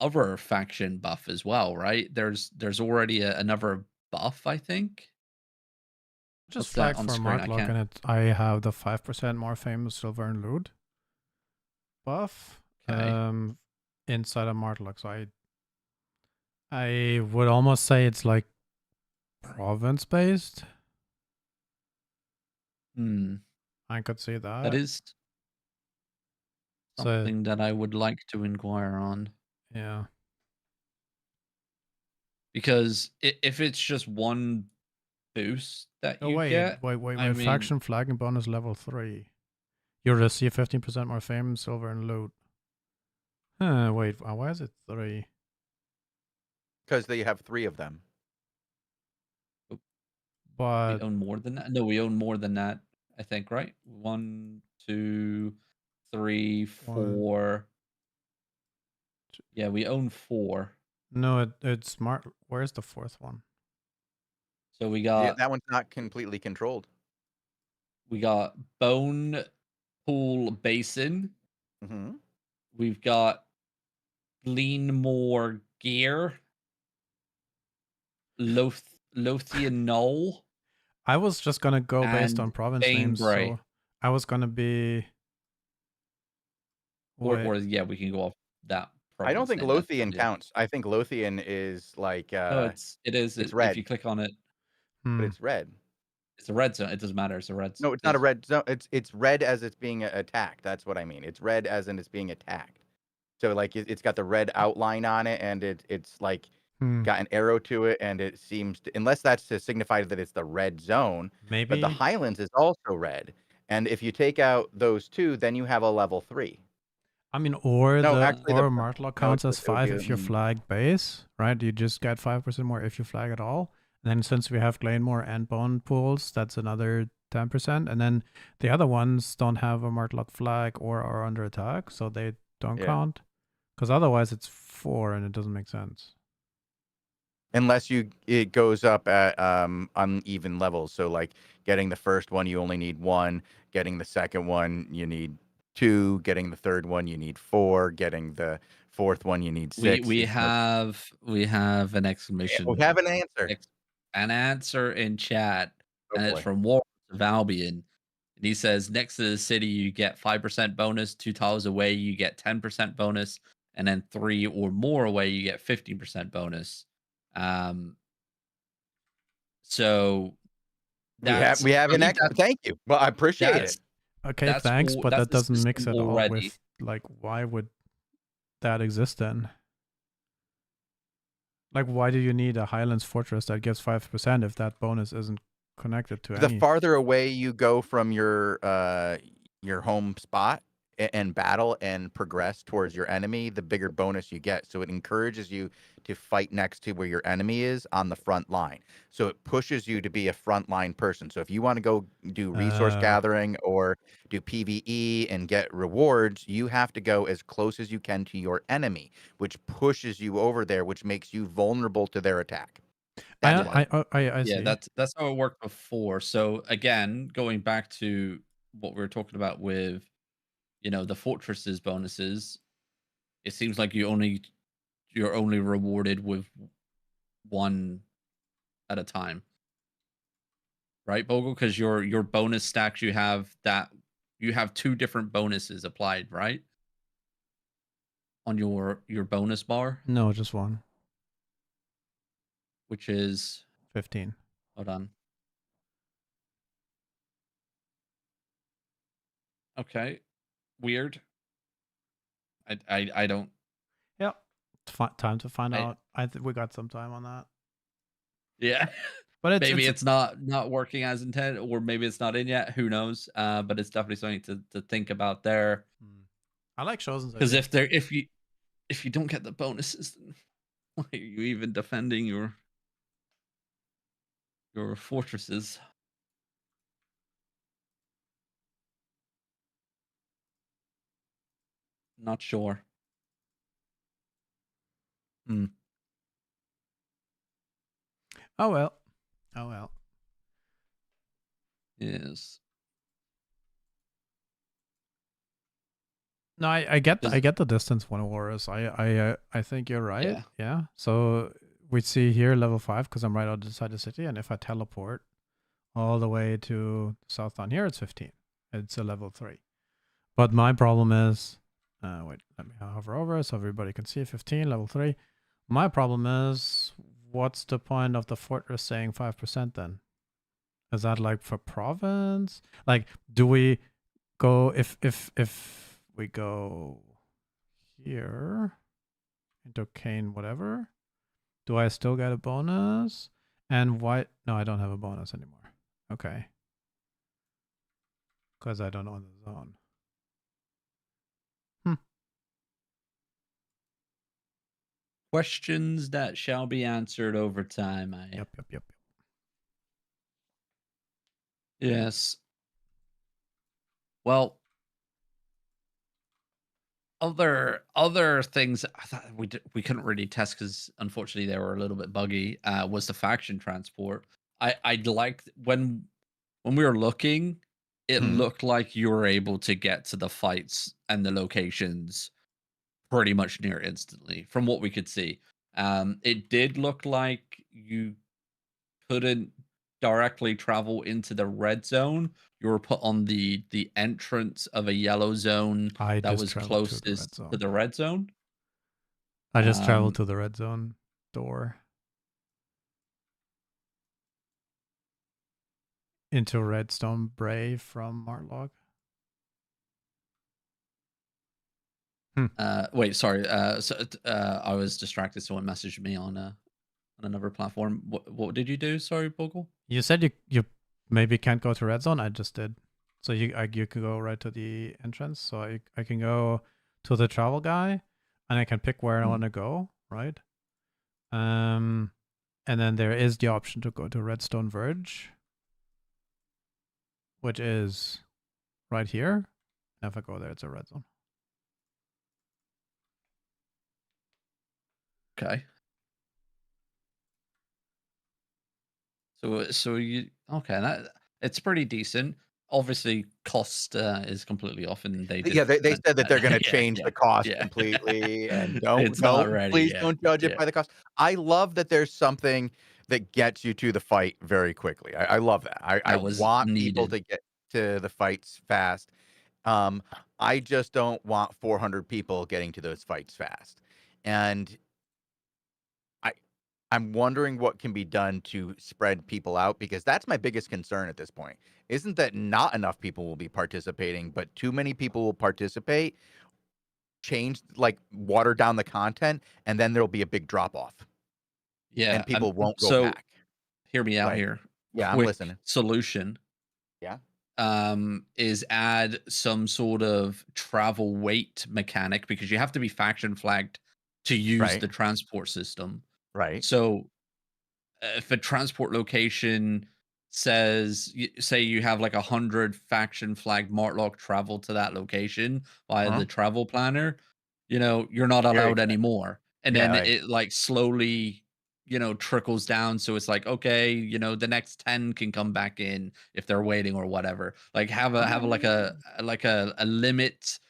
other faction buff as well, right? There's already another buff, I think. Just What's that flag on for screen? I Martlock, can't. and I have the 5% more famous silver and loot buff Okay. inside of Martlock. So I would almost say it's like province based. Hmm. I could see That that. is So something that I would like to inquire on, yeah. because if it's just one boost that Oh you get, I wait. mean, Faction flagging bonus level 3. You receive 15% more fame, silver, and loot. Wait, why is it 3? because they have 3 of them. we But own more than that. No, we own more than that. I think, right? 1, 2, 3, One, 4. Yeah, we own 4. no, it's smart. Where's the 4th one? So Yeah, that one's not completely controlled. we got Bone Pool Basin. Mhm. We've got Leanmore Gear. Lothian Knoll. I was just gonna go based And on province names, Banebrae. so I was gonna be. Or Wait, yeah, we can go off that I don't province think name. That's Lothian yeah. counts. I think Lothian is like, No, it is. it's If you red, click on it, but hmm. it's red. it's a red zone. It doesn't matter. It's a red. No, it's not a red zone. It's red as it's being attacked. That's what I mean. It's red as in it's being attacked. So like it's got the red outline on it, and it's like Hmm. got an arrow to it, and it seems to, unless that's to signify that it's the red zone. But the Maybe. Highlands is also red, and if you take out those 2, then you have a level 3. I mean, or No, the actually, the Martlock no, counts as it would 5 be if you flag base, right? You just get 5% more if you flag at all. And then since we have Glenmore and Bone pools, that's another 10%. And then the other ones don't have a Martlock flag or are under attack, so they don't yeah. count. Because otherwise it's 4 and it doesn't make sense. unless it goes up at uneven levels. So like getting the first one, you only need 1. Getting the second one, you need 2. Getting the third one, you need 4. Getting the fourth one, you need 6. We have an exclamation, We have an answer. an answer in chat, Oh and it's boy. from War of Albion. And he says, next to the city, you get 5% bonus. 2 tiles away, you get 10% bonus. And then 3 or more away, you get 15% bonus. So We have that's, we have I an think thank you. Well, I appreciate it. that's Okay, that's thanks, but that's that the doesn't mix system at all already. with, like, why would that exist then? Like, why do you need a Highlands Fortress that gives 5% if that bonus isn't connected to The any? farther away you go from your home spot and battle and progress towards your enemy, the bigger bonus you get. So it encourages you to fight next to where your enemy is on the front line. So it pushes you to be a frontline person. So if you want to go do resource gathering or do PvE and get rewards, you have to go as close as you can to your enemy, which pushes you over there, which makes you vulnerable to their attack. That's why. I Yeah, see. that's how it worked before. So again, going back to what we were talking about with, the fortresses bonuses, it seems like you're only rewarded with 1 at a time, right, Bogle? Because your bonus stacks, you have 2 different bonuses applied, right, on your bonus bar, No, just 1. which is 15. hold on. Okay, weird. I don't. Yep. Time to find I out. I think we got some time on that. Yeah. But Maybe it's not working as intended, or maybe it's not in yet. Who knows? But it's definitely something to think about there. I like Chosen's Because idea. if you don't get the bonuses, then why are you even defending your fortresses? Not sure. Oh well. Oh well. Yes. No, I get the distance one war is. I think you're right. Yeah. So we see here level 5 because I'm right outside the city, and if I teleport all the way to south down here, it's 15. It's a level 3. But my problem is, wait, let me hover over so everybody can see 15 level 3. My problem is, what's the point of the fortress saying 5% then? Is that like for province? Like, do we go if we go here into Kane, whatever, do I still get a bonus? And why? No, I don't have a bonus anymore. Okay. Because I don't own the zone. Questions that shall be answered over time. Yep. Yes. Well, other things I thought we couldn't really test because unfortunately they were a little bit buggy. Was the faction transport. I'd like when we were looking, it looked like you were able to get to the fights and the locations pretty much near instantly from what we could see. It did look like you couldn't directly travel into the red zone. You were put on the entrance of a yellow zone that was closest to the red zone. I just traveled to the red zone door. Into Redstone Bray from Martlock. Wait, sorry. I was distracted. Someone messaged me on another platform. What did you do? Sorry, Bogle. You said you maybe can't go to red zone. I just did. So you could go right to the entrance. So I can go to the travel guy, and I can pick where I want to go. Right. And then there is the option to go to Redstone Verge, which is right here. And if I go there, it's a red zone. Okay. So you okay? That it's pretty decent. Obviously, cost is completely off, and they did Yeah, they mention said that they're that. gonna Yeah, change yeah, the cost yeah. completely, and It's not ready please yet. don't judge it Yeah, by the cost. I love that there's something that gets you to the fight very quickly. I love that. I that was want people needed. to get to the fights fast. Um, I just don't want 400 people getting to those fights fast. And I I'm wondering what can be done to spread people out because that's my biggest concern at this point. Isn't that not enough people will be participating, but too many people will participate, change like water down the content, and then there'll be a big drop off Yeah, and people won't go so back. hear me out Like, here. yeah, I'm Quick listening. solution Yeah. is add some sort of travel weight mechanic because you have to be faction flagged to use Right. the transport system. Right. So if a transport location says say you have like 100 faction flag martlock travel to that location via Uh-huh. the travel planner, you're not Very allowed expensive. anymore, and Yeah, then like, it like slowly trickles down, so it's like, okay, the next 10 can come back in if they're waiting or whatever, like have a like oh. a limit,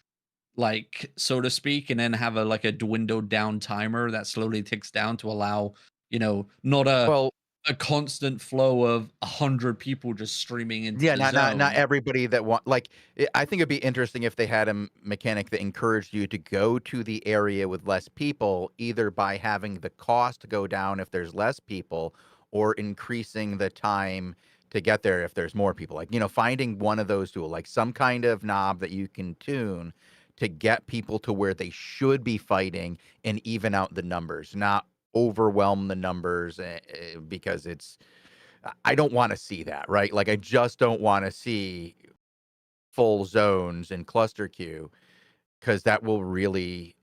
like, so to speak, and then have a like a dwindled down timer that slowly ticks down to allow, not Well, a constant flow of 100 people just streaming into yeah, the not zone. everybody that want like I think it'd be interesting if they had a mechanic that encouraged you to go to the area with less people, either by having the cost go down if there's less people, or increasing the time to get there if there's more people. Like, finding one of those two, like some kind of knob that you can tune to get people to where they should be fighting and even out the numbers, not overwhelm the numbers because I don't want to see that, right? Like, I just don't want to see full zones in cluster queue because that will really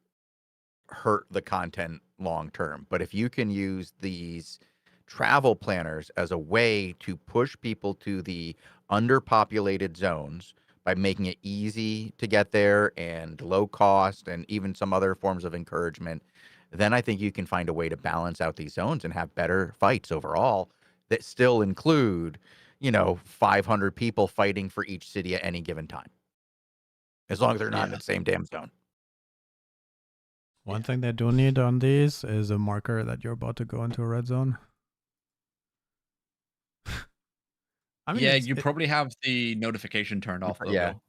hurt the content long term. But if you can use these travel planners as a way to push people to the underpopulated zones by making it easy to get there and low cost and even some other forms of encouragement, then I think you can find a way to balance out these zones and have better fights overall that still include, 500 people fighting for each city at any given time, as long as they're not in Yeah. the same damn zone. One thing they do need on these is a marker that you're about to go into a red zone. I mean, Yeah, you probably have the notification turned off though, Yeah. Bill.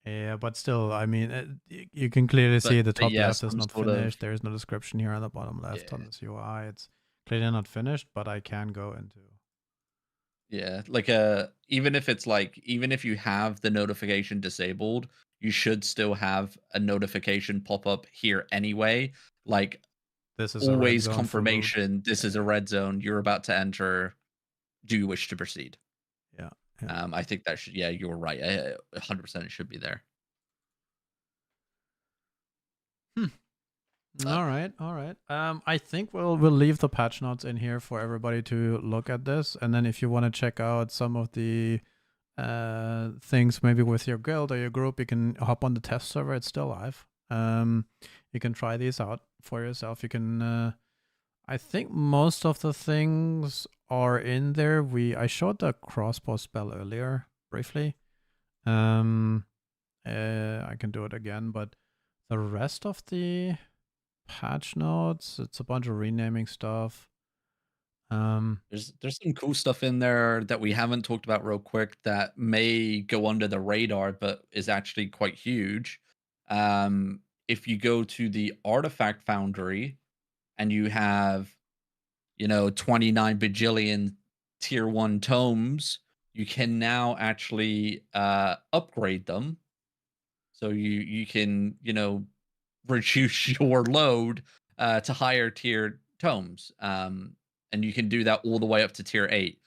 yeah, but still, I mean, you can clearly see the top yeah, left is some not sort of finished. There is no description here on the bottom left on yeah. this UI. It's clearly not finished, but I can go into. Yeah, like even if you have the notification disabled, you should still have a notification pop up here anyway. Like, This is a red always zone for loot. confirmation, this is a red zone, you're about to enter. Do you wish to proceed? Yeah. Yeah. I think that should, yeah, you're right. 100% it should be there. All right, all right. I think we'll leave the patch notes in here for everybody to look at this, and then if you want to check out some of the things maybe with your guild or your group, you can hop on the test server. It's still live. You can try these out for yourself. You can. I think most of the things are in there. I showed the crossbow spell earlier briefly. I can do it again, but the rest of the patch notes, it's a bunch of renaming stuff. There's some cool stuff in there that we haven't talked about real quick that may go under the radar, but is actually quite huge. If you go to the Artifact Foundry and you have, 29 bajillion tier 1 tomes, you can now actually upgrade them. So you can, reduce your load to higher tier tomes. And you can do that all the way up to tier 8.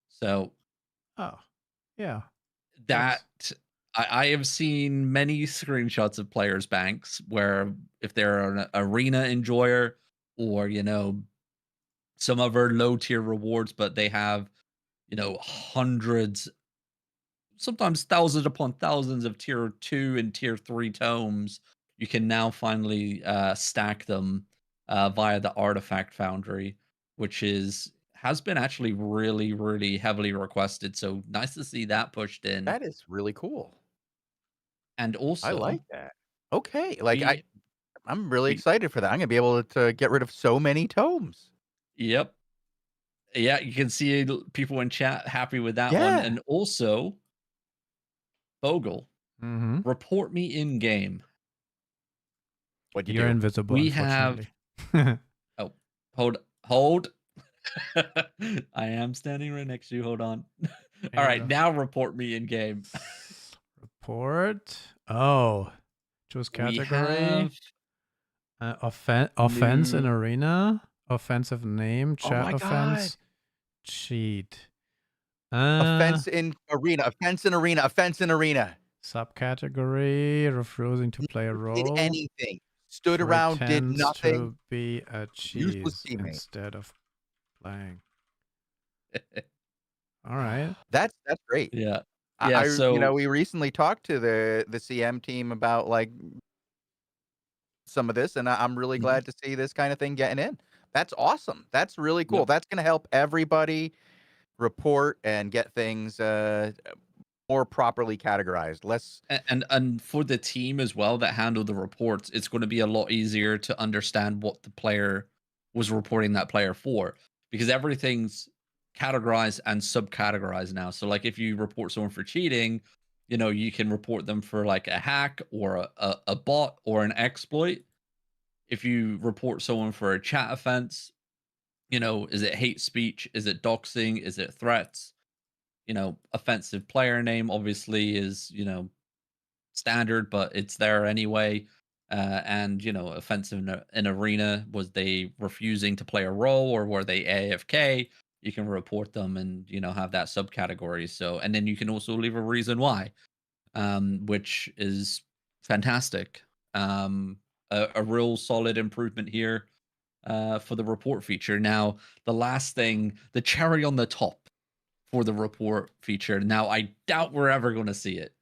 So Oh, yeah. that I have seen many screenshots of players' banks where if they're an arena enjoyer or, some other low tier rewards, but they have, hundreds, sometimes thousands upon thousands of tier 2 and tier 3 tomes, you can now finally stack them via the Artifact Foundry, which is has been actually really, really heavily requested. So nice to see that pushed in. That is really cool. And I also, like that. Okay, like we, I'm really we excited for that. I'm gonna be able to get rid of so many tomes. yep. Yeah, you can see people in chat happy with that one. Yeah. And also, Bogle, Mm-hmm. report me in game. What'd you You're do? invisible, We have unfortunately. oh, hold. I am standing right next to you. Hold on. All There you right, go. now report me in game. Report. Oh, choose We category. have Offense in new. arena. Offensive name. Oh Chat my god. offense. Cheat. Offense in arena. Offense in arena. Offense in arena. Subcategory. Refusing to play a Did role. anything. Stood around, did Pretends nothing. to be a Useless cheese teammate. instead of playing. All right. That's great. Yeah. Yeah. You know, So we recently talked to the CM team about like some of this, and I'm really mhm. glad to see this kind of thing getting in. That's awesome. That's really cool. Yep. That's going to help everybody report and get things more properly categorized. Less. And for the team as well that handle the reports, it's going to be a lot easier to understand what the player was reporting that player for, because everything's categorized and subcategorized now. So like if you report someone for cheating, you can report them for like a hack or a bot or an exploit. If you report someone for a chat offense, is it hate speech? Is it doxing? Is it threats? Offensive player name obviously is, standard, but it's there anyway. And offensive in arena, was they refusing to play a role or were they AFK? You can report them and have that subcategory. So, and then you can also leave a reason why, which is fantastic. A real solid improvement here for the report feature. Now, the last thing, the cherry on the top for the report feature. Now, I doubt we're ever going to see it,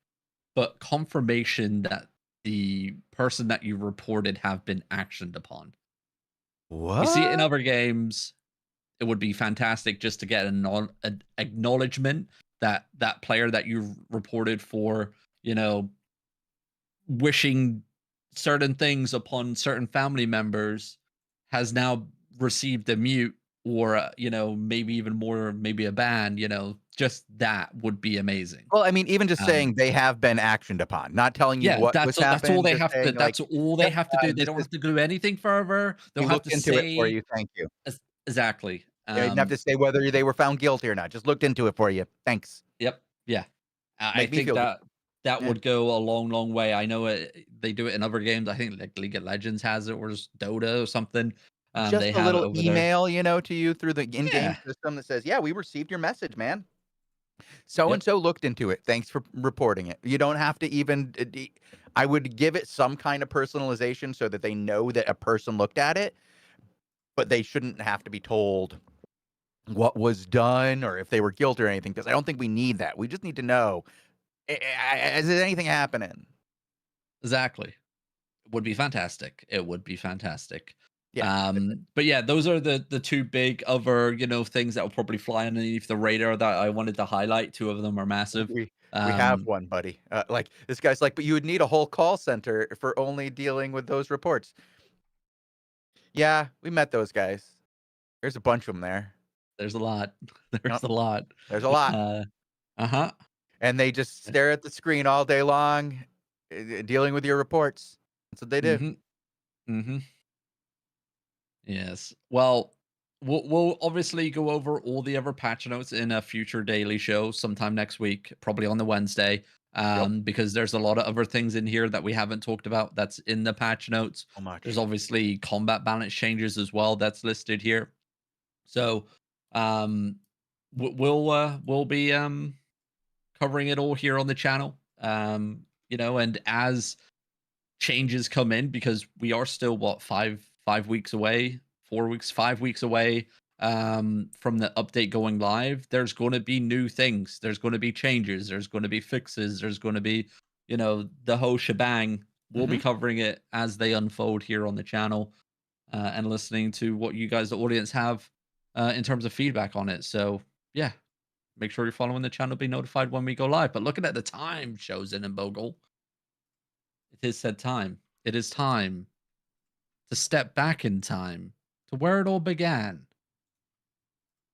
but confirmation that the person that you reported have been actioned upon. We see it in What? other games. It would be fantastic just to get an acknowledgement that that player that you reported for, wishing certain things upon certain family members has now received a mute or maybe even more, maybe a ban. Just that would be amazing. Well, I mean, even just um, saying they have been actioned upon, not telling you Yeah, what was that's all happened, they just have to saying like, that's all they "Yep, have to do. They this don't is have to do anything further. They'll we have looked to into it for say you. Thank you." exactly. You didn't have to say whether they were found guilty or not. Just looked into it for you. Thanks. Yep, yeah. I Make me think feel good. that Yeah. would go a long, long way. I know they do it in other games. I think like League of Legends has it, or just Dota or something. Just They a have it little over there. email, to you through the in-game Yeah. system that says, "Yeah, we received your message, man. So and Yep. so looked into it. Thanks for reporting it." You don't have to even I would give it some kind of personalization so that they know that a person looked at it, but they shouldn't have to be told what was done or if they were guilty or anything, because I don't think we need that. We just need to know, is there anything happening? Exactly. It would be fantastic. It would be fantastic. Yeah. But yeah, those are the two big other, things that will probably fly underneath the radar that I wanted to highlight. Two of them are massive. We have Um, one, buddy. Like this guy's like, but you would need a whole call center for only dealing with those reports. Yeah, we met those guys. There's a bunch of them there. there's a lot. There's Yep, a lot. there's a lot, Uh, uh-huh. and they just stare at the screen all day long, dealing with your reports. That's what they do. Mm-hmm. Mm-hmm. Yes. Well, we'll obviously go over all the other patch notes in a future daily show sometime next week, probably on the Wednesday. Yep. Because there's a lot of other things in here that we haven't talked about that's in the patch notes. So much. There's obviously combat balance changes as well that's listed here. So we'll be covering it all here on the channel. And as changes come in, because we are still what 5 weeks away, 4 weeks, 5 weeks away from the update going live. There's going to be new things, there's going to be changes, there's going to be fixes, there's going to be the whole shebang. We'll be Mhm. covering it as they unfold here on the channel, and listening to what you guys, the audience, have in terms of feedback on it. So yeah, make sure you're following the channel, be notified when we go live. But looking at the time, Chosen and Bogle, it is said time. It is time to step back in time to where it all began.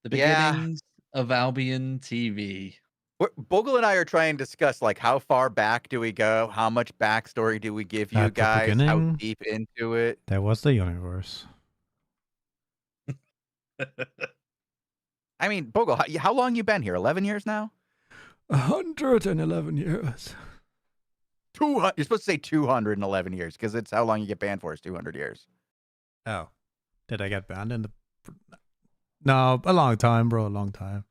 The Yeah. beginnings of Albion TV. Bogle and I are trying to discuss like how far back do we go? How much backstory do we give you At the guys? How beginning, deep into it? there was the universe. I mean, Bogle, how long you been here? 11 years now? 111 years. You're supposed to say 211 years because it's how long you get banned for is 200 years. Oh. Did I get banned in the... No, a long time, bro. A long time.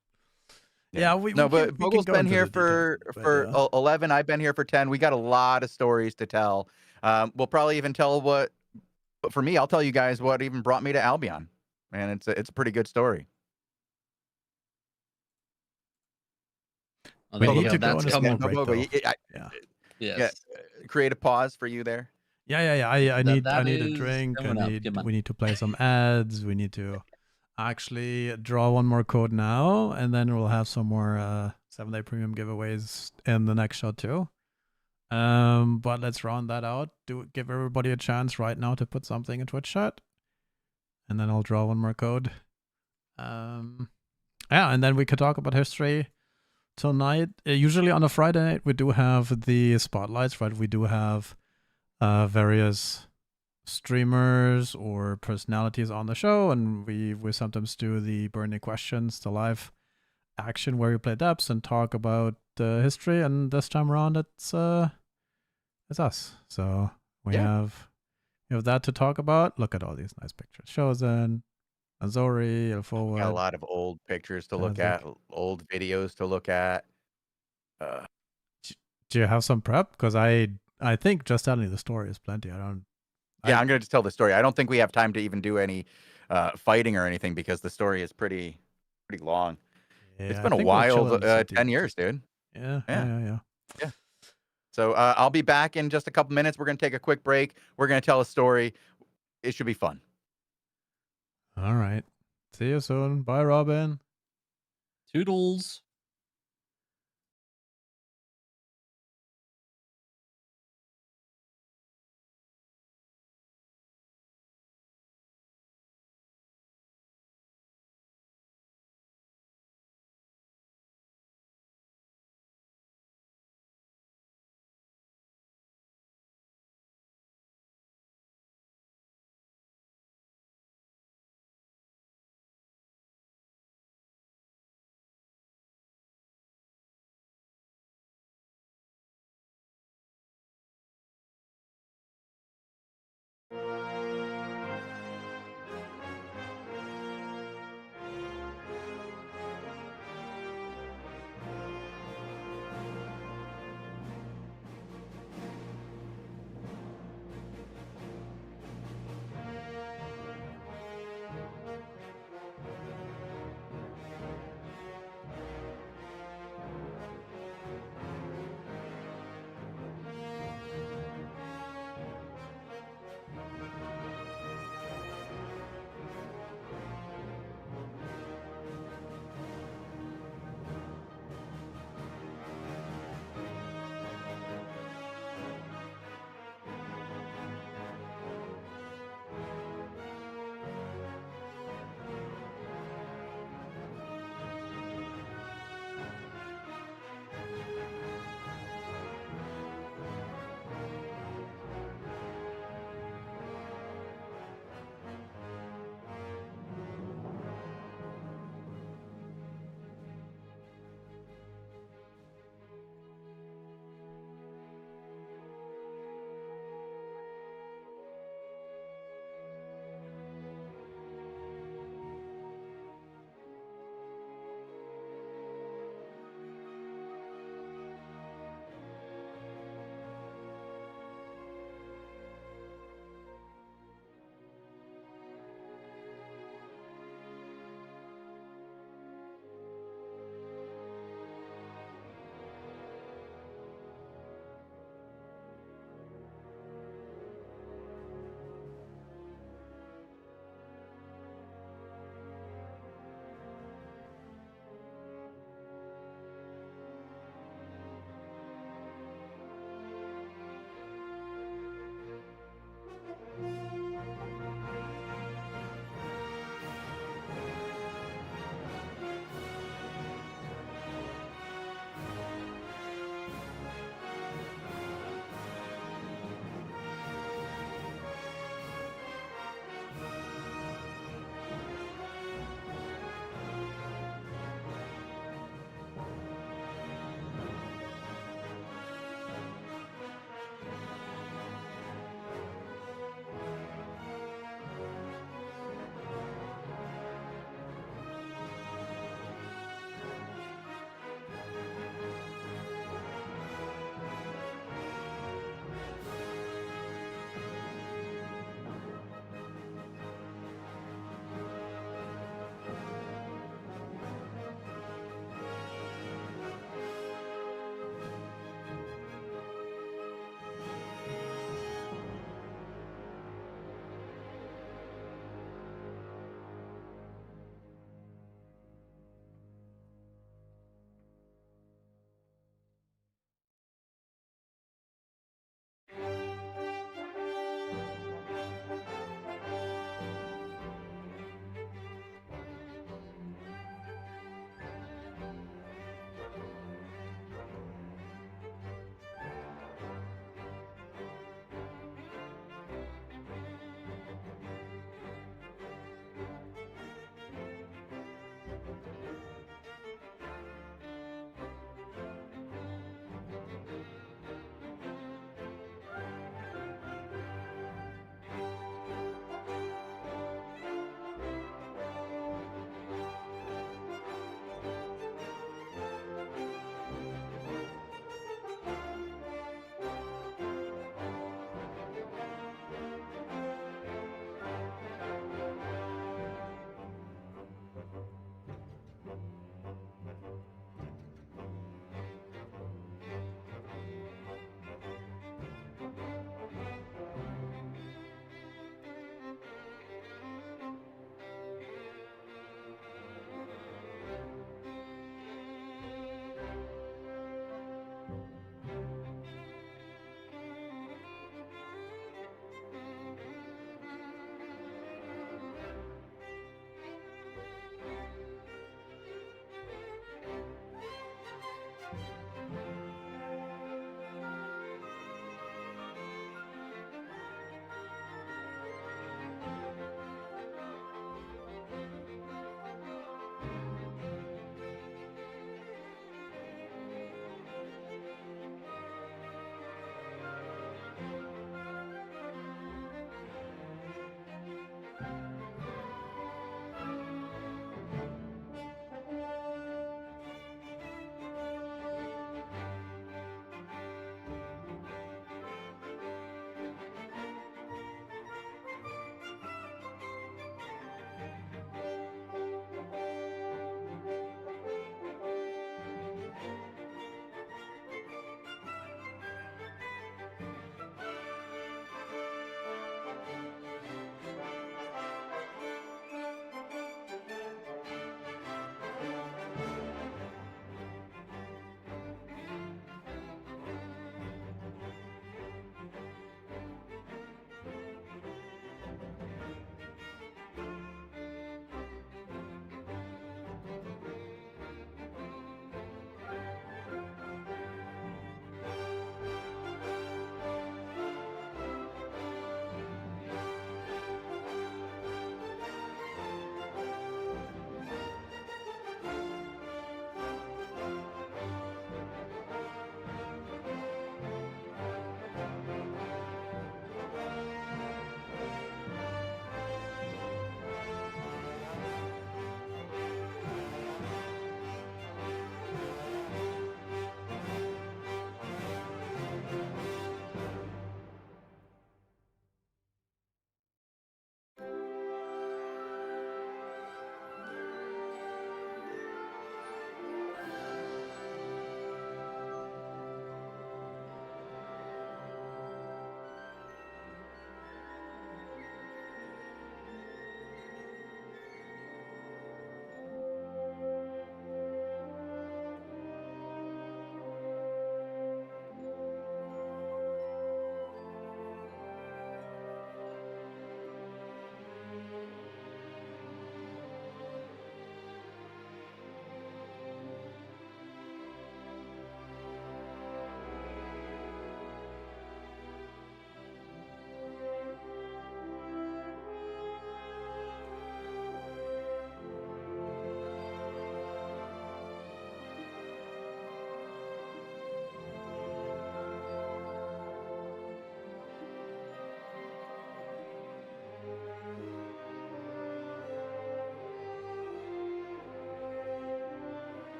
Yeah, No, we but can Bogle's go been into here the details, for but, 11. I've been here for 10. We got a lot of stories to tell. We'll probably even tell what. But for me, I'll tell you guys what even brought me to Albion, and it's a pretty good story. Oh, we there you need go. to go That's on a coming. small break, Bogle, though. yeah. Yes. Create a pause for you there. Yeah. I That need that a is drink. coming up. Good man. We need to play some ads. We need to actually draw one more code now, and then we'll have some more 7-day premium giveaways in the next show too. But let's round that out. Give everybody a chance right now to put something in Twitch chat, and then I'll draw one more code. Yeah, and then we could talk about history tonight. Usually on a Friday night we do have the spotlights, right? We do have various streamers or personalities on the show, and we sometimes do the burning questions, the live action where we play depths and talk about history. And this time around, it's us. So we have that to talk about. Look at all these nice pictures. Chosen, Azori, El Forward. Got a lot of old pictures to look at, old videos to look at. Do you have some prep? Because I think just telling the story is plenty. I'm going to just tell the story. I don't think we have time to even do any fighting or anything because the story is pretty long. Yeah, it's been a while, 10 years, dude. Yeah. So I'll be back in just a couple minutes. We're going to take a quick break. We're going to tell a story. It should be fun. All right. See you soon. Bye, Robin. Toodles.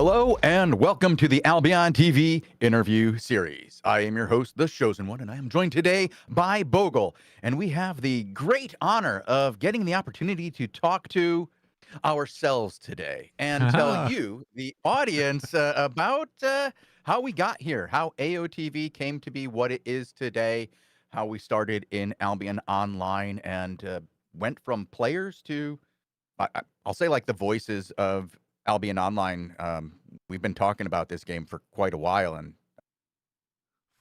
Hello and welcome to the Albion TV interview series. I am your host, the Chosen One, and I am joined today by Bogle. And we have the great honor of getting the opportunity to talk to ourselves today and tell you, the audience, about how we got here, how AOTV came to be what it is today, how we started in Albion Online and went from players to, I'll say, like the voices of Albion Online. We've been talking about this game for quite a while, and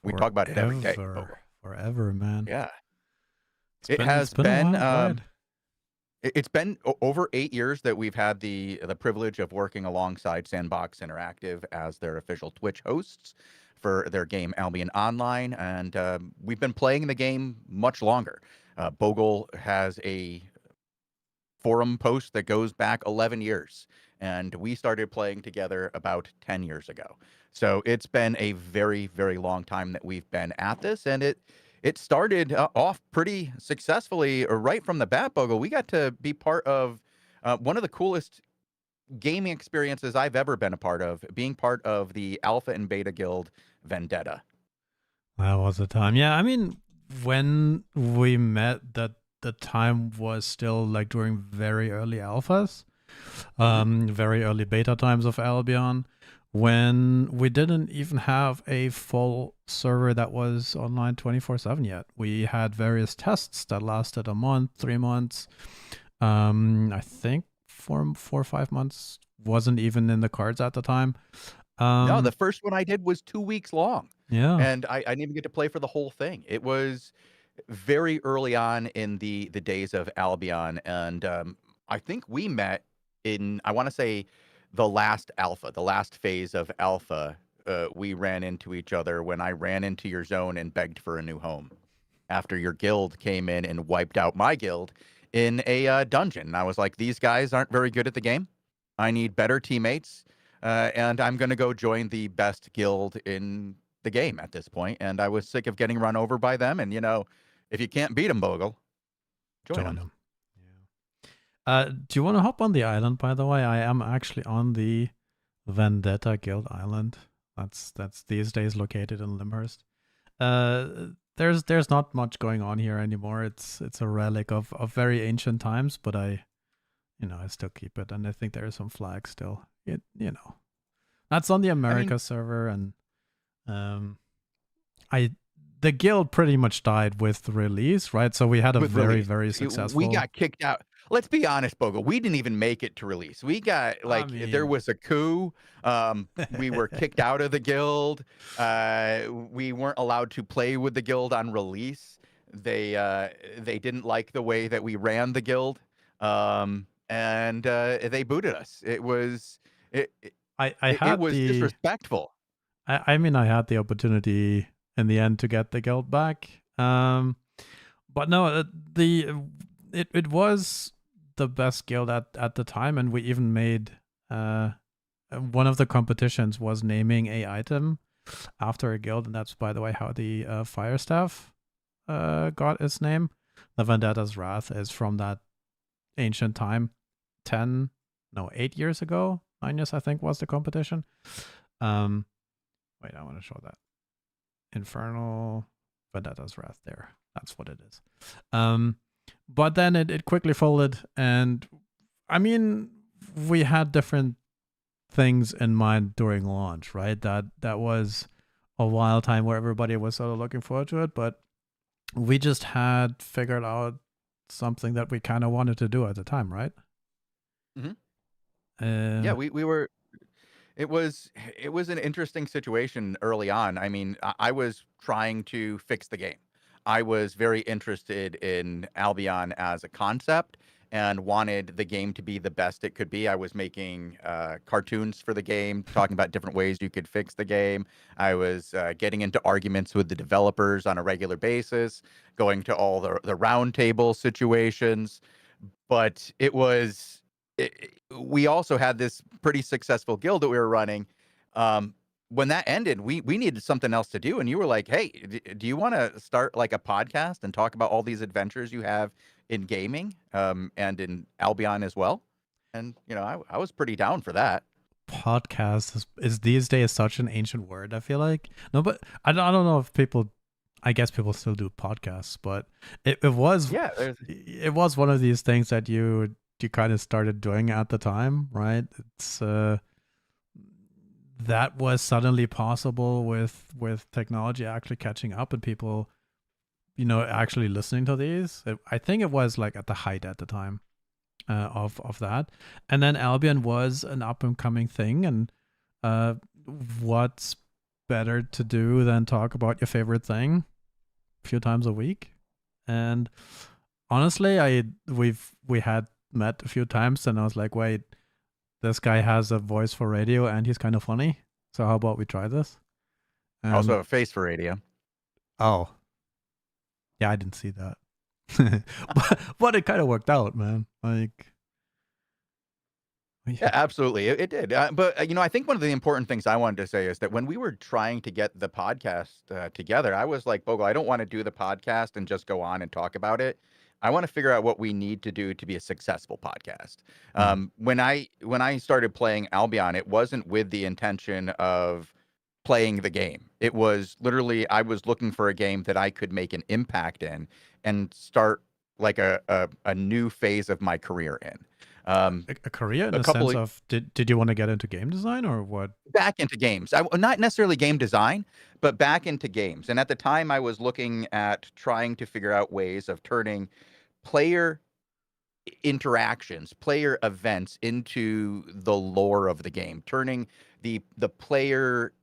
we talk about it every day. Forever, man. Yeah, It's been a while, right? It's been over 8 years that we've had the privilege of working alongside Sandbox Interactive as their official Twitch hosts for their game Albion Online, and we've been playing the game much longer. Bogle has a forum post that goes back 11 years, and we started playing together about 10 years ago. So it's been a very, very long time that we've been at this, and it started off pretty successfully right from the bat, Bogle. We got to be part of one of the coolest gaming experiences I've ever been a part of, being part of the Alpha and Beta Guild Vendetta. That was a time. Yeah, I mean, when we met, that the time was still like during very early alphas, very early beta times of Albion, when we didn't even have a full server that was online 24/7 yet. We had various tests that lasted a month, 3 months. I think 4 or 5 months wasn't even in the cards at the time. No, the first one I did was 2 weeks long. Yeah. And I didn't even get to play for the whole thing. It was very early on in the days of Albion, and I think we met in, I want to say, the last alpha, the last phase of alpha. We ran into each other when I ran into your zone and begged for a new home after your guild came in and wiped out my guild in a dungeon. And I was like, these guys aren't very good at the game. I need better teammates, and I'm going to go join the best guild in the game at this point. And I was sick of getting run over by them. And, you know, if you can't beat them, Bogle, join them. Yeah. Do you want to hop on the island, by the way? I am actually on the Vendetta Guild Island. That's these days located in Limhurst. There's not much going on here anymore. It's a relic of very ancient times, but I still keep it, and I think there are some flags still. That's on the America server, and the guild pretty much died with the release, right? So we had a very successful. We got kicked out. Let's be honest, Bogle. We didn't even make it to release. We got there was a coup. We were kicked out of the guild. We weren't allowed to play with the guild on release. They didn't like the way that we ran the guild, and they booted us. It was disrespectful. I mean, I had the opportunity in the end to get the guild back, but no, it was the best guild at the time, and we even made one of the competitions was naming a item after a guild, and that's, by the way, how the fire staff got its name. The Vendetta's Wrath is from that ancient time, 8 years ago, 9 years I think was the competition. Wait, I want to show that. Infernal Vendetta's Wrath there. That's what it is. But then it quickly folded, and I mean, we had different things in mind during launch, right? That was a wild time where everybody was sort of looking forward to it, but we just had figured out something that we kind of wanted to do at the time, right? Mm-hmm. Yeah, we were. It was an interesting situation early on. I mean, I was trying to fix the game. I was very interested in Albion as a concept and wanted the game to be the best it could be. I was making cartoons for the game, talking about different ways you could fix the game. I was getting into arguments with the developers on a regular basis, going to all the round table situations. But we also had this pretty successful guild that we were running. When that ended, we needed something else to do. And you were like, hey, do you want to start like a podcast and talk about all these adventures you have in gaming and in Albion as well? And, I was pretty down for that. podcast is these days such an ancient word. I feel like no, but I don't know if people. I guess people still do podcasts, but it was Yeah, it was one of these things that you kind of started doing at the time, right? It's that was suddenly possible with technology actually catching up and people, actually listening to these. I think it was like at the height at the time of that, and then Albion was an up and coming thing, and what's better to do than talk about your favorite thing a few times a week? And honestly, we had met a few times, and I was like, wait, this guy has a voice for radio, and he's kind of funny. So how about we try this? also have a face for radio. Oh, yeah, I didn't see that, but it kind of worked out, man. Like, Yeah, absolutely. It did. But, I think one of the important things I wanted to say is that when we were trying to get the podcast together, I was like, Bogle, I don't want to do the podcast and just go on and talk about it. I want to figure out what we need to do to be a successful podcast. When I started playing Albion, it wasn't with the intention of playing the game. It was literally, I was looking for a game that I could make an impact in and start like a new phase of my career in. a career in a the couple sense of did you want to get into game design or what? Back into games. Not necessarily game design, but back into games. And at the time, I was looking at trying to figure out ways of turning player interactions, player events into the lore of the game, turning the player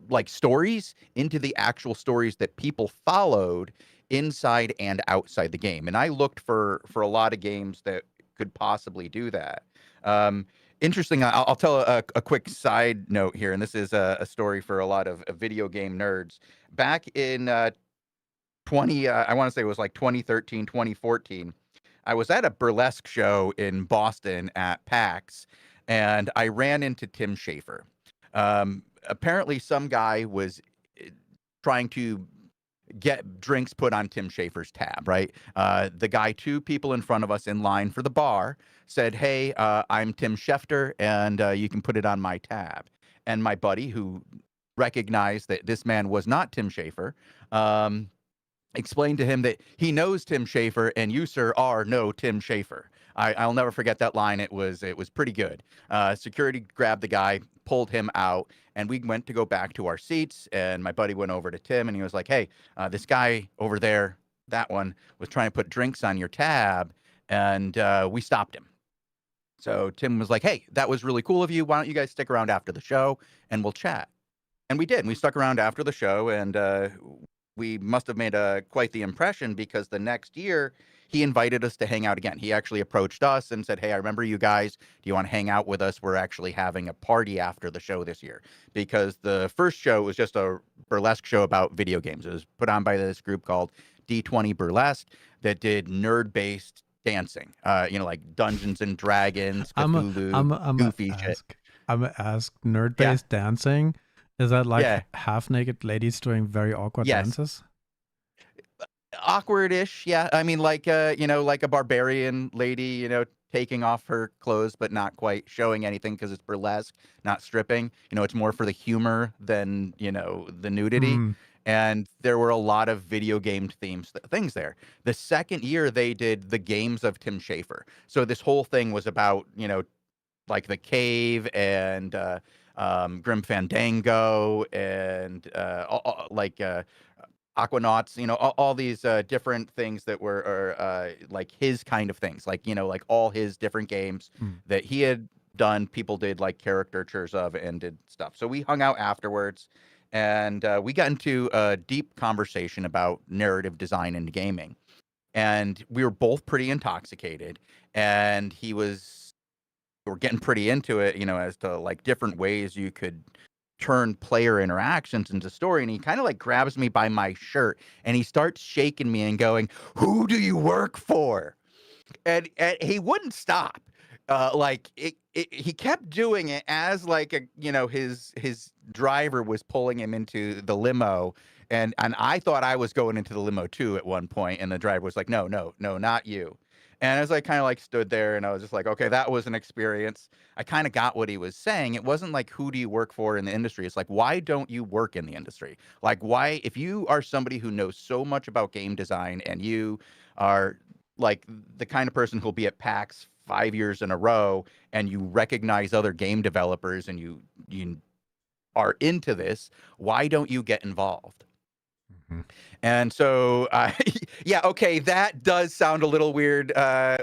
like stories into the actual stories that people followed inside and outside the game. And I looked for a lot of games that could possibly do that. Interesting. I'll tell a quick side note here, and this is a story for a lot of video game nerds. Back in I want to say it was like 2013, 2014. I was at a burlesque show in Boston at PAX, and I ran into Tim Schafer. Apparently, some guy was trying to get drinks put on Tim Schafer's tab, right? The guy 2 people in front of us in line for the bar said, hey, I'm Tim Schefter, and you can put it on my tab. And my buddy, who recognized that this man was not Tim Schafer, explained to him that he knows Tim Schafer, and you, sir, are no Tim Schafer. I'll never forget that line. It was pretty good. Security grabbed the guy, pulled him out, and we went to go back to our seats. And my buddy went over to Tim, and he was like, "Hey, this guy over there, that one, was trying to put drinks on your tab," and we stopped him. So Tim was like, "Hey, that was really cool of you. Why don't you guys stick around after the show, and we'll chat?" And we did. And we stuck around after the show, and we must have made quite the impression, because the next year he invited us to hang out again. He actually approached us and said, hey, I remember you guys. Do you want to hang out with us? We're actually having a party after the show this year. Because the first show was just a burlesque show about video games. It was put on by this group called D20 Burlesque that did nerd-based dancing. Like Dungeons and Dragons, Cthulhu, goofy shit. I'm gonna ask, nerd-based dancing? Is that like half-naked ladies doing very awkward dances? Awkward-ish, yeah. I mean, like like a barbarian lady, taking off her clothes but not quite showing anything because it's burlesque, not stripping. It's more for the humor than the nudity. And there were a lot of video game things there. The second year they did the games of Tim Schafer. So this whole thing was about like the cave and Grim Fandango and Aquanauts, all these different things that were like his kind of things, like like all his different games that he had done. People did like caricatures of and did stuff. So we hung out afterwards, and we got into a deep conversation about narrative design in gaming, and we were both pretty intoxicated, and we're getting pretty into it, as to like different ways you could turn player interactions into story. And he kind of like grabs me by my shirt and he starts shaking me and going, who do you work for? And he wouldn't stop. He kept doing it as like his driver was pulling him into the limo. And I thought I was going into the limo too at one point, and the driver was like, no, not you. And as I kind of like stood there and I was just like, okay, that was an experience. I kind of got what he was saying. It wasn't like, who do you work for in the industry? It's like, why don't you work in the industry? Like, why, if you are somebody who knows so much about game design and you are like the kind of person who'll be at PAX 5 years in a row and you recognize other game developers and you are into this, why don't you get involved? And so, yeah, okay, that does sound a little weird,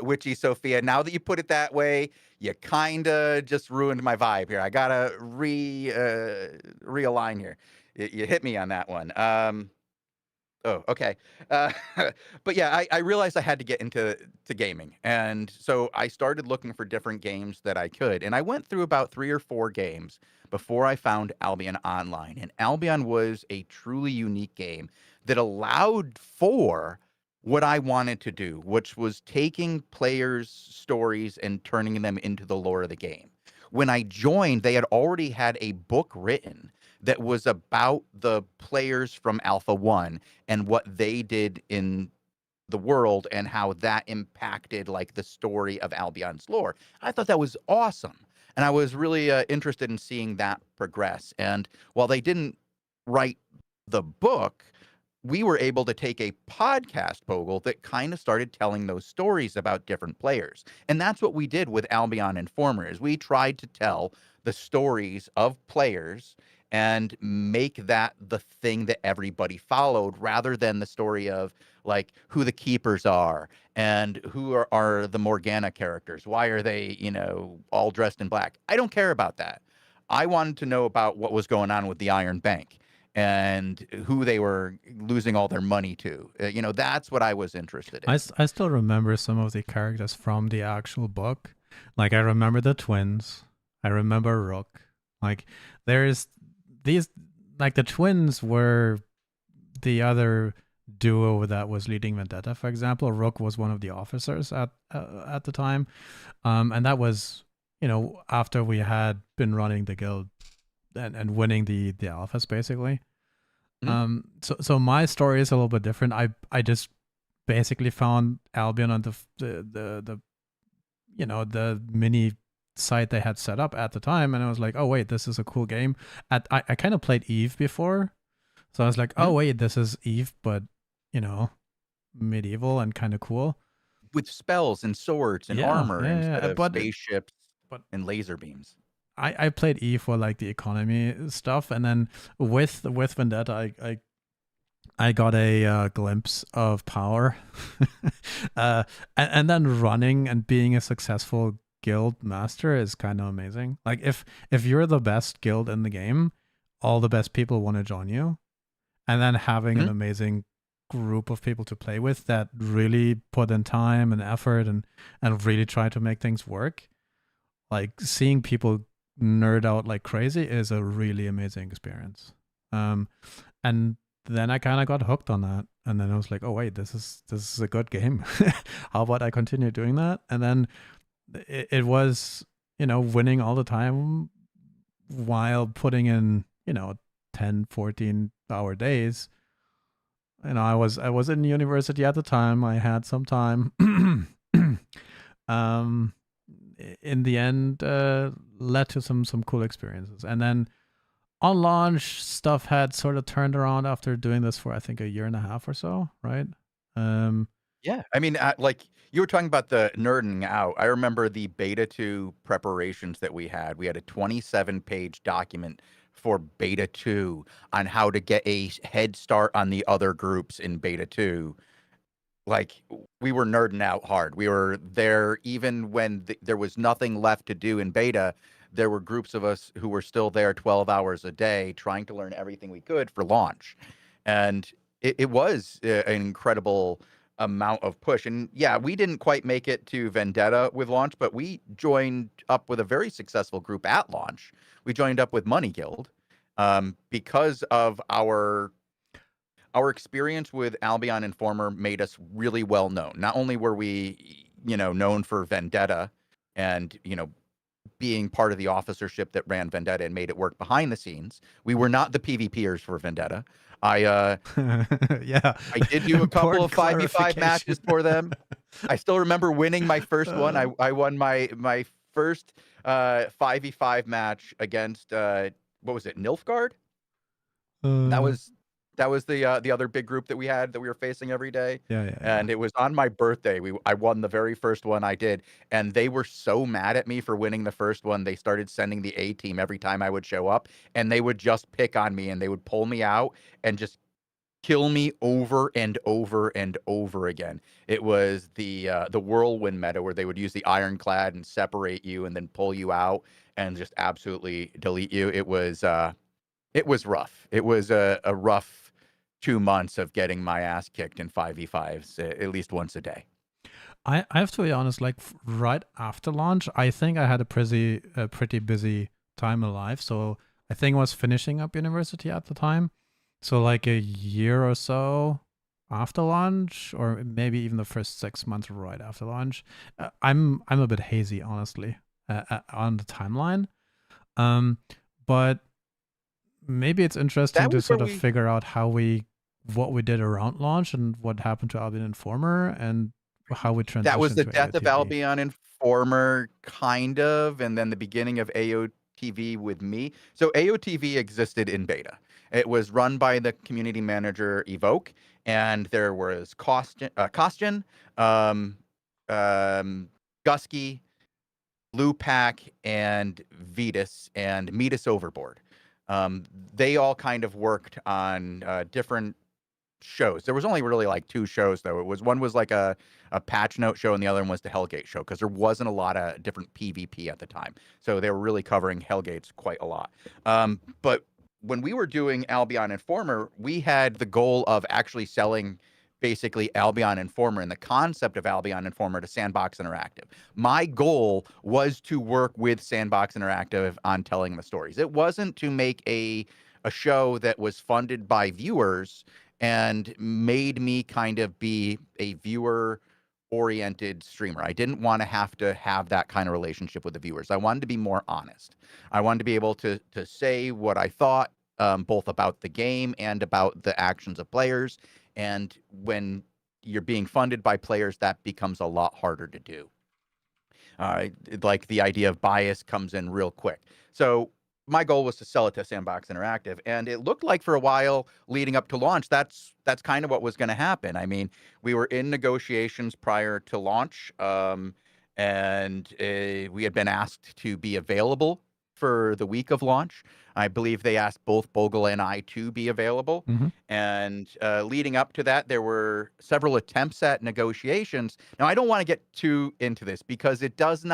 Witchy Sophia. Now that you put it that way, you kind of just ruined my vibe here. I gotta realign here. You hit me on that one. Oh, okay. Uh, but yeah, I realized I had to get into gaming, and so I started looking for different games that I could, and I went through about 3 or 4 games before I found Albion Online, and Albion was a truly unique game that allowed for what I wanted to do, which was taking players' stories and turning them into the lore of the game. When I joined, they had already had a book written that was about the players from Alpha 1 and what they did in the world and how that impacted like the story of Albion's lore. I thought that was awesome. And I was really interested in seeing that progress. And while they didn't write the book, we were able to take a podcast, Bogle, that kind of started telling those stories about different players. And that's what we did with Albion Informer, is we tried to tell the stories of players and make that the thing that everybody followed, rather than the story of like who the keepers are and who are the Morgana characters. Why are they, all dressed in black? I don't care about that. I wanted to know about what was going on with the Iron Bank and who they were losing all their money to. That's what I was interested in. I still remember some of the characters from the actual book. Like, I remember the twins. I remember Rook. Like, there's these, like, the twins were the other duo that was leading Vendetta, for example. Rook was one of the officers at the time. And that was, after we had been running the guild and winning the alphas, basically. Mm-hmm. So my story is a little bit different. I just basically found Albion on the mini site they had set up at the time, and I was like, oh wait, this is a cool game. I kind of played Eve before, so I was like, oh wait, this is Eve, but medieval and kind of cool with spells and swords and armor instead of spaceships and laser beams. I played Eve for like the economy stuff, and then with Vendetta, I got a glimpse of power, and then running and being a successful guild master is kind of amazing. Like, if you're the best guild in the game, all the best people want to join you, and then having an amazing group of people to play with that really put in time and effort and really try to make things work. Like, seeing people nerd out like crazy is a really amazing experience. And then I kind of got hooked on that, and then I was like, oh wait, this is a good game. How about I continue doing that? And then it was winning all the time while putting in 10-14 hour days. I was in university at the time. I had some time. In the end, led to some cool experiences. And then on launch, stuff had sort of turned around after doing this for, I think, 1.5 years or so, right? Yeah, I mean, like you were talking about the nerding out. I remember the beta 2 preparations that we had. We had a 27-page document for beta 2 on how to get a head start on the other groups in beta 2. Like, we were nerding out hard. We were there even when there was nothing left to do in beta. There were groups of us who were still there 12 hours a day trying to learn everything we could for launch. And it was an incredible amount of push. And yeah, we didn't quite make it to Vendetta with launch, but we joined up with a very successful group at launch. We joined up with Money Guild because of our experience with Albion Informer made us really well known. Not only were we, known for Vendetta and, being part of the officership that ran Vendetta and made it work behind the scenes. We were not the PvPers for Vendetta. I yeah. I did do a couple of 5v5 matches for them. I still remember winning my first one. I won my first 5v5 match against what was it, Nilfgaard? That Uh, was the other big group that we had that we were facing every day. yeah. And it was on my birthday. I won the very first one I did, and they were so mad at me for winning the first one. They started sending the A team every time I would show up, and they would just pick on me and they would pull me out and just kill me over and over and over again. It was the whirlwind meta where they would use the ironclad and separate you and then pull you out and just absolutely delete you. It was rough. It was a rough 2 months of getting my ass kicked in 5v5s at least once a day. I have to be honest, like right after launch, I think I had a pretty busy time alive. So I think I was finishing up university at the time. So like a year or so after launch, or maybe even the first 6 months right after launch. I'm a bit hazy, honestly, on the timeline. But maybe it's interesting That to was where sort of we figure out what we did around launch and what happened to Albion Informer and how we transitioned that was the to death of AOTV. Albion Informer, kind of, and then the beginning of AOTV with me. So AOTV existed in beta. It was run by the community manager Evoke, and there was Kostian, Gusky, Lupac, and Vetus, and Metis Overboard. They all kind of worked on different shows. There was only really like 2 shows though. One was like a patch note show, and the other one was the Hellgate show, because there wasn't a lot of different PvP at the time. So they were really covering Hellgates quite a lot. But when we were doing Albion Informer, we had the goal of actually selling basically Albion Informer and the concept of Albion Informer to Sandbox Interactive. My goal was to work with Sandbox Interactive on telling the stories. It wasn't to make a show that was funded by viewers and made me kind of be a viewer oriented streamer. I didn't want to have that kind of relationship with the viewers. I wanted to be more honest. I wanted to be able to say what I thought, both about the game and about the actions of players. And when you're being funded by players, that becomes a lot harder to do. Like the idea of bias comes in real quick. So my goal was to sell it to Sandbox Interactive, and it looked like for a while leading up to launch, that's kind of what was going to happen. I mean, we were in negotiations prior to launch, and we had been asked to be available for the week of launch. I believe they asked both Bogle and I to be available. And leading up to that, there were several attempts at negotiations. Now, I don't want to get too into this because it doesn't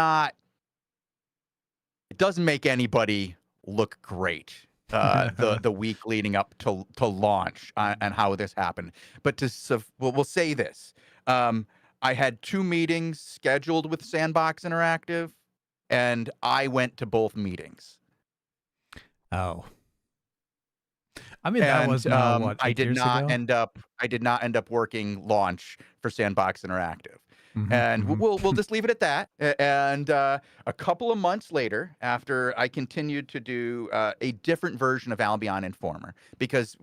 make anybody look great the week leading up to launch and how this happened. But we'll say this. I had 2 meetings scheduled with Sandbox Interactive, and I went to both meetings. Oh. I mean, that was now, what, 8 years ago? I did not end up working launch for Sandbox Interactive. And we'll just leave it at that. And a couple of months later, after I continued to do a different version of Albion Informer, because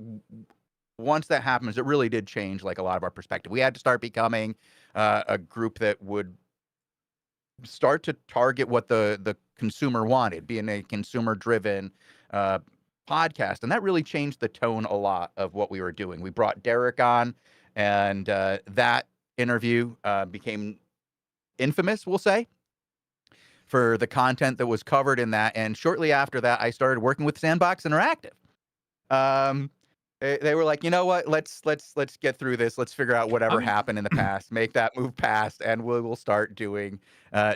once that happens, it really did change like a lot of our perspective. We had to start becoming a group that would start to target what the consumer wanted, being a consumer-driven podcast, and that really changed the tone a lot of what we were doing. We brought Derek on, and that interview became infamous, we'll say, for the content that was covered in that. And shortly after that, I started working with Sandbox Interactive. They were like, you know what? Let's get through this. Let's figure out whatever happened in the past, make that move past, and we'll start doing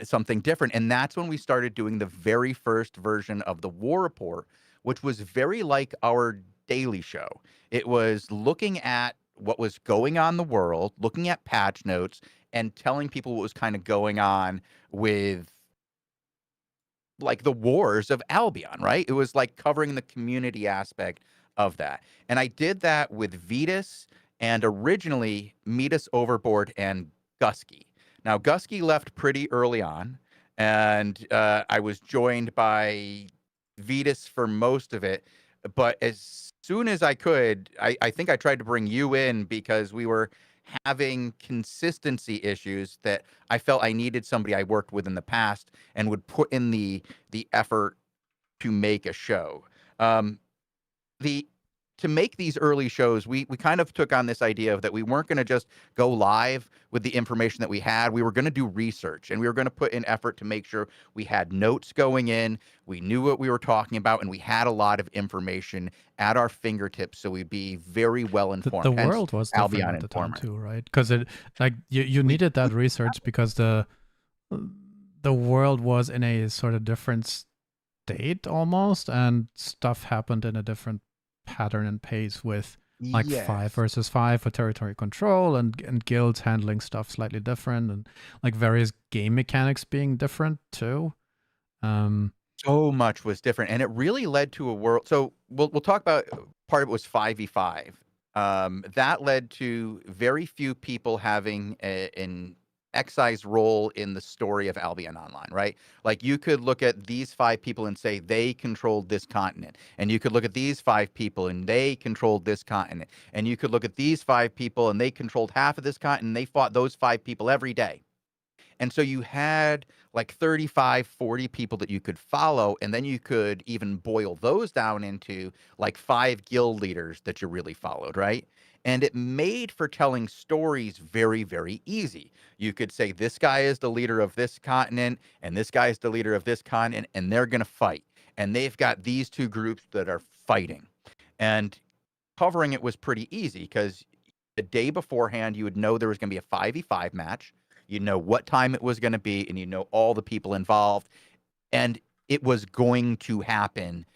something different. And that's when we started doing the very first version of the War Report, which was very like our daily show. It was looking at what was going on in the world, looking at patch notes, and telling people what was kind of going on with like the wars of Albion, right? It was like covering the community aspect of that. And I did that with Vetus and originally Metis Overboard and Gusky. Now, Gusky left pretty early on, and I was joined by Vetus for most of it. But as soon as I could, I think I tried to bring you in because we were having consistency issues that I felt I needed somebody I worked with in the past and would put in the effort to make a show. Um, the to make these early shows, we kind of took on this idea of that we weren't going to just go live with the information that we had. We were going to do research, and we were going to put in effort to make sure we had notes going in, we knew what we were talking about, and we had a lot of information at our fingertips, so we'd be very well informed. The Hence, world was different Albion at the time Informer. too, right? Because it like you needed that research because the world was in a sort of different state almost, and stuff happened in a different pattern and pace with like 5 versus 5 for territory control and guilds handling stuff slightly different, and like various game mechanics being different too. So much was different, and it really led to a world. So we'll talk about part of it was 5v5. That led to very few people having an excised role in the story of Albion Online, right? Like you could look at these 5 people and say they controlled this continent, and you could look at these 5 people and they controlled this continent, and you could look at these 5 people and they controlled half of this continent, and they fought those 5 people every day. And so you had like 35, 40 people that you could follow, and then you could even boil those down into like 5 guild leaders that you really followed, right? And it made for telling stories very, very easy. You could say, this guy is the leader of this continent, and this guy is the leader of this continent, and they're going to fight. And they've got these 2 groups that are fighting. And covering it was pretty easy because the day beforehand, you would know there was going to be a 5v5 match. You know what time it was going to be, and you know all the people involved. And it was going to happen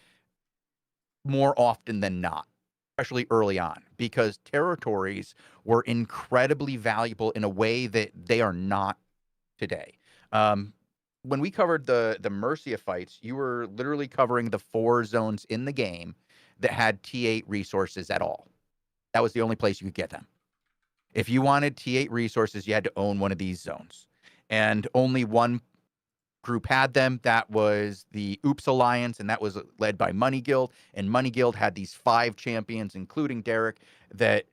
more often than not, especially early on, because territories were incredibly valuable in a way that they are not today. When we covered the Mercia fights, you were literally covering the 4 zones in the game that had T8 resources at all. That was the only place you could get them. If you wanted T8 resources, you had to own one of these zones. And only one group had them. That was the Oops Alliance, and that was led by Money Guild. And Money Guild had these 5 champions, including Derek, that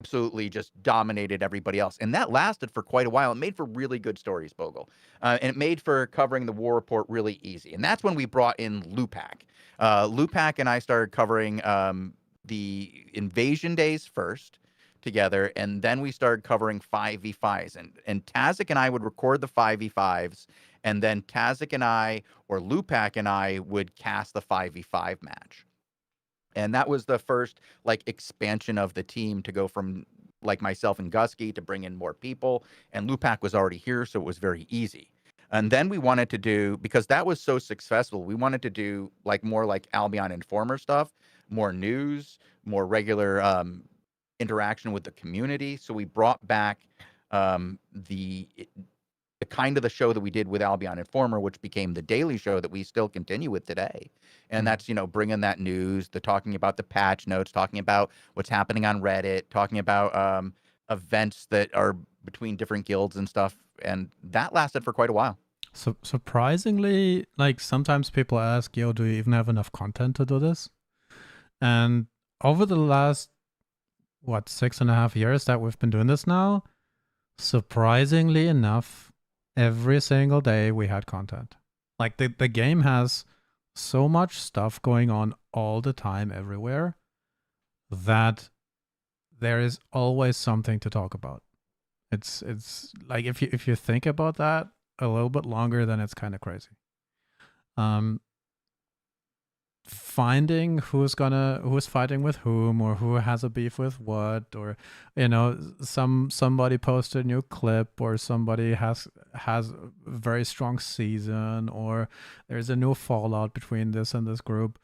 absolutely just dominated everybody else. And that lasted for quite a while. It made for really good stories, Bogle. And it made for covering the war report really easy. And that's when we brought in Lupac. Lupac and I started covering the invasion days first together, and then we started covering 5v5s, and Tazik and I would record the 5v5s, and then Tazik and I or Lupac and I would cast the 5v5 match. And that was the first like expansion of the team to go from like myself and Gusky to bring in more people, and Lupac was already here, so it was very easy. And then we wanted to do, because that was so successful, we wanted to do like more like Albion Informer stuff, more news, more regular interaction with the community. So we brought back the kind of the show that we did with Albion Informer, which became the daily show that we still continue with today. And that's, you know, bringing that news, the talking about the patch notes, talking about what's happening on Reddit, talking about events that are between different guilds and stuff. And that lasted for quite a while. So surprisingly, like sometimes people ask, yo, do you even have enough content to do this? And over the last, 6.5 years that we've been doing this now, surprisingly enough, every single day we had content. Like the game has so much stuff going on all the time everywhere that there is always something to talk about. It's like if you think about that a little bit longer, then it's kind of crazy. Finding who's fighting with whom, or who has a beef with what, or you know, somebody posted a new clip, or somebody has a very strong season, or there's a new fallout between this and this group.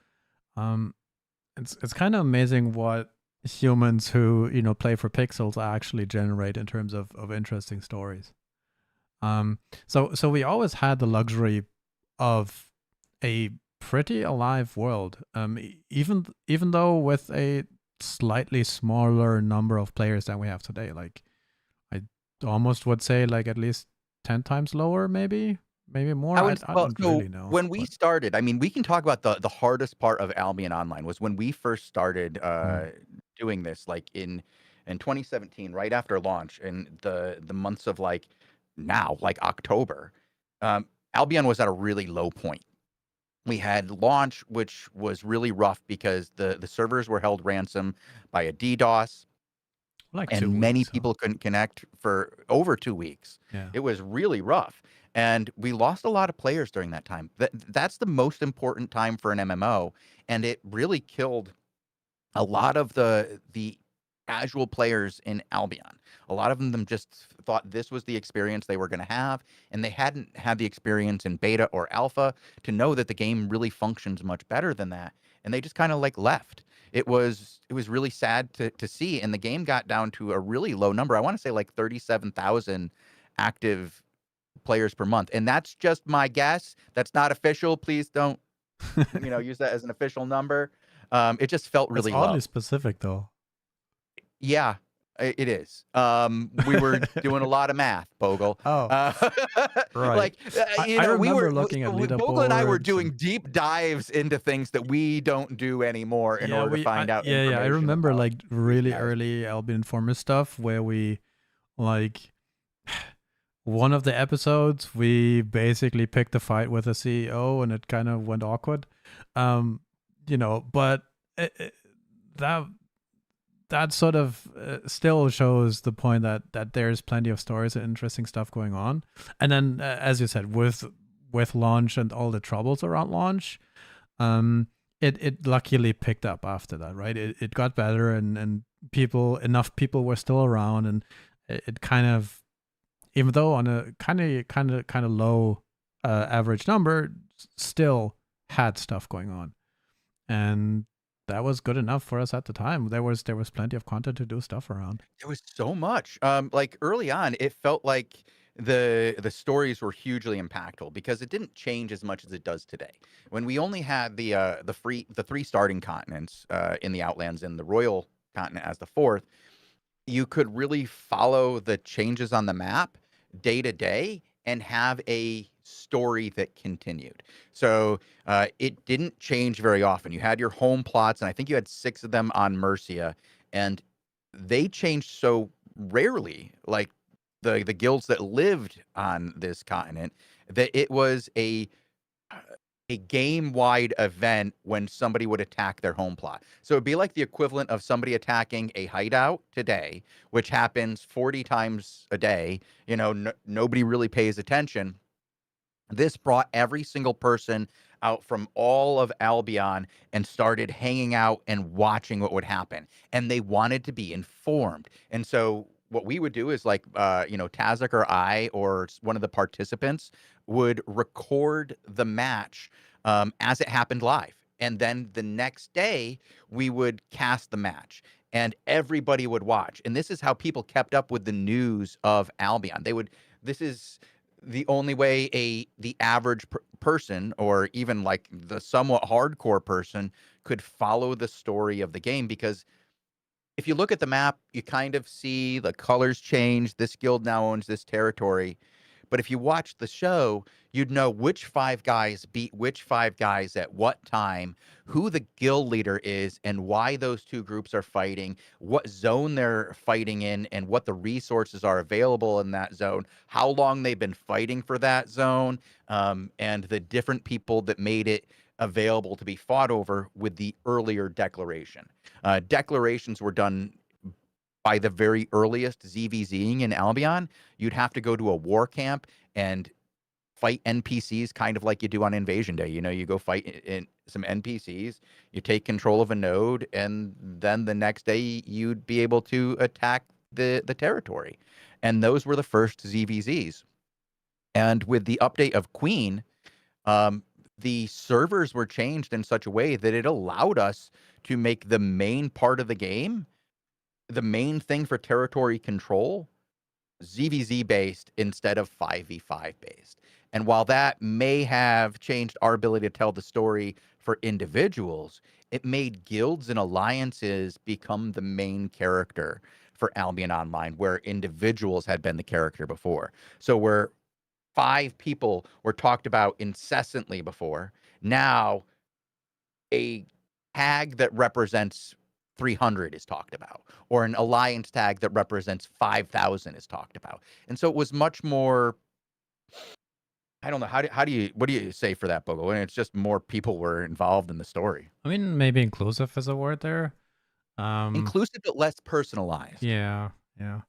It's kind of amazing what humans who, you know, play for pixels actually generate in terms of interesting stories. So we always had the luxury of a pretty alive world, even though with a slightly smaller number of players than we have today. Like I almost would say like at least 10 times lower, maybe more. I don't really know. When we started, I mean, we can talk about the hardest part of Albion Online was when we first started doing this, like in in 2017, right after launch, in the months of like October, Albion was at a really low point. We had launch, which was really rough because the servers were held ransom by a DDoS, Like and 2 many weeks. Huh? people couldn't connect for over 2 weeks. Yeah. It was really rough, and we lost a lot of players during that time. That's the most important time for an MMO, and it really killed a lot of the casual players in Albion. A lot of them just thought this was the experience they were going to have, and they hadn't had the experience in beta or alpha to know that the game really functions much better than that, and they just kind of like left. It was really sad to see, and the game got down to a really low number. I want to say like 37,000 active players per month, and that's just my guess. That's not official. Please don't use that as an official number. It just felt It's really oddly low. specific, though. Yeah, it is. We were doing a lot of math, Bogle. Oh, right. Like, I we remember were looking at Bogle and I were leaderboards doing and- deep dives into things that we don't do anymore in order to find out yeah, information. I remember about like really guys. early Albion Informer stuff where we like one of the episodes we basically picked a fight with a CEO and it kind of went awkward. But that sort of still shows the point that there's plenty of stories and interesting stuff going on. And then as you said, with launch and all the troubles around launch, it luckily picked up after that, right? It got better, and enough people were still around, and it kind of, even though on a kind of low average number, still had stuff going on, and that was good enough for us at the time. There was plenty of content to do stuff around. There was so much. Like early on, it felt like the stories were hugely impactful because it didn't change as much as it does today. When we only had the three starting continents in the Outlands and the Royal Continent as the fourth, you could really follow the changes on the map day to day and have a story that continued. So it didn't change very often. You had your home plots, and I think you had 6 of them on Mercia, and they changed so rarely, like the guilds that lived on this continent, that it was a game-wide event when somebody would attack their home plot. So it'd be like the equivalent of somebody attacking a hideout today, which happens 40 times a day. Nobody really pays attention. This brought every single person out from all of Albion and started hanging out and watching what would happen. And they wanted to be informed. And so what we would do is like, Tazak or I or one of the participants would record the match as it happened live. And then the next day we would cast the match and everybody would watch. And this is how people kept up with the news of Albion. This is the only way the average person, or even like the somewhat hardcore person, could follow the story of the game. Because if you look at the map, you kind of see the colors change. This guild now owns this territory. But if you watch the show, you'd know which 5 guys beat which 5 guys at what time, who the guild leader is, and why those 2 groups are fighting, what zone they're fighting in, and what the resources are available in that zone, how long they've been fighting for that zone, and the different people that made it available to be fought over with the earlier declaration. Declarations were done by the very earliest ZVZing in Albion. You'd have to go to a war camp and fight NPCs, kind of like you do on Invasion Day. You go fight in some NPCs, you take control of a node, and then the next day you'd be able to attack the territory. And those were the first ZVZs. And with the update of Queen, the servers were changed in such a way that it allowed us to make the main part of the game, the main thing for territory control, ZVZ based instead of 5v5 based. And while that may have changed our ability to tell the story for individuals, it made guilds and alliances become the main character for Albion Online, where individuals had been the character before. So where 5 people were talked about incessantly before, now a tag that represents 300 is talked about, or an alliance tag that represents 5,000 is talked about. And so it was much more, I don't know, what do you say for that, Bogle? And it's just more people were involved in the story. I mean, maybe inclusive is a word there. Inclusive but less personalized. Yeah, yeah.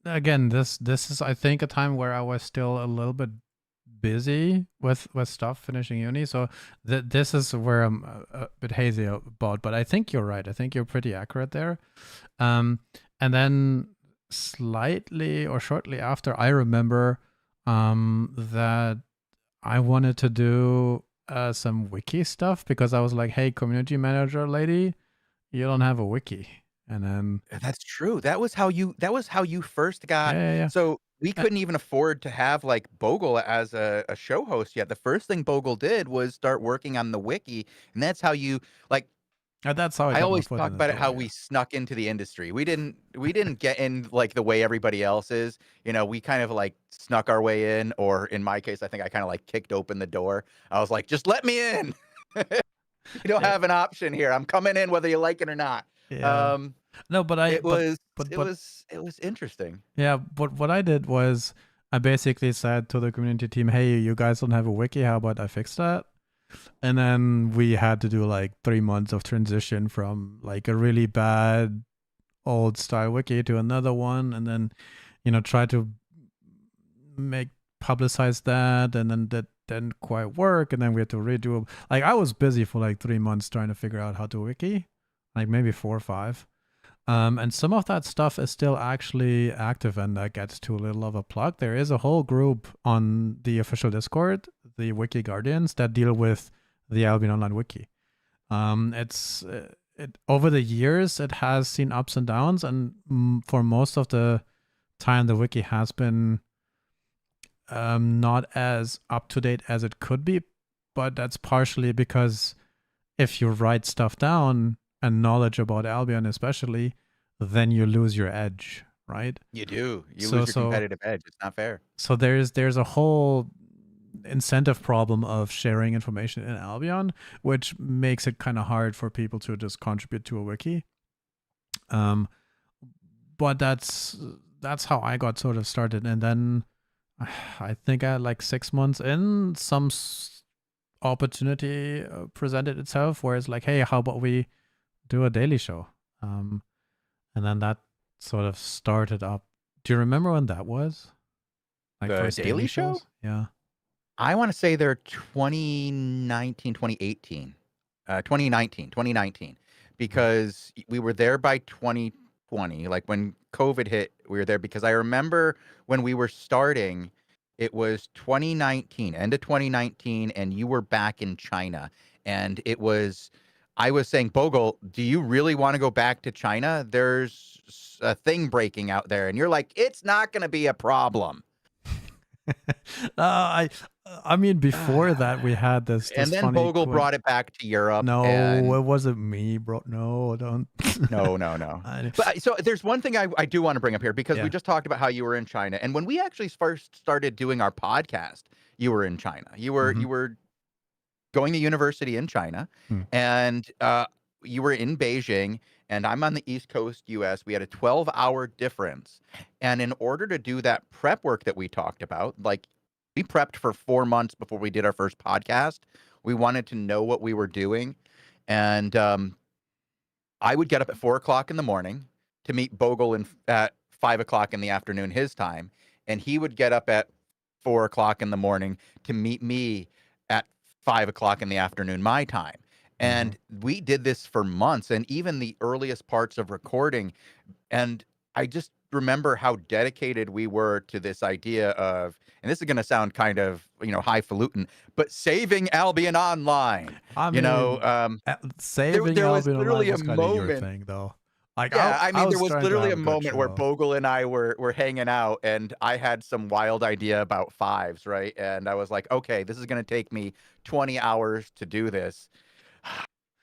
Again, this is I think a time where I was still a little bit busy with stuff finishing uni, so this is where I'm a bit hazy about. But I think you're right. I think you're pretty accurate there. And then slightly or shortly after, I remember that I wanted to do some wiki stuff because I was like, hey, community manager lady, you don't have a wiki. And then That's true. That was how you first got. yeah. So we couldn't even afford to have like Bogle as a show host yet. The first thing Bogle did was start working on the wiki, and that's how you like. That's how I got my always foot talk in the about it door, how yeah. we snuck into the industry. We didn't get in like the way everybody else is. You know, we kind of like snuck our way in, or in my case, I think I kind of like kicked open the door. I was like, just let me in. You don't Yeah. have an option here. I'm coming in whether you like it or not. Yeah. No, but It was but it was interesting. yeah, but what I did was I basically said to the community team, hey, you guys don't have a wiki, how about I fix that? And then we had to do like 3 months of transition from like a really bad old style wiki to another one, and then try to publicize that, and then that didn't quite work, and then we had to redo. Like I was busy for like 3 months trying to figure out how to wiki, like maybe 4 or 5. And some of that stuff is still actually active, and that gets too little of a plug. There is a whole group on the official Discord, the Wiki Guardians, that deal with the Albion Online Wiki. It over the years it has seen ups and downs, and for most of the time the wiki has been not as up to date as it could be, but that's partially because if you write stuff down and knowledge about Albion especially, then you lose your edge, right? You do. You lose your competitive edge. It's not fair. So there's a whole incentive problem of sharing information in Albion, which makes it kind of hard for people to just contribute to a wiki. But that's how I got sort of started, and then I think I like 6 months in, some opportunity presented itself where it's like, hey, how about we do a daily show? And then that sort of started up. Do you remember when that was? Like the first daily show? shows? Yeah. I want to say they're 2019, 2018. 2019, because we were there by 2020. Like when COVID hit, we were there because I remember when we were starting, it was 2019, end of 2019, and you were back in China. And I was saying, Bogle, do you really want to go back to China? There's a thing breaking out there. And you're like, it's not going to be a problem. I mean, before that, we had this and then Bogle brought it back to Europe. No, and... it wasn't me, bro. No, don't. No. But so there's one thing I do want to bring up here, because we just talked about how you were in China, and when we actually first started doing our podcast, you were in China. You were going to university in China, and you were in Beijing, and I'm on the East Coast, U.S. We had a 12-hour difference, and in order to do that prep work that we talked about, like. We prepped for 4 months before we did our first podcast. We wanted to know what we were doing. And I would get up at 4 o'clock in the morning to meet Bogle at 5 o'clock in the afternoon, his time. And he would get up at 4 o'clock in the morning to meet me at 5 o'clock in the afternoon, my time. And we did this for months, and even the earliest parts of recording. And I just remember how dedicated we were to this idea of, and this is going to sound kind of, highfalutin, but saving Albion Online. I mean, saving there was Albion literally Online was a kind of your moment. thing, though. Like, yeah, there was literally a good moment where show. Bogle and I were hanging out, and I had some wild idea about fives, right? And I was like, okay, this is going to take me 20 hours to do this.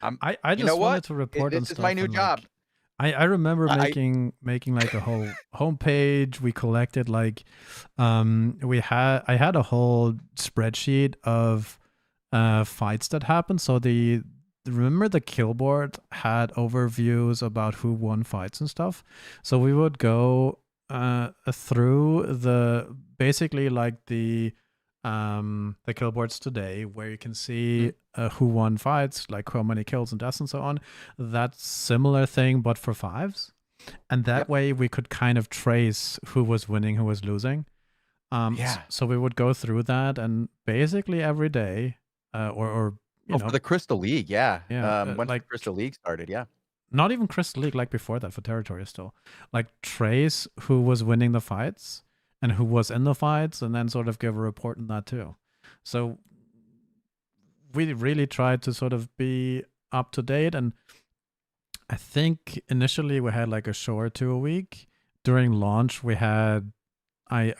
I just wanted to report on this stuff. This is my new job. I remember making like a whole homepage. We collected like I had a whole spreadsheet of fights that happened. So the remember the kill board had overviews about who won fights and stuff. So we would go through the basically like the kill boards today, where you can see who won fights, like how many kills and deaths and so on. That similar thing, but for fives, and that way we could kind of trace who was winning, who was losing. So we would go through that, and basically every day, or you know, for the Crystal League, Yeah, once like the Crystal League started, not even Crystal League, like before that for Territory still, like trace who was winning the fights and who was in the fights, and then sort of give a report on that too. So we really tried to sort of be up to date, and I think initially we had like a show or two a week. During launch, we had I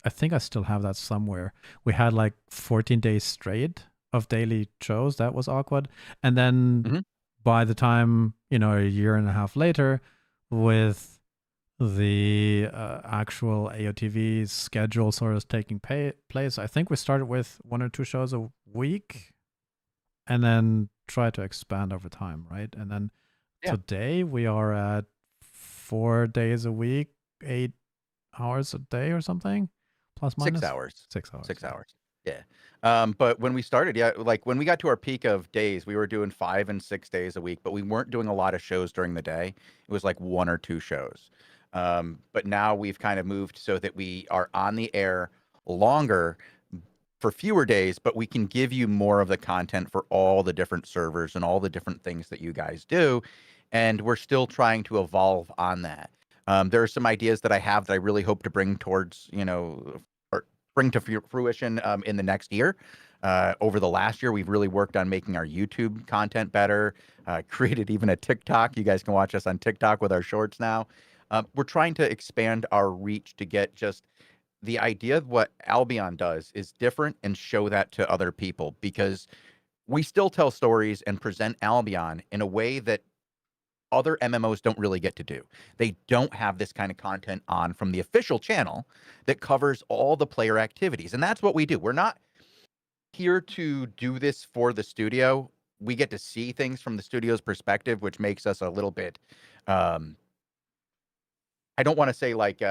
think I still have that somewhere. We had like 14 days straight of daily shows. That was awkward. And then by the time, you know, a year and a half later, with the actual AOTV schedule sort of taking place, I think we started with 1 or 2 shows a week and then try to expand over time, right? And then today we are at 4 days a week, 8 hours a day or something, plus minus 6 hours. 6 hours. 6 hours. Yeah. But when we started, like when we got to our peak of days, we were doing 5 and 6 days a week, but we weren't doing a lot of shows during the day. It was like 1 or 2 shows. But now we've kind of moved so that we are on the air longer for fewer days, but we can give you more of the content for all the different servers and all the different things that you guys do. And we're still trying to evolve on that. There are some ideas that I have that I really hope to bring towards, or bring to fruition in the next year. Over the last year, we've really worked on making our YouTube content better, created even a TikTok. You guys can watch us on TikTok with our shorts now. We're trying to expand our reach to get just the idea of what Albion does is different and show that to other people, because we still tell stories and present Albion in a way that other MMOs don't really get to do. They don't have this kind of content on from the official channel that covers all the player activities. And that's what we do. We're not here to do this for the studio. We get to see things from the studio's perspective, which makes us a little bit, I don't want to say like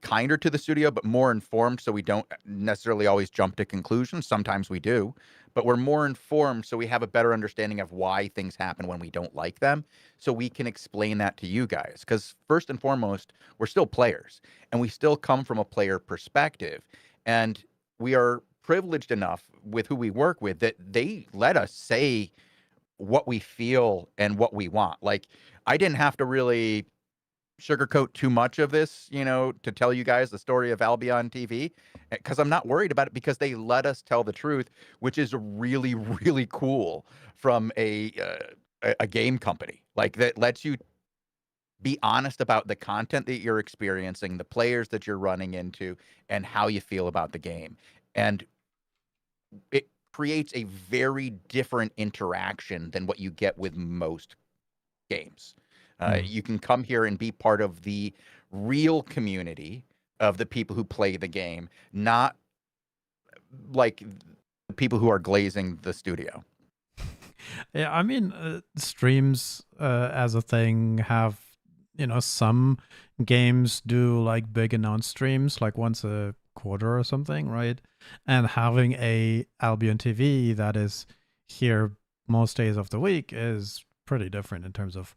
kinder to the studio, but more informed, so we don't necessarily always jump to conclusions. Sometimes we do, but we're more informed, so we have a better understanding of why things happen when we don't like them, so we can explain that to you guys. Because first and foremost, we're still players, and we still come from a player perspective, and we are privileged enough with who we work with that they let us say what we feel and what we want. Like, I didn't have to really sugarcoat too much of this, to tell you guys the story of AlbionTV, because I'm not worried about it, because they let us tell the truth, which is really, really cool from a game company. Like, that lets you be honest about the content that you're experiencing, the players that you're running into, and how you feel about the game. And it creates a very different interaction than what you get with most games. You can come here and be part of the real community of the people who play the game, not like the people who are glazing the studio. Yeah, I mean, streams as a thing have, some games do like big announced streams, like once a quarter or something, right? And having a Albion TV that is here most days of the week is pretty different in terms of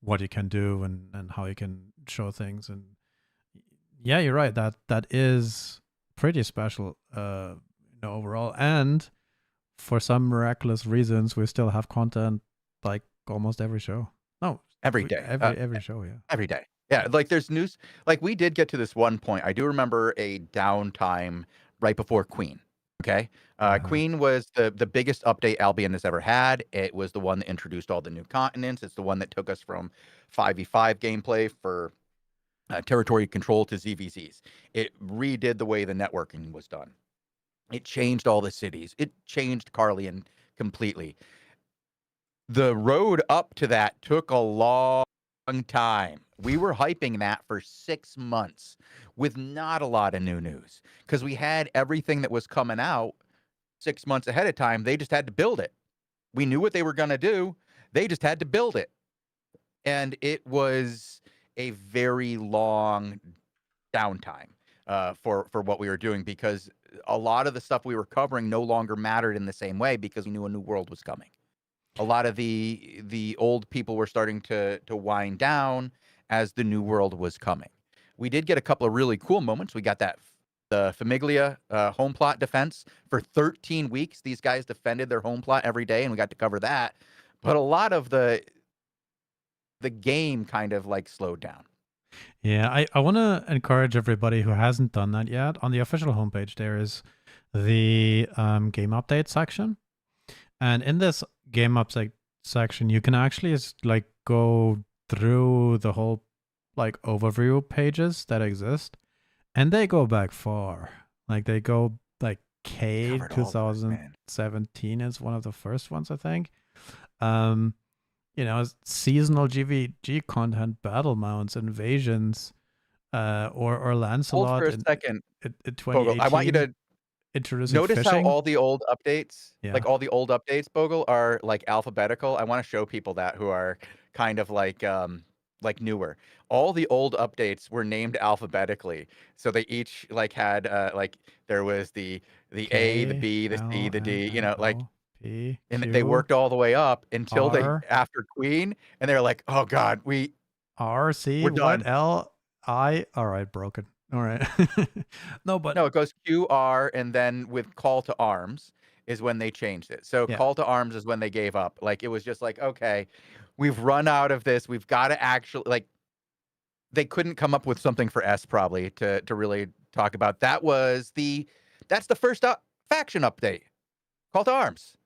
what you can do and how you can show things. And yeah, you're right, that is pretty special overall. And for some miraculous reasons, we still have content like almost every show. No, every day. Every show, yeah. Every day. Yeah, like there's news. Like, we did get to this one point. I do remember a downtime right before Queen. Okay. Queen was the biggest update Albion has ever had. It was the one that introduced all the new continents. It's the one that took us from 5v5 gameplay for territory control to ZVZs. It redid the way the networking was done. It changed all the cities. It changed Carlian completely. The road up to that took a long time. We were hyping that for 6 months with not a lot of new news, because we had everything that was coming out 6 months ahead of time. They just had to build it. We knew what they were going to do. They just had to build it. And it was a very long downtime for what we were doing, because a lot of the stuff we were covering no longer mattered in the same way, because we knew a new world was coming. A lot of the old people were starting to wind down as the new world was coming. We did get a couple of really cool moments. We got the Famiglia home plot defense for 13 weeks. These guys defended their home plot every day, and we got to cover that. But a lot of the game kind of like slowed down. Yeah, I want to encourage everybody who hasn't done that yet. On the official homepage, there is the game update section. And in this game update section, you can actually like go through the whole like overview pages that exist. And they go back far. Like they go like K Covered all of it, man. 2017 is one of the first ones, I think. You know, seasonal GVG content, battle mounts, invasions, or Lancelot. Hold for a second, in Bogle. 2018. I want you to introducing notice fishing. how all the old updates, Yeah. like all the old updates, Bogle, are like alphabetical. I want to show people that who are kind of like newer. All the old updates were named alphabetically, so they each like had like there was the A, the B, the C, the D. You know, like. P, And Q, they worked all the way up until they R. after Queen, and they're like, "Oh God, R, C, we're what, done." L, I. All right, broken. All right. No, but No, it goes Q, R, and then with Call to Arms is when they changed it. So Yeah. Call to Arms is when they gave up. Like, it was just like, okay, we've run out of this. We've got to actually, like, they couldn't come up with something for S probably to really talk about. That's the first faction update. Call to Arms,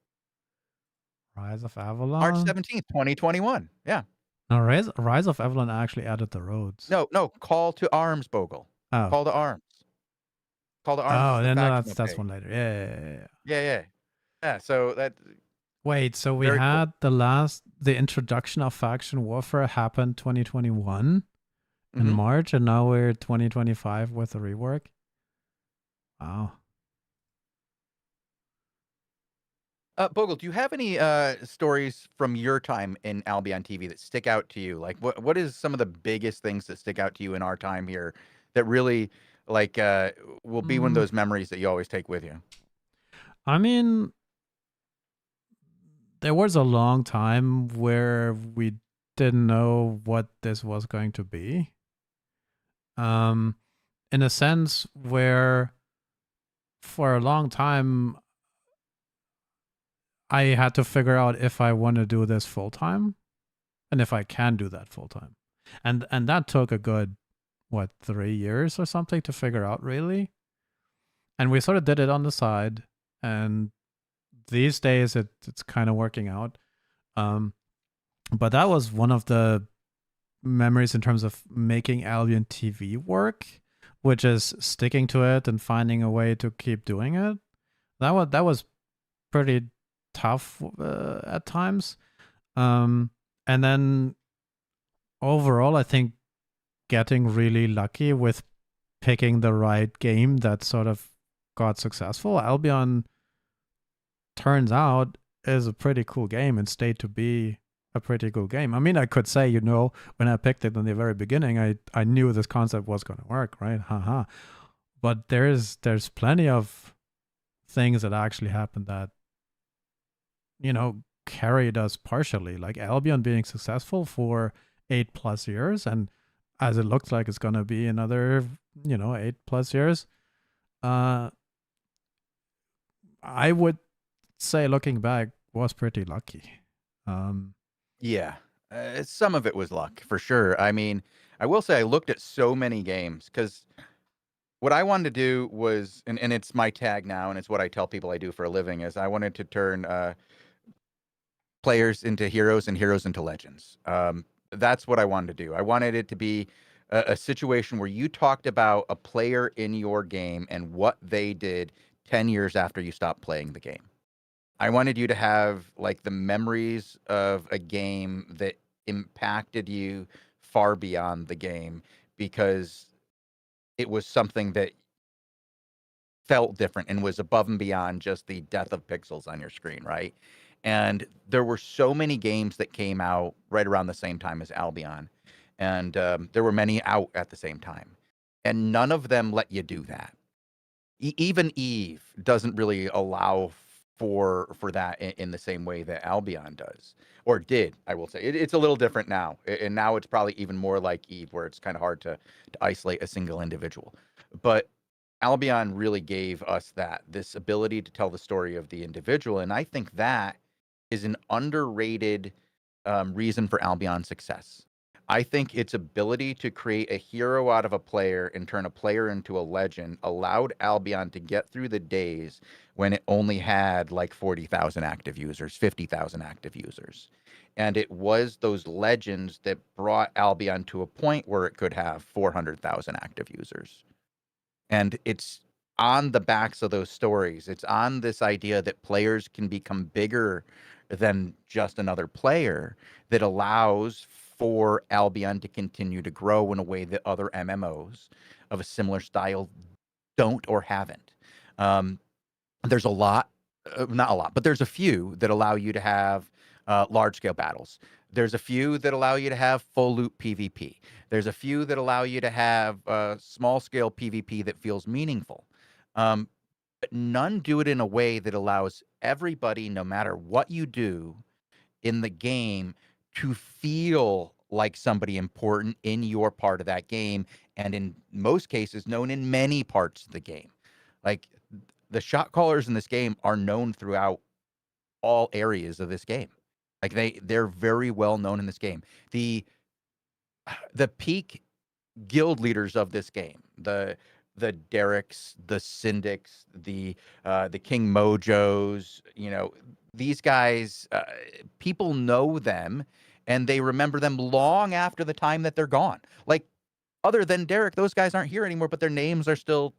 Rise of Avalon. March 17th, 2021. Yeah. No, Rise of Avalon actually added the roads. No, Call to Arms, Bogle. Oh. Call to Arms. Call to Arms. Oh, is the no, faction that's update. one later. Yeah. Yeah. So that. Wait, so we Very cool. had the introduction of faction warfare happened 2021 in Mhm. March, and now we're 2025 with the rework. Wow. Bogle, do you have any stories from your time in Albion TV that stick out to you? Like, what is some of the biggest things that stick out to you in our time here that really like will be one of those memories that you always take with you? I mean, there was a long time where we didn't know what this was going to be. In a sense where for a long time I had to figure out if I want to do this full time and if I can do that full time. And that took a good 3 years or something to figure out, really. And we sort of did it on the side, and these days it's kind of working out. But that was one of the memories in terms of making Albion TV work, which is sticking to it and finding a way to keep doing it. That was pretty tough at times. And then overall, I think getting really lucky with picking the right game that sort of got successful. Albion turns out is a pretty cool game and stayed to be a pretty cool game. I mean, I could say, when I picked it in the very beginning, I knew this concept was going to work, right? Haha. But there's plenty of things that actually happened that, carried us partially. Like Albion being successful for 8+ years, and as it looks like it's going to be another, 8+ years. I would say, looking back, was pretty lucky. Yeah, some of it was luck for sure. I mean, I will say I looked at so many games because what I wanted to do was, and it's my tag now, and it's what I tell people I do for a living, is I wanted to turn players into heroes and heroes into legends. That's what I wanted to do. I wanted it to be a situation where you talked about a player in your game and what they did 10 years after you stopped playing the game. I wanted you to have like the memories of a game that impacted you far beyond the game because it was something that felt different and was above and beyond just the death of pixels on your screen, right? And there were so many games that came out right around the same time as Albion, and there were many out at the same time, and none of them let you do that. Even Eve doesn't really allow for that in the same way that Albion does, or did. I will say it's a little different now, and now it's probably even more like Eve, where it's kind of hard to isolate a single individual. But Albion really gave us this ability to tell the story of the individual, and I think that is an underrated reason for Albion's success. I think its ability to create a hero out of a player and turn a player into a legend allowed Albion to get through the days when it only had like 40,000 active users, 50,000 active users. And it was those legends that brought Albion to a point where it could have 400,000 active users. And it's on the backs of those stories. It's on this idea that players can become bigger than just another player that allows for Albion to continue to grow in a way that other MMOs of a similar style don't or haven't. There's a lot, not a lot, but there's a few that allow you to have large scale battles. There's a few that allow you to have full loop PvP. There's a few that allow you to have small scale PvP that feels meaningful. But none do it in a way that allows everybody, no matter what you do in the game, to feel like somebody important in your part of that game, and in most cases, known in many parts of the game. Like the shot callers in this game are known throughout all areas of this game. Like they're very well known in this game. The peak guild leaders of this game, the Derricks, the Syndics, the King Mojos, these guys, people know them and they remember them long after the time that they're gone. Like, other than Derrick, those guys aren't here anymore, but their names are still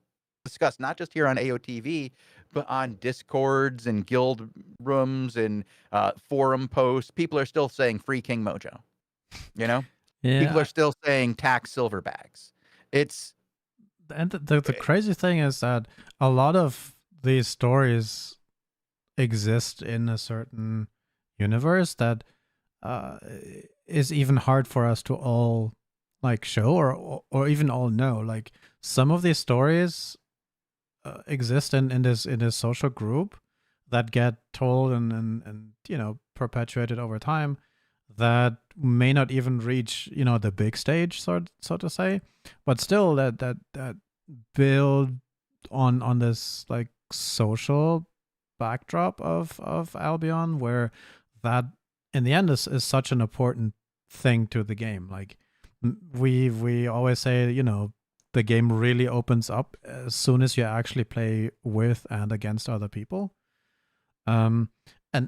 discussed, not just here on AOTV, but on Discords and guild rooms and forum posts. People are still saying free King Mojo. People Yeah, are still saying tax silver bags. It's and the crazy thing is that a lot of these stories exist in a certain universe that is even hard for us to all like show or even all know. Like some of these stories exist in this social group that get told and perpetuated over time that may not even reach the big stage, so to say, but still that build on this like social backdrop of Albion, where that in the end is such an important thing to the game. Like we always say, the game really opens up as soon as you actually play with and against other people. And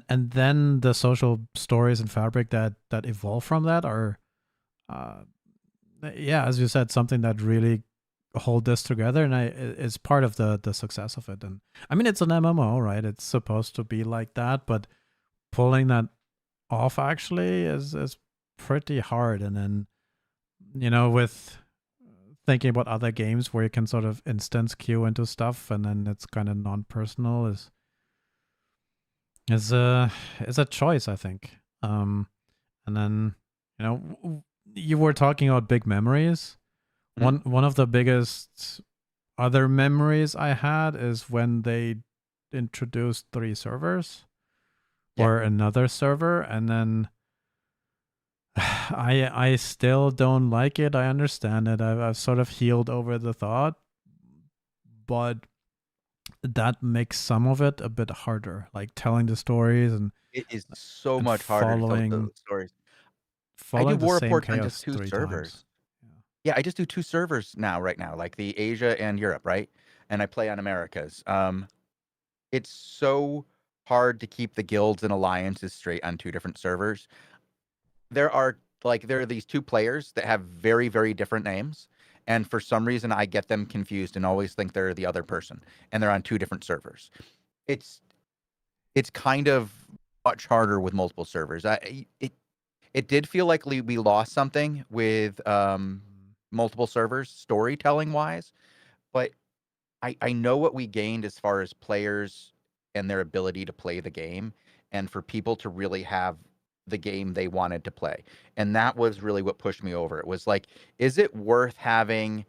then the social stories and fabric that evolve from that are as you said, something that really hold this together, and it's part of the success of it. And I mean, it's an MMO, right? It's supposed to be like that, but pulling that off actually is pretty hard. And then with thinking about other games where you can sort of instance queue into stuff and then it's kind of non-personal is a choice, I think. And then you were talking about big memories. One of the biggest other memories I had is when they introduced 3 servers or another server, and then I still don't like it. I understand it. I've sort of healed over the thought, but that makes some of it a bit harder, like telling the stories and it is so and much harder to tell following the stories. I do following the war same reports on chaos just 2 3 servers. times. Yeah, I just do 2 servers right now, like the Asia and Europe, right? And I play on Americas. It's so hard to keep the guilds and alliances straight on 2 different servers. There are these 2 players that have very, very different names, and for some reason I get them confused and always think they're the other person, and they're on 2 different servers. It's kind of much harder with multiple servers. It did feel like we lost something with multiple servers, storytelling wise, but I know what we gained as far as players and their ability to play the game. and for people to really have the game they wanted to play. And that was really what pushed me over. It was like, is it worth having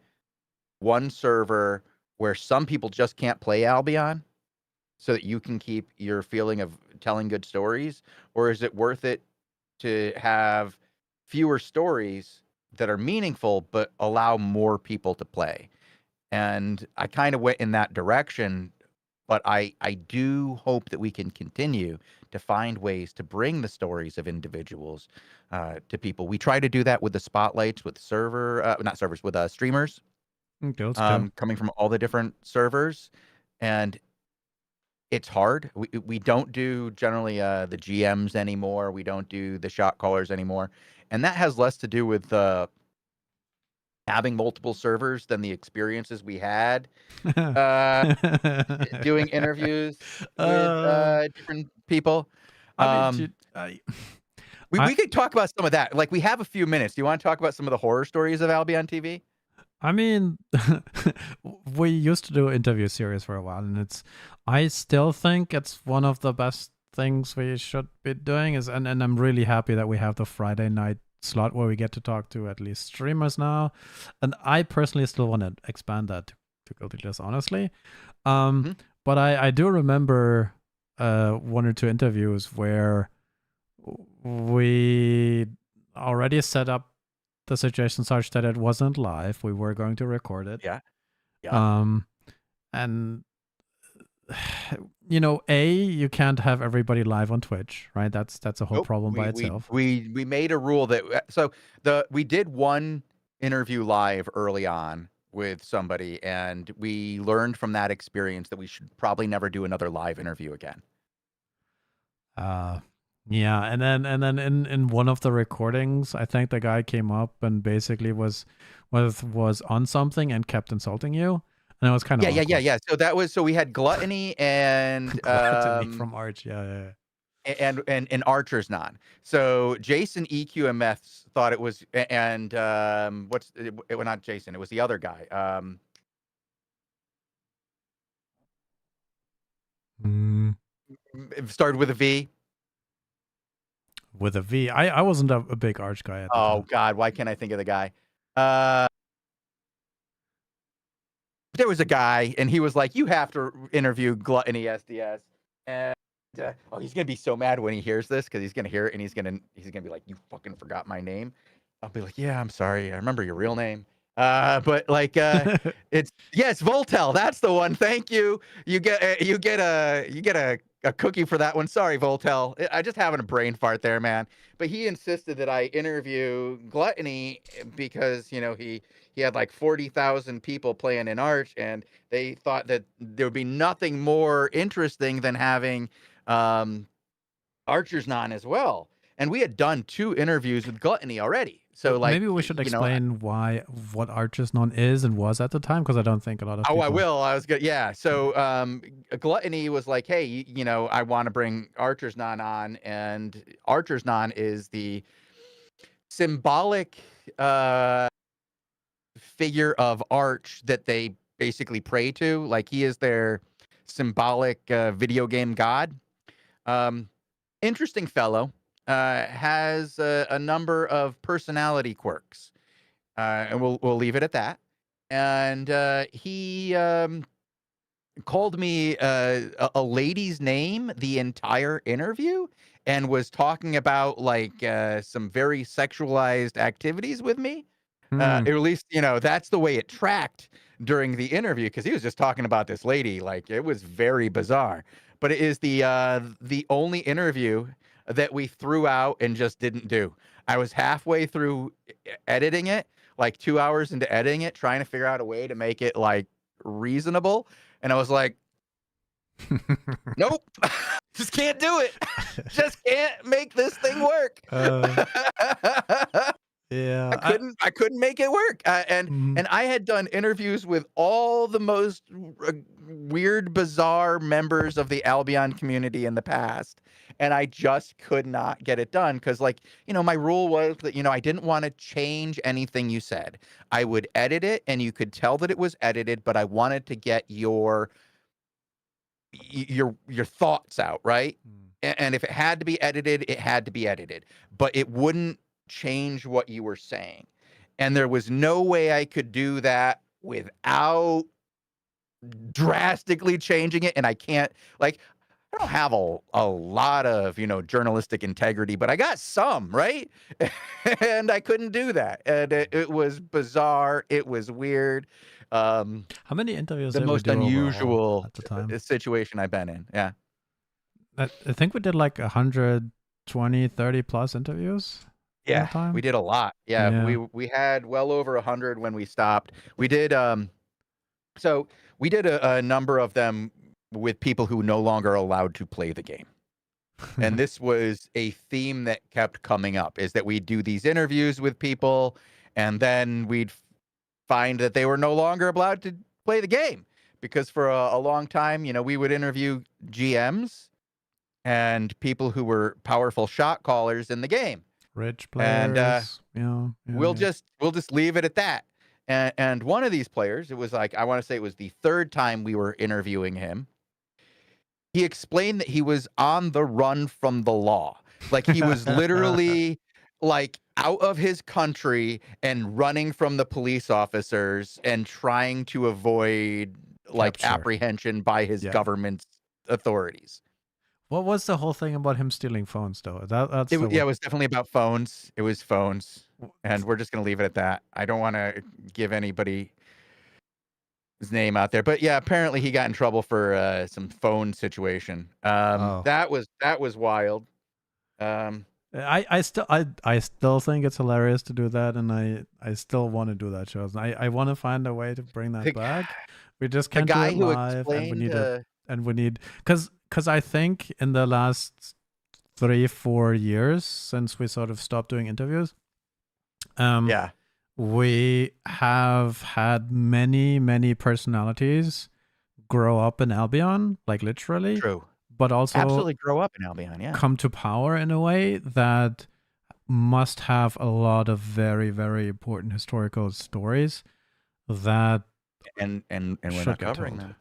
one server where some people just can't play Albion so that you can keep your feeling of telling good stories? Or is it worth it to have fewer stories that are meaningful but allow more people to play? And I kind of went in that direction, but I do hope that we can continue to find ways to bring the stories of individuals to people. We try to do that with the spotlights, with not servers, with streamers Okay, let's go. coming from all the different servers, and it's hard. We don't do generally the GMs anymore. We don't do the shot callers anymore, and that has less to do with having multiple servers than the experiences we had doing interviews with different people. I mean, Um, dude, we could talk about some of that. Like, we have a few minutes. Do you want to talk about some of the horror stories of Albion TV? I mean, we used to do interview series for a while, and I still think it's one of the best things we should be doing. And I'm really happy that we have the Friday night slot where we get to talk to at least streamers now. And I personally still want to expand that to go to this, honestly. But I do remember one or two interviews where we already set up the situation such that it wasn't live. We were going to record it. Yeah. And you can't have everybody live on Twitch, right? That's a whole problem by itself. We made a rule that we did one interview live early on with somebody, and we learned from that experience that we should probably never do another live interview again. Yeah, and then in one of the recordings, I think the guy came up and basically was on something and kept insulting you, and it was kind of yeah. So we had Gluttony and Gluttony from Arch, yeah. And Archer's non. So Jason EQMS thought it was, and it was not Jason, it was the other guy. It started with a V. With a V. I wasn't a big Arch guy at the time. Oh God, why can't I think of the guy? There was a guy, and he was like, "You have to interview Gluttony SDS," and he's gonna be so mad when he hears this, because he's gonna hear it and he's gonna be like, "You fucking forgot my name." I'll be like, "Yeah, I'm sorry. I remember your real name." But like, it's Voltel. That's the one. Thank you. You get a cookie for that one. Sorry, Voltel. I just having a brain fart there, man. But he insisted that I interview Gluttony because he had like 40,000 people playing in Arch, and they thought that there would be nothing more interesting than having Archer's Non as well. And we had done 2 interviews with Gluttony already. So like, maybe we should explain what Archer's Non is and was at the time, because I don't think a lot of people... I will. I was good. Yeah. So Gluttony was like, "Hey, I want to bring Archer's Non on," and Archer's Non is the symbolic figure of Arch that they basically pray to. Like, he is their symbolic video game god. Interesting fellow. Has a number of personality quirks, and we'll leave it at that. And he called me a lady's name the entire interview, and was talking about like some very sexualized activities with me. At least that's the way it tracked during the interview, because he was just talking about this lady. Like, it was very bizarre. But it is the only interview that we threw out and just didn't do. I was halfway through editing it, like 2 hours into editing it, trying to figure out a way to make it like reasonable. And I was like, nope, just can't do it. Just can't make this thing work. Yeah, I couldn't make it work. And I had done interviews with all the most weird, bizarre members of the Albion community in the past, and I just could not get it done, because my rule was that I didn't want to change anything you said. I would edit it, and you could tell that it was edited, but I wanted to get your thoughts out, right? and if it had to be edited, it had to be edited, but it wouldn't change what you were saying. And there was no way I could do that without drastically changing it. And I can't, like, I don't have a lot of, journalistic integrity, but I got some, right? And I couldn't do that. And it was bizarre. It was weird. How many interviews The did we most do overall unusual at the time? situation I've been in. Yeah. I think we did like 120, 30 plus interviews. Yeah, time? we did a lot. Yeah, Yeah. we had well over 100 when we stopped. We did so we did a number of them with people who no longer allowed to play the game. And this was a theme that kept coming up, is that we'd do these interviews with people and then we'd find that they were no longer allowed to play the game, because for a long time, we would interview GMs and people who were powerful shot callers in the game. Rich And players. we'll just leave it at that. And one of these players, it was like, I want to say it was the third time we were interviewing him. He explained that he was on the run from the law. Like, he was literally like out of his country and running from the police officers and trying to avoid like Capture. apprehension by his government's authorities. What was the whole thing about him stealing phones, though? It was definitely about phones. It was phones. And we're just going to leave it at that. I don't want to give anybody his name out there. But yeah, apparently he got in trouble for some phone situation. That was wild. I still think it's hilarious to do that, and I still want to do that shows. I want to find a way to bring that back. We just can't do it live, and we need because I think in the last 3-4 years since we sort of stopped doing interviews, we have had many personalities grow up in Albion, like literally. True. But also absolutely grow up in Albion, come to power in a way that must have a lot of very, very important historical stories that and we're not covering them.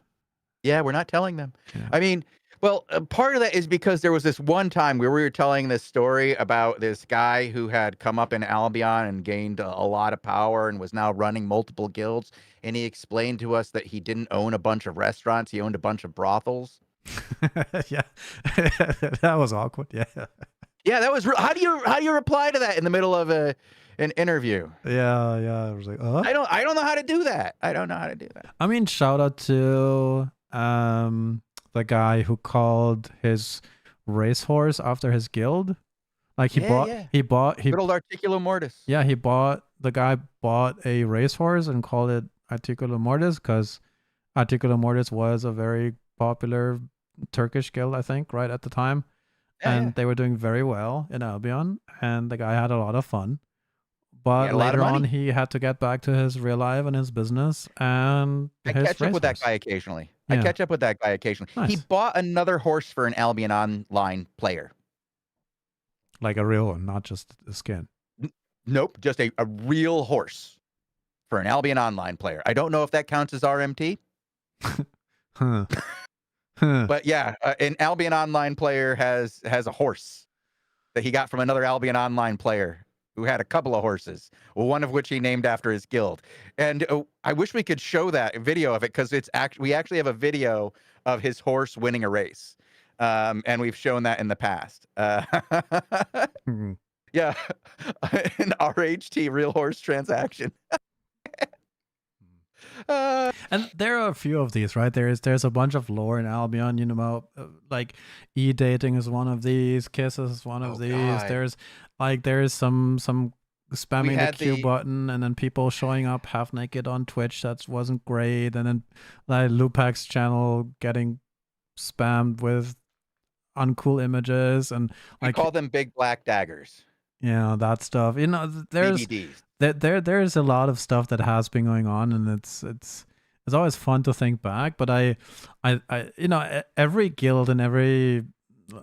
Yeah, we're not telling them. Yeah. I mean, well, part of that is because there was this one time where we were telling this story about this guy who had come up in Albion and gained a lot of power and was now running multiple guilds. And he explained to us that he didn't own a bunch of restaurants. He owned a bunch of brothels. Yeah, that was awkward. Yeah, that was. How do you reply to that in the middle of an interview? Yeah. I was like, I don't know how to do that. I mean, shout out to the guy who called his racehorse after his guild. Like he bought good old Articulo Mortis. Yeah, the guy bought a racehorse and called it Articulo Mortis because Articulo Mortis was a very popular Turkish guild, I think, right at the time. And they were doing very well in Albion, and the guy had a lot of fun. But later on, he had to get back to his real life and his business. And I catch up with that guy occasionally. Nice. He bought another horse for an Albion Online player. Like a real one, not just a skin. Nope, just a real horse for an Albion Online player. I don't know if that counts as RMT. But yeah, an Albion Online player has a horse that he got from another Albion Online player who had a couple of horses, one of which he named after his guild. And I wish we could show that video of it, because we actually have a video of his horse winning a race, and we've shown that in the past. Yeah, an RHT, real horse transaction. And there are a few of these, right? There's a bunch of lore in Albion, like e-dating is one of these, kisses is one of these. God. There's some spamming the Q button, and then people showing up half naked on Twitch. That wasn't great. And then like Lupac's channel getting spammed with uncool images, and we call them big black daggers. Yeah, that stuff. There's BBDs. There's a lot of stuff that has been going on, and it's always fun to think back. But I every guild and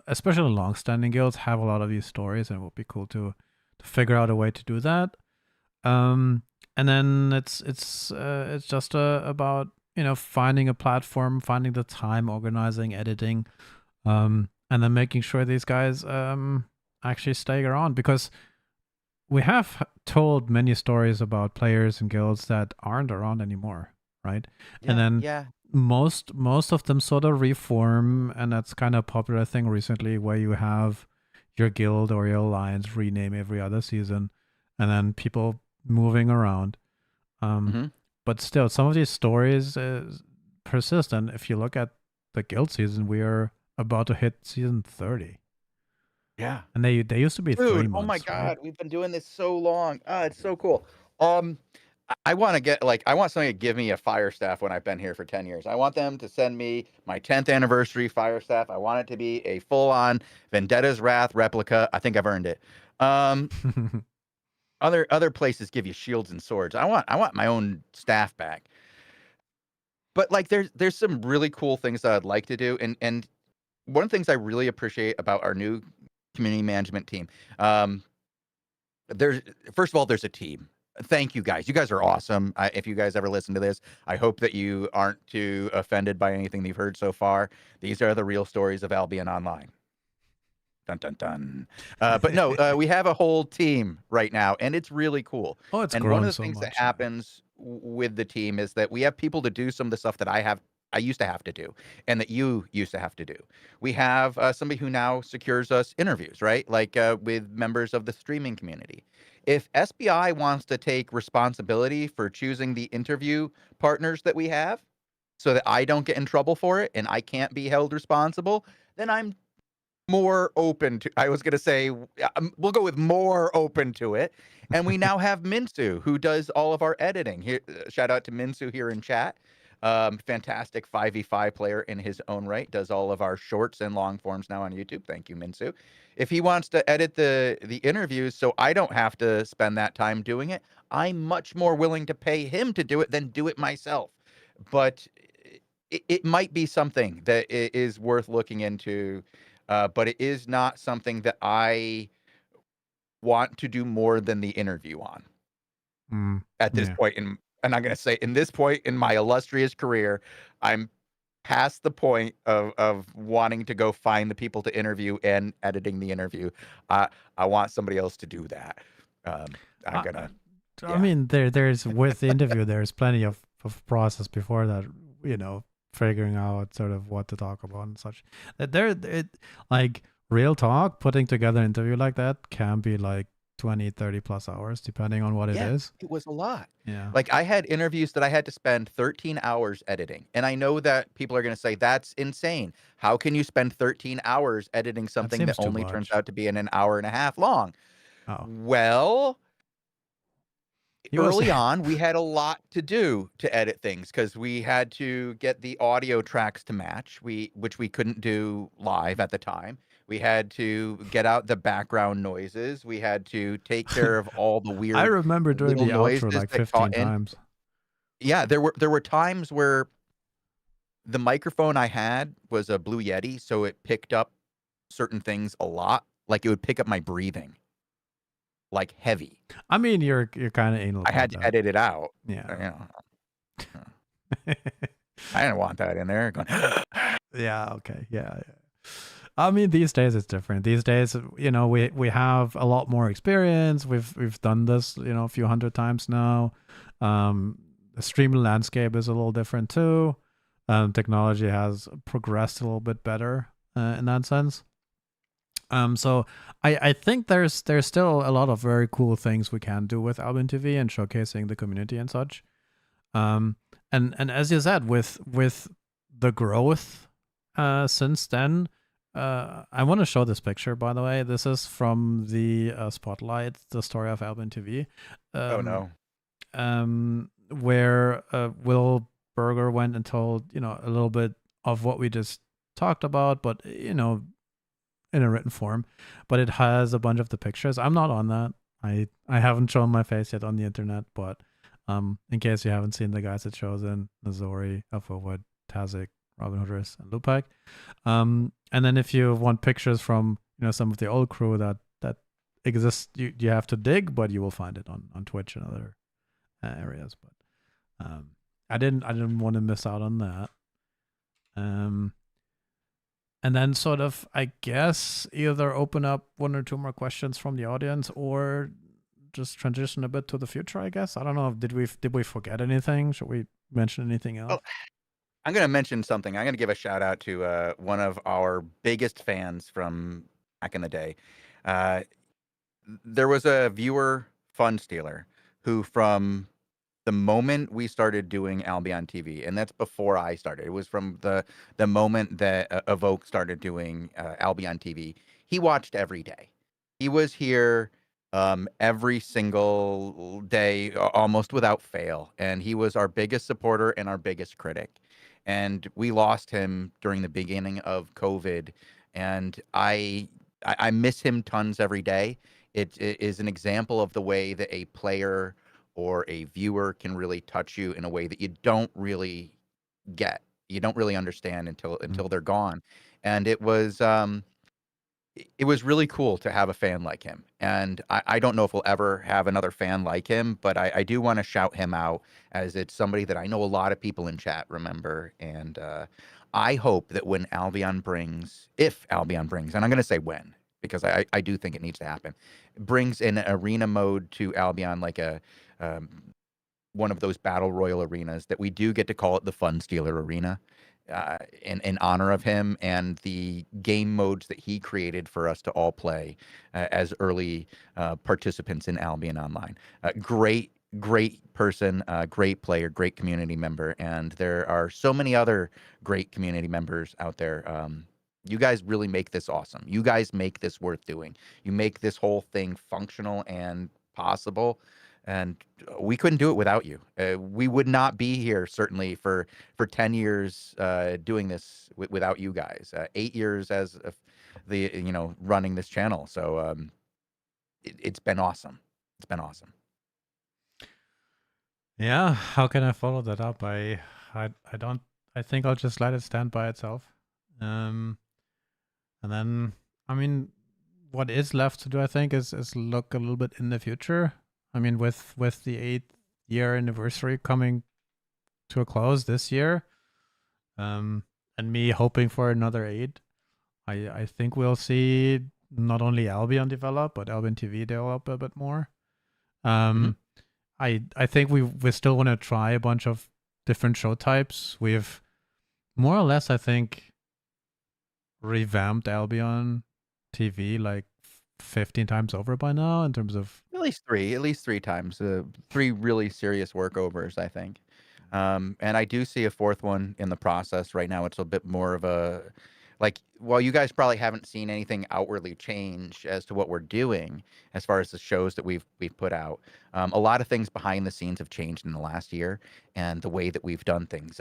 especially long-standing guilds have a lot of these stories, and it would be cool to figure out a way to do that. And then it's just about finding a platform, finding the time, organizing, editing, and and then making sure these guys actually stay around, because we have told many stories about players and guilds that aren't around anymore, right? Yeah, And then yeah. most of them sort of reform, and that's kind of a popular thing recently, where you have your guild or your alliance rename every other season, and then people moving around. Mhm. But still, some of these stories persist, and if you look at the guild season, we are about to hit season 30, Yeah. and they used to be 3 Dude, oh my months, right? god, we've been doing this so long. Ah, it's so cool. I wanna get like, I want somebody to give me a fire staff when I've been here for 10 years. I want them to send me my 10th anniversary fire staff. I want it to be a full-on Vendetta's Wrath replica. I think I've earned it. Um, other places give you shields and swords. I want my own staff back. But, like, there's some really cool things that I'd like to do, and one of the things I really appreciate about our new community management team, um, there's first of all, there's a team. Thank you guys. You guys are awesome. If you guys ever listen to this, I hope that you aren't too offended by anything you've heard so far. These are the real stories of Albion Online. Dun dun dun. But no, we have a whole team right now, and it's really cool. Oh, it's And one of grown the so things that much. Yeah. happens with the team is that we have people to do some of the stuff that I used to have to do, and that you used to have to do. We have somebody who now secures us interviews, right? Like with members of the streaming community. If SBI wants to take responsibility for choosing the interview partners that we have, so that I don't get in trouble for it and I can't be held responsible, then I'm more open to, I was going to say, we'll go with more open to it. And we now have Minsu, who does all of our editing. Here, shout out to Minsu here in chat. Fantastic 5v5 player in his own right, does all of our shorts and long forms now on YouTube. Thank you, Minsu. If he wants to edit the interviews so I don't have to spend that time doing it, I'm much more willing to pay him to do it than do it myself. But it might be something that is worth looking into, but it is not something that I want to do more than the interview on at this Yeah. point in, and I'm going to say in this point in my illustrious career, I'm past the point of wanting to go find the people to interview and editing the interview. I want somebody else to do that. I'm gonna. I Yeah. mean, there's with the interview, there's plenty of process before that, figuring out sort of what to talk about and such. Like real talk, putting together an interview like that can be like 20, 30 plus hours, depending on what it is. It was a lot. Yeah. Like I had interviews that I had to spend 13 hours editing. And I know that people are going to say, that's insane. How can you spend 13 hours editing something that seems too only turns much. out to be an hour and a half long? Oh. Well, He was- early on, we had a lot to do to edit things because we had to get the audio tracks to match, which we couldn't do live at the time. We had to get out the background noises. We had to take care of all the weird I remember doing little the noises outro like that 15 caught in. times. Yeah, there were times where the microphone I had was a Blue Yeti, so it picked up certain things a lot. Like it would pick up my breathing, like heavy. I mean, you're kind of anal. I had to edit it out. Yeah. I didn't want that in there. Going, Yeah. Okay. Yeah. I mean, these days it's different. These days, we have a lot more experience. We've done this, a few hundred times now. The streaming landscape is a little different too. Technology has progressed a little bit better in that sense. So I think there's still a lot of very cool things we can do with AlbionTV and showcasing the community and such. And as you said, with the growth since then, I want to show this picture, by the way. This is from the Spotlight, the story of AlbionTV. oh no. Where Will Berger went and told, a little bit of what we just talked about, but, in a written form. But it has a bunch of the pictures. I'm not on that. I haven't shown my face yet on the internet, but in case you haven't seen the guys it shows in, Nazori, Elfwood, Tazik, Robin Hooders, and Lupak. And then if you want pictures from some of the old crew that exists, you have to dig, but you will find it on Twitch and other areas. But I didn't want to miss out on that. And then sort of, I guess, either open up one or two more questions from the audience, or just transition a bit to the future, I guess. I don't know. Did we forget anything? Should we mention anything else? Oh, I'm going to mention something. I'm going to give a shout out to one of our biggest fans from back in the day. Uh, there was a viewer, Fun Stealer, who from the moment we started doing Albion TV, and that's before I started. It was from the moment that Evoke started doing Albion TV. He watched every day. He was here every single day, almost without fail, and he was our biggest supporter and our biggest critic. And we lost him during the beginning of COVID, and I miss him tons every day. It is an example of the way that a player or a viewer can really touch you in a way that you don't really get. You don't really understand until they're gone. And it was really cool to have a fan like him. And I don't know if we'll ever have another fan like him, but I do want to shout him out, as it's somebody that I know a lot of people in chat remember. And I hope that when Albion brings, if Albion brings, and I'm going to say when, because I do think it needs to happen, brings an arena mode to Albion, like um, one of those battle royal arenas, that we do get to call it the Fun Stealer Arena, in honor of him and the game modes that he created for us to all play as early participants in Albion Online. Great person, great player, great community member, and there are so many other great community members out there. You guys really make this awesome. You guys make this worth doing. You make this whole thing functional and possible, and we couldn't do it without you. We would not be here, certainly, for 10 years doing this without you guys. 8 years as running this channel. So it's been awesome. It's been awesome. Yeah, how can I follow that up? I don't. I think I'll just let it stand by itself. And then, I mean, what is left to do, I think, is look a little bit in the future. I mean, with the 8-year anniversary coming to a close this year, and me hoping for another 8, I think we'll see not only Albion develop, but AlbionTV develop a bit more. I think we still want to try a bunch of different show types. We've more or less, I think, revamped Albion TV like 15 times over by now, in terms of at least three times. 3 really serious workovers, I think. And I do see a 4th one in the process right now. It's a bit more of a, like, well, you guys probably haven't seen anything outwardly change as to what we're doing as far as the shows that we've put out. A lot of things behind the scenes have changed in the last year, and the way that we've done things.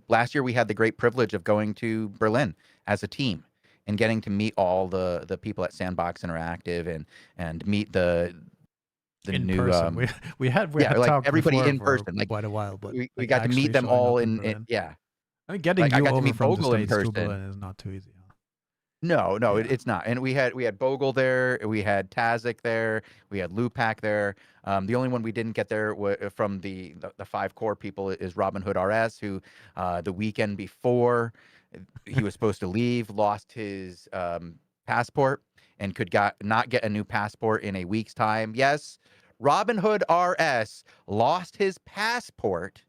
Last year we had the great privilege of going to Berlin as a team and getting to meet all the people at Sandbox Interactive and meet the in new person. We had like talked everybody before in for person, like quite a while, but we like, got to actually meet them showing all up in Berlin. yeah. I mean, getting Like, I you got to over meet from the Bogle in States to person. Berlin is not too easy. Huh? No, Yeah. it's not. And we had Bogle there, we had Tazik there, we had Lupak there. The only one we didn't get there from the 5 core people is Robin Hood RS, who the weekend before he was supposed to leave, lost his passport and could not get a new passport in a week's time. Yes, Robin Hood RS lost his passport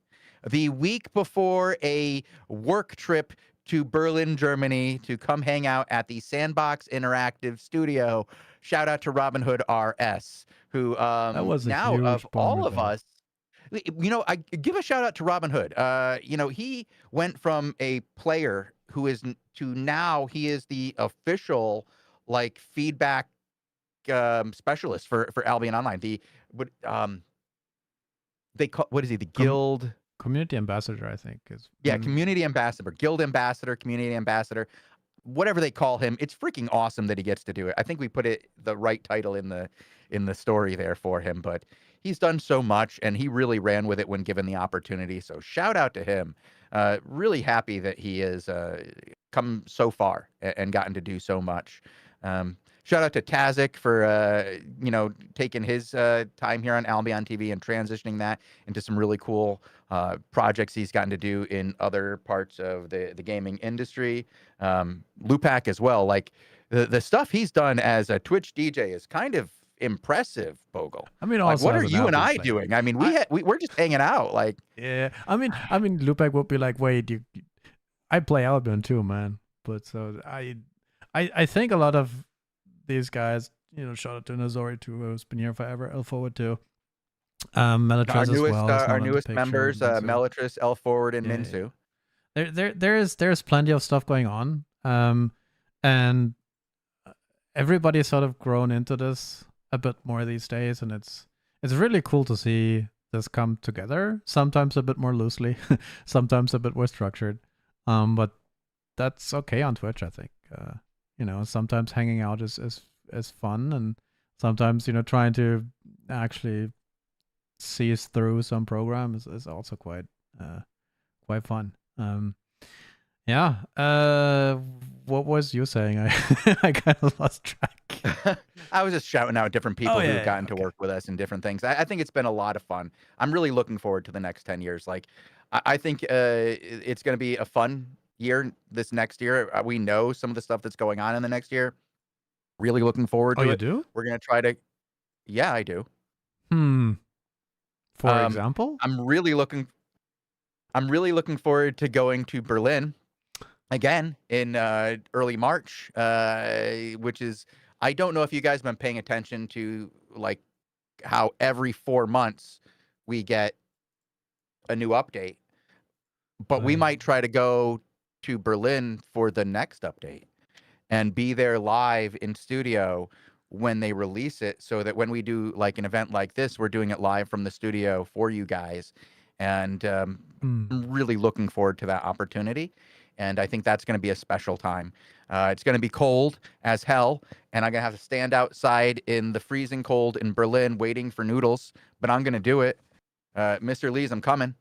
the week before a work trip to Berlin, Germany, to come hang out at the Sandbox Interactive studio. Shout out to Robin Hood RS, who That was a now, huge of bummer, all of though. us, I give a shout out to Robin Hood. He went from a player who is to now he is the official like feedback specialist for Albion Online. They call, what is he? The guild Community ambassador, I think, is community ambassador, guild ambassador, community ambassador, whatever they call him. It's freaking awesome that he gets to do it. I think we put it the right title in the story there for him, but he's done so much and he really ran with it when given the opportunity. So shout out to him. Really happy that he has come so far and gotten to do so much. Shout out to Tazik for taking his time here on Albion TV and transitioning that into some really cool projects he's gotten to do in other parts of the gaming industry. Lupak as well. Like the stuff he's done as a Twitch DJ is kind of impressive, Bogle. I mean, Like, also what as are an you and Albion I player. doing? I mean, we're just hanging out. Like, Yeah, I mean, Lupak would be like, wait, I play Albion too, man. But so I think a lot of these guys, shout out to Nazori too, who's been here forever. L forward to Melatris as well. our newest members, Melatris, L Forward, and Yeah, Minsu. There's plenty of stuff going on, and everybody's sort of grown into this a bit more these days, and it's really cool to see this come together. Sometimes a bit more loosely, sometimes a bit more structured, but that's okay on Twitch, I think. Sometimes hanging out is fun, and sometimes trying to actually sees through some program is also quite fun. What was you saying? I kind of lost track. I was just shouting out different people who've gotten to work with us and different things. I think it's been a lot of fun. I'm really looking forward to the next 10 years. Like, I think it's going to be a fun year this next year. We know some of the stuff that's going on in the next year. Really looking forward to it. You do? We're going to try to... Yeah, I do. For example? I'm really looking forward to going to Berlin again in early March, which is, I don't know if you guys have been paying attention to like how every 4 months we get a new update, but we might try to go to Berlin for the next update and be there live in studio when they release it, so that when we do like an event like this, we're doing it live from the studio for you guys. And I'm really looking forward to that opportunity. And I think that's going to be a special time. It's going to be cold as hell, and I'm going to have to stand outside in the freezing cold in Berlin waiting for noodles, but I'm going to do it. Mr. Lees, I'm coming.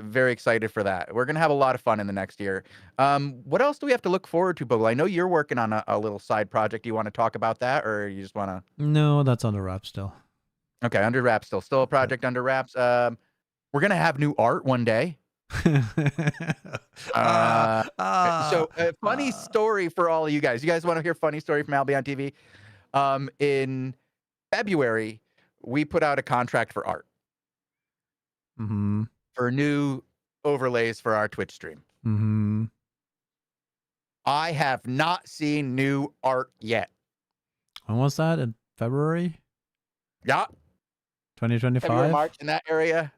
Very excited for that. We're going to have a lot of fun in the next year. What else do we have to look forward to, Bogle? I know you're working on a little side project. Do you want to talk about that, or you just want to... No, that's under wraps still. Okay, under wraps still. Still a project under wraps. We're going to have new art one day. Funny story for all of you guys. You guys want to hear a funny story from Albion TV? In February, we put out a contract for art. For new overlays for our Twitch stream. I have not seen new art yet. When was that? In February? Yeah. 2025? February, March, in that area.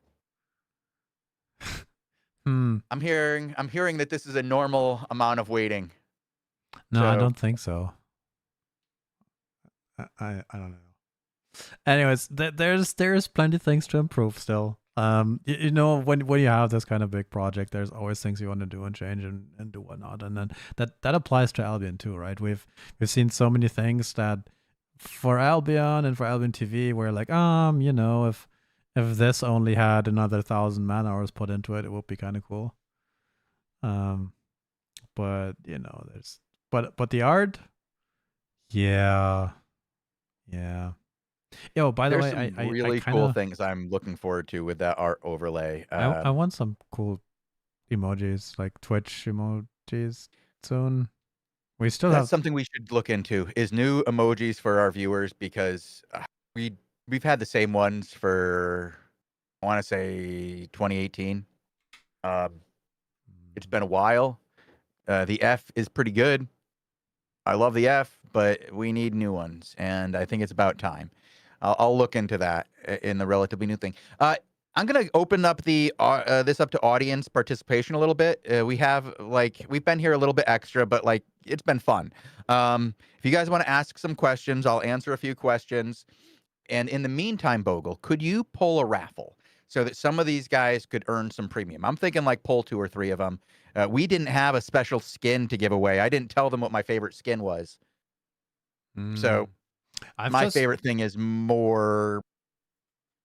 I'm hearing that this is a normal amount of waiting. No, I don't think so. I don't know. Anyways, there's plenty of things to improve still. When you have this kind of big project, there's always things you want to do and change and do whatnot, and then that applies to Albion too, right? We've seen so many things that for Albion and for Albion TV, we're like, if this only had another 1,000 man hours put into it, it would be kind of cool. But there's but the art, yeah. Yo, by the way, there's some I really cool things I'm looking forward to with that art overlay. I want some cool emojis, like Twitch emojis soon. We still that's have something we should look into, is new emojis for our viewers, because we've had the same ones for, I want to say 2018. It's been a while. The F is pretty good. I love the F, but we need new ones, and I think it's about time. I'll look into that in the relatively new thing. I'm gonna open up this up to audience participation a little bit. We've been here a little bit extra, but it's been fun. If you guys want to ask some questions, I'll answer a few questions. And in the meantime, Bogle, could you pull a raffle so that some of these guys could earn some premium? I'm thinking pull 2 or 3 of them. We didn't have a special skin to give away. I didn't tell them what my favorite skin was. So my favorite thing is more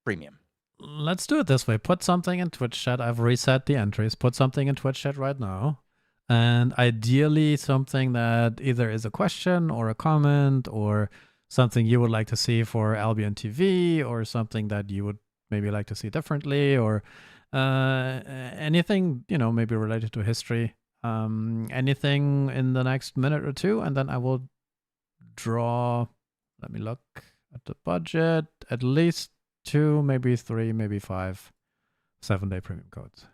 premium. Let's do it this way. Put something in Twitch chat. I've reset the entries. Put something in Twitch chat right now. And ideally something that either is a question or a comment or something you would like to see for Albion TV, or something that you would maybe like to see differently, or anything, maybe related to history. Anything in the next minute or two, and then I will draw, let me look at the budget, at least 2, maybe 3, maybe 5 7-day premium codes.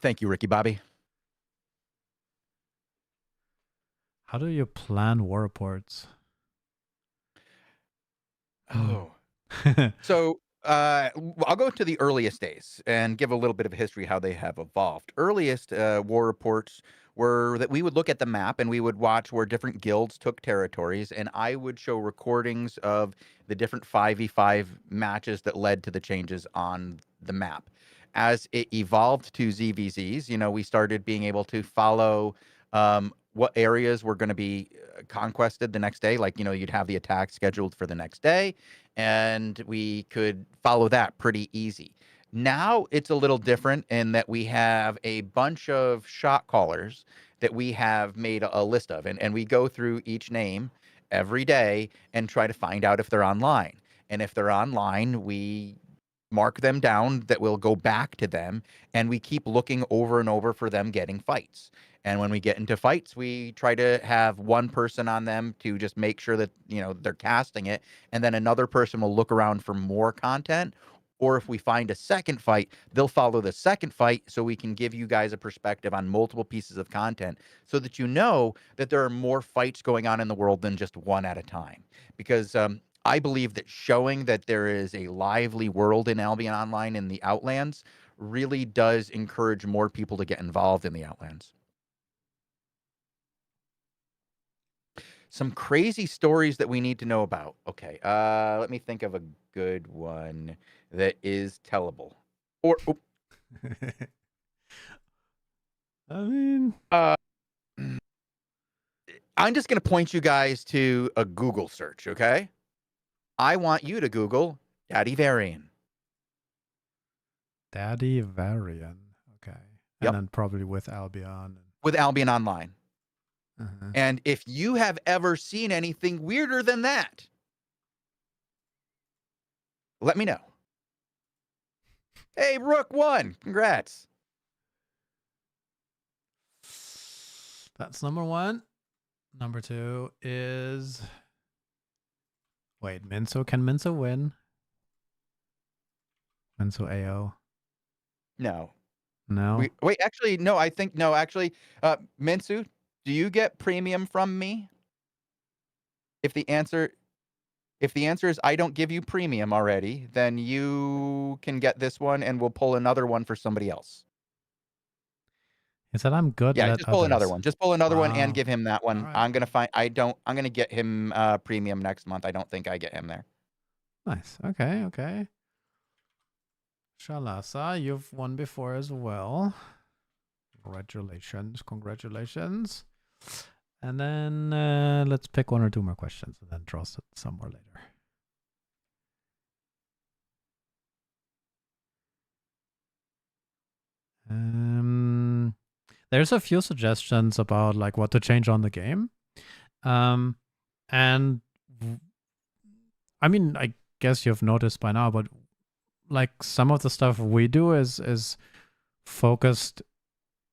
Thank you, Ricky Bobby. How do you plan war reports? Oh. So I'll go to the earliest days and give a little bit of history how they have evolved. Earliest war reports were that we would look at the map and we would watch where different guilds took territories, and I would show recordings of the different 5v5 matches that led to the changes on the map. As it evolved to ZVZs, we started being able to follow what areas were going to be conquested the next day. Like, you'd have the attack scheduled for the next day, and we could follow that pretty easy. Now it's a little different in that we have a bunch of shot callers that we have made a list of, and we go through each name every day and try to find out if they're online. And if they're online, we mark them down that we'll go back to them, and we keep looking over and over for them getting fights. And when we get into fights, we try to have one person on them to just make sure that, they're casting it. And then another person will look around for more content. Or if we find a second fight, they'll follow the second fight so we can give you guys a perspective on multiple pieces of content so that you know that there are more fights going on in the world than just one at a time. Because I believe that showing that there is a lively world in Albion Online in the Outlands really does encourage more people to get involved in the Outlands. Some crazy stories that we need to know about. Okay, let me think of a good one that is tellable. Or I mean, I'm just going to point you guys to a Google search, okay? I want you to Google Daddy Varian. Daddy Varian. Okay. And Yep. then probably with Albion. With Albion Online. Uh-huh. And if you have ever seen anything weirder than that, let me know. Hey, Rook won. Congrats. That's number 1. Number 2 is... Wait, Minso. Can Minso win? Minso AO. No. No? Wait, actually, no, I think, no, actually, Minsu, do you get premium from me? If the answer is I don't give you premium already, then you can get this one and we'll pull another one for somebody else. He said I'm good. Yeah, let just pull another others. one. Just pull another one and Wow. give him that one. All right. I'm gonna get him premium next month. I don't think I get him there. Nice. Okay, okay. Shalasa, you've won before as well. Congratulations, congratulations. And then let's pick 1 or 2 more questions and then draw some more later. There's a few suggestions about like what to change on the game. And I mean, I guess you've noticed by now, but like some of the stuff we do is focused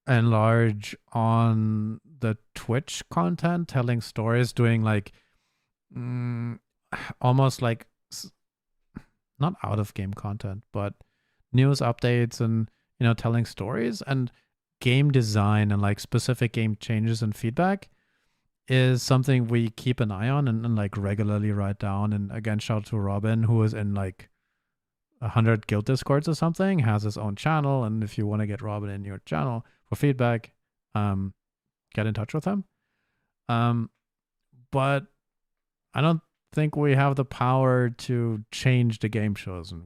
and large on the Twitch content, telling stories, doing like almost like not out of game content, but news updates and telling stories. And game design and like specific game changes and feedback is something we keep an eye on and like regularly write down. And again, shout out to Robin, who is in like 100 guild discords or something, has his own channel. And if you want to get Robin in your channel for feedback, get in touch with him. But I don't think we have the power to change the game shows, and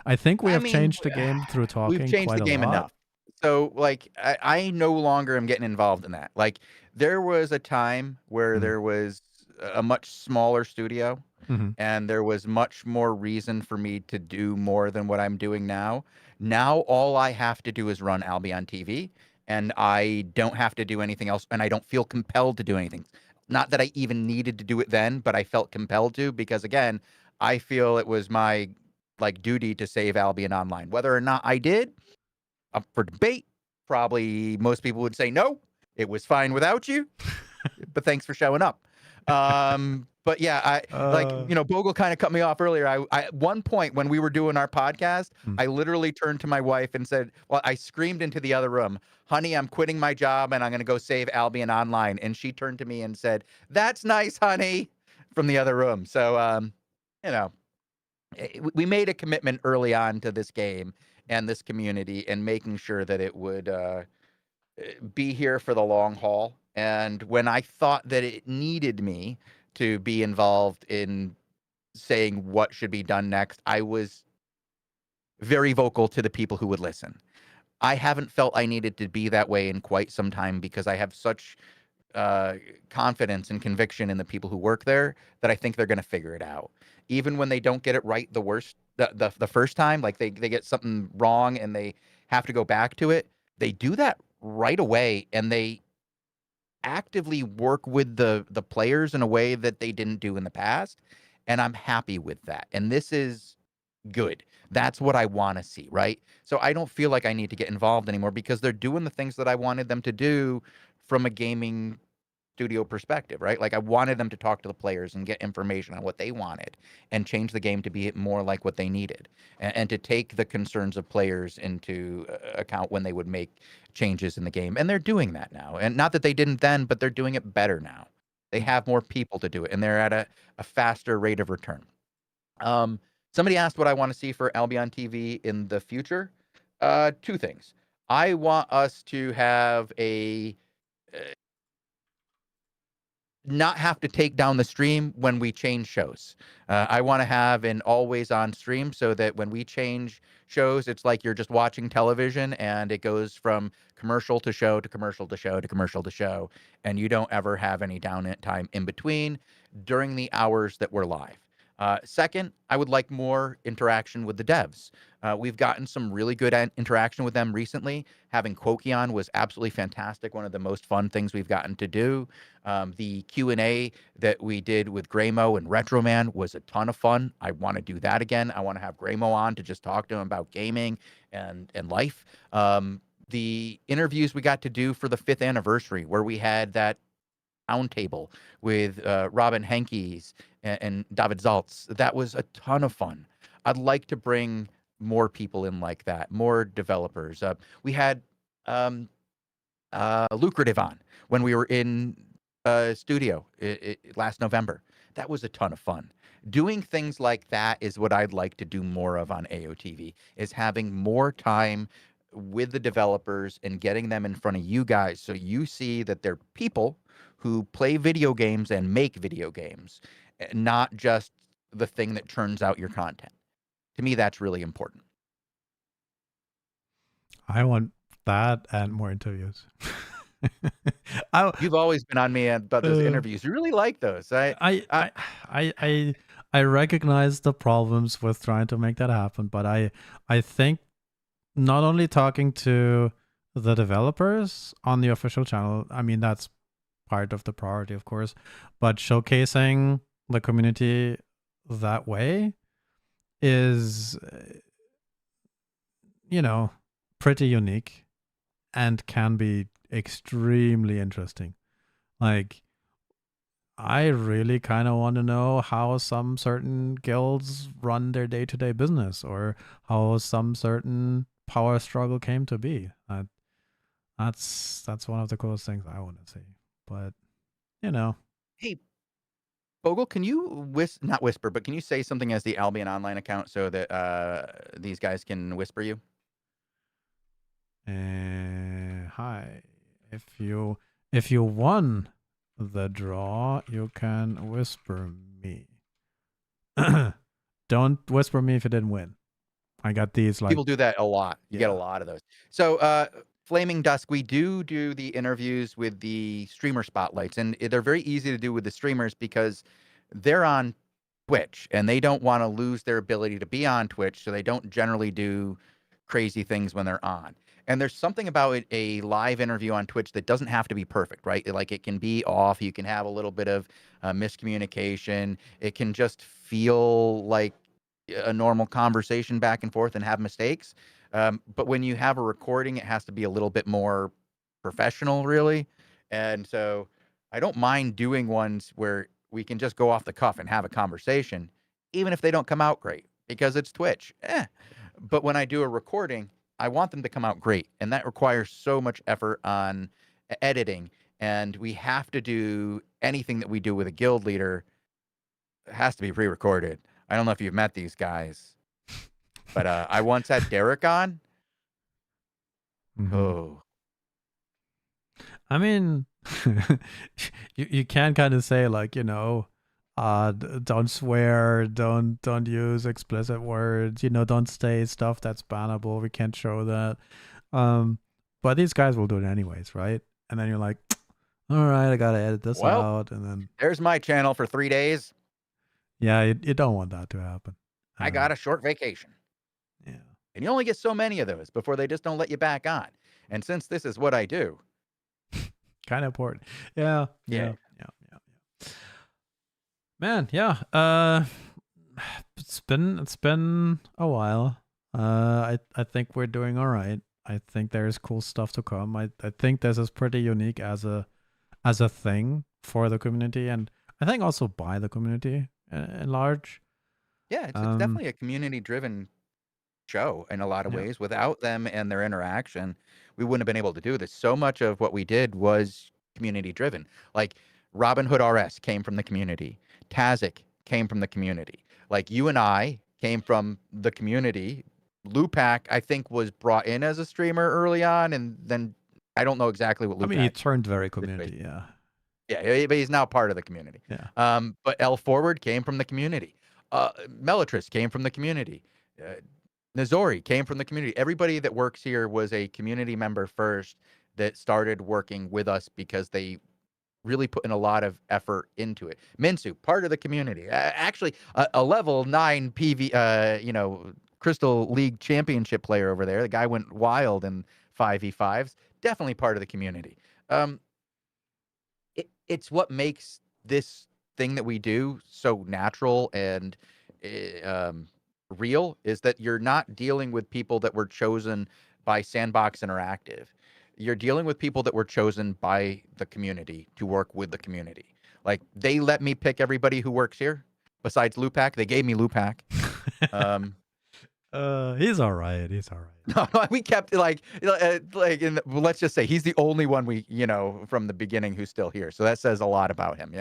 I think we have changed the game through talking. We've changed quite the game a lot. enough. So like I no longer am getting involved in that. Like there was a time where there was a much smaller studio, Hmm. and there was much more reason for me to do more than what I'm doing now. Now all I have to do is run Albion TV, and I don't have to do anything else, and I don't feel compelled to do anything. Not that I even needed to do it then, but I felt compelled to because again, I feel it was my like duty to save Albion Online. Whether or not I did, up for debate. Probably most people would say no. It was fine without you, but thanks for showing up. But yeah, Bogle kind of cut me off earlier. I at one point when we were doing our podcast, I literally turned to my wife and said, well, I screamed into the other room, honey, I'm quitting my job and I'm going to go save Albion Online. And she turned to me and said, that's nice, honey, from the other room. So, you know, we made a commitment early on to this game and this community and making sure that it would be here for the long haul. And when I thought that it needed me to be involved in saying what should be done next, I was very vocal to the people who would listen. I haven't felt I needed to be that way in quite some time because I have such confidence and conviction in the people who work there that I think they're going to figure it out. Even when they don't get it right the first time, like they get something wrong and they have to go back to it, they do that right away and they actively work with the players in a way that they didn't do in the past, and I'm happy with that. And this is good. That's what I want to see, right? So I don't feel like I need to get involved anymore because they're doing the things that I wanted them to do from a gaming studio perspective, right? Like I wanted them to talk to the players and get information on what they wanted and change the game to be more like what they needed and to take the concerns of players into account when they would make changes in the game. And they're doing that now. And not that they didn't then, but they're doing it better now. They have more people to do it and they're at a faster rate of return. Somebody asked what I want to see for Albion TV in the future. Two things. I want us to have not have to take down the stream when we change shows. I want to have an always on stream so that when we change shows, it's like you're just watching television and it goes from commercial to show to commercial to show to commercial to show. And you don't ever have any downtime in between during the hours that we're live. Second, I would like more interaction with the devs. We've gotten some really good interaction with them recently. Having Quoki on was absolutely fantastic. One of the most fun things we've gotten to do. The Q&A that we did with Graymo and Retroman was a ton of fun. I want to do that again. I want to have Graymo on to just talk to him about gaming and life. The interviews we got to do for the 5th anniversary where we had that roundtable with Robin Henkes and David Zaltz. That was a ton of fun. I'd like to bring more people in like that, more developers. We had Lucrative on when we were in studio last November. That was a ton of fun. Doing things like that is what I'd like to do more of on AOTV, is having more time with the developers and getting them in front of you guys so you see that they're people who play video games and make video games, not just the thing that churns out your content. To me, that's really important. I want that and more interviews. You've always been on me about those interviews. You really like those. I recognize the problems with trying to make that happen, but I think not only talking to the developers on the official channel, I mean, that's part of the priority, of course, but showcasing the community that way is, pretty unique and can be extremely interesting. Like, I really kind of want to know how some certain guilds run their day-to-day business, or how some certain power struggle came to be. That's one of the coolest things I want to see. But Hey, Bogle, can you not whisper, but can you say something as the Albion Online account so that these guys can whisper you? Hi. If you won the draw, you can whisper me. Don't whisper me if you didn't win. I got these like people do that a lot. You get a lot of those. So Flaming Dusk, we do the interviews with the streamer spotlights, and they're very easy to do with the streamers because they're on Twitch and they don't want to lose their ability to be on Twitch, so they don't generally do crazy things when they're on. And there's something about a live interview on Twitch that doesn't have to be perfect, right? Like it can be off, you can have a little bit of miscommunication, it can just feel like a normal conversation back and forth and have mistakes. But when you have a recording, it has to be a little bit more professional, really. And so I don't mind doing ones where we can just go off the cuff and have a conversation, even if they don't come out great, because it's Twitch. But when I do a recording, I want them to come out great. And that requires so much effort on editing. And we have to do anything that we do with a guild leader. It has to be pre-recorded. I don't know if you've met these guys, but I once had Derek on. Oh, I mean, you can kind of say like, don't swear, don't use explicit words, don't say stuff that's bannable. We can't show that. But these guys will do it anyways, right? And then you're like, all right, I gotta edit this out, and then there's my channel for 3 days. Yeah, you don't want that to happen. I got a short vacation. Yeah. And you only get so many of those before they just don't let you back on. And since this is what I do, kind of important. Yeah. Man, yeah. It's been a while. I think we're doing all right. I think there's cool stuff to come. I think this is pretty unique as a thing for the community, and I think also by the community in large. Yeah, it's definitely a community-driven show in a lot of ways. Without them and their interaction, we wouldn't have been able to do this. So much of what we did was community-driven. Like Robin Hood RS came from the community. Tazik came from the community. Like you and I came from the community. Lupac, I think, was brought in as a streamer early on, and then I don't know exactly what Lupac. I mean, he turned very community, yeah. Yeah, but he's now part of the community. Yeah. But L Forward came from the community. Melitris came from the community. Nazori came from the community. Everybody that works here was a community member first that started working with us because they really put in a lot of effort into it. Minsu, part of the community. Actually, a level 9 PV, Crystal League championship player over there. The guy went wild in 5v5s. Definitely part of the community. It's what makes this thing that we do so natural and real, is that you're not dealing with people that were chosen by Sandbox Interactive. You're dealing with people that were chosen by the community to work with the community. Like, they let me pick everybody who works here besides Lupac. They gave me Lupac. He's all right. He's all right. No, we kept let's just say he's the only one we, from the beginning who's still here. So that says a lot about him.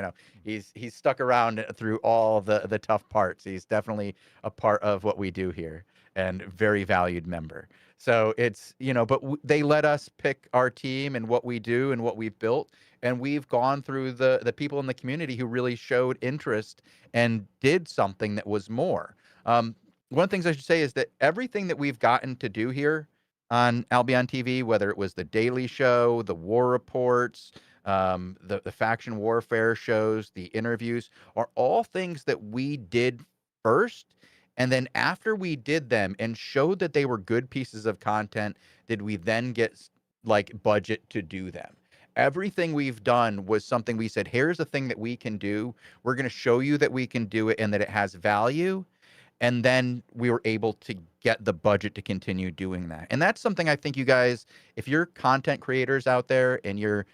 He's stuck around through all the tough parts. He's definitely a part of what we do here and very valued member. So it's, but they let us pick our team and what we do and what we've built. And we've gone through the people in the community who really showed interest and did something that was more. One of the things I should say is that everything that we've gotten to do here on Albion TV, whether it was the Daily Show, the War Reports, the faction warfare shows, the interviews, are all things that we did first. And then after we did them and showed that they were good pieces of content, did we then get budget to do them. Everything we've done was something we said, here's a thing that we can do. We're going to show you that we can do it and that it has value. And then we were able to get the budget to continue doing that. And that's something I think you guys, if you're content creators out there and you're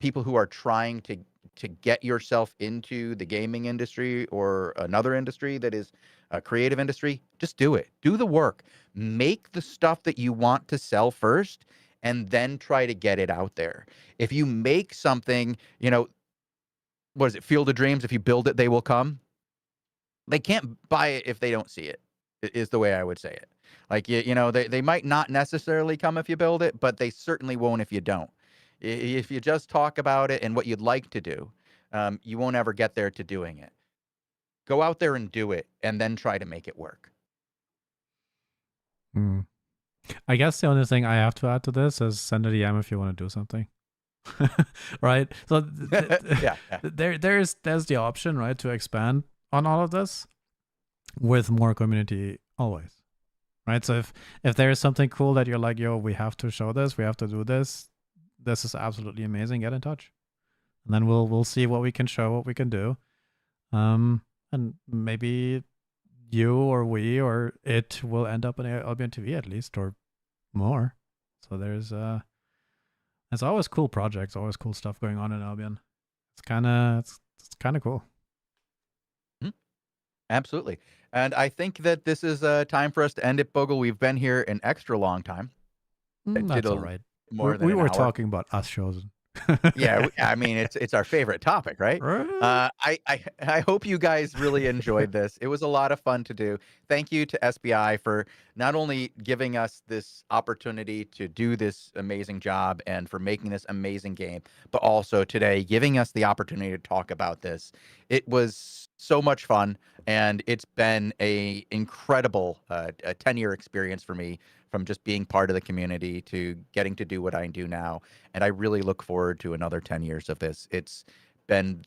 people who are trying to get yourself into the gaming industry or another industry that is a creative industry, just do it. Do the work. Make the stuff that you want to sell first and then try to get it out there. If you make something, what is it, Field of Dreams, if you build it, they will come. They can't buy it if they don't see it, is the way I would say it. Like, they might not necessarily come if you build it, but they certainly won't if you don't. If you just talk about it and what you'd like to do, you won't ever get there to doing it. Go out there and do it, and then try to make it work. I guess the only thing I have to add to this is send a DM if you want to do something. Right? So Yeah, yeah. there's the option, right, to expand on all of this with more community always. Right? So if there is something cool that you're like, yo, we have to show this, we have to do this, this is absolutely amazing, get in touch. And then we'll see what we can show, what we can do. And maybe you or we or it will end up in AlbionTV at least, or more. So there's always cool projects, always cool stuff going on in Albion. It's kind of cool. Absolutely. And I think that this is time for us to end it, Bogle. We've been here an extra long time. That's all right. More than we an were hour. talking about us shows. Yeah, I mean it's our favorite topic, right? Right. I hope you guys really enjoyed this. It was a lot of fun to do. Thank you to SBI for not only giving us this opportunity to do this amazing job and for making this amazing game, but also today giving us the opportunity to talk about this. It was so much fun, and it's been a incredible 10-year experience for me, from just being part of the community to getting to do what I do now. And I really look forward to another 10 years of this. It's been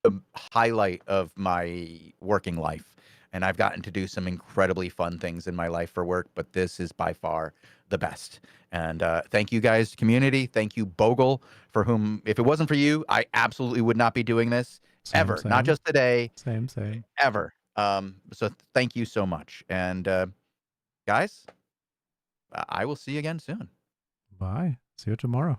the highlight of my working life. And I've gotten to do some incredibly fun things in my life for work, but this is by far the best. And thank you guys, community. Thank you, Bogle, for whom, if it wasn't for you, I absolutely would not be doing this ever. Not just today, Same. ever. So thank you so much. And guys, I will see you again soon. Bye. See you tomorrow.